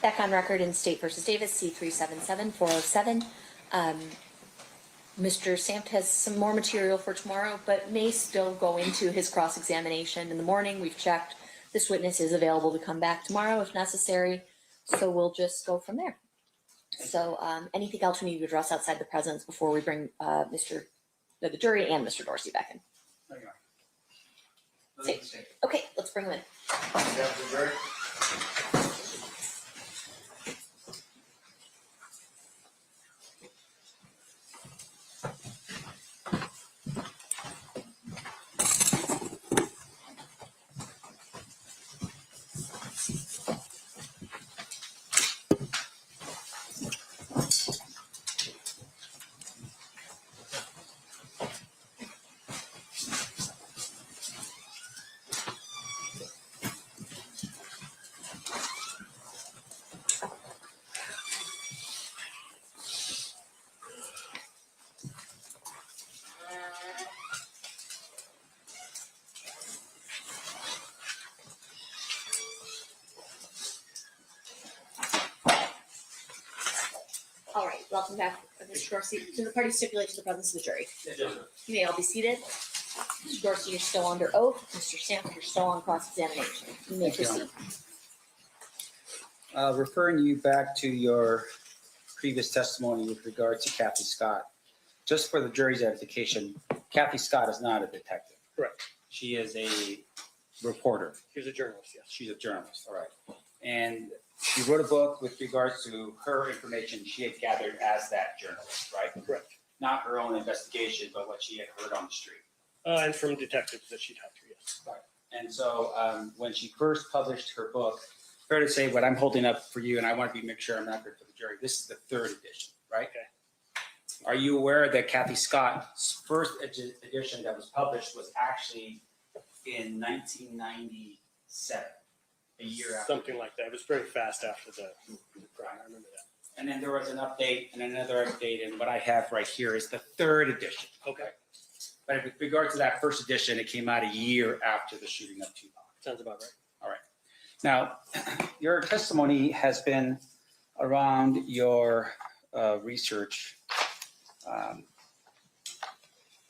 Speaker 8: Back on record in State versus Davis, C377407. Mr. Sampt has some more material for tomorrow, but may still go into his cross-examination in the morning. We've checked. This witness is available to come back tomorrow if necessary, so we'll just go from there. So anything else we need to address outside the presence before we bring the jury and Mr. Dorsey back in? Okay, let's bring him in. All right, welcome back, Mr. Dorsey. So the party stipulates the presence of the jury. You may all be seated. Mr. Dorsey, you're still under oath. Mr. Samp, you're still on cross-examination. You may proceed.
Speaker 13: Referring you back to your previous testimony with regards to Kathy Scott, just for the jury's edification, Kathy Scott is not a detective.
Speaker 14: Correct.
Speaker 13: She is a reporter.
Speaker 14: She's a journalist, yes.
Speaker 13: She's a journalist, all right. And she wrote a book with regards to her information she had gathered as that journalist, right?
Speaker 14: Correct.
Speaker 13: Not her own investigation, but what she had heard on the street.
Speaker 14: And from detectives that she talked to, yes.
Speaker 13: Right. And so when she first published her book, fair to say what I'm holding up for you, and I want to make sure I'm accurate for the jury, this is the third edition, right?
Speaker 14: Okay.
Speaker 13: Are you aware that Kathy Scott's first edition that was published was actually in 1997, a year after?
Speaker 14: Something like that. It was very fast after the crime. I remember that.
Speaker 13: And then there was an update and another update, and what I have right here is the third edition.
Speaker 14: Okay.
Speaker 13: But with regard to that first edition, it came out a year after the shooting of Tupac.
Speaker 14: Sounds about right.
Speaker 13: All right. Now, your testimony has been around your research,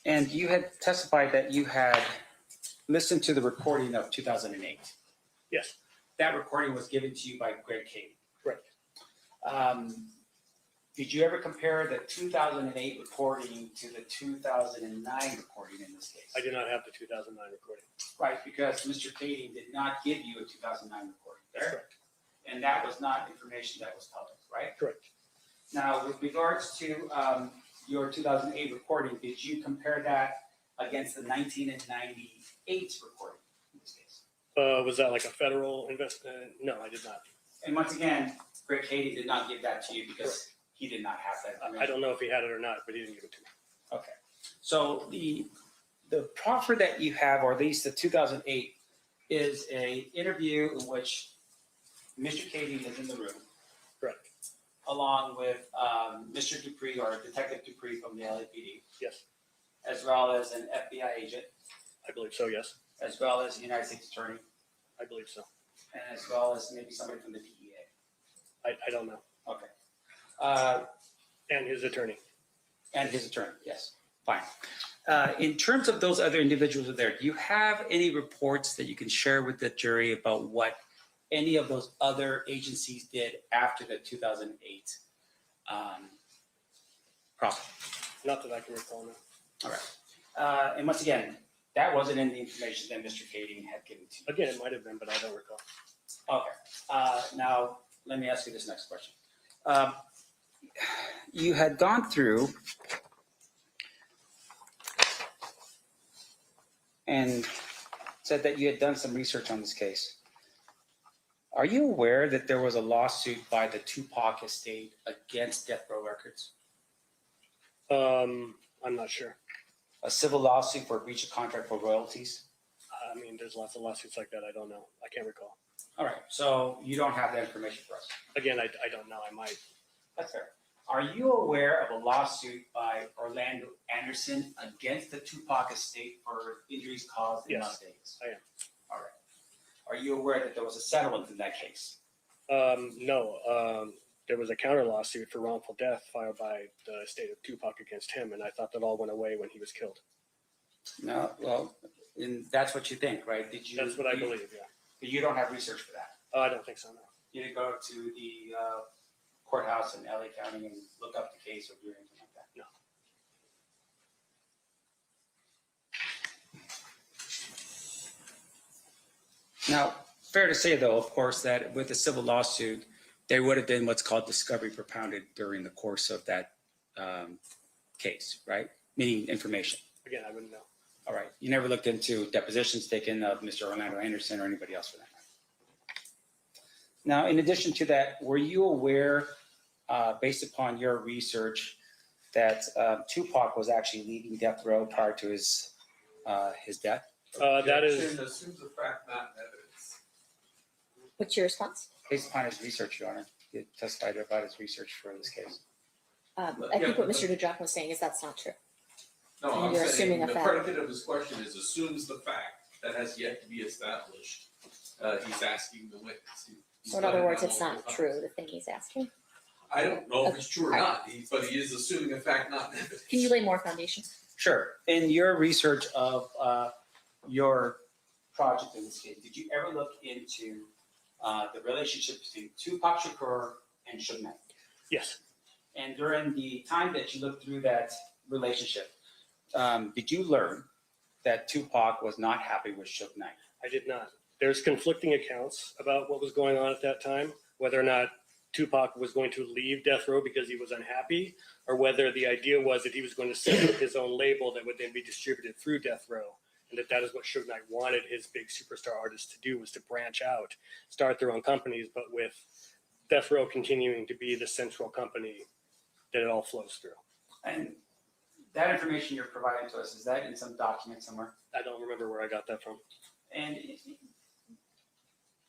Speaker 13: and you had testified that you had listened to the recording of 2008.
Speaker 14: Yes.
Speaker 13: That recording was given to you by Greg Cady.
Speaker 14: Correct.
Speaker 13: Did you ever compare the 2008 recording to the 2009 recording in this case?
Speaker 14: I do not have the 2009 recording.
Speaker 13: Right, because Mr. Cady did not give you a 2009 recording.
Speaker 14: That's correct.
Speaker 13: And that was not information that was public, right?
Speaker 14: Correct.
Speaker 13: Now, with regards to your 2008 recording, did you compare that against the 1998 recording in this case?
Speaker 14: Was that like a federal no, I did not.
Speaker 13: And once again, Greg Cady did not give that to you because he did not have that.
Speaker 14: I don't know if he had it or not, but he didn't give it to me.
Speaker 13: Okay. So the proffer that you have, or at least the 2008, is a interview in which Mr. Cady is in the room.
Speaker 14: Correct.
Speaker 13: Along with Mr. Dupree, or Detective Dupree from the LAPD.
Speaker 14: Yes.
Speaker 13: As well as an FBI agent.
Speaker 14: I believe so, yes.
Speaker 13: As well as a United States Attorney.
Speaker 14: I believe so.
Speaker 13: And as well as maybe somebody from the DEA.
Speaker 14: I don't know.
Speaker 13: Okay.
Speaker 14: And his attorney.
Speaker 13: And his attorney, yes. Fine. In terms of those other individuals who are there, do you have any reports that you can share with the jury about what any of those other agencies did after the 2008 profit?
Speaker 14: Not that I can recall now.
Speaker 13: All right. And once again, that wasn't in the information that Mr. Cady had given to you.
Speaker 14: Again, it might have been, but I don't recall.
Speaker 13: Okay. Now, let me ask you this next question. You had gone through and said that you had done some research on this case. Are you aware that there was a lawsuit by the Tupac estate against Death Row Records?
Speaker 14: I'm not sure.
Speaker 13: A civil lawsuit for breach of contract for royalties?
Speaker 14: I mean, there's lots of lawsuits like that. I don't know. I can't recall.
Speaker 13: All right. So you don't have that information for us?
Speaker 14: Again, I don't know. I might.
Speaker 13: That's fair. Are you aware of a lawsuit by Orlando Anderson against the Tupac estate for injuries caused in Las Vegas?
Speaker 14: I am.
Speaker 13: All right. Are you aware that there was a settlement in that case?
Speaker 14: No, there was a counter lawsuit for wrongful death filed by the state of Tupac against him, and I thought that all went away when he was killed.
Speaker 13: No, well, and that's what you think, right? Did you?
Speaker 14: That's what I believe, yeah.
Speaker 13: But you don't have research for that.
Speaker 14: I don't think so, no.
Speaker 13: You didn't go to the courthouse in LA County and look up the case or do anything like that?
Speaker 14: No.
Speaker 13: Now, fair to say, though, of course, that with a civil lawsuit, there would have been what's called discovery propounded during the course of that case, right? Meaning information.
Speaker 14: Again, I wouldn't know.
Speaker 13: All right. You never looked into depositions taken of Mr. Orlando Anderson or anybody else for that matter. Now, in addition to that, were you aware, based upon your research, that Tupac was actually leaving death row prior to his death?
Speaker 14: That is.
Speaker 6: Assumes the fact, not evidence.
Speaker 8: What's your response?
Speaker 13: Based upon his research, Your Honor. He testified about his research for this case.
Speaker 8: I think what Mr. Dujac was saying is that's not true.
Speaker 6: No,
Speaker 8: And
Speaker 6: I'm
Speaker 8: you're
Speaker 6: saying
Speaker 8: assuming a
Speaker 6: the
Speaker 8: fact.
Speaker 6: predicate of his question is assumes the fact that has yet to be established. He's asking the witness.
Speaker 8: So in other words, it's not true, the thing he's asking.
Speaker 6: I don't know if it's true or not, but he is assuming a fact, not evidence.
Speaker 8: Can you lay more foundation?
Speaker 13: Sure. In your research of your project in this case, did you ever look into the relationship between Tupac Shakur and Suge Knight?
Speaker 14: Yes.
Speaker 13: And during the time that you looked through that relationship, did you learn that Tupac was not happy with Suge Knight?
Speaker 14: I did not. There's conflicting accounts about what was going on at that time, whether or not Tupac was going to leave death row because he was unhappy, or whether the idea was that he was going to set up his own label that would then be distributed through death row, and that is what Suge Knight wanted his big superstar artists to do, was to branch out, start their own companies, but with death row continuing to be the central company that it all flows through.
Speaker 13: And that information you're providing to us, is that in some document somewhere?
Speaker 14: I don't remember where I got that from.
Speaker 13: And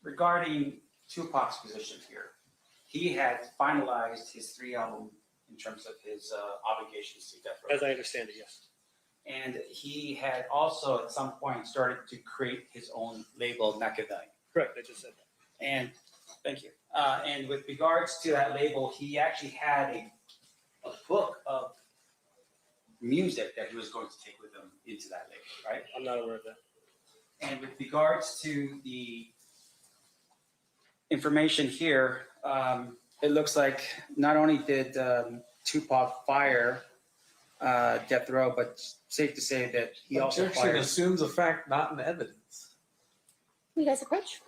Speaker 13: regarding Tupac's position here, he had finalized his 3 album in terms of his obligations to death row.
Speaker 14: As I understand it, yes.
Speaker 13: And he had also at some point started to create his own label, Machiavelli.
Speaker 14: Correct, I just said that.
Speaker 13: And thank you. And with regards to that label, he actually had a book of music that he was going to take with him into that label, right?
Speaker 14: I'm not aware of that.
Speaker 13: And with regards to the information here, it looks like not only did Tupac fire death row, but safe to say that he also
Speaker 6: Objection
Speaker 13: fired.
Speaker 6: assumes a fact, not an evidence.
Speaker 8: You guys approach.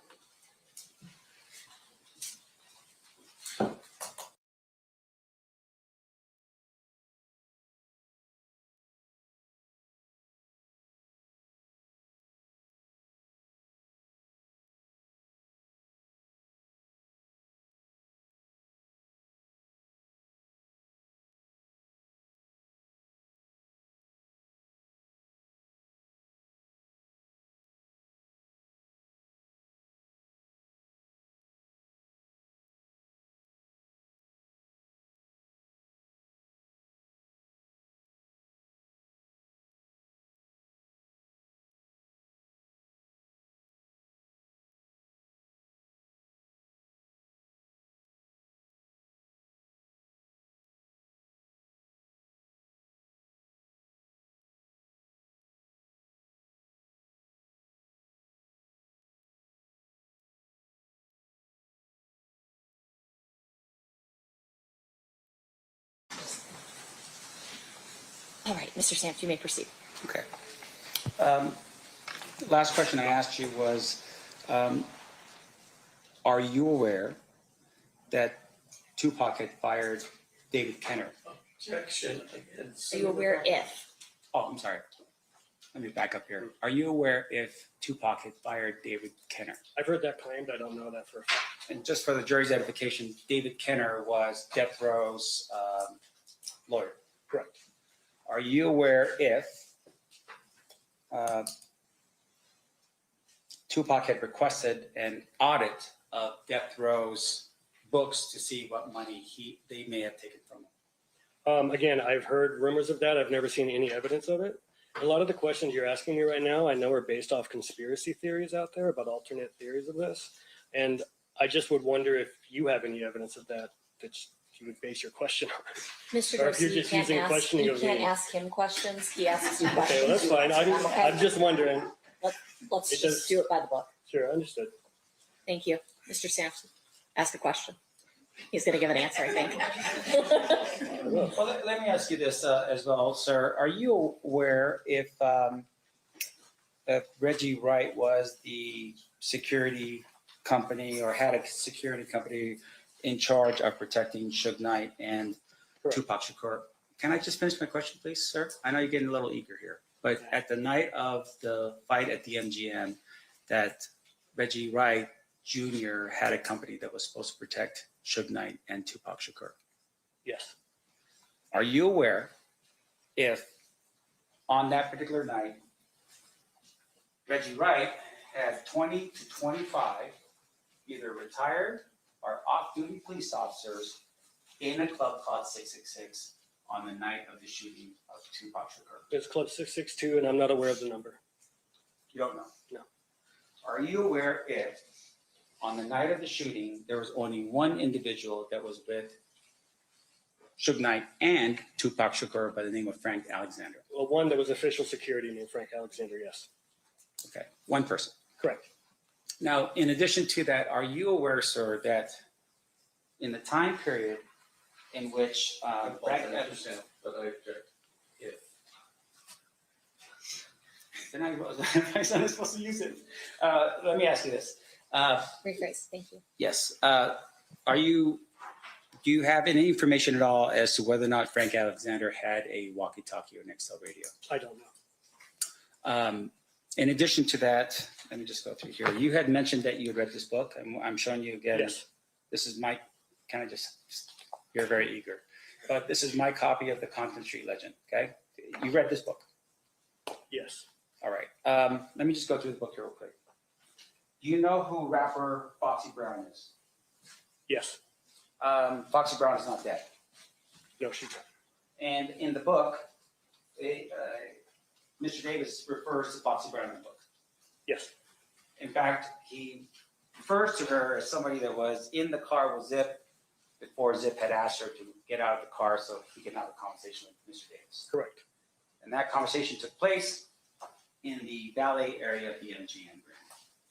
Speaker 8: All right, Mr. Samps, you may proceed.
Speaker 13: Okay. Last question I asked you was, are you aware that Tupac had fired David Kenner?
Speaker 6: Objection.
Speaker 8: Are you aware if?
Speaker 13: Oh, I'm sorry. Let me back up here. Are you aware if Tupac had fired David Kenner?
Speaker 14: I've heard that claimed. I don't know that for a fact.
Speaker 13: And just for the jury's edification, David Kenner was death row's lawyer.
Speaker 14: Correct.
Speaker 13: Are you aware if Tupac had requested an audit of death row's books to see what money they may have taken from him?
Speaker 14: Again, I've heard rumors of that. I've never seen any evidence of it. A lot of the questions you're asking me right now, I know are based off conspiracy theories out there about alternate theories of this. And I just would wonder if you have any evidence of that you would base your question on.
Speaker 8: Mr.
Speaker 14: Or if you're
Speaker 8: Garcia,
Speaker 14: just using questioning
Speaker 8: you
Speaker 14: of
Speaker 8: can't
Speaker 14: me.
Speaker 8: ask him questions. He asks you questions.
Speaker 14: Okay, well, that's fine. I'm just wondering.
Speaker 8: Let's
Speaker 14: It
Speaker 8: just
Speaker 14: does-
Speaker 8: do it by the book.
Speaker 14: Sure, understood.
Speaker 8: Thank you. Mr. Sampson, ask a question. He's going to give an answer, I think.
Speaker 13: Well, let me ask you this as well, sir. Are you aware if Reggie Wright was the security company or had a security company in charge of protecting Suge Knight and Tupac Shakur? Can I just finish my question, please, sir? I know you're getting a little eager here, but at the night of the fight at the MGM, that Reggie Wright Jr. had a company that was supposed to protect Suge Knight and Tupac Shakur.
Speaker 14: Yes.
Speaker 13: Are you aware if on that particular night, Reggie Wright had 20 to 25 either retired or off-duty police officers in a club called 666 on the night of the shooting of Tupac Shakur?
Speaker 14: It's Club 662, and I'm not aware of the number.
Speaker 13: You don't know?
Speaker 14: No.
Speaker 13: Are you aware if on the night of the shooting, there was only one individual that was with Suge Knight and Tupac Shakur by the name of Frank Alexander?
Speaker 14: Well, one that was official security named Frank Alexander, yes.
Speaker 13: Okay, one person.
Speaker 14: Correct.
Speaker 13: Now, in addition to that, are you aware, sir, that in the time period in which Frank Alexander,
Speaker 6: but I object. If
Speaker 13: then I was supposed to use it. Let me ask you this.
Speaker 8: Rephrase, thank you.
Speaker 13: Yes. Do you have any information at all as to whether or not Frank Alexander had a walkie-talkie or Nextel radio?
Speaker 14: I don't know.
Speaker 13: In addition to that, let me just go through here. You had mentioned that you had read this book. I'm showing you again.
Speaker 14: Yes.
Speaker 13: This is my, kind of just, you're very eager. But this is my copy of the Compton Street Legend, okay? You read this book?
Speaker 14: Yes.
Speaker 13: All right. Let me just go through the book here real quick. Do you know who rapper Foxy Brown is?
Speaker 14: Yes.
Speaker 13: Foxy Brown is not dead.
Speaker 14: No, she's not.
Speaker 13: And in the book, Mr. Davis refers to Foxy Brown in the book.
Speaker 14: Yes.
Speaker 13: In fact, he refers to her as somebody that was in the car with Zip before Zip had asked her to get out of the car so he could have a conversation with Mr. Davis.
Speaker 14: Correct.
Speaker 13: And that conversation took place in the valet area of the MGM Grand.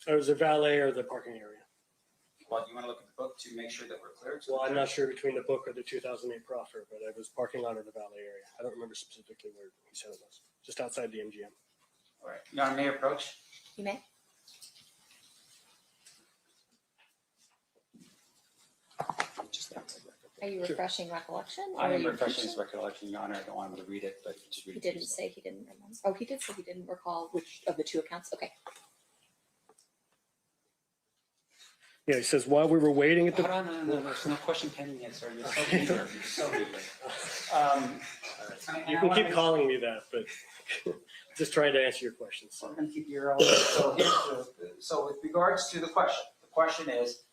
Speaker 14: Or was it valet or the parking area?
Speaker 13: Well, do you want to look at the book to make sure that we're clear?
Speaker 14: Well, I'm not sure between the book or the 2008 proffer, but I was parking lot or the valet area. I don't remember specifically where he said it was. Just outside the MGM.
Speaker 13: All right. Your Honor, may I approach?
Speaker 8: You may. Are you refreshing recollection? or
Speaker 13: I
Speaker 8: are
Speaker 13: am
Speaker 8: you
Speaker 13: refreshing his
Speaker 8: impeaching?
Speaker 13: recollection, Your Honor. I don't want him to read it, but just read
Speaker 8: He
Speaker 13: it.
Speaker 8: didn't say he didn't remember. Oh, he did say he didn't recall which of the two accounts. Okay.
Speaker 14: Yeah, he says while we were waiting at the.
Speaker 13: Hold on, no, there's no question pending yet, sir. You're so eager. You're so eager.
Speaker 14: You can keep calling me that, but just trying to answer your questions.
Speaker 13: I'm going to keep your own. So with regards to the question is,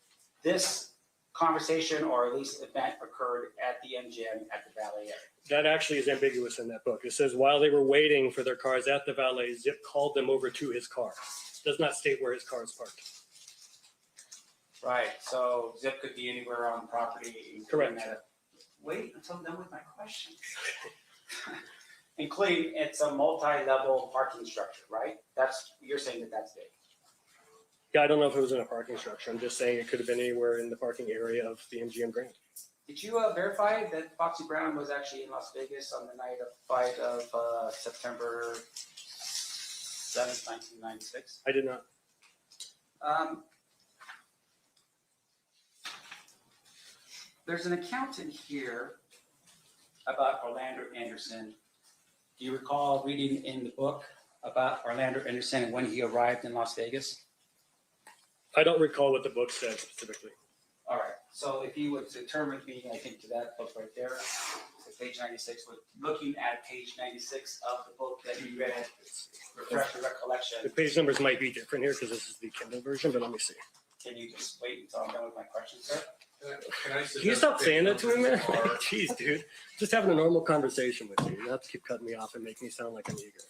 Speaker 13: this conversation or at least event occurred at the MGM at the valet area.
Speaker 14: That actually is ambiguous in that book. It says while they were waiting for their cars at the valet, Zip called them over to his car. It does not state where his car is parked.
Speaker 13: Right, so Zip could be anywhere on the property.
Speaker 14: Correct.
Speaker 13: Wait until I'm done with my question. Including it's a multi-level parking structure, right? You're saying that's big.
Speaker 14: Yeah, I don't know if it was in a parking structure. I'm just saying it could have been anywhere in the parking area of the MGM Grand.
Speaker 13: Did you verify that Foxy Brown was actually in Las Vegas on the night of fight of September 7th, 1996?
Speaker 14: I did not.
Speaker 13: There's an account in here about Orlando Anderson. Do you recall reading in the book about Orlando Anderson and when he arrived in Las Vegas?
Speaker 14: I don't recall what the book said specifically.
Speaker 13: All right. So if you would turn with me, I think, to that book right there, to page 96, looking at page 96 of the book that you read, refresh your recollection.
Speaker 14: The page numbers might be different here because this is the Kindle version, but let me see.
Speaker 13: Can you just wait until I'm done with my question, sir?
Speaker 14: Can you stop saying that to me, man? Jeez, dude. Just having a normal conversation with you. You don't have to keep cutting me off and make me sound like I'm eager.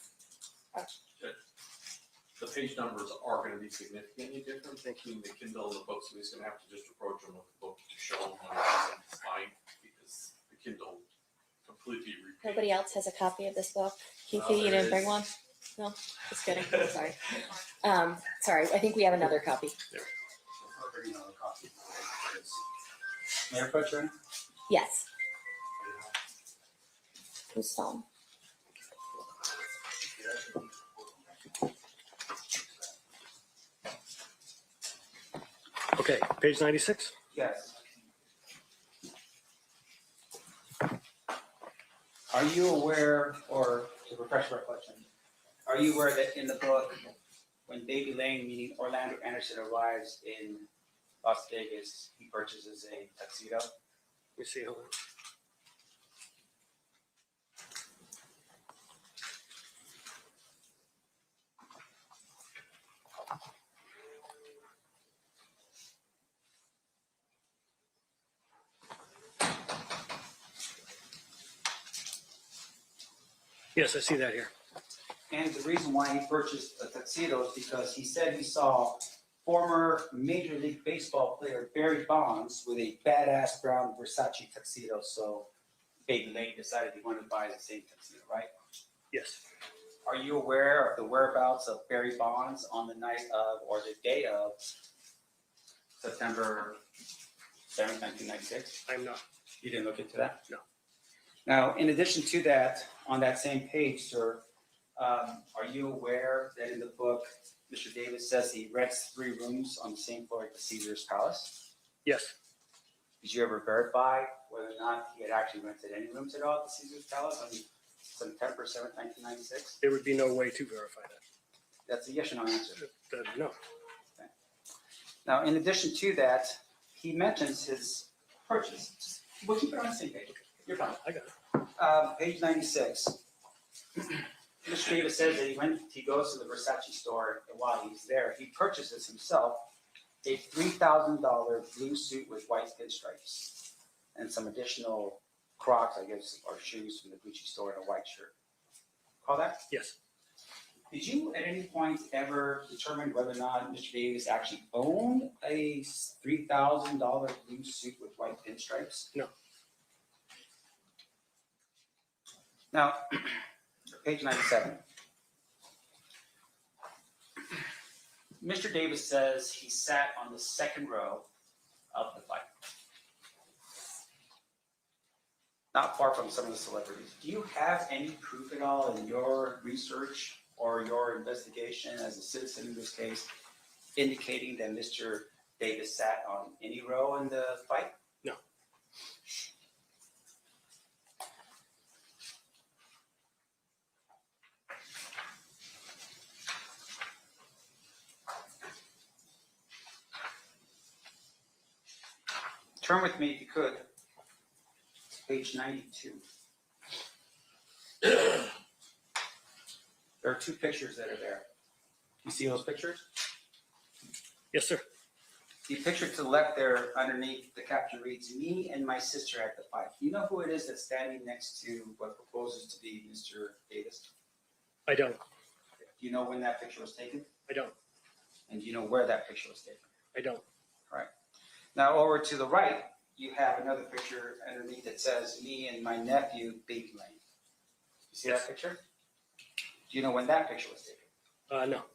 Speaker 6: the page numbers are gonna be significantly different, thinking the Kindle and the book, so he's gonna have to just approach them with the book to show him how it's fine, because the Kindle completely repeats.
Speaker 8: Nobody else has a copy of this book. Keithy,
Speaker 6: There
Speaker 8: you didn't
Speaker 6: is.
Speaker 8: bring one? No, just kidding. Sorry. Sorry. I think we have another copy.
Speaker 15: I'll bring another copy. Mayor Pro Tem?
Speaker 8: Yes. Who's phone?
Speaker 14: Okay, page 96.
Speaker 15: Yes. Are you aware, or to refresh recollection, are you aware that in the book, when Davy Lane, meaning Orlando Anderson, arrives in Las Vegas, he purchases a tuxedo?
Speaker 14: Let me see. Hold on. Yes, I see that here.
Speaker 15: And the reason why he purchased a tuxedo is because he said he saw former Major League Baseball player Barry Bonds with a badass brown Versace tuxedo. So Davy Lane decided he wanted to buy the same tuxedo, right?
Speaker 14: Yes.
Speaker 15: Are you aware of the whereabouts of Barry Bonds on the night of, or the day of, September 7th, 1996?
Speaker 14: I'm not.
Speaker 15: You didn't look into that?
Speaker 14: No.
Speaker 15: Now, in addition to that, on that same page, sir, are you aware that in the book, Mr. Davis says he rents 3 rooms on the same floor at the Caesar's Palace?
Speaker 14: Yes.
Speaker 15: Did you ever verify whether or not he had actually rented any rooms at all at the Caesar's Palace on September 7th, 1996?
Speaker 14: There would be no way to verify that.
Speaker 15: That's a yes or no answer.
Speaker 14: No.
Speaker 15: Okay. Now, in addition to that, he mentions his purchase. We'll keep it on the same page. You're fine.
Speaker 14: I got it.
Speaker 15: Page 96. Mr. Davis says that he goes to the Versace store, and while he's there, he purchases himself a $3,000 blue suit with white pinstripes and some additional Crocs, I guess, or shoes from the Gucci store and a white shirt. Call that?
Speaker 14: Yes.
Speaker 15: Did you at any point ever determine whether or not Mr. Davis actually owned a $3,000 blue suit with white pinstripes?
Speaker 14: No.
Speaker 15: Now, page 97. Mr. Davis says he sat on the second row of the fight, not far from some of the celebrities. Do you have any proof at all in your research or your investigation as a citizen in this case indicating that Mr. Davis sat on any row in the fight?
Speaker 14: No.
Speaker 15: Turn with me if you could. Page 92. There are 2 pictures that are there. You see those pictures?
Speaker 14: Yes, sir.
Speaker 15: The picture to the left there underneath the caption reads, "Me and my sister at the fight." Do you know who it is that's standing next to what proposes to be Mr. Davis?
Speaker 14: I don't.
Speaker 15: Do you know when that picture was taken?
Speaker 14: I don't.
Speaker 15: And do you know where that picture was taken?
Speaker 14: I don't.
Speaker 15: Right. Now over to the right, you have another picture underneath that says, "Me and my nephew, Baby Lane." You see that picture? Do you know when that picture was taken?
Speaker 14: No.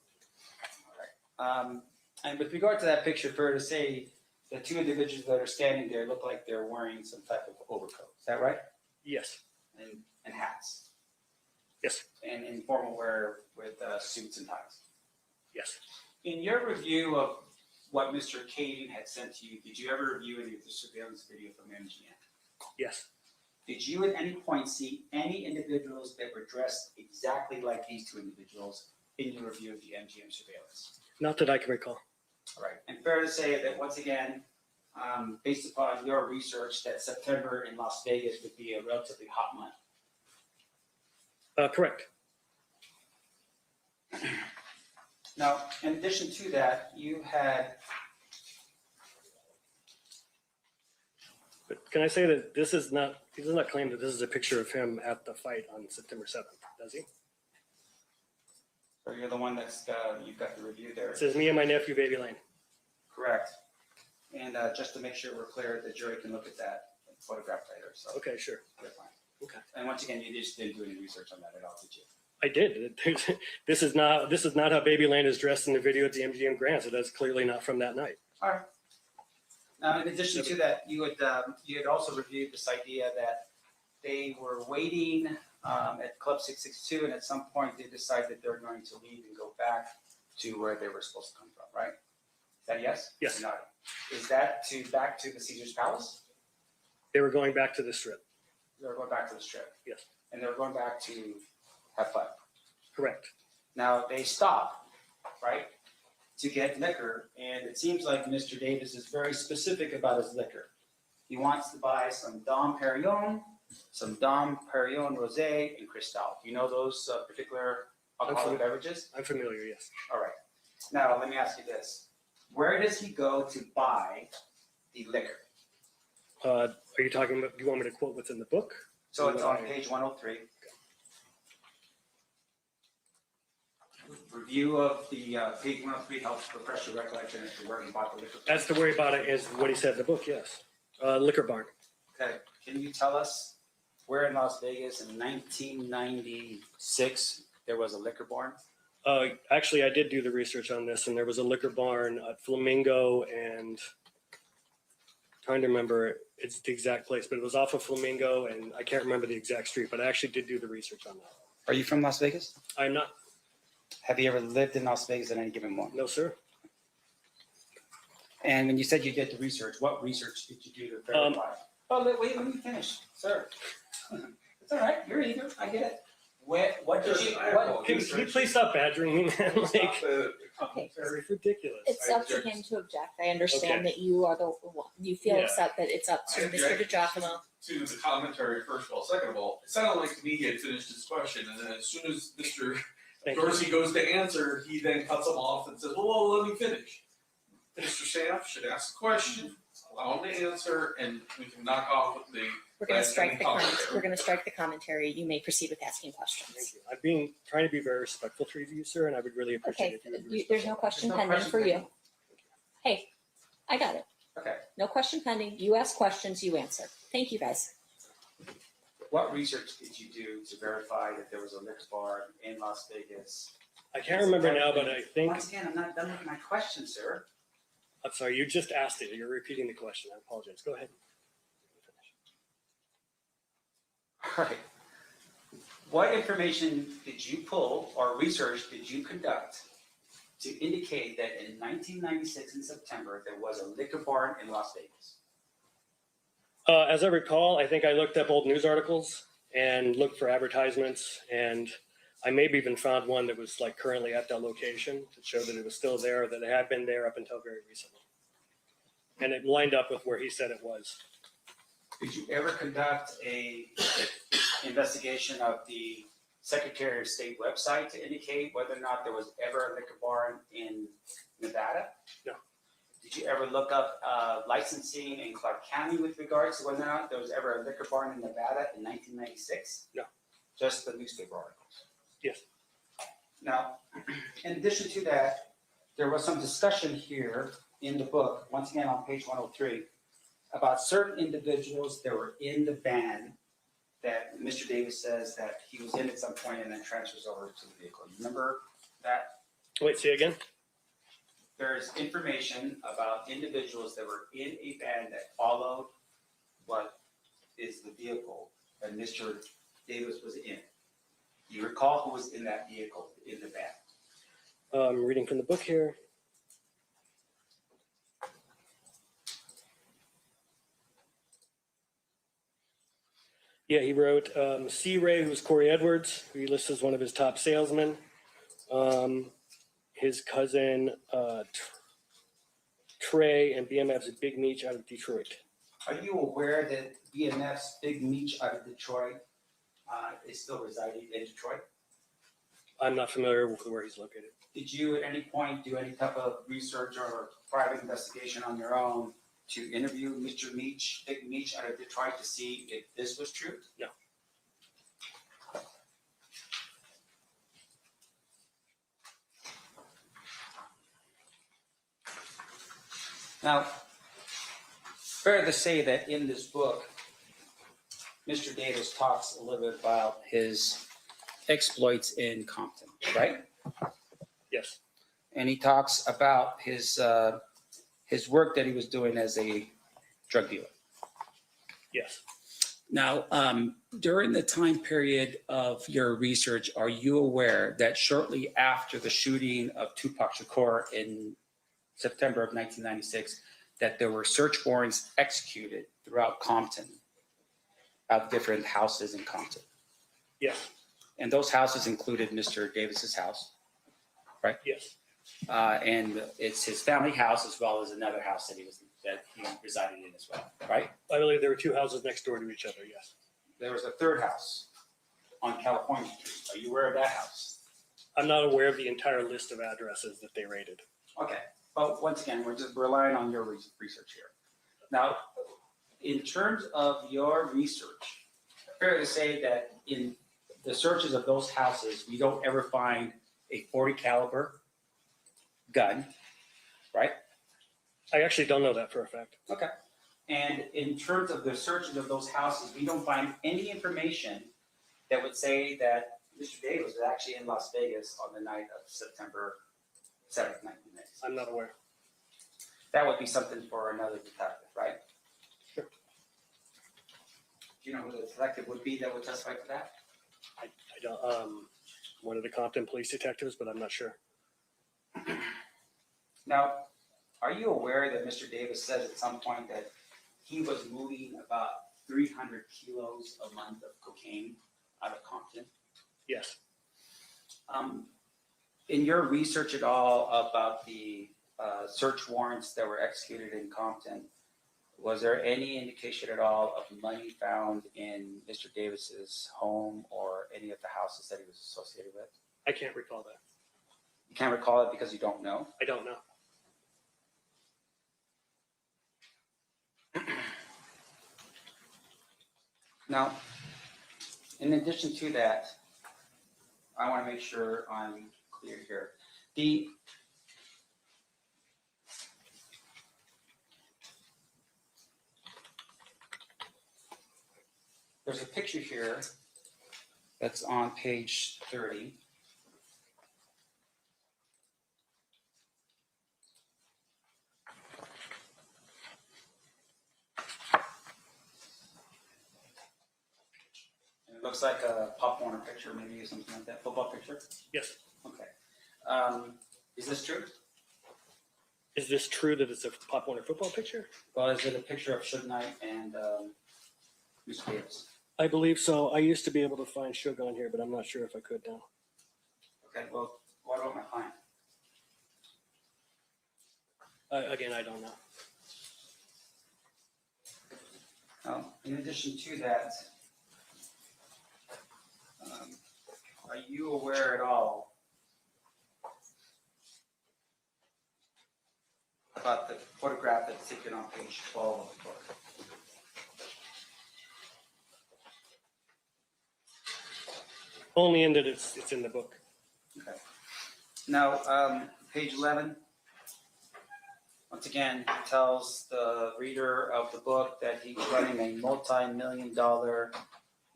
Speaker 15: All right. And with regard to that picture, fair to say the 2 individuals that are standing there look like they're wearing some type of overcoat. Is that right?
Speaker 14: Yes.
Speaker 15: And hats.
Speaker 14: Yes.
Speaker 15: And informal wear with suits and ties.
Speaker 14: Yes.
Speaker 15: In your review of what Mr. Caden had sent to you, did you ever review any of the surveillance video from MGM?
Speaker 14: Yes.
Speaker 15: Did you at any point see any individuals that were dressed exactly like these 2 individuals in your review of the MGM surveillance?
Speaker 14: Not that I can recall.
Speaker 15: All right. And fair to say that once again, based upon your research, that September in Las Vegas would be a relatively hot month.
Speaker 14: Correct.
Speaker 15: Now, in addition to that, you had.
Speaker 14: But can I say that he does not claim that this is a picture of him at the fight on September 7th, does he?
Speaker 13: So you're the one that's, you've got the review there.
Speaker 14: It says me and my nephew, Baby Lane.
Speaker 13: Correct. And just to make sure we're clear, the jury can look at that photograph later, so.
Speaker 14: Okay, sure.
Speaker 13: You're fine.
Speaker 14: Okay.
Speaker 13: And once again, you just didn't do any research on that at all, did you?
Speaker 14: I did. This is not how Baby Lane is dressed in the video at the MGM Grand, so that's clearly not from that night.
Speaker 13: All right. Now, in addition to that, you had also reviewed this idea that they were waiting at Club 662, and at some point they decided that they're going to leave and go back to where they were supposed to come from, right? Is that yes?
Speaker 14: Yes.
Speaker 13: No. Is that back to the Caesar's Palace?
Speaker 14: They were going back to the Strip.
Speaker 13: They were going back to the Strip.
Speaker 14: Yes.
Speaker 13: And they were going back to have fun.
Speaker 14: Correct.
Speaker 13: Now, they stop, right, to get liquor, and it seems like Mr. Davis is very specific about his liquor. He wants to buy some Dom Perignon, Rosé, and Cristal. Do you know those particular alcoholic beverages?
Speaker 14: I'm familiar, yes.
Speaker 13: All right. Now, let me ask you this. Where does he go to buy the liquor?
Speaker 14: Are you talking about, do you want me to quote what's in the book?
Speaker 13: So it's on page 103. Review of the page 103 helps refresh your recollection as to where he bought the liquor.
Speaker 14: That's the worry about it is what he said in the book, yes. Liquor barn.
Speaker 13: Okay, can you tell us where in Las Vegas in 1996 there was a liquor barn?
Speaker 14: Actually, I did do the research on this, and there was a liquor barn at Flamingo and trying to remember it's the exact place, but it was off of Flamingo, and I can't remember the exact street, but I actually did do the research on that.
Speaker 13: Are you from Las Vegas?
Speaker 14: I'm not.
Speaker 13: Have you ever lived in Las Vegas at any given moment?
Speaker 14: No, sir.
Speaker 13: And when you said you did the research, what research did you do to verify? Wait, let me finish, sir. It's all right. You're eager. I get it. What did you?
Speaker 14: Can you please stop badgering me, man? Like,
Speaker 8: Okay.
Speaker 14: it's ridiculous.
Speaker 8: It's up to him to object. I understand that you are the one, you feel
Speaker 6: Yeah.
Speaker 8: upset that it's up to
Speaker 6: I
Speaker 8: Mr.
Speaker 6: object
Speaker 8: DiGiacomo.
Speaker 6: To the commentary, first of all. Second of all, it sounded like to me he had finished his question, and then as soon as Mr. Dorsey goes to answer, he then cuts him off and says, well, let me finish. Mr. Saff should ask a question, allow him to answer, and we can knock off with the.
Speaker 8: We're gonna strike the we're gonna strike the commentary. You may proceed with asking questions.
Speaker 14: Thank you. I've been trying to be very respectful to you, sir, and I would really appreciate
Speaker 8: Okay,
Speaker 14: if you would.
Speaker 8: there's no question
Speaker 13: There's no
Speaker 8: pending
Speaker 13: question
Speaker 8: for you.
Speaker 13: pending.
Speaker 8: Hey, I got it.
Speaker 13: Okay.
Speaker 8: No question pending. You ask questions, you answer. Thank you, guys.
Speaker 13: What research did you do to verify that there was a liquor bar in Las Vegas?
Speaker 14: I can't remember now, but I think,
Speaker 13: Once again, I'm not done with my question, sir.
Speaker 14: I'm sorry, you just asked it. You're repeating the question. I apologize. Go ahead.
Speaker 13: All right. What information did you pull or research did you conduct to indicate that in 1996 in September, there was a liquor barn in Las Vegas?
Speaker 14: As I recall, I think I looked up old news articles and looked for advertisements, and I maybe even found one that was like currently at that location to show that it was still there, that it had been there up until very recently. And it lined up with where he said it was.
Speaker 13: Did you ever conduct a investigation of the Secretary of State website to indicate whether or not there was ever a liquor barn in Nevada?
Speaker 14: No.
Speaker 13: Did you ever look up licensing in Clark County with regards to whether or not there was ever a liquor barn in Nevada in 1996?
Speaker 14: No.
Speaker 13: Just the newspaper articles?
Speaker 14: Yes.
Speaker 13: Now, in addition to that, there was some discussion here in the book, once again on page 103, about certain individuals that were in the van that Mr. Davis says that he was in at some point and then transfers over to the vehicle. You remember that?
Speaker 14: Wait, say again?
Speaker 13: There's information about individuals that were in a van that followed what is the vehicle that Mr. Davis was in. Do you recall who was in that vehicle, in the van?
Speaker 14: I'm reading from the book here. Yeah, he wrote C. Ray, who's Corey Edwards, who he lists as one of his top salesmen. His cousin Trey, and BMF's Big Meech out of Detroit.
Speaker 13: Are you aware that BMF's Big Meech out of Detroit is still residing in Detroit?
Speaker 14: I'm not familiar with where he's located.
Speaker 13: Did you at any point do any type of research or private investigation on your own to interview Mr. Meech, Big Meech out of Detroit to see if this was true?
Speaker 14: No.
Speaker 13: Now, fair to say that in this book, Mr. Davis talks a little bit about his exploits in Compton, right?
Speaker 14: Yes.
Speaker 13: And he talks about his work that he was doing as a drug dealer.
Speaker 14: Yes.
Speaker 13: Now, during the time period of your research, are you aware that shortly after the shooting of Tupac Shakur in September of 1996, that there were search warrants executed throughout Compton of different houses in Compton?
Speaker 14: Yes.
Speaker 13: And those houses included Mr. Davis's house, right?
Speaker 14: Yes.
Speaker 13: And it's his family house as well as another house that he resided in as well, right?
Speaker 14: I believe there were two houses next door to each other. Yes.
Speaker 13: There was a third house on California Street. Are you aware of that house?
Speaker 14: I'm not aware of the entire list of addresses that they raided.
Speaker 13: Okay. But once again, we're just relying on your research here. Now, in terms of your research, fair to say that in the searches of those houses, we don't ever find a .40 caliber gun, right?
Speaker 14: I actually don't know that for a fact.
Speaker 13: Okay. And in terms of the searches of those houses, we don't find any information that would say that Mr. Davis was actually in Las Vegas on the night of September 7th, 1996.
Speaker 14: I'm not aware.
Speaker 13: That would be something for another detective, right?
Speaker 14: Sure.
Speaker 13: Do you know who the detective would be that would testify to that?
Speaker 14: I don't. One of the Compton police detectives, but I'm not sure.
Speaker 13: Now, are you aware that Mr. Davis said at some point that he was moving about 300 kilos a month of cocaine out of Compton?
Speaker 14: Yes.
Speaker 13: In your research at all about the search warrants that were executed in Compton, was there any indication at all of money found in Mr. Davis's home or any of the houses that he was associated with?
Speaker 14: I can't recall that.
Speaker 13: You can't recall it because you don't know?
Speaker 14: I don't know.
Speaker 13: Now, in addition to that, I want to make sure I'm clear here. There's a picture here that's on page 30. It looks like a Pop Warner picture, maybe something like that. Football picture?
Speaker 14: Yes.
Speaker 13: Okay. Is this true?
Speaker 14: Is this true that it's a Pop Warner football picture?
Speaker 13: Well, is it a picture of Suge Knight and Mr. Davis?
Speaker 14: I believe so. I used to be able to find Suge on here, but I'm not sure if I could now.
Speaker 13: Okay, well, what about my client?
Speaker 14: Again, I don't know.
Speaker 13: In addition to that, are you aware at all about the photograph that's taken on page 12 of the book?
Speaker 14: Only in that it's in the book.
Speaker 13: Okay. Now, page 11, once again, tells the reader of the book that he's running a multi-million-dollar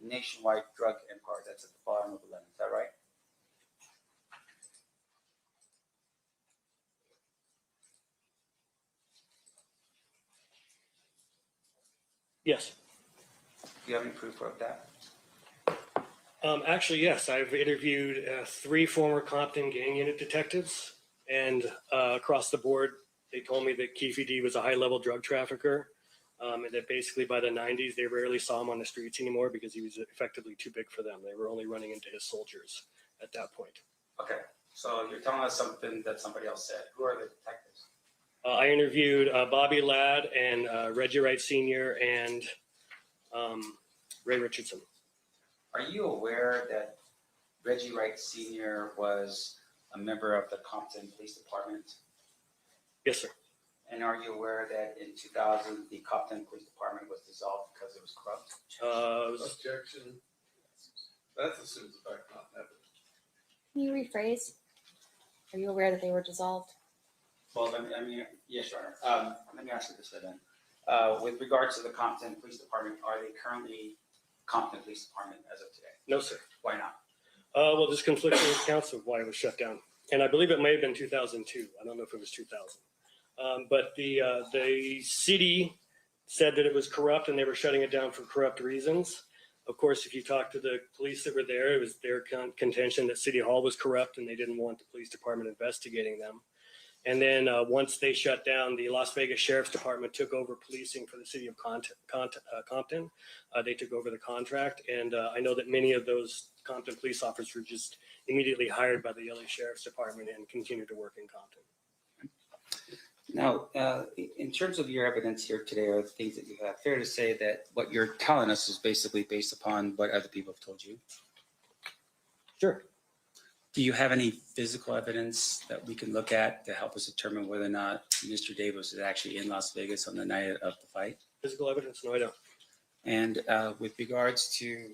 Speaker 13: nationwide drug empire. That's at the bottom of 11. Is that right?
Speaker 14: Yes.
Speaker 13: Do you have any proof of that?
Speaker 14: Actually, yes. I've interviewed 3 former Compton gang unit detectives, and across the board, they told me that Keefe D was a high-level drug trafficker, and that basically by the 90s, they rarely saw him on the streets anymore because he was effectively too big for them. They were only running into his soldiers at that point.
Speaker 13: Okay, so you're telling us something that somebody else said. Who are the detectives?
Speaker 14: I interviewed Bobby Ladd and Reggie Wright Sr. and Ray Richardson.
Speaker 13: Are you aware that Reggie Wright Sr. was a member of the Compton Police Department?
Speaker 14: Yes, sir.
Speaker 13: And are you aware that in 2000, the Compton Police Department was dissolved because it was corrupt?
Speaker 6: Objection. That's assumed the fact, not evidence.
Speaker 8: Can you rephrase? Are you aware that they were dissolved?
Speaker 13: Well, yes, Your Honor. Let me ask you this way then. With regards to the Compton Police Department, are they currently Compton Police Department as of today?
Speaker 14: No, sir.
Speaker 13: Why not?
Speaker 14: Well, there's conflicting accounts of why it was shut down. And I believe it may have been 2002. I don't know if it was 2000. But the city said that it was corrupt and they were shutting it down for corrupt reasons. Of course, if you talk to the police that were there, it was their contention that City Hall was corrupt and they didn't want the police department investigating them. And then once they shut down, the Las Vegas Sheriff's Department took over policing for the city of Compton. They took over the contract. And I know that many of those Compton police officers were just immediately hired by the LA Sheriff's Department and continued to work in Compton.
Speaker 13: Now, in terms of your evidence here today, or the things that you have, fair to say that what you're telling us is basically based upon what other people have told you?
Speaker 14: Sure.
Speaker 13: Do you have any physical evidence that we can look at to help us determine whether or not Mr. Davis is actually in Las Vegas on the night of the fight?
Speaker 14: Physical evidence? No, I don't.
Speaker 13: And with regards to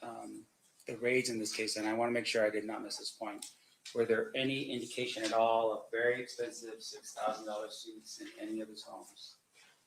Speaker 13: the raids in this case, and I want to make sure I did not miss this point, were there any indication at all of very expensive $6,000 suits in any of his homes?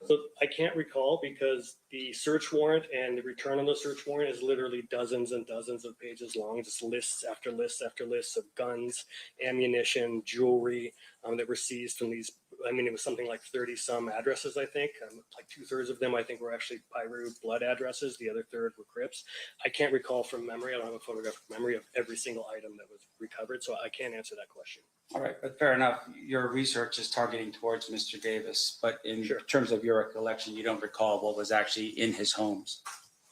Speaker 14: So I can't recall because the search warrant and the return on the search warrant is literally dozens and dozens of pages long, just lists after lists after lists of guns, ammunition, jewelry that were seized from these. I mean, it was something like 30 some addresses, I think. Like 2/3 of them, I think, were actually Piru blood addresses. The other third were Crips. I can't recall from memory. I don't have a photographic memory of every single item that was recovered, so I can't answer that question.
Speaker 13: All right, but fair enough. Your research is targeting towards Mr. Davis, but in terms of your recollection, you don't recall what was actually in his homes.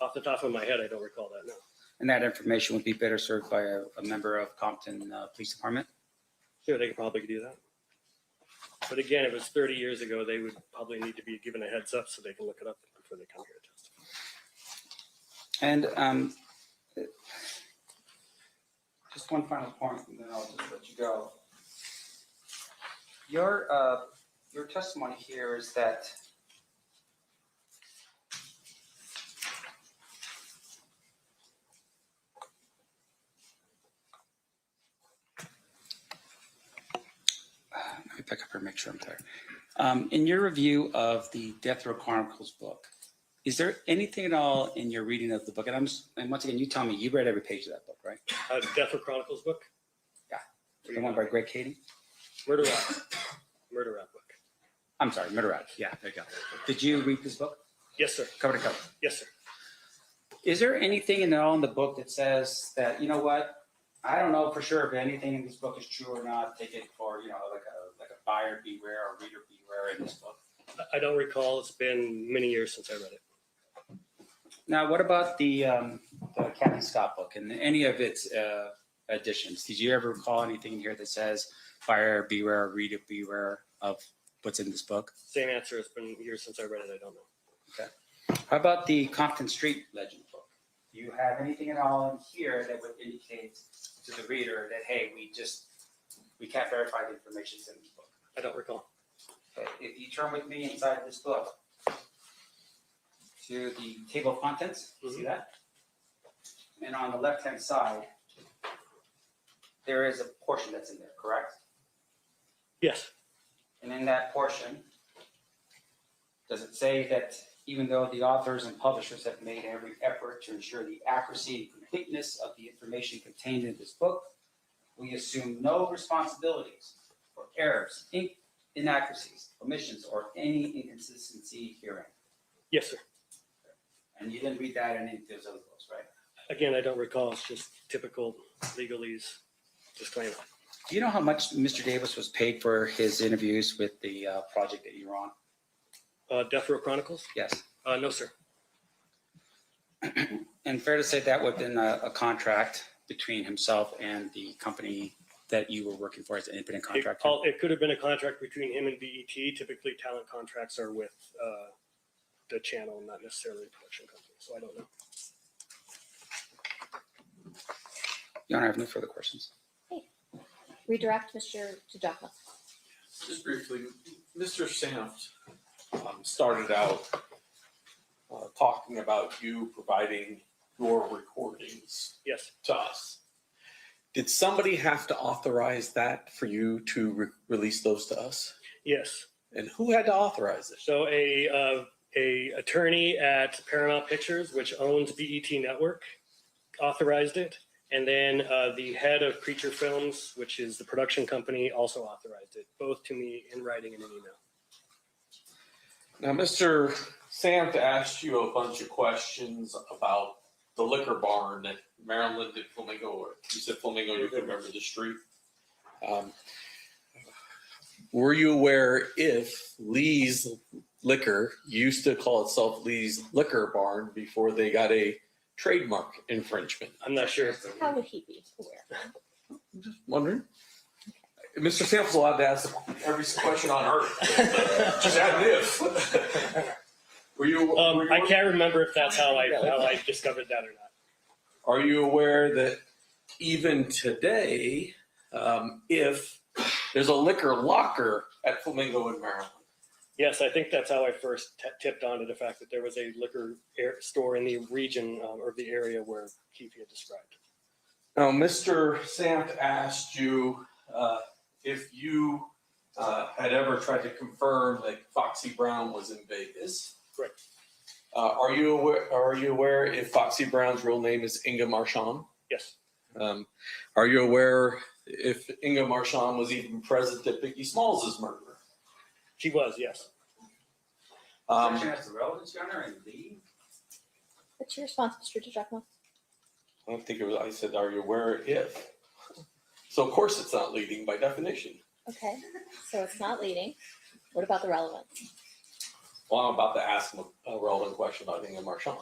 Speaker 14: Off the top of my head, I don't recall that, no.
Speaker 13: And that information would be better served by a member of Compton Police Department?
Speaker 14: Sure, they could probably do that. But again, it was 30 years ago. They would probably need to be given a heads up so they can look it up before they come here to testify.
Speaker 13: And just one final point, and then I'll just let you go. Your testimony here is that let me pick up here, make sure I'm clear. In your review of the Death Row Chronicles book, is there anything at all in your reading of the book? And once again, you tell me you read every page of that book, right?
Speaker 14: Death Row Chronicles book?
Speaker 13: Yeah. The one by Greg Cady?
Speaker 14: Murder Rap. Murder Rap book.
Speaker 13: I'm sorry, Murder Rap. Yeah, there you go. Did you read this book?
Speaker 14: Yes, sir.
Speaker 13: Cover to cover?
Speaker 14: Yes, sir.
Speaker 13: Is there anything at all in the book that says that, you know what, I don't know for sure if anything in this book is true or not, take it for, like a buyer beware or reader beware in this book?
Speaker 14: I don't recall. It's been many years since I read it.
Speaker 13: Now, what about the Kathy Scott book and any of its editions? Did you ever recall anything in here that says buyer beware, reader beware of what's in this book?
Speaker 14: Same answer. It's been years since I read it. I don't know.
Speaker 13: Okay. How about the Compton Street Legend book? Do you have anything at all in here that would indicate to the reader that, hey, we can't verify the information in this book?
Speaker 14: I don't recall.
Speaker 13: Okay. If you turn with me inside this book to the table of contents, see that? And on the left-hand side, there is a portion that's in there, correct?
Speaker 14: Yes.
Speaker 13: And in that portion, does it say that even though the authors and publishers have made every effort to ensure the accuracy and completeness of the information contained in this book, we assume no responsibilities for errors, inaccuracies, omissions, or any inconsistency herein?
Speaker 14: Yes, sir.
Speaker 13: And you didn't read that in any of those other books, right?
Speaker 14: Again, I don't recall. It's just typical legalese disclaimer.
Speaker 13: Do you know how much Mr. Davis was paid for his interviews with the project that you were on?
Speaker 14: Death Row Chronicles?
Speaker 13: Yes.
Speaker 14: No, sir.
Speaker 13: And fair to say that would have been a contract between himself and the company that you were working for as an independent contractor?
Speaker 14: It could have been a contract between him and BET. Typically, talent contracts are with the channel, not necessarily the production company. So I don't know.
Speaker 13: Your Honor, I have no further questions.
Speaker 8: Okay. Redirect Mr. Tajaka.
Speaker 6: Just briefly, Mr. Sanft started out talking about you providing your recordings
Speaker 14: yes.
Speaker 6: to us.
Speaker 16: Did somebody have to authorize that for you to release those to us?
Speaker 14: Yes.
Speaker 16: And who had to authorize it?
Speaker 14: So a attorney at Paramount Pictures, which owns BET Network, authorized it. And then the head of Creature Films, which is the production company, also authorized it, both to me in writing and an email.
Speaker 16: Now, Mr. Samt asked you a bunch of questions about the liquor barn at Maryland and Flamingo, or you said Flamingo, you can remember the street. Were you aware if Lee's Liquor used to call itself Lee's Liquor Barn before they got a trademark infringement?
Speaker 14: I'm not sure.
Speaker 8: How would he be aware?
Speaker 16: I'm just wondering. Mr. Sample's allowed to ask every question on earth. Just add if. Were you?
Speaker 14: I can't remember if that's how I discovered that or not.
Speaker 16: Are you aware that even today, if there's a liquor locker at Flamingo in Maryland?
Speaker 14: Yes, I think that's how I first tipped onto the fact that there was a liquor store in the region or the area where Keefe had described.
Speaker 16: Now, Mr. Samt asked you if you had ever tried to confirm that Foxy Brown was in Vegas.
Speaker 14: Correct.
Speaker 16: Are you aware if Foxy Brown's real name is Inga Marchand?
Speaker 14: Yes.
Speaker 16: Are you aware if Inga Marchand was even present at Biggie Smalls' murder?
Speaker 14: She was, yes.
Speaker 15: That's the relevance, Your Honor, and Lee?
Speaker 8: What's your response, Mr. DeGiacomo?
Speaker 16: I don't think it was. I said, "Are you aware if?" So of course it's not leading by definition.
Speaker 8: Okay, so it's not leading. What about the relevance?
Speaker 16: Well, I'm about to ask him a relevant question about Inga Marchand.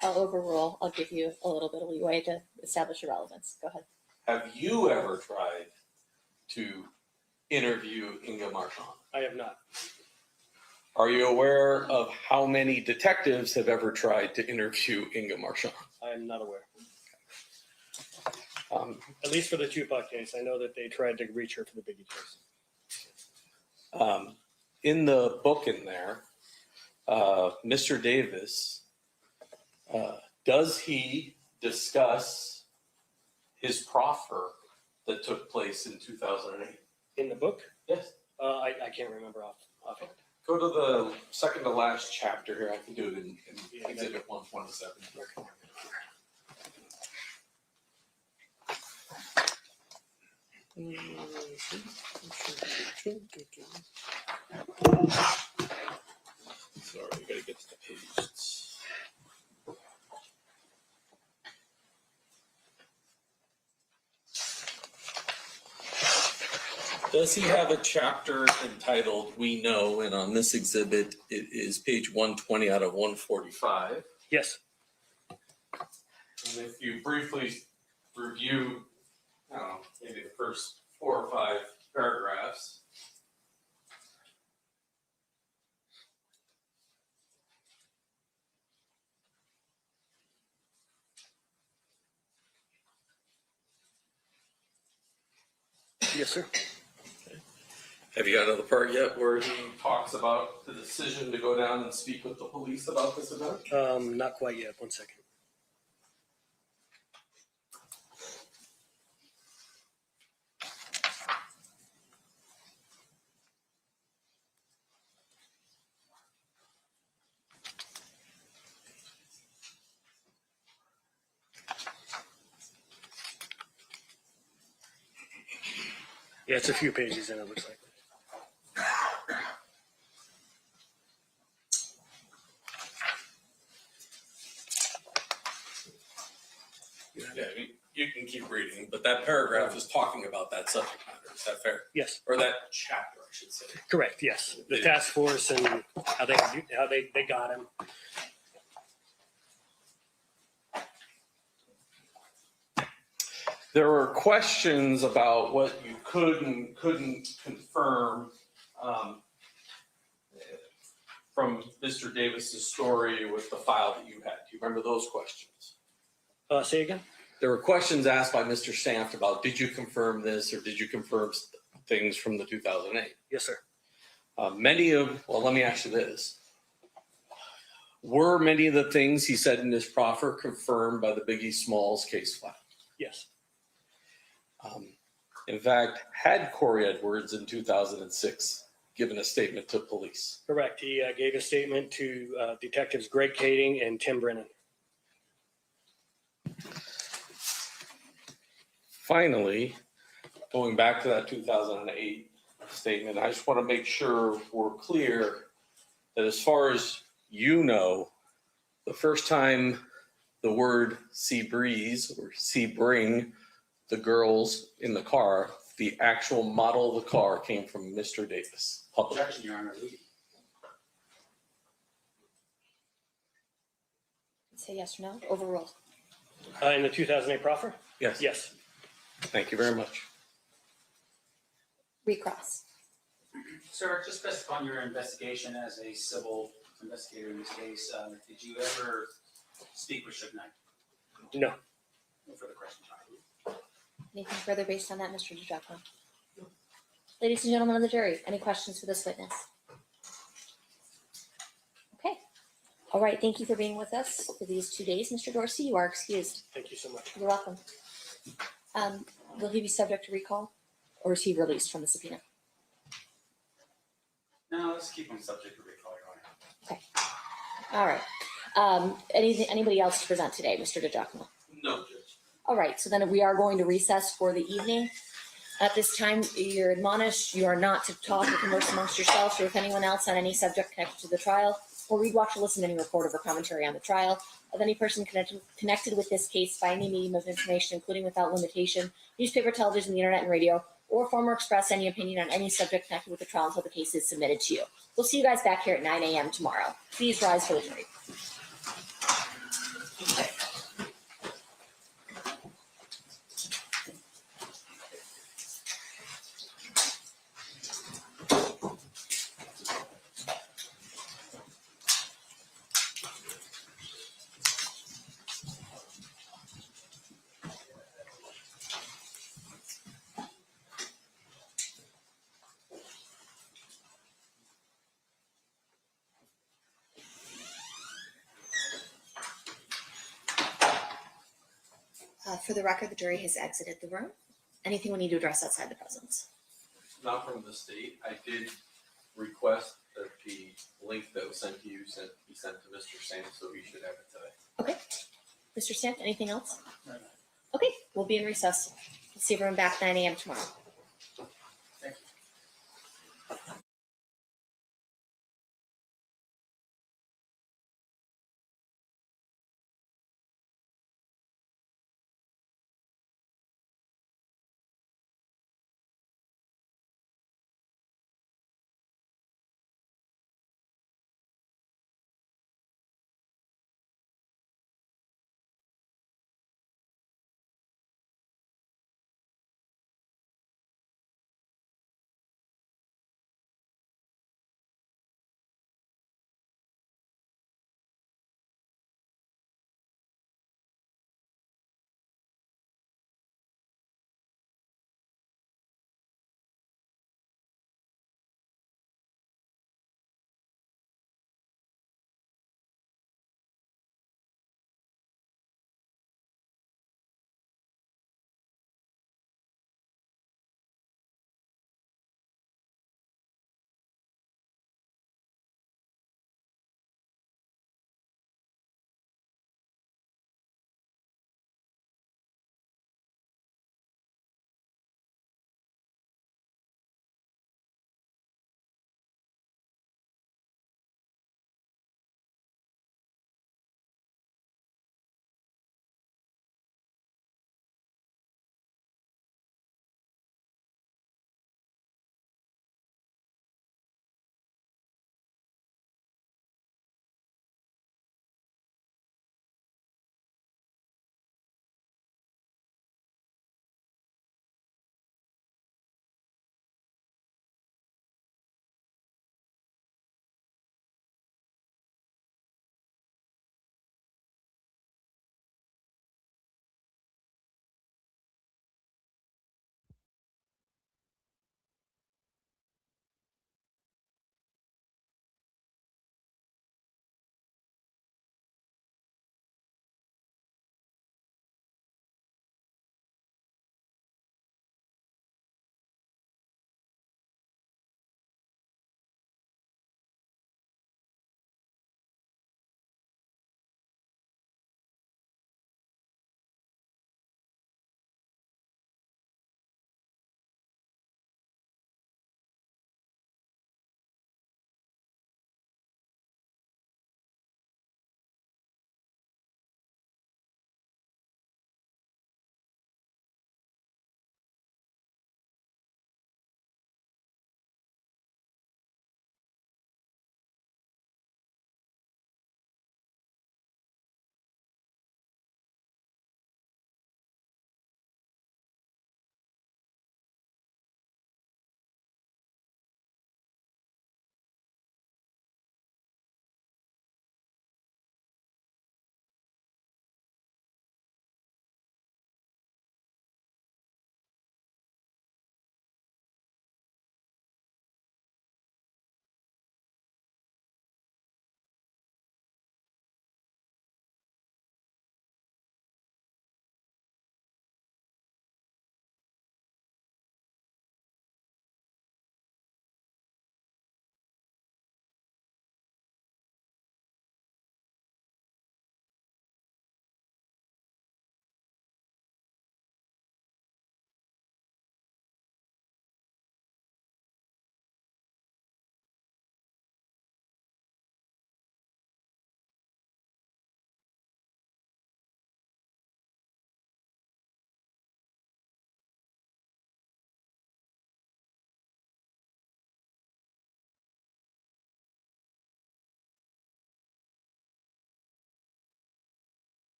Speaker 8: I'll overrule. I'll give you a little bit of leeway to establish your relevance. Go ahead.
Speaker 16: Have you ever tried to interview Inga Marchand?
Speaker 14: I have not.
Speaker 16: Are you aware of how many detectives have ever tried to interview Inga Marchand?
Speaker 14: I am not aware. At least for the Tupac case, I know that they tried to reach her for the Biggie case.
Speaker 16: In the book in there, Mr. Davis, does he discuss his proffer that took place in 2008?
Speaker 14: In the book?
Speaker 16: Yes.
Speaker 14: I can't remember offhand.
Speaker 16: Go to the second to last chapter here. I can do it in Exhibit 127. Sorry, I gotta get to the page. Does he have a chapter entitled "We Know"? And on this exhibit, it is page 120 out of 145.
Speaker 14: Yes.
Speaker 16: And if you briefly review, I don't know, maybe the first 4 or 5 paragraphs.
Speaker 14: Yes, sir.
Speaker 16: Have you got another part yet where he talks about the decision to go down and speak with the police about this event?
Speaker 14: Not quite yet. 1 second. Yeah, it's a few pages in, it looks like.
Speaker 16: Yeah, I mean, you can keep reading, but that paragraph is talking about that subject matter. Is that fair?
Speaker 14: Yes.
Speaker 16: Or that chapter, I should say.
Speaker 14: Correct, yes. The task force and how they got him.
Speaker 16: There were questions about what you could and couldn't confirm from Mr. Davis's story with the file that you had. Do you remember those questions?
Speaker 14: Say again?
Speaker 16: There were questions asked by Mr. Saft about, did you confirm this or did you confirm things from the 2008?
Speaker 14: Yes, sir.
Speaker 16: Well, let me ask you this. Were many of the things he said in his proffer confirmed by the Biggie Smalls case file?
Speaker 14: Yes.
Speaker 16: in fact, had Corey Edwards in 2006 given a statement to police.
Speaker 14: Correct. He gave a statement to detectives Greg Kading and Tim Brennan.
Speaker 16: Finally, going back to that 2008 statement, I just want to make sure we're clear that as far as you know, the first time the word sea breeze or sea bring the girls in the car, the actual model of the car came from Mr. Davis. Public.
Speaker 15: Objection, Your Honor.
Speaker 8: Say yes or no. Overruled.
Speaker 14: In the 2008 proffer?
Speaker 16: Yes.
Speaker 14: Yes.
Speaker 16: Thank you very much.
Speaker 8: Recross.
Speaker 15: Sir, just based upon your investigation as a civil investigator in this case, did you ever speak with Suge Knight?
Speaker 14: No.
Speaker 15: No further questions.
Speaker 8: Anything further based on that, Mr. DiGiacomo? Ladies and gentlemen of the jury, any questions for this witness? Okay. All right. Thank you for being with us for these 2 days, Mr. Dorsey. You are excused.
Speaker 14: Thank you so much.
Speaker 8: You're welcome. Will he be subject to recall, or is he released from the subpoena?
Speaker 15: No, let's keep him subject to recall, Your Honor.
Speaker 8: All right. Anybody else to present today, Mr. DiGiacomo?
Speaker 16: No, Judge.
Speaker 8: All right. So then we are going to recess for the evening. At this time, you're admonished you are not to talk or converse amongst yourselves or with anyone else on any subject connected to the trial, or read, watch, or listen to any report or commentary on the trial of any person connected with this case by any medium of information, including without limitation, newspaper, television, the internet, and radio, or form or express any opinion on any subject connected with the trial until the case is submitted to you. We'll see you guys back here at 9 a.m. tomorrow. Please rise for the jury. For the record, the jury has exited the room. Anything we need to address outside the presence?
Speaker 16: Not from the state. I did request that the link that was sent to you be sent to Mr. Sam, so he should have it today.
Speaker 8: Okay. Mr. Stamp, anything else? Okay, we'll be in recess. We'll see everyone back 9 a.m. tomorrow.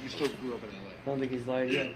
Speaker 4: he still grew up in LA.
Speaker 14: I don't think he's lied yet.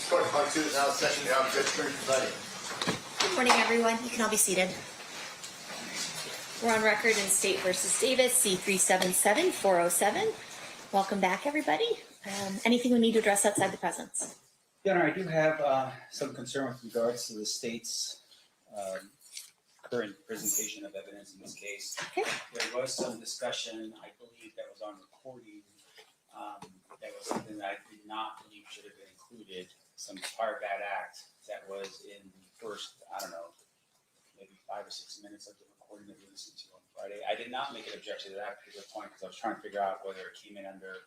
Speaker 17: Court Part 2 is now in session. The Honorable Judge Curry presiding.
Speaker 8: Good morning, everyone. You can all be seated. We're on record in State versus Davis, C-377-407. Welcome back, everybody. Anything we need to address outside the presence?
Speaker 13: Your Honor, I do have some concern with regards to the state's current presentation of evidence in this case.
Speaker 8: Okay.
Speaker 13: There was some discussion, I believe, that was on recording. That was something that I did not believe should have been included. Some prior bad act that was in the first, I don't know, maybe 5 or 6 minutes of the recording that we listened to on Friday. I did not make an objection to that particular point because I was trying to figure out whether it came in under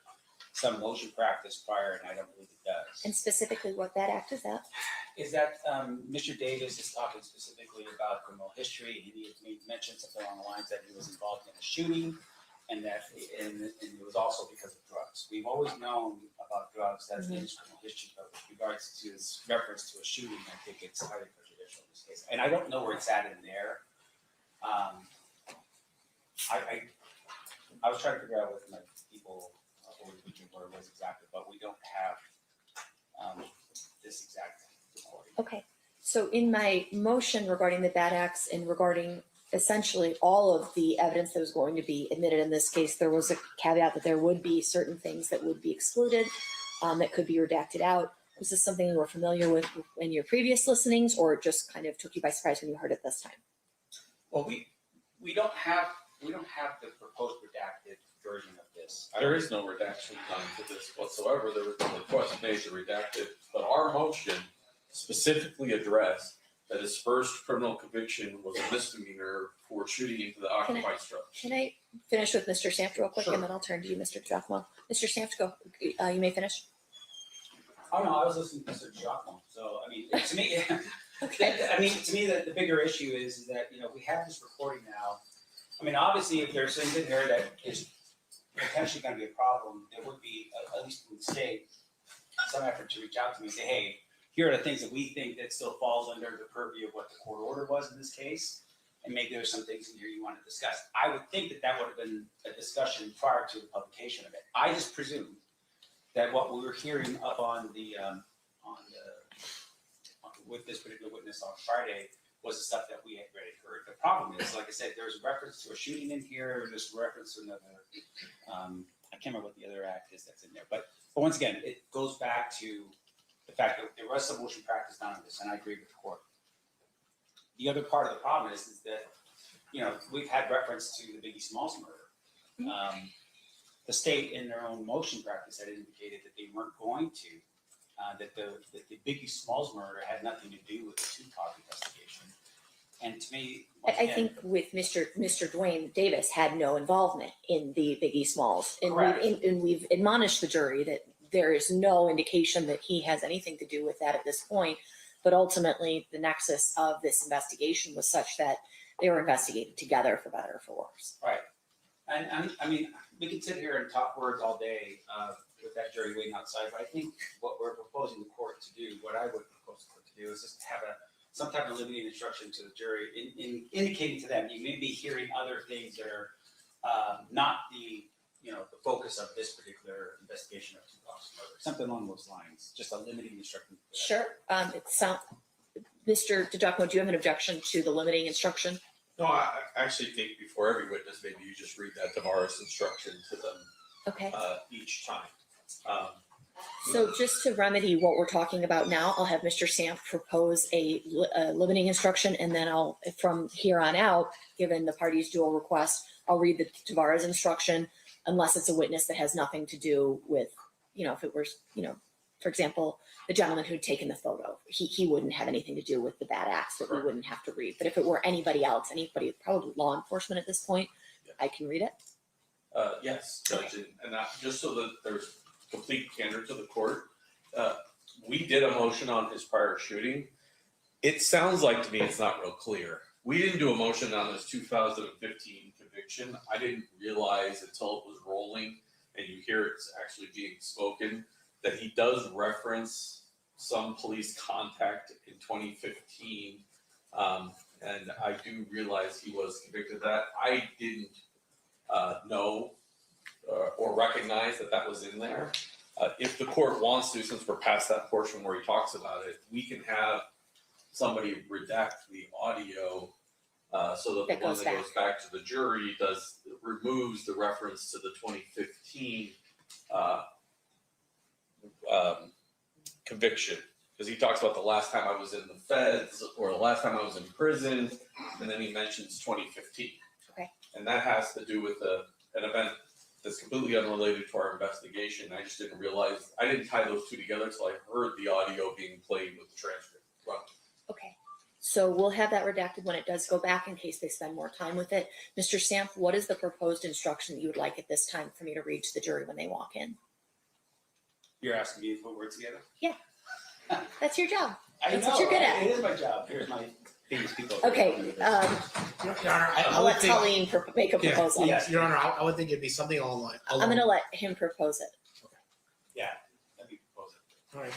Speaker 13: some motion practice prior, and I don't believe it does.
Speaker 8: And specifically, what bad act is that?
Speaker 13: Is that Mr. Davis is talking specifically about criminal history, and he mentioned something along the lines that he was involved in a shooting, and it was also because of drugs. We've always known about drugs as in his criminal history, but with regards to his reference to a shooting, I think it's highly prejudicial in this case. And I don't know where it's at in there. I was trying to figure out with my people over the weekend where it was exactly, but we don't have this exact recording.
Speaker 8: Okay. So in my motion regarding the bad acts and regarding essentially all of the evidence that was going to be admitted in this case, there was a caveat that there would be certain things that would be excluded, that could be redacted out. Was this something you were familiar with in your previous listenings, or it just kind of took you by surprise when you heard it this time?
Speaker 13: Well, we don't have the proposed redacted version of this.
Speaker 16: There is no redaction done to this whatsoever. There was no request made to redact it, but our motion specifically addressed that his first criminal conviction was a misdemeanor for shooting into the occupied structure.
Speaker 8: Can I finish with Mr. Samft real quick,
Speaker 16: Sure.
Speaker 8: and then I'll turn to you, Mr. Giacomo. Mr. Samft, go. You may finish.
Speaker 13: Oh no, I was listening to Mr. Giacomo. So I mean, to me,
Speaker 8: Okay.
Speaker 13: I mean, to me, the bigger issue is that we have this recording now. I mean, obviously, if there's things in there that is potentially going to be a problem, there would be, at least from the state, some effort to reach out to me and say, hey, here are the things that we think that still falls under the purview of what the court order was in this case, and maybe there's some things in here you want to discuss. I would think that would have been a discussion prior to the publication of it. I just presume that what we were hearing up on the with this particular witness on Friday was the stuff that we had already heard. The problem is, like I said, there's reference to a shooting in here, there's reference to another, I can't remember what the other act is that's in there, but once again, it goes back to the fact that there was some motion practice done on this, and I agree with the court. The other part of the problem is that, we've had reference to the Biggie Smalls murder. The state in their own motion practice had indicated that they weren't going to, that the Biggie Smalls murder had nothing to do with the Tupac investigation. And to me,
Speaker 8: I think with Mr. Dwayne Davis had no involvement in the Biggie Smalls. And we've admonished the jury that there is no indication that he has anything to do with that at this point. But ultimately, the nexus of this investigation was such that they were investigated together, for better or for worse.
Speaker 13: Right. And I mean, we could sit here and talk words all day with that jury waiting outside, but I think what we're proposing the court to do, what I would propose the court to do, is just have some type of limiting instruction to the jury, in indicating to them you may be hearing other things that are not the focus of this particular investigation of Tupac's murder, something along those lines. Just a limiting instruction.
Speaker 8: Sure. Mr. DiGiacomo, do you have an objection to the limiting instruction?
Speaker 16: No, I actually think before every witness, maybe you just read that Tavares instruction to them
Speaker 8: Okay.
Speaker 16: Each time.
Speaker 8: So just to remedy what we're talking about now, I'll have Mr. Samp propose a limiting instruction, and then I'll, from here on out, given the party's dual request, I'll read the Tavares instruction unless it's a witness that has nothing to do with, if it were, for example, the gentleman who'd taken the photo, he wouldn't have anything to do with the bad acts that we wouldn't have to read. But if it were anybody else, probably law enforcement at this point, I can read it.
Speaker 16: Yes, Judge, and that, just so that there's complete candor to the court, we did a motion on his prior shooting. It sounds like to me it's not real clear. We didn't do a motion on his 2015 conviction. I didn't realize until it was rolling and you hear it's actually being spoken that he does reference some police contact in 2015. And I do realize he was convicted of that. I didn't know or recognize that was in there. If the court wants to, since we're past that portion where he talks about it, we can have somebody redact the audio so that the one that goes back to the jury removes the reference to the 2015 conviction. Because he talks about the last time I was in the feds or the last time I was in prison, and then he mentions 2015.
Speaker 8: Okay.
Speaker 16: And that has to do with an event that's completely unrelated to our investigation. I just didn't realize, I didn't tie those two together until I heard the audio being played with the transcript. Well,
Speaker 8: Okay. So we'll have that redacted when it does go back in case they spend more time with it. Mr. Stamp, what is the proposed instruction that you would like at this time for me to read to the jury when they walk in?
Speaker 15: You're asking me to put words together?
Speaker 8: Yeah. That's your job.
Speaker 15: I
Speaker 8: That's
Speaker 15: know,
Speaker 8: what you're good at.
Speaker 15: It is my job. Here's my famous people.
Speaker 8: Okay.
Speaker 18: Your Honor,
Speaker 8: I'll let Colleen make a proposal.
Speaker 18: Yes, Your Honor, I would think it'd be something along.
Speaker 8: I'm going to let him propose it.
Speaker 15: Yeah, let me propose it.
Speaker 18: All right,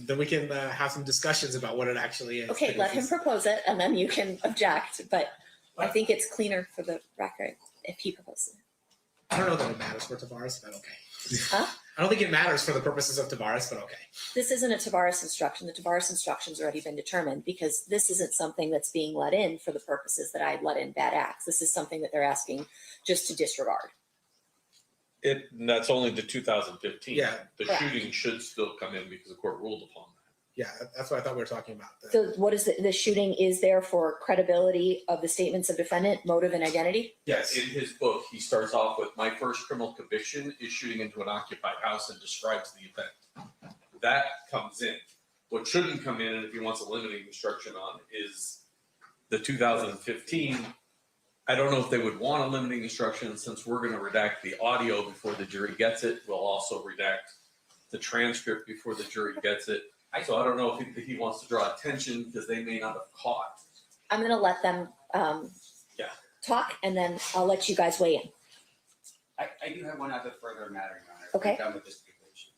Speaker 18: then we can have some discussions about what it actually is.
Speaker 8: Okay, let him propose it and then you can object. But I think it's cleaner for the record if he proposes it.
Speaker 18: I don't know that it matters for Tavares, but okay.
Speaker 8: Huh?
Speaker 18: I don't think it matters for the purposes of Tavares, but okay.
Speaker 8: This isn't a Tavares instruction. The Tavares instruction's already been determined because this isn't something that's being let in for the purposes that I let in bad acts. This is something that they're asking just to disregard.
Speaker 16: That's only the 2015.
Speaker 18: Yeah.
Speaker 16: The
Speaker 8: Correct.
Speaker 16: shooting should still come in because the court ruled upon that.
Speaker 18: Yeah, that's what I thought we were talking about.
Speaker 8: So what is the shooting is there for credibility of the statements of defendant, motive, and identity?
Speaker 16: Yes. In his book, he starts off with, my first criminal conviction is shooting into an occupied house, and describes the event. That comes in. What shouldn't come in, and if he wants a limiting instruction on, is the 2015. I don't know if they would want a limiting instruction since we're going to redact the audio before the jury gets it. We'll also redact the transcript before the jury gets it. So I don't know if he wants to draw attention because they may not have caught.
Speaker 8: I'm going to let them talk, and then I'll let you guys weigh in.
Speaker 15: I do have one other further matter, Your Honor.
Speaker 8: Okay.
Speaker 15: We're done with this stipulation.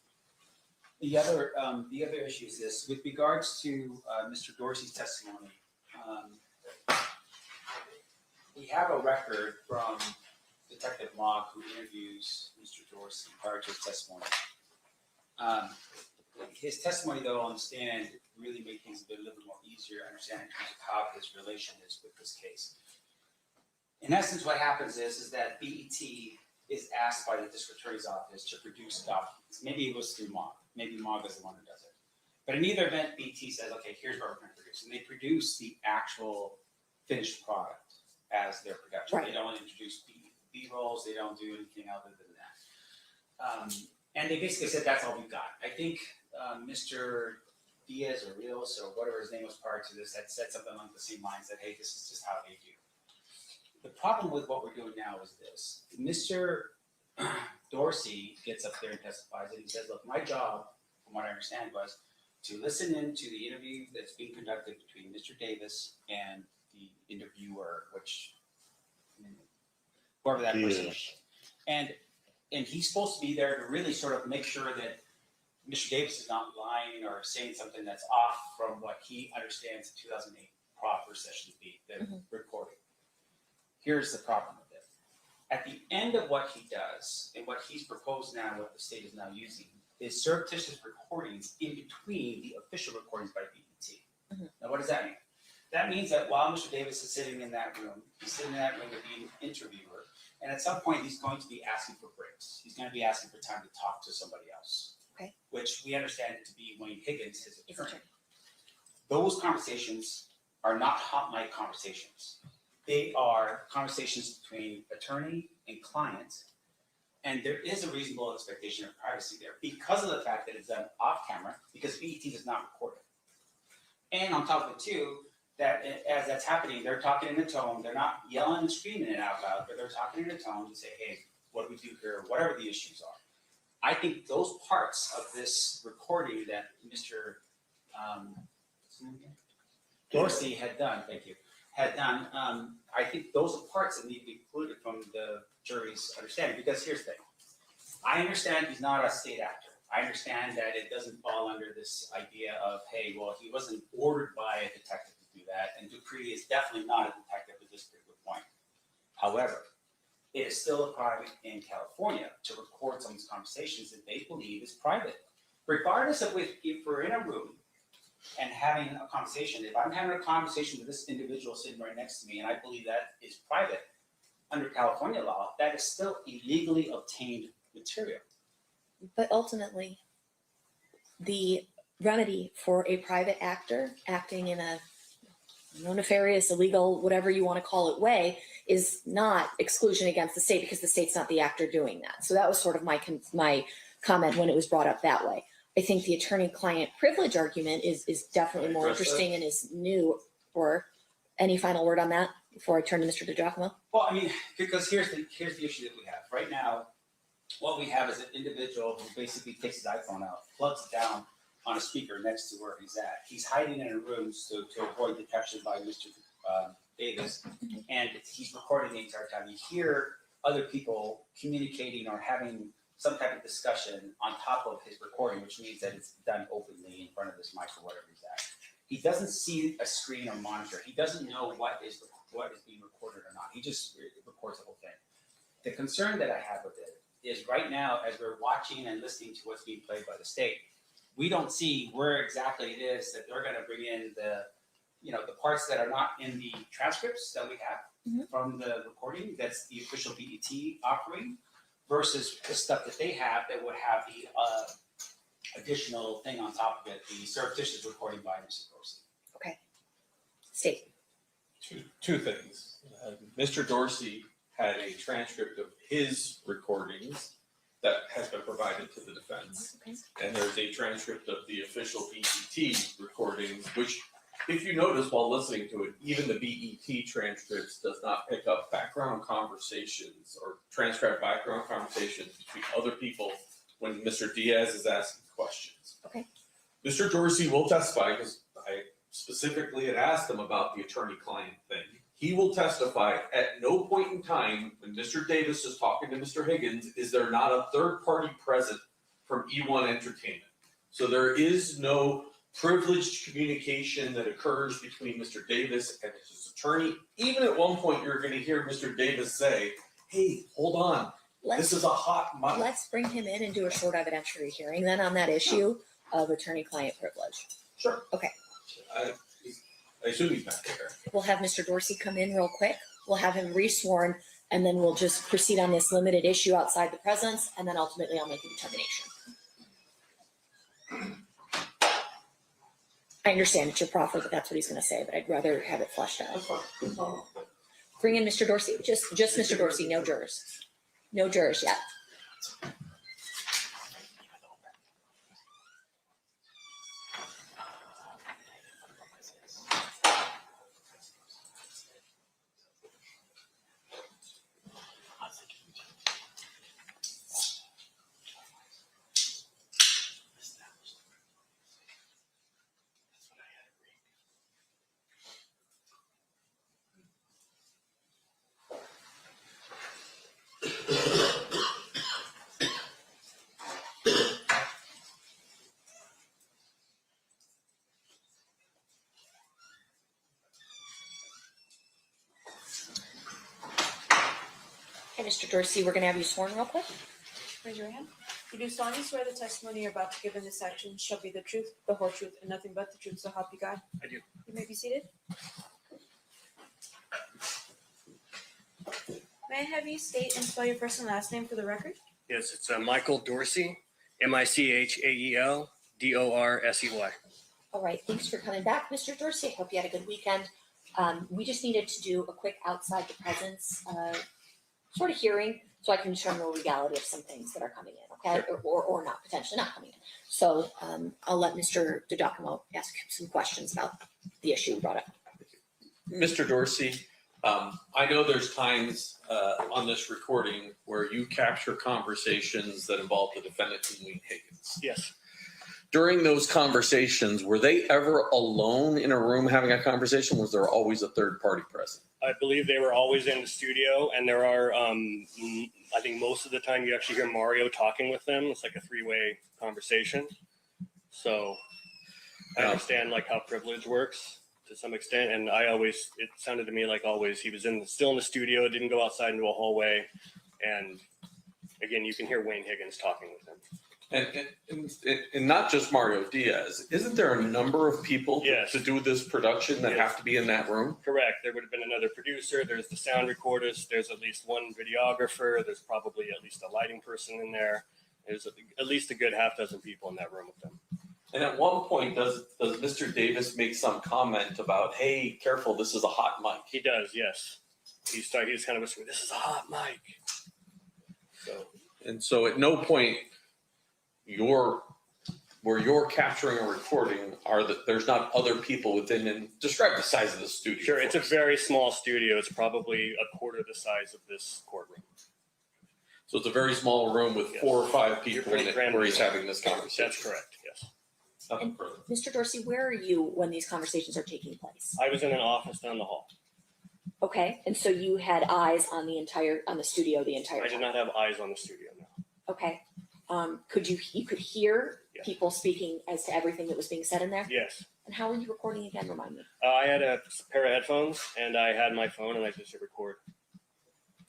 Speaker 15: The other issue is this: with regards to Mr. Dorsey's testimony, we have a record from Detective Mock, who interviews Mr. Dorsey prior to his testimony. His testimony, though, on the stand really made things a little bit more easier to understand in terms of how his relation is with this case. In essence, what happens is that BET is asked by the district attorney's office to produce documents. Maybe it goes through MOG. Maybe MOG is the one who does it. But in either event, BET says, okay, here's what we're going to produce. And they produce the actual finished product as their production.
Speaker 8: Right.
Speaker 15: They don't introduce B-rolls. They don't do anything other than that. And they basically said, that's all we've got. I think Mr. Diaz or Rios or whatever his name was prior to this had said something along the same lines that, hey, this is just how they do. The problem with what we're doing now is this. Mr. Dorsey gets up there and testifies and he says, look, my job, from what I understand, was to listen in to the interview that's being conducted between Mr. Davis and the interviewer, whoever that person is. And he's supposed to be there to really sort of make sure that Mr. Davis is not lying or saying something that's off from what he understands the 2008 proper session to be, the recording. Here's the problem with it. At the end of what he does, and what he's proposed now, what the state is now using, is surreptitious recordings in between the official recordings by BET. Now, what does that mean? That means that while Mr. Davis is sitting in that room, he's sitting in that room with the interviewer, and at some point he's going to be asking for breaks. He's going to be asking for time to talk to somebody else.
Speaker 8: Okay.
Speaker 15: Which we understand it to be Wayne Higgins, his attorney. Those conversations are not hot mic conversations. They are conversations between attorney and client, and there is a reasonable expectation of privacy there because of the fact that it's done off camera, because BET does not record it. And on top of it too, that as that's happening, they're talking in a tone, they're not yelling and screaming it out loud, but they're talking in a tone to say, hey, what do we do here, whatever the issues are. I think those parts of this recording that Mr. Dorsey had done, I think those are parts that need to be included from the jury's understanding, because here's the thing. I understand he's not a state actor. I understand that it doesn't fall under this idea of, hey, well, he wasn't ordered by a detective to do that, and Dupree is definitely not a detective at this particular point. However, it is still a crime in California to record someone's conversations that they believe is private. Regardless of if we're in a room and having a conversation, if I'm having a conversation with this individual sitting right next to me and I believe that is private, under California law, that is still illegally obtained material.
Speaker 8: But ultimately, the remedy for a private actor acting in a nefarious, illegal, whatever you want to call it way is not exclusion against the state because the state's not the actor doing that. So that was sort of my comment when it was brought up that way. I think the attorney-client privilege argument is definitely more interesting and is new. Or any final word on that before I turn to Mr. DiGiacomo?
Speaker 15: Well, I mean, because here's the issue that we have. Right now, what we have is an individual who basically takes his iPhone out, plugs it down on a speaker next to where he's at. He's hiding in a room to avoid detection by Mr. Davis, and he's recording the entire time. You hear other people communicating or having some type of discussion on top of his recording, which means that it's done openly in front of this mic or whatever he's at. He doesn't see a screen or monitor. He doesn't know what is being recorded or not. He just records the whole thing. The concern that I have with it is right now, as we're watching and listening to what's being played by the state, we don't see where exactly it is that they're going to bring in the parts that are not in the transcripts that we have from the recording. That's the official BET offering versus the stuff that they have that would have the additional thing on top of it, the surreptitious recording by Mr. Dorsey.
Speaker 8: Okay. State.
Speaker 16: Two things. Mr. Dorsey had a transcript of his recordings that has been provided to the defense.
Speaker 8: Okay.
Speaker 16: And there's a transcript of the official BET recordings, which, if you notice while listening to it, even the BET transcripts does not pick up background conversations or transcribe background conversations between other people when Mr. Diaz is asking questions.
Speaker 8: Okay.
Speaker 16: Mr. Dorsey will testify because I specifically had asked him about the attorney-client thing. He will testify at no point in time when Mr. Davis is talking to Mr. Higgins is there not a third party present from E1 Entertainment. So there is no privileged communication that occurs between Mr. Davis and his attorney. Even at one point you're going to hear Mr. Davis say, hey, hold on, this is a hot mic.
Speaker 8: Let's bring him in and do a short evidentiary hearing then on that issue of attorney-client privilege.
Speaker 16: Sure.
Speaker 8: Okay.
Speaker 16: I assume he's back there.
Speaker 8: We'll have Mr. Dorsey come in real quick. We'll have him resworn, and then we'll just proceed on this limited issue outside the presence, and then ultimately I'll make a determination. I understand it's your proffer, but that's what he's going to say, but I'd rather have it fleshed out. Bring in Mr. Dorsey, just Mr. Dorsey, no jurors. No jurors yet. Okay, Mr. Dorsey, we're going to have you sworn real quick.
Speaker 19: Raise your hand. You do solemnly swear the testimony you're about to give in this action shall be the truth, the whole truth, and nothing but the truth, so help you God?
Speaker 14: I do.
Speaker 19: You may be seated. May I have you state and spell your first and last name for the record?
Speaker 14: Yes, it's Michael Dorsey, MichaelDorsey.
Speaker 8: All right, thanks for coming back, Mr. Dorsey. I hope you had a good weekend. We just needed to do a quick outside the presence sort of hearing so I can determine the legality of some things that are coming in, okay? Or not, potentially not coming in. So I'll let Mr. DiGiacomo ask some questions about the issue brought up.
Speaker 16: Mr. Dorsey, I know there's times on this recording where you capture conversations that involve the defendant and Wayne Higgins.
Speaker 14: Yes.
Speaker 16: During those conversations, were they ever alone in a room having a conversation? Was there always a third party present?
Speaker 14: I believe they were always in the studio, and there are, I think most of the time you actually hear Mario talking with them. It's like a three-way conversation. So I understand like how privilege works. to some extent. And it sounded to me like always, he was still in the studio, didn't go outside into a hallway. And again, you can hear Wayne Higgins talking with him.
Speaker 16: And not just Mario Diaz. Isn't there a number of people
Speaker 14: Yes.
Speaker 16: to do this production that have to be in that room?
Speaker 14: Correct. There would have been another producer. There's the sound recordist. There's at least one videographer. There's probably at least a lighting person in there. There's at least a good half dozen people in that room with them.
Speaker 16: And at one point, does Mr. Davis make some comment about, hey, careful, this is a hot mic?
Speaker 14: He does, yes. He's kind of whispering, this is a hot mic.
Speaker 16: So at no point where you're capturing or recording there's not other people within, and describe the size of the studio.
Speaker 14: Sure, it's a very small studio. It's probably a quarter the size of this courtroom.
Speaker 16: So it's a very small room with 4 or 5 people in it where he's having this conversation.
Speaker 14: That's correct, yes.
Speaker 8: And Mr. Dorsey, where are you when these conversations are taking place?
Speaker 14: I was in an office down the hall.
Speaker 8: Okay, and so you had eyes on the studio the entire time?
Speaker 14: I did not have eyes on the studio, no.
Speaker 8: Okay. You could hear people speaking as to everything that was being said in there?
Speaker 14: Yes.
Speaker 8: And how were you recording again? Remind me.
Speaker 14: I had a pair of headphones and I had my phone and I just hit record.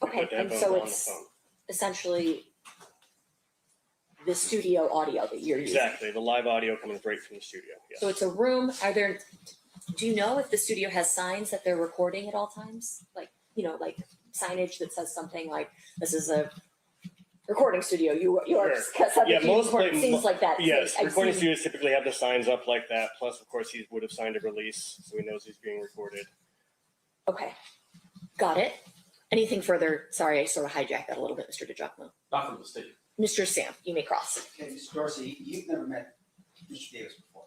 Speaker 8: Okay, and so it's essentially the studio audio that you're using.
Speaker 14: Exactly, the live audio coming right from the studio. Yes.
Speaker 8: So it's a room. Do you know if the studio has signs that they're recording at all times? Like signage that says something like, this is a recording studio. You are
Speaker 14: it
Speaker 8: seems like that.
Speaker 14: Yes,
Speaker 8: I've
Speaker 14: recording
Speaker 8: seen-
Speaker 14: studios typically have the signs up like that. Plus, of course, he would have signed a release, so he knows he's being recorded.
Speaker 8: Okay, got it. Anything further? Sorry, I sort of hijacked that a little bit, Mr. DeJochmo.
Speaker 16: Not from the state.
Speaker 8: Mr. Sam, you may cross.
Speaker 15: Okay, Mr. Dorsey, you've never met Mr. Davis before.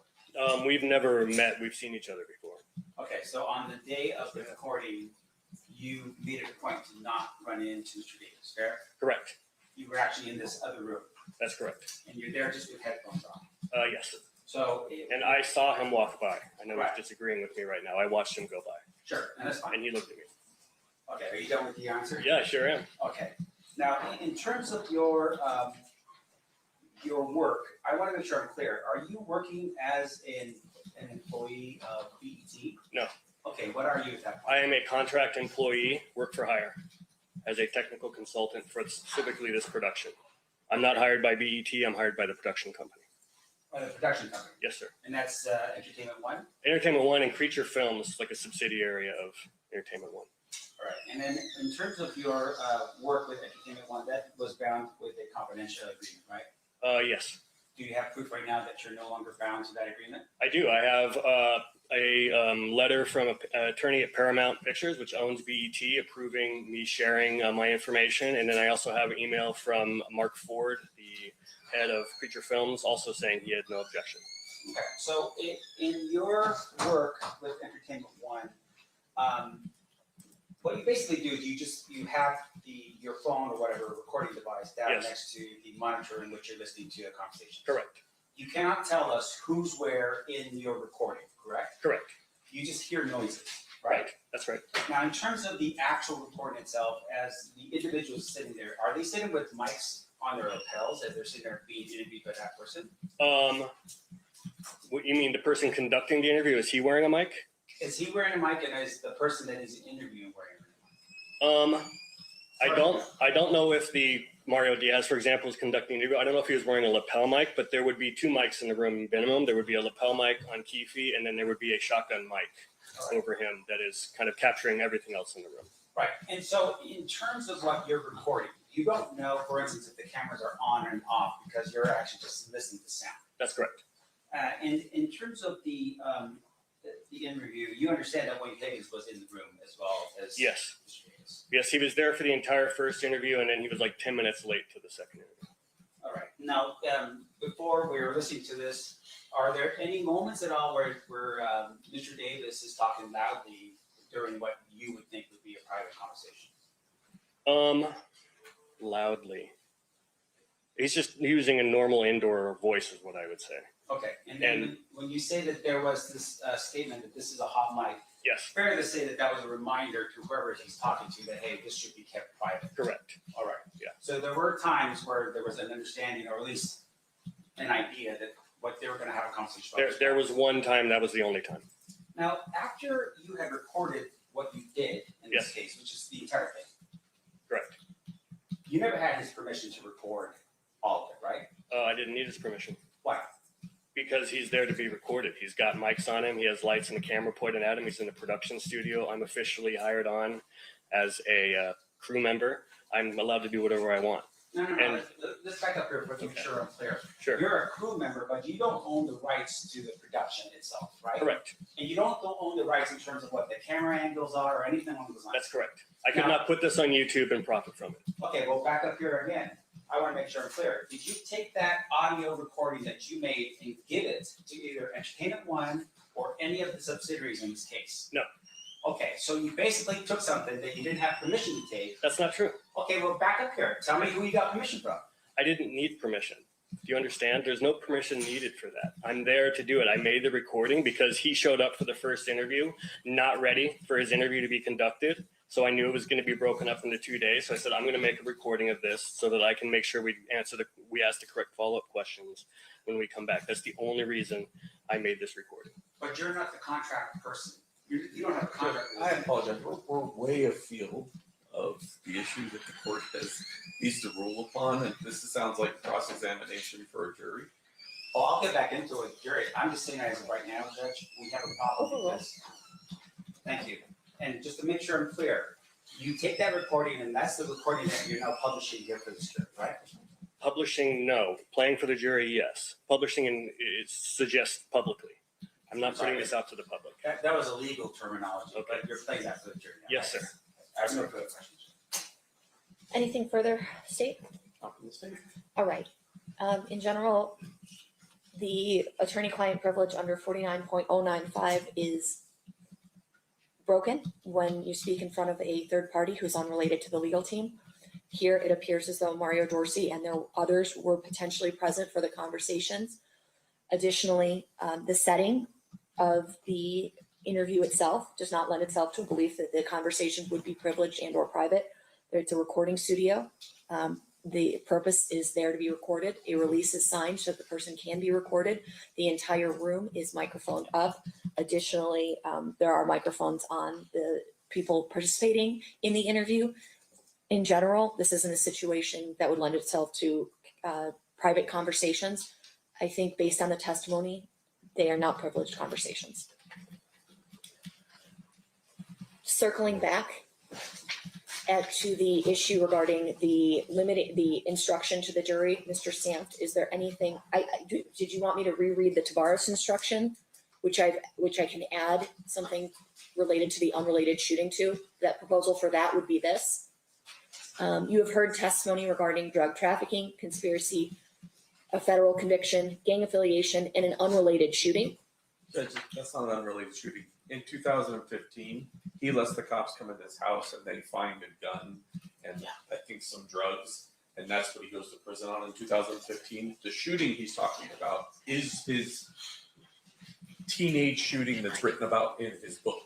Speaker 14: We've never met. We've seen each other before.
Speaker 15: Okay, so on the day of the recording, you made it a point to not run into Mr. Davis, fair?
Speaker 14: Correct.
Speaker 15: You were actually in this other room.
Speaker 14: That's correct.
Speaker 15: And you're there just with headphones on.
Speaker 14: Yes.
Speaker 15: So.
Speaker 14: And I saw him walk by. I know
Speaker 15: Right.
Speaker 14: he's disagreeing with me right now. I watched him go by.
Speaker 15: Sure, and that's fine.
Speaker 14: And he looked at me.
Speaker 15: Okay, are you done with the answer?
Speaker 14: Yeah, I sure am.
Speaker 15: Okay. Now, in terms of your work, I want to make sure I'm clear. Are you working as an employee of BET?
Speaker 14: No.
Speaker 15: Okay, what are you at that point?
Speaker 14: I am a contract employee, work for hire, as a technical consultant for specifically this production. I'm not hired by BET. I'm hired by the production company.
Speaker 15: By the production company?
Speaker 14: Yes, sir.
Speaker 15: And that's Entertainment One?
Speaker 14: Entertainment One and Creature Films, like a subsidiary of Entertainment One.
Speaker 15: All right. And then in terms of your work with Entertainment One, that was bound with a confidential agreement, right?
Speaker 14: Yes.
Speaker 15: Do you have proof right now that you're no longer bound to that agreement?
Speaker 14: I do. I have a letter from an attorney at Paramount Pictures, which owns BET, approving me sharing my information. And then I also have an email from Mark Ford, the head of Creature Films, also saying he had no objection.
Speaker 15: Okay. So in your work with Entertainment One, what you basically do is you have your phone or whatever recording device down
Speaker 14: Yes.
Speaker 15: next to the monitor in which you're listening to a conversation.
Speaker 14: Correct.
Speaker 15: You cannot tell us who's where in your recording, correct?
Speaker 14: Correct.
Speaker 15: You just hear noises, right?
Speaker 14: That's right.
Speaker 15: Now, in terms of the actual recording itself, as the individuals sitting there, are they sitting with mics on their lapels as they're sitting there being interviewed by that person?
Speaker 14: What you mean, the person conducting the interview, is he wearing a mic?
Speaker 15: Is he wearing a mic, and is the person that is interviewing wearing a mic?
Speaker 14: I don't know if the Mario Diaz, for example, is conducting the interview. I don't know if he was wearing a lapel mic, but there would be 2 mics in the room minimum. There would be a lapel mic on Keefe, and then there would be a shotgun mic over him that is kind of capturing everything else in the room.
Speaker 15: Right. And so in terms of what you're recording, you don't know, for instance, if the cameras are on and off because you're actually just listening to sound.
Speaker 14: That's correct.
Speaker 15: And in terms of the interview, you understand that Wayne Higgins was in the room as well as
Speaker 14: Yes.
Speaker 15: Mr. Davis.
Speaker 14: Yes, he was there for the entire first interview, and then he was like 10 minutes late to the second interview.
Speaker 15: All right. Now, before we were listening to this, are there any moments at all where Mr. Davis is talking loudly during what you would think would be a private conversation?
Speaker 14: Loudly. He's just using a normal indoor voice is what I would say.
Speaker 15: Okay. And then when you say that there was this statement that this is a hot mic,
Speaker 14: yes,
Speaker 15: fair to say that that was a reminder to whoever he's talking to that, hey, this should be kept private.
Speaker 14: Correct.
Speaker 15: All right.
Speaker 14: Yeah.
Speaker 15: So there were times where there was an understanding, or at least an idea that what they were going to have a conversation about.
Speaker 14: There was one time, that was the only time.
Speaker 15: Now, after you had recorded what you did in this
Speaker 14: Yes.
Speaker 15: case, which is the entire thing,
Speaker 14: Correct.
Speaker 15: you never had his permission to record all of it, right?
Speaker 14: I didn't need his permission.
Speaker 15: Why?
Speaker 14: Because he's there to be recorded. He's got mics on him. He has lights and a camera pointed at him. He's in the production studio. I'm officially hired on as a crew member. I'm allowed to do whatever I want.
Speaker 15: No.
Speaker 14: And-
Speaker 15: Let's back up here to make
Speaker 14: Okay.
Speaker 15: sure I'm clear.
Speaker 14: Sure.
Speaker 15: You're a crew member, but you don't own the rights to the production itself, right?
Speaker 14: Correct.
Speaker 15: And you don't own the rights in terms of what the camera angles are or anything along those lines.
Speaker 14: That's correct. I could
Speaker 15: Now-
Speaker 14: not put this on YouTube and profit from it.
Speaker 15: Okay, well, back up here again. I want to make sure I'm clear. Did you take that audio recording that you made and give it to either Entertainment One or any of the subsidiaries in this case?
Speaker 14: No.
Speaker 15: Okay, so you basically took something that you didn't have permission to take.
Speaker 14: That's not true.
Speaker 15: Okay, well, back up here. Tell me who you got permission from.
Speaker 14: I didn't need permission. Do you understand? There's no permission needed for that. I'm there to do it. I made the recording because he showed up for the first interview, not ready for his interview to be conducted. So I knew it was going to be broken up into 2 days. So I said, I'm going to make a recording of this so that I can make sure we ask the correct follow-up questions when we come back. That's the only reason I made this recording.
Speaker 15: But you're not the contract person. You don't have a contract.
Speaker 16: I apologize. We're way afield of the issue that the court needs to rule upon, and this sounds like cross-examination for a jury.
Speaker 15: Oh, I'll get back into it, Jerry. I'm just saying as of right now, Judge, we have a problem with this. Thank you. And just to make sure I'm clear, you take that recording and that's the recording that you're now publishing here for the jury, right?
Speaker 14: Publishing, no. Playing for the jury, yes. Publishing it suggests publicly. I'm not putting this out to the public.
Speaker 15: That was a legal terminology, but you're playing that for the jury now.
Speaker 14: Yes, sir.
Speaker 15: I have no further questions.
Speaker 8: Anything further, State?
Speaker 16: Not from the state.
Speaker 8: All right. In general, the attorney-client privilege under 49.095 is broken when you speak in front of a third party who's unrelated to the legal team. Here, it appears as though Mario Dorsey and others were potentially present for the conversations. Additionally, the setting of the interview itself does not lend itself to a belief that the conversations would be privileged and or private. It's a recording studio. The purpose is there to be recorded. A release is signed so that the person can be recorded. The entire room is microphoned up. Additionally, there are microphones on the people participating in the interview. In general, this isn't a situation that would lend itself to private conversations. I think based on the testimony, they are not privileged conversations. Circling back to the issue regarding the instruction to the jury, Mr. Sampt, is there anything, did you want me to reread the Tavares instruction, which I can add something related to the unrelated shooting to? That proposal for that would be this. You have heard testimony regarding drug trafficking, conspiracy, a federal conviction, gang affiliation, and an unrelated shooting.
Speaker 16: Judge, that's not an unrelated shooting. In 2015, he lets the cops come into his house and they find a gun and I think some drugs, and that's what he goes to prison on in 2015. The shooting he's talking about is his teenage shooting that's written about in his book.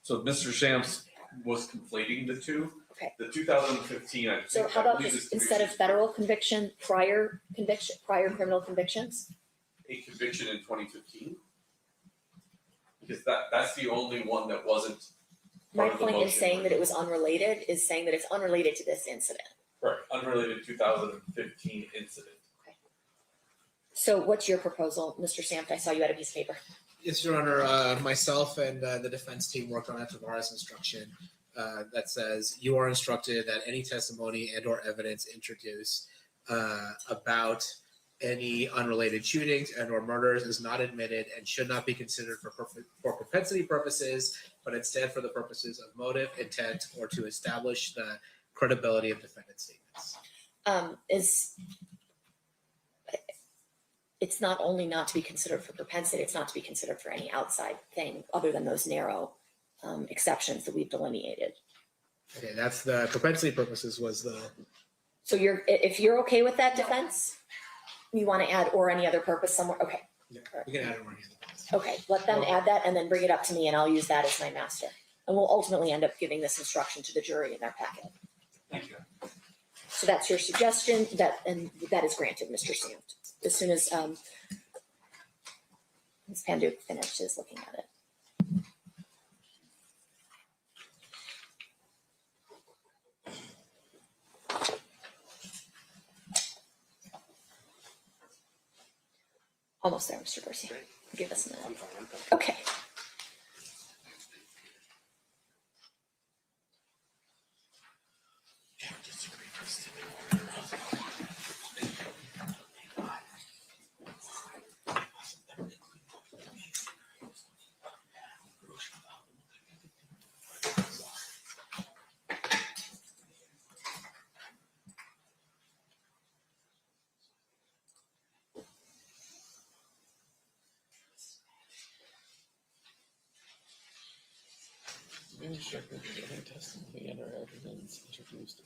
Speaker 16: So Mr. Shams was conflating the two.
Speaker 8: Okay.
Speaker 16: The 2015, I
Speaker 8: So
Speaker 16: think,
Speaker 8: how
Speaker 16: I
Speaker 8: about
Speaker 16: believe
Speaker 8: this,
Speaker 16: is
Speaker 8: instead of federal conviction, prior criminal convictions?
Speaker 16: a conviction in 2015. Because that's the only one that wasn't
Speaker 8: My
Speaker 16: part of the
Speaker 8: point in
Speaker 16: motion.
Speaker 8: saying that it was unrelated is saying that it's unrelated to this incident.
Speaker 16: Correct, unrelated 2015 incident.
Speaker 8: So what's your proposal, Mr. Sampt? I saw you had a piece of paper.
Speaker 18: Yes, Your Honor, myself and the defense team worked on a Tavares instruction that says you are instructed that any testimony and or evidence introduced about any unrelated shootings and or murders is not admitted and should not be considered for propensity purposes, but instead for the purposes of motive, intent, or to establish the credibility of defendant statements.
Speaker 8: It's not only not to be considered for propensity, it's not to be considered for any outside thing other than those narrow exceptions that we've delineated.
Speaker 18: Okay, that's the propensity purposes was the.
Speaker 8: So if you're okay with that defense, you want to add or any other purpose somewhere, okay.
Speaker 18: Yeah, we can add it or any other purpose.
Speaker 8: Okay, let them add that and then bring it up to me and I'll use that as my master. And we'll ultimately end up giving this instruction to the jury in their packet.
Speaker 15: Thank you.
Speaker 8: So that's your suggestion, and that is granted, Mr. Sampt. As soon as Ms. Panduke finishes looking at it. Almost there, Mr. Dorsey. Give us a minute.
Speaker 14: I'm fine.
Speaker 8: Okay.
Speaker 16: Any testimony and or evidence introduced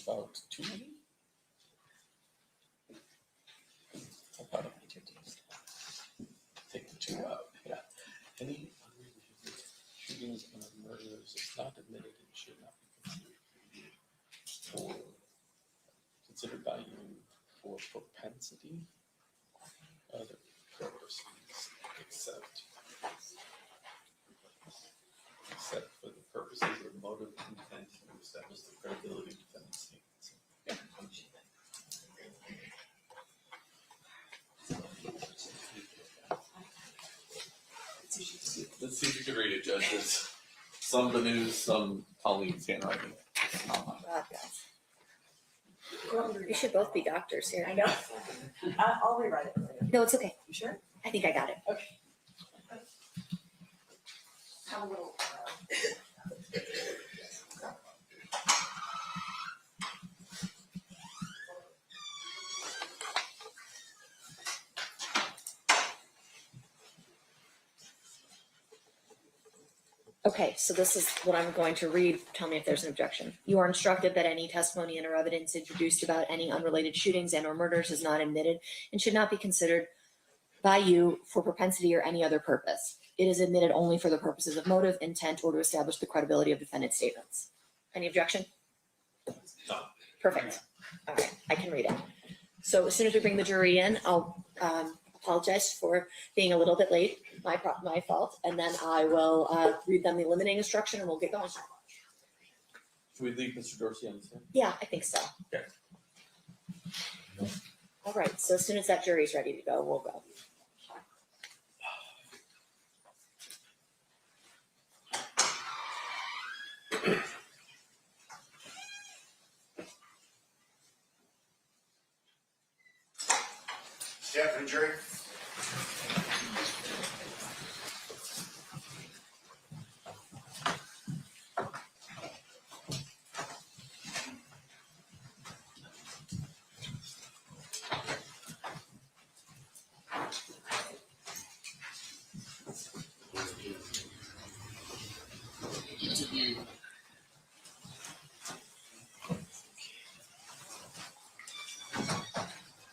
Speaker 16: about two. About introduced. Take the two out. Yeah. Any unrelated shootings and murders is not admitted and should not be considered by you for propensity other purposes except for the purposes of motive intent to establish the credibility of defendant's statements. Yeah. Let's see if you can read it, judges. Some Benu's, some Colleen's handwriting.
Speaker 8: God, guys. You should both be doctors here.
Speaker 19: I know. I'll rewrite it.
Speaker 8: No, it's okay.
Speaker 19: You sure?
Speaker 8: I think I got it.
Speaker 19: Okay. Have a little.
Speaker 8: Okay, so this is what I'm going to read. Tell me if there's an objection. You are instructed that any testimony and or evidence introduced about any unrelated shootings and or murders is not admitted and should not be considered by you for propensity or any other purpose. It is admitted only for the purposes of motive, intent, or to establish the credibility of defendant's statements. Any objection?
Speaker 16: No.
Speaker 8: Perfect. All right, I can read it. So as soon as we bring the jury in, I'll apologize for being a little bit late, my fault, and then I will read them the limiting instruction and we'll get going.
Speaker 16: Should we leave Mr. Dorsey on the stand?
Speaker 8: Yeah, I think so.
Speaker 16: Okay.
Speaker 8: All right, so as soon as that jury's ready to go, we'll go.
Speaker 17: Stand for the jury.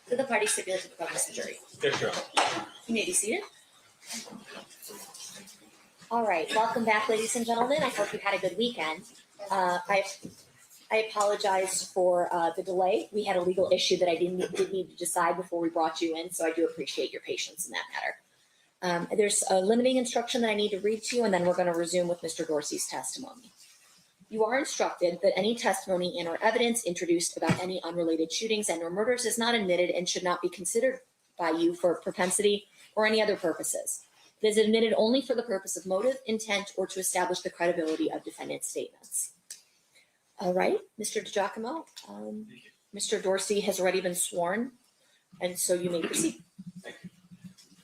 Speaker 8: To the party stipulated to the presence of the jury.
Speaker 16: Yes, sure.
Speaker 8: You may be seated. All right, welcome back, ladies and gentlemen. I hope you had a good weekend. I apologize for the delay. We had a legal issue that I did need to decide before we brought you in, so I do appreciate your patience in that matter. There's a limiting instruction that I need to read to you, and then we're going to resume with Mr. Dorsey's testimony. You are instructed that any testimony and or evidence introduced about any unrelated shootings and or murders is not admitted and should not be considered by you for propensity or any other purposes. It is admitted only for the purpose of motive, intent, or to establish the credibility of defendant's statements. All right, Mr. DiGiacomo, Mr. Dorsey has already been sworn, and so you may proceed.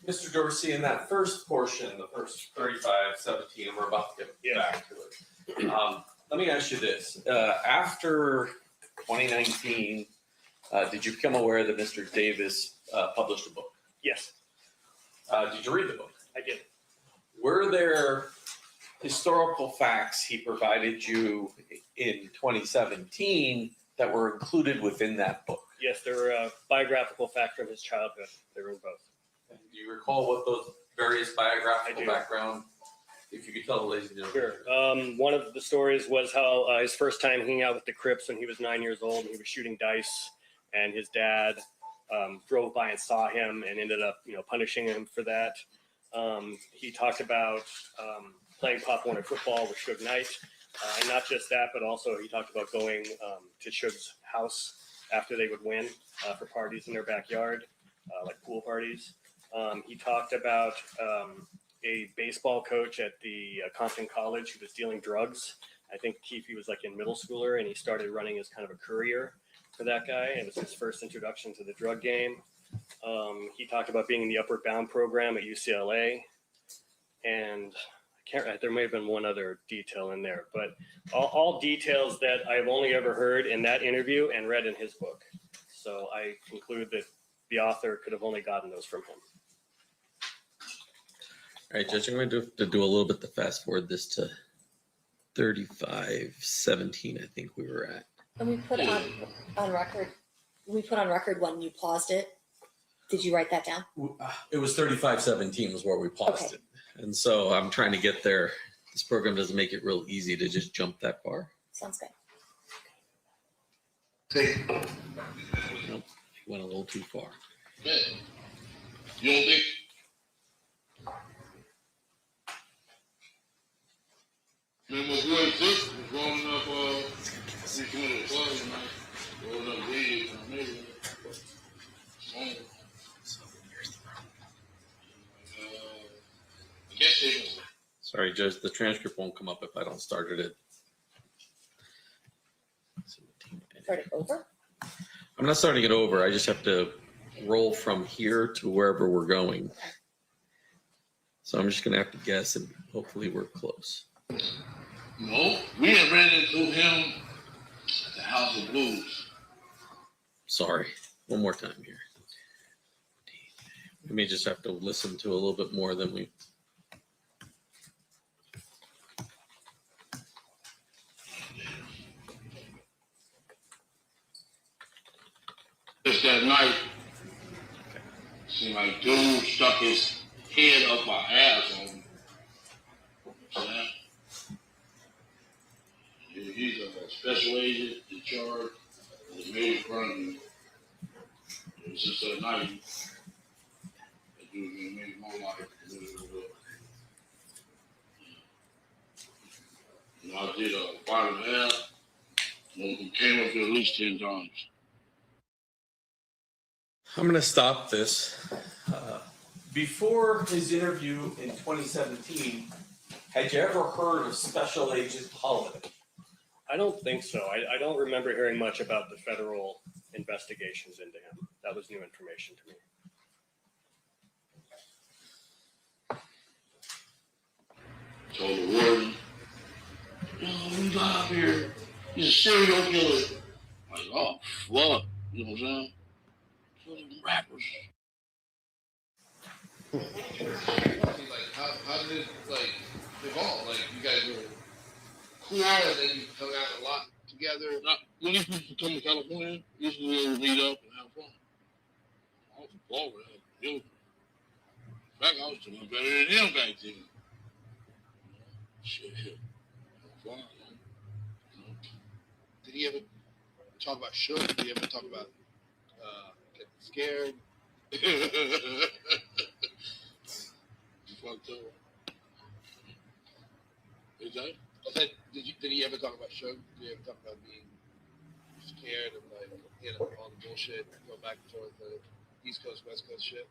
Speaker 16: Mr. Dorsey, in that first portion, the first 35-17, and we're about to get back to it. Let me ask you this. After 2019, did you become aware that Mr. Davis published a book?
Speaker 14: Yes.
Speaker 16: Did you read the book?
Speaker 14: I did.
Speaker 16: Were there historical facts he provided you in 2017 that were included within that book?
Speaker 14: Yes, there were a biographical factor of his childhood. They were in both.
Speaker 16: Do you recall what those various biographical background? If you could tell the ladies and gentlemen.
Speaker 14: Sure. One of the stories was how his first time hanging out with the Crips when he was 9 years old, and he was shooting dice, and his dad drove by and saw him and ended up, punishing him for that. He talked about playing Pop Warner football with Suge Knight, and not just that, but also he talked about going to Suge's house after they would win for parties in their backyard. like pool parties. He talked about a baseball coach at the Compton College who was dealing drugs. I think Keefe was like in middle schooler, and he started running as kind of a courier for that guy. It was his first introduction to the drug game. He talked about being in the Upward Bound program at UCLA, and there may have been one other detail in there, but all details that I've only ever heard in that interview and read in his book. So I conclude that the author could have only gotten those from him.
Speaker 16: All right, Judge, I'm going to have to do a little bit to fast forward this to 35:17, I think we were at.
Speaker 8: And we put on record, when you paused it. Did you write that down?
Speaker 16: It was 35:17 was where we paused it. And so I'm trying to get there. This program doesn't make it real easy to just jump that far.
Speaker 8: Sounds good.
Speaker 16: Nope, went a little too far.
Speaker 9: Man, you don't think? Man, my boy Dick was rolling up, he's going to the club tonight, rolling up weed in the neighborhood. I guess they was.
Speaker 16: Sorry, Judge, the transcript won't come up if I don't start it at.
Speaker 8: Start it over?
Speaker 16: I'm not starting it over. I just have to roll from here to wherever we're going. So I'm just going to have to guess, and hopefully we're close.
Speaker 9: No, we had ran into him at the House of Blues.
Speaker 16: Sorry. One more time here. We may just have to listen to a little bit more than we.
Speaker 9: Just that night, seemed like dude stuck his head up our ass on me. Yeah. He's a special agent in charge of the major crime. It was just that night. That dude made my life a little bit. You know, I did a 5.5. He came up here at least 10 times.
Speaker 16: I'm going to stop this. Before his interview in 2017, had you ever heard of Special Agent Holiday?
Speaker 14: I don't think so. I don't remember hearing much about the federal investigations into him. That was new information to me.
Speaker 9: Told the warden, we got out here. He's a serial killer. I'm like, oh, fuck. You know what I'm saying? So them rappers.
Speaker 4: Like, how did it, like, evolve? Like, you guys were cool, and then you hung out a lot together?
Speaker 9: When these people come to California, usually we'll meet up and have fun. I was a baller. In fact, I was doing better than him back then. Shit. Fun, man.
Speaker 4: Did he ever talk about Shook? Did he ever talk about getting scared?
Speaker 9: You fucked up. Is that?
Speaker 4: I said, did he ever talk about Shook? Did he ever talk about being scared and like, you know, all the bullshit, go back and forth, the East Coast, West Coast shit?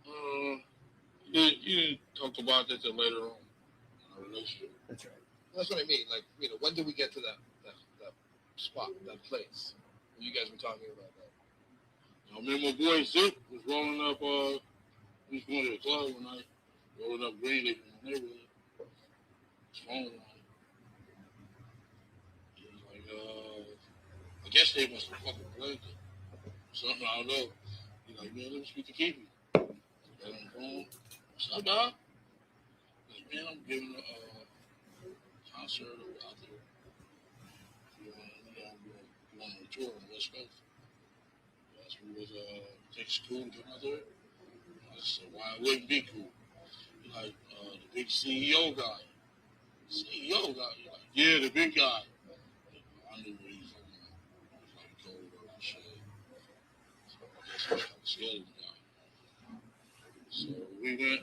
Speaker 9: You didn't talk about that till later on in our relationship.
Speaker 4: That's right. That's what I mean. Like, you know, when did we get to that spot, that place? You guys were talking about that.
Speaker 9: I remember my boy Zip was rolling up, he was going to the club one night, rolling up Greenleaf in the neighborhood. His phone line. He was like, I guess they must have fucking played it. Something, I don't know. He's like, man, let me speak to Keefe. Got on the phone. What's up, dog? He's like, man, I'm giving a concert out there. You want to tour on the West Coast? That's what was take school to come out there. I said, why it wouldn't be cool? He's like, the big CEO guy. CEO guy? He's like, yeah, the big guy. I knew what he was talking about. I was like, cold and shit. So I guess I was kind of scared of the guy. So we went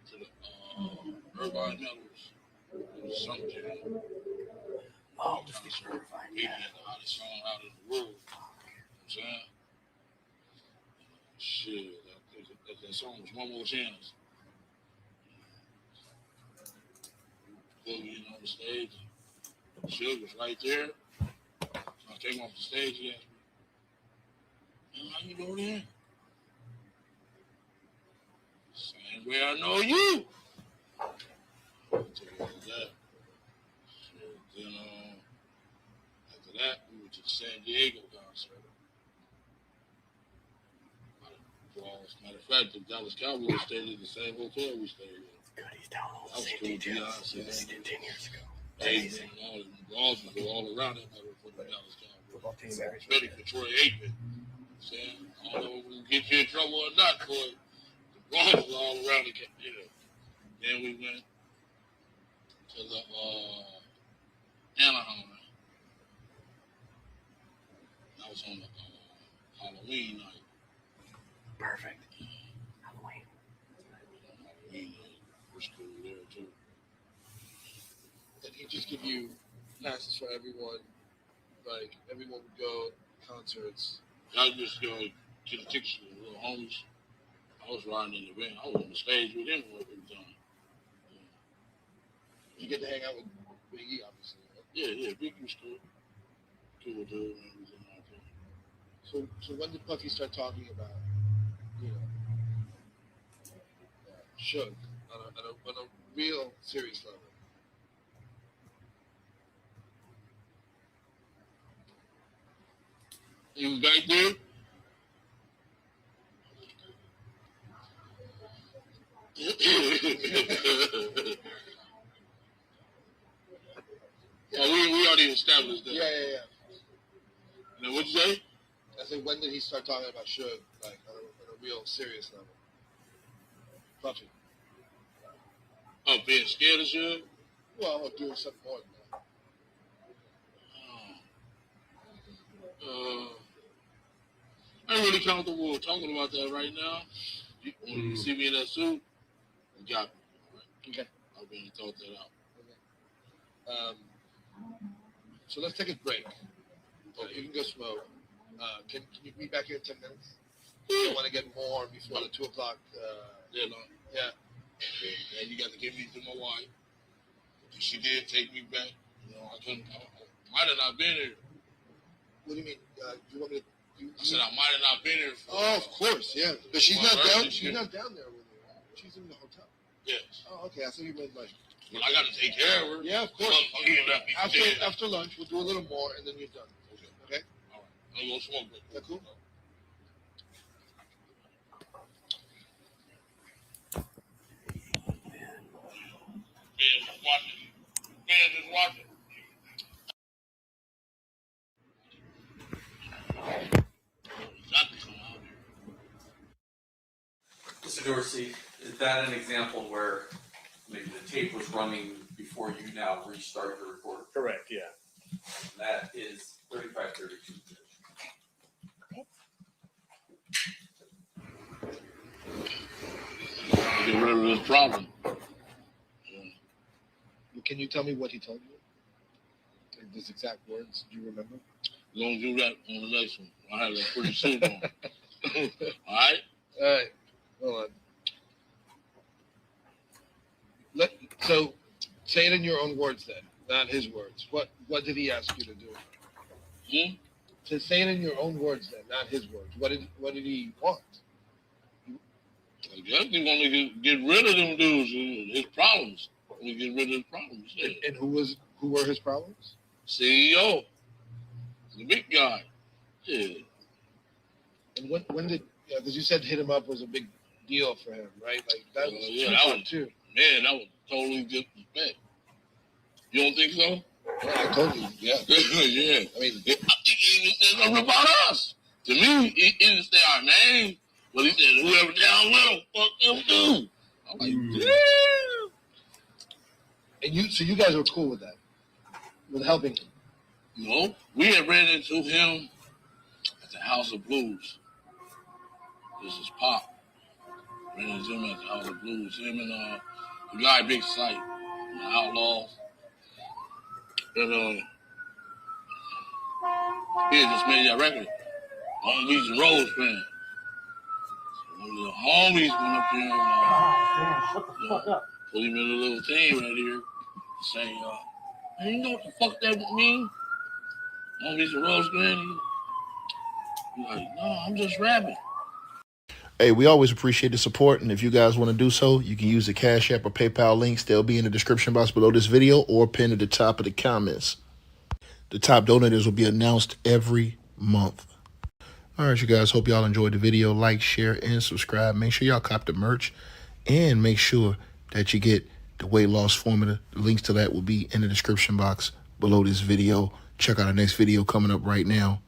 Speaker 9: to the Irvine Meadows. It was something. Oh, this is Irvine. He had the hottest song out in the world. You know what I'm saying?
Speaker 3: Shit, that song was One More Chance. Before we get on the stage, Suge was right there. So I came off the stage, he asked me, "Man, how you doing there?" Same way I know you. I took it like that. Shit, then after that, we went to the San Diego concert. Matter of fact, the Dallas Cowboys stayed in the same hotel we stayed in.
Speaker 7: Good, he's down all
Speaker 3: That was
Speaker 7: the
Speaker 3: cool.
Speaker 7: details.
Speaker 3: Beyonce,
Speaker 7: 10 years ago.
Speaker 3: Amazing. All the Brawls would go all around that night for the Dallas Cowboys.
Speaker 7: Football team, everything.
Speaker 3: Ready for Troy Aikman. Saying, I don't know if we can get you in trouble or not, but the Brawls were all around the camp. Then we went to the Anaheim. That was on the Halloween night.
Speaker 7: Perfect. Halloween.
Speaker 3: Halloween night. We're cool there too.
Speaker 4: Did he just give you passes for everyone? Like everyone would go concerts.
Speaker 3: I just go get the tickets for the little homies. I was riding in the van. I was on the stage with him every time.
Speaker 4: You get to hang out with Biggie, obviously. Right?
Speaker 3: Yeah, Biggie was cool. Cool dude and everything like that.
Speaker 4: So when did Puffy start talking about, Suge on a real serious level?
Speaker 3: He was back there. We already established that.
Speaker 4: Yeah.
Speaker 3: Now, what'd you say?
Speaker 4: I said, when did he start talking about Suge, like on a real serious level? Puffy.
Speaker 3: Oh, being scared of Suge?
Speaker 4: Well, or doing something more than that.
Speaker 3: I ain't really comfortable talking about that right now. When you see me in that suit, you got me. Right?
Speaker 4: Okay.
Speaker 3: I've been thought that out.
Speaker 4: Okay. So let's take a break. You can go smoke. Can you be back here in 10 minutes? I want to get more before the 2 o'clock.
Speaker 3: Yeah. And you got to give me to my wife. She did take me back. I might have not been here.
Speaker 4: What do you mean? You want me to?
Speaker 3: I said I might have not been here.
Speaker 4: Oh, of course, yeah. But she's not down. She's not down there with you. Right? She's in the hotel.
Speaker 3: Yes.
Speaker 4: Oh, okay. I thought you meant like.
Speaker 3: Well, I got to take care of her.
Speaker 4: Yeah, of course. After lunch, we'll do a little more, and then you're done. Okay.
Speaker 3: All right. I'm gonna smoke.
Speaker 4: Is that cool?
Speaker 3: Man, just watch it.
Speaker 6: Mr. Dorsey, is that an example where maybe the tape was running before you now restart the recorder?
Speaker 14: Correct, yeah.
Speaker 6: That is 3532.
Speaker 3: Get rid of this problem.
Speaker 4: Can you tell me what he told you? Like those exact words? Do you remember?
Speaker 3: We're gonna do that on the next one. I have that pretty soon on. All right?
Speaker 4: All right. Hold on. So say it in your own words then, not his words. What did he ask you to do? To say it in your own words then, not his words. What did he want?
Speaker 3: I guess he wanted to get rid of them dudes, his problems. We get rid of his problems. Yeah.
Speaker 4: And who were his problems?
Speaker 3: CEO, the big guy. Yeah.
Speaker 4: And when did? Yeah, because you said hit him up was a big deal for him, right? Like that was
Speaker 3: that was
Speaker 4: too.
Speaker 3: Man, that was totally disrespect. You don't think so?
Speaker 4: Yeah, I told you. Yeah.
Speaker 3: Yeah.
Speaker 4: I mean,
Speaker 3: I think he said something about us. To me, he didn't say our name, but he said whoever down with him, fuck them too. I'm like, yeah.
Speaker 4: And so you guys were cool with that, with helping him.
Speaker 3: No, we had ran into him at the House of Blues. This is Pop. Ran into him at the House of Blues. Him and the guy Big Sight, the Outlaws. And he had just made that record. Long Beach and Rose fan.
Speaker 9: One of the homies went up there and
Speaker 14: Shut the fuck up.
Speaker 9: put him in a little thing right here, saying, "Man, you know what the fuck that mean?" Homies a Rose Granny. He's like, "No, I'm just rapping."
Speaker 2: Hey, we always appreciate the support, and if you guys want to do so, you can use the Cash App or PayPal links. They'll be in the description box below this video or pinned at the top of the comments. The top donators will be announced every month. All right, you guys, hope y'all enjoyed the video. Like, share, and subscribe. Make sure y'all cop the merch, and make sure that you get the weight loss formula. The links to that will be in the description box below this video. Check out our next video coming up right now.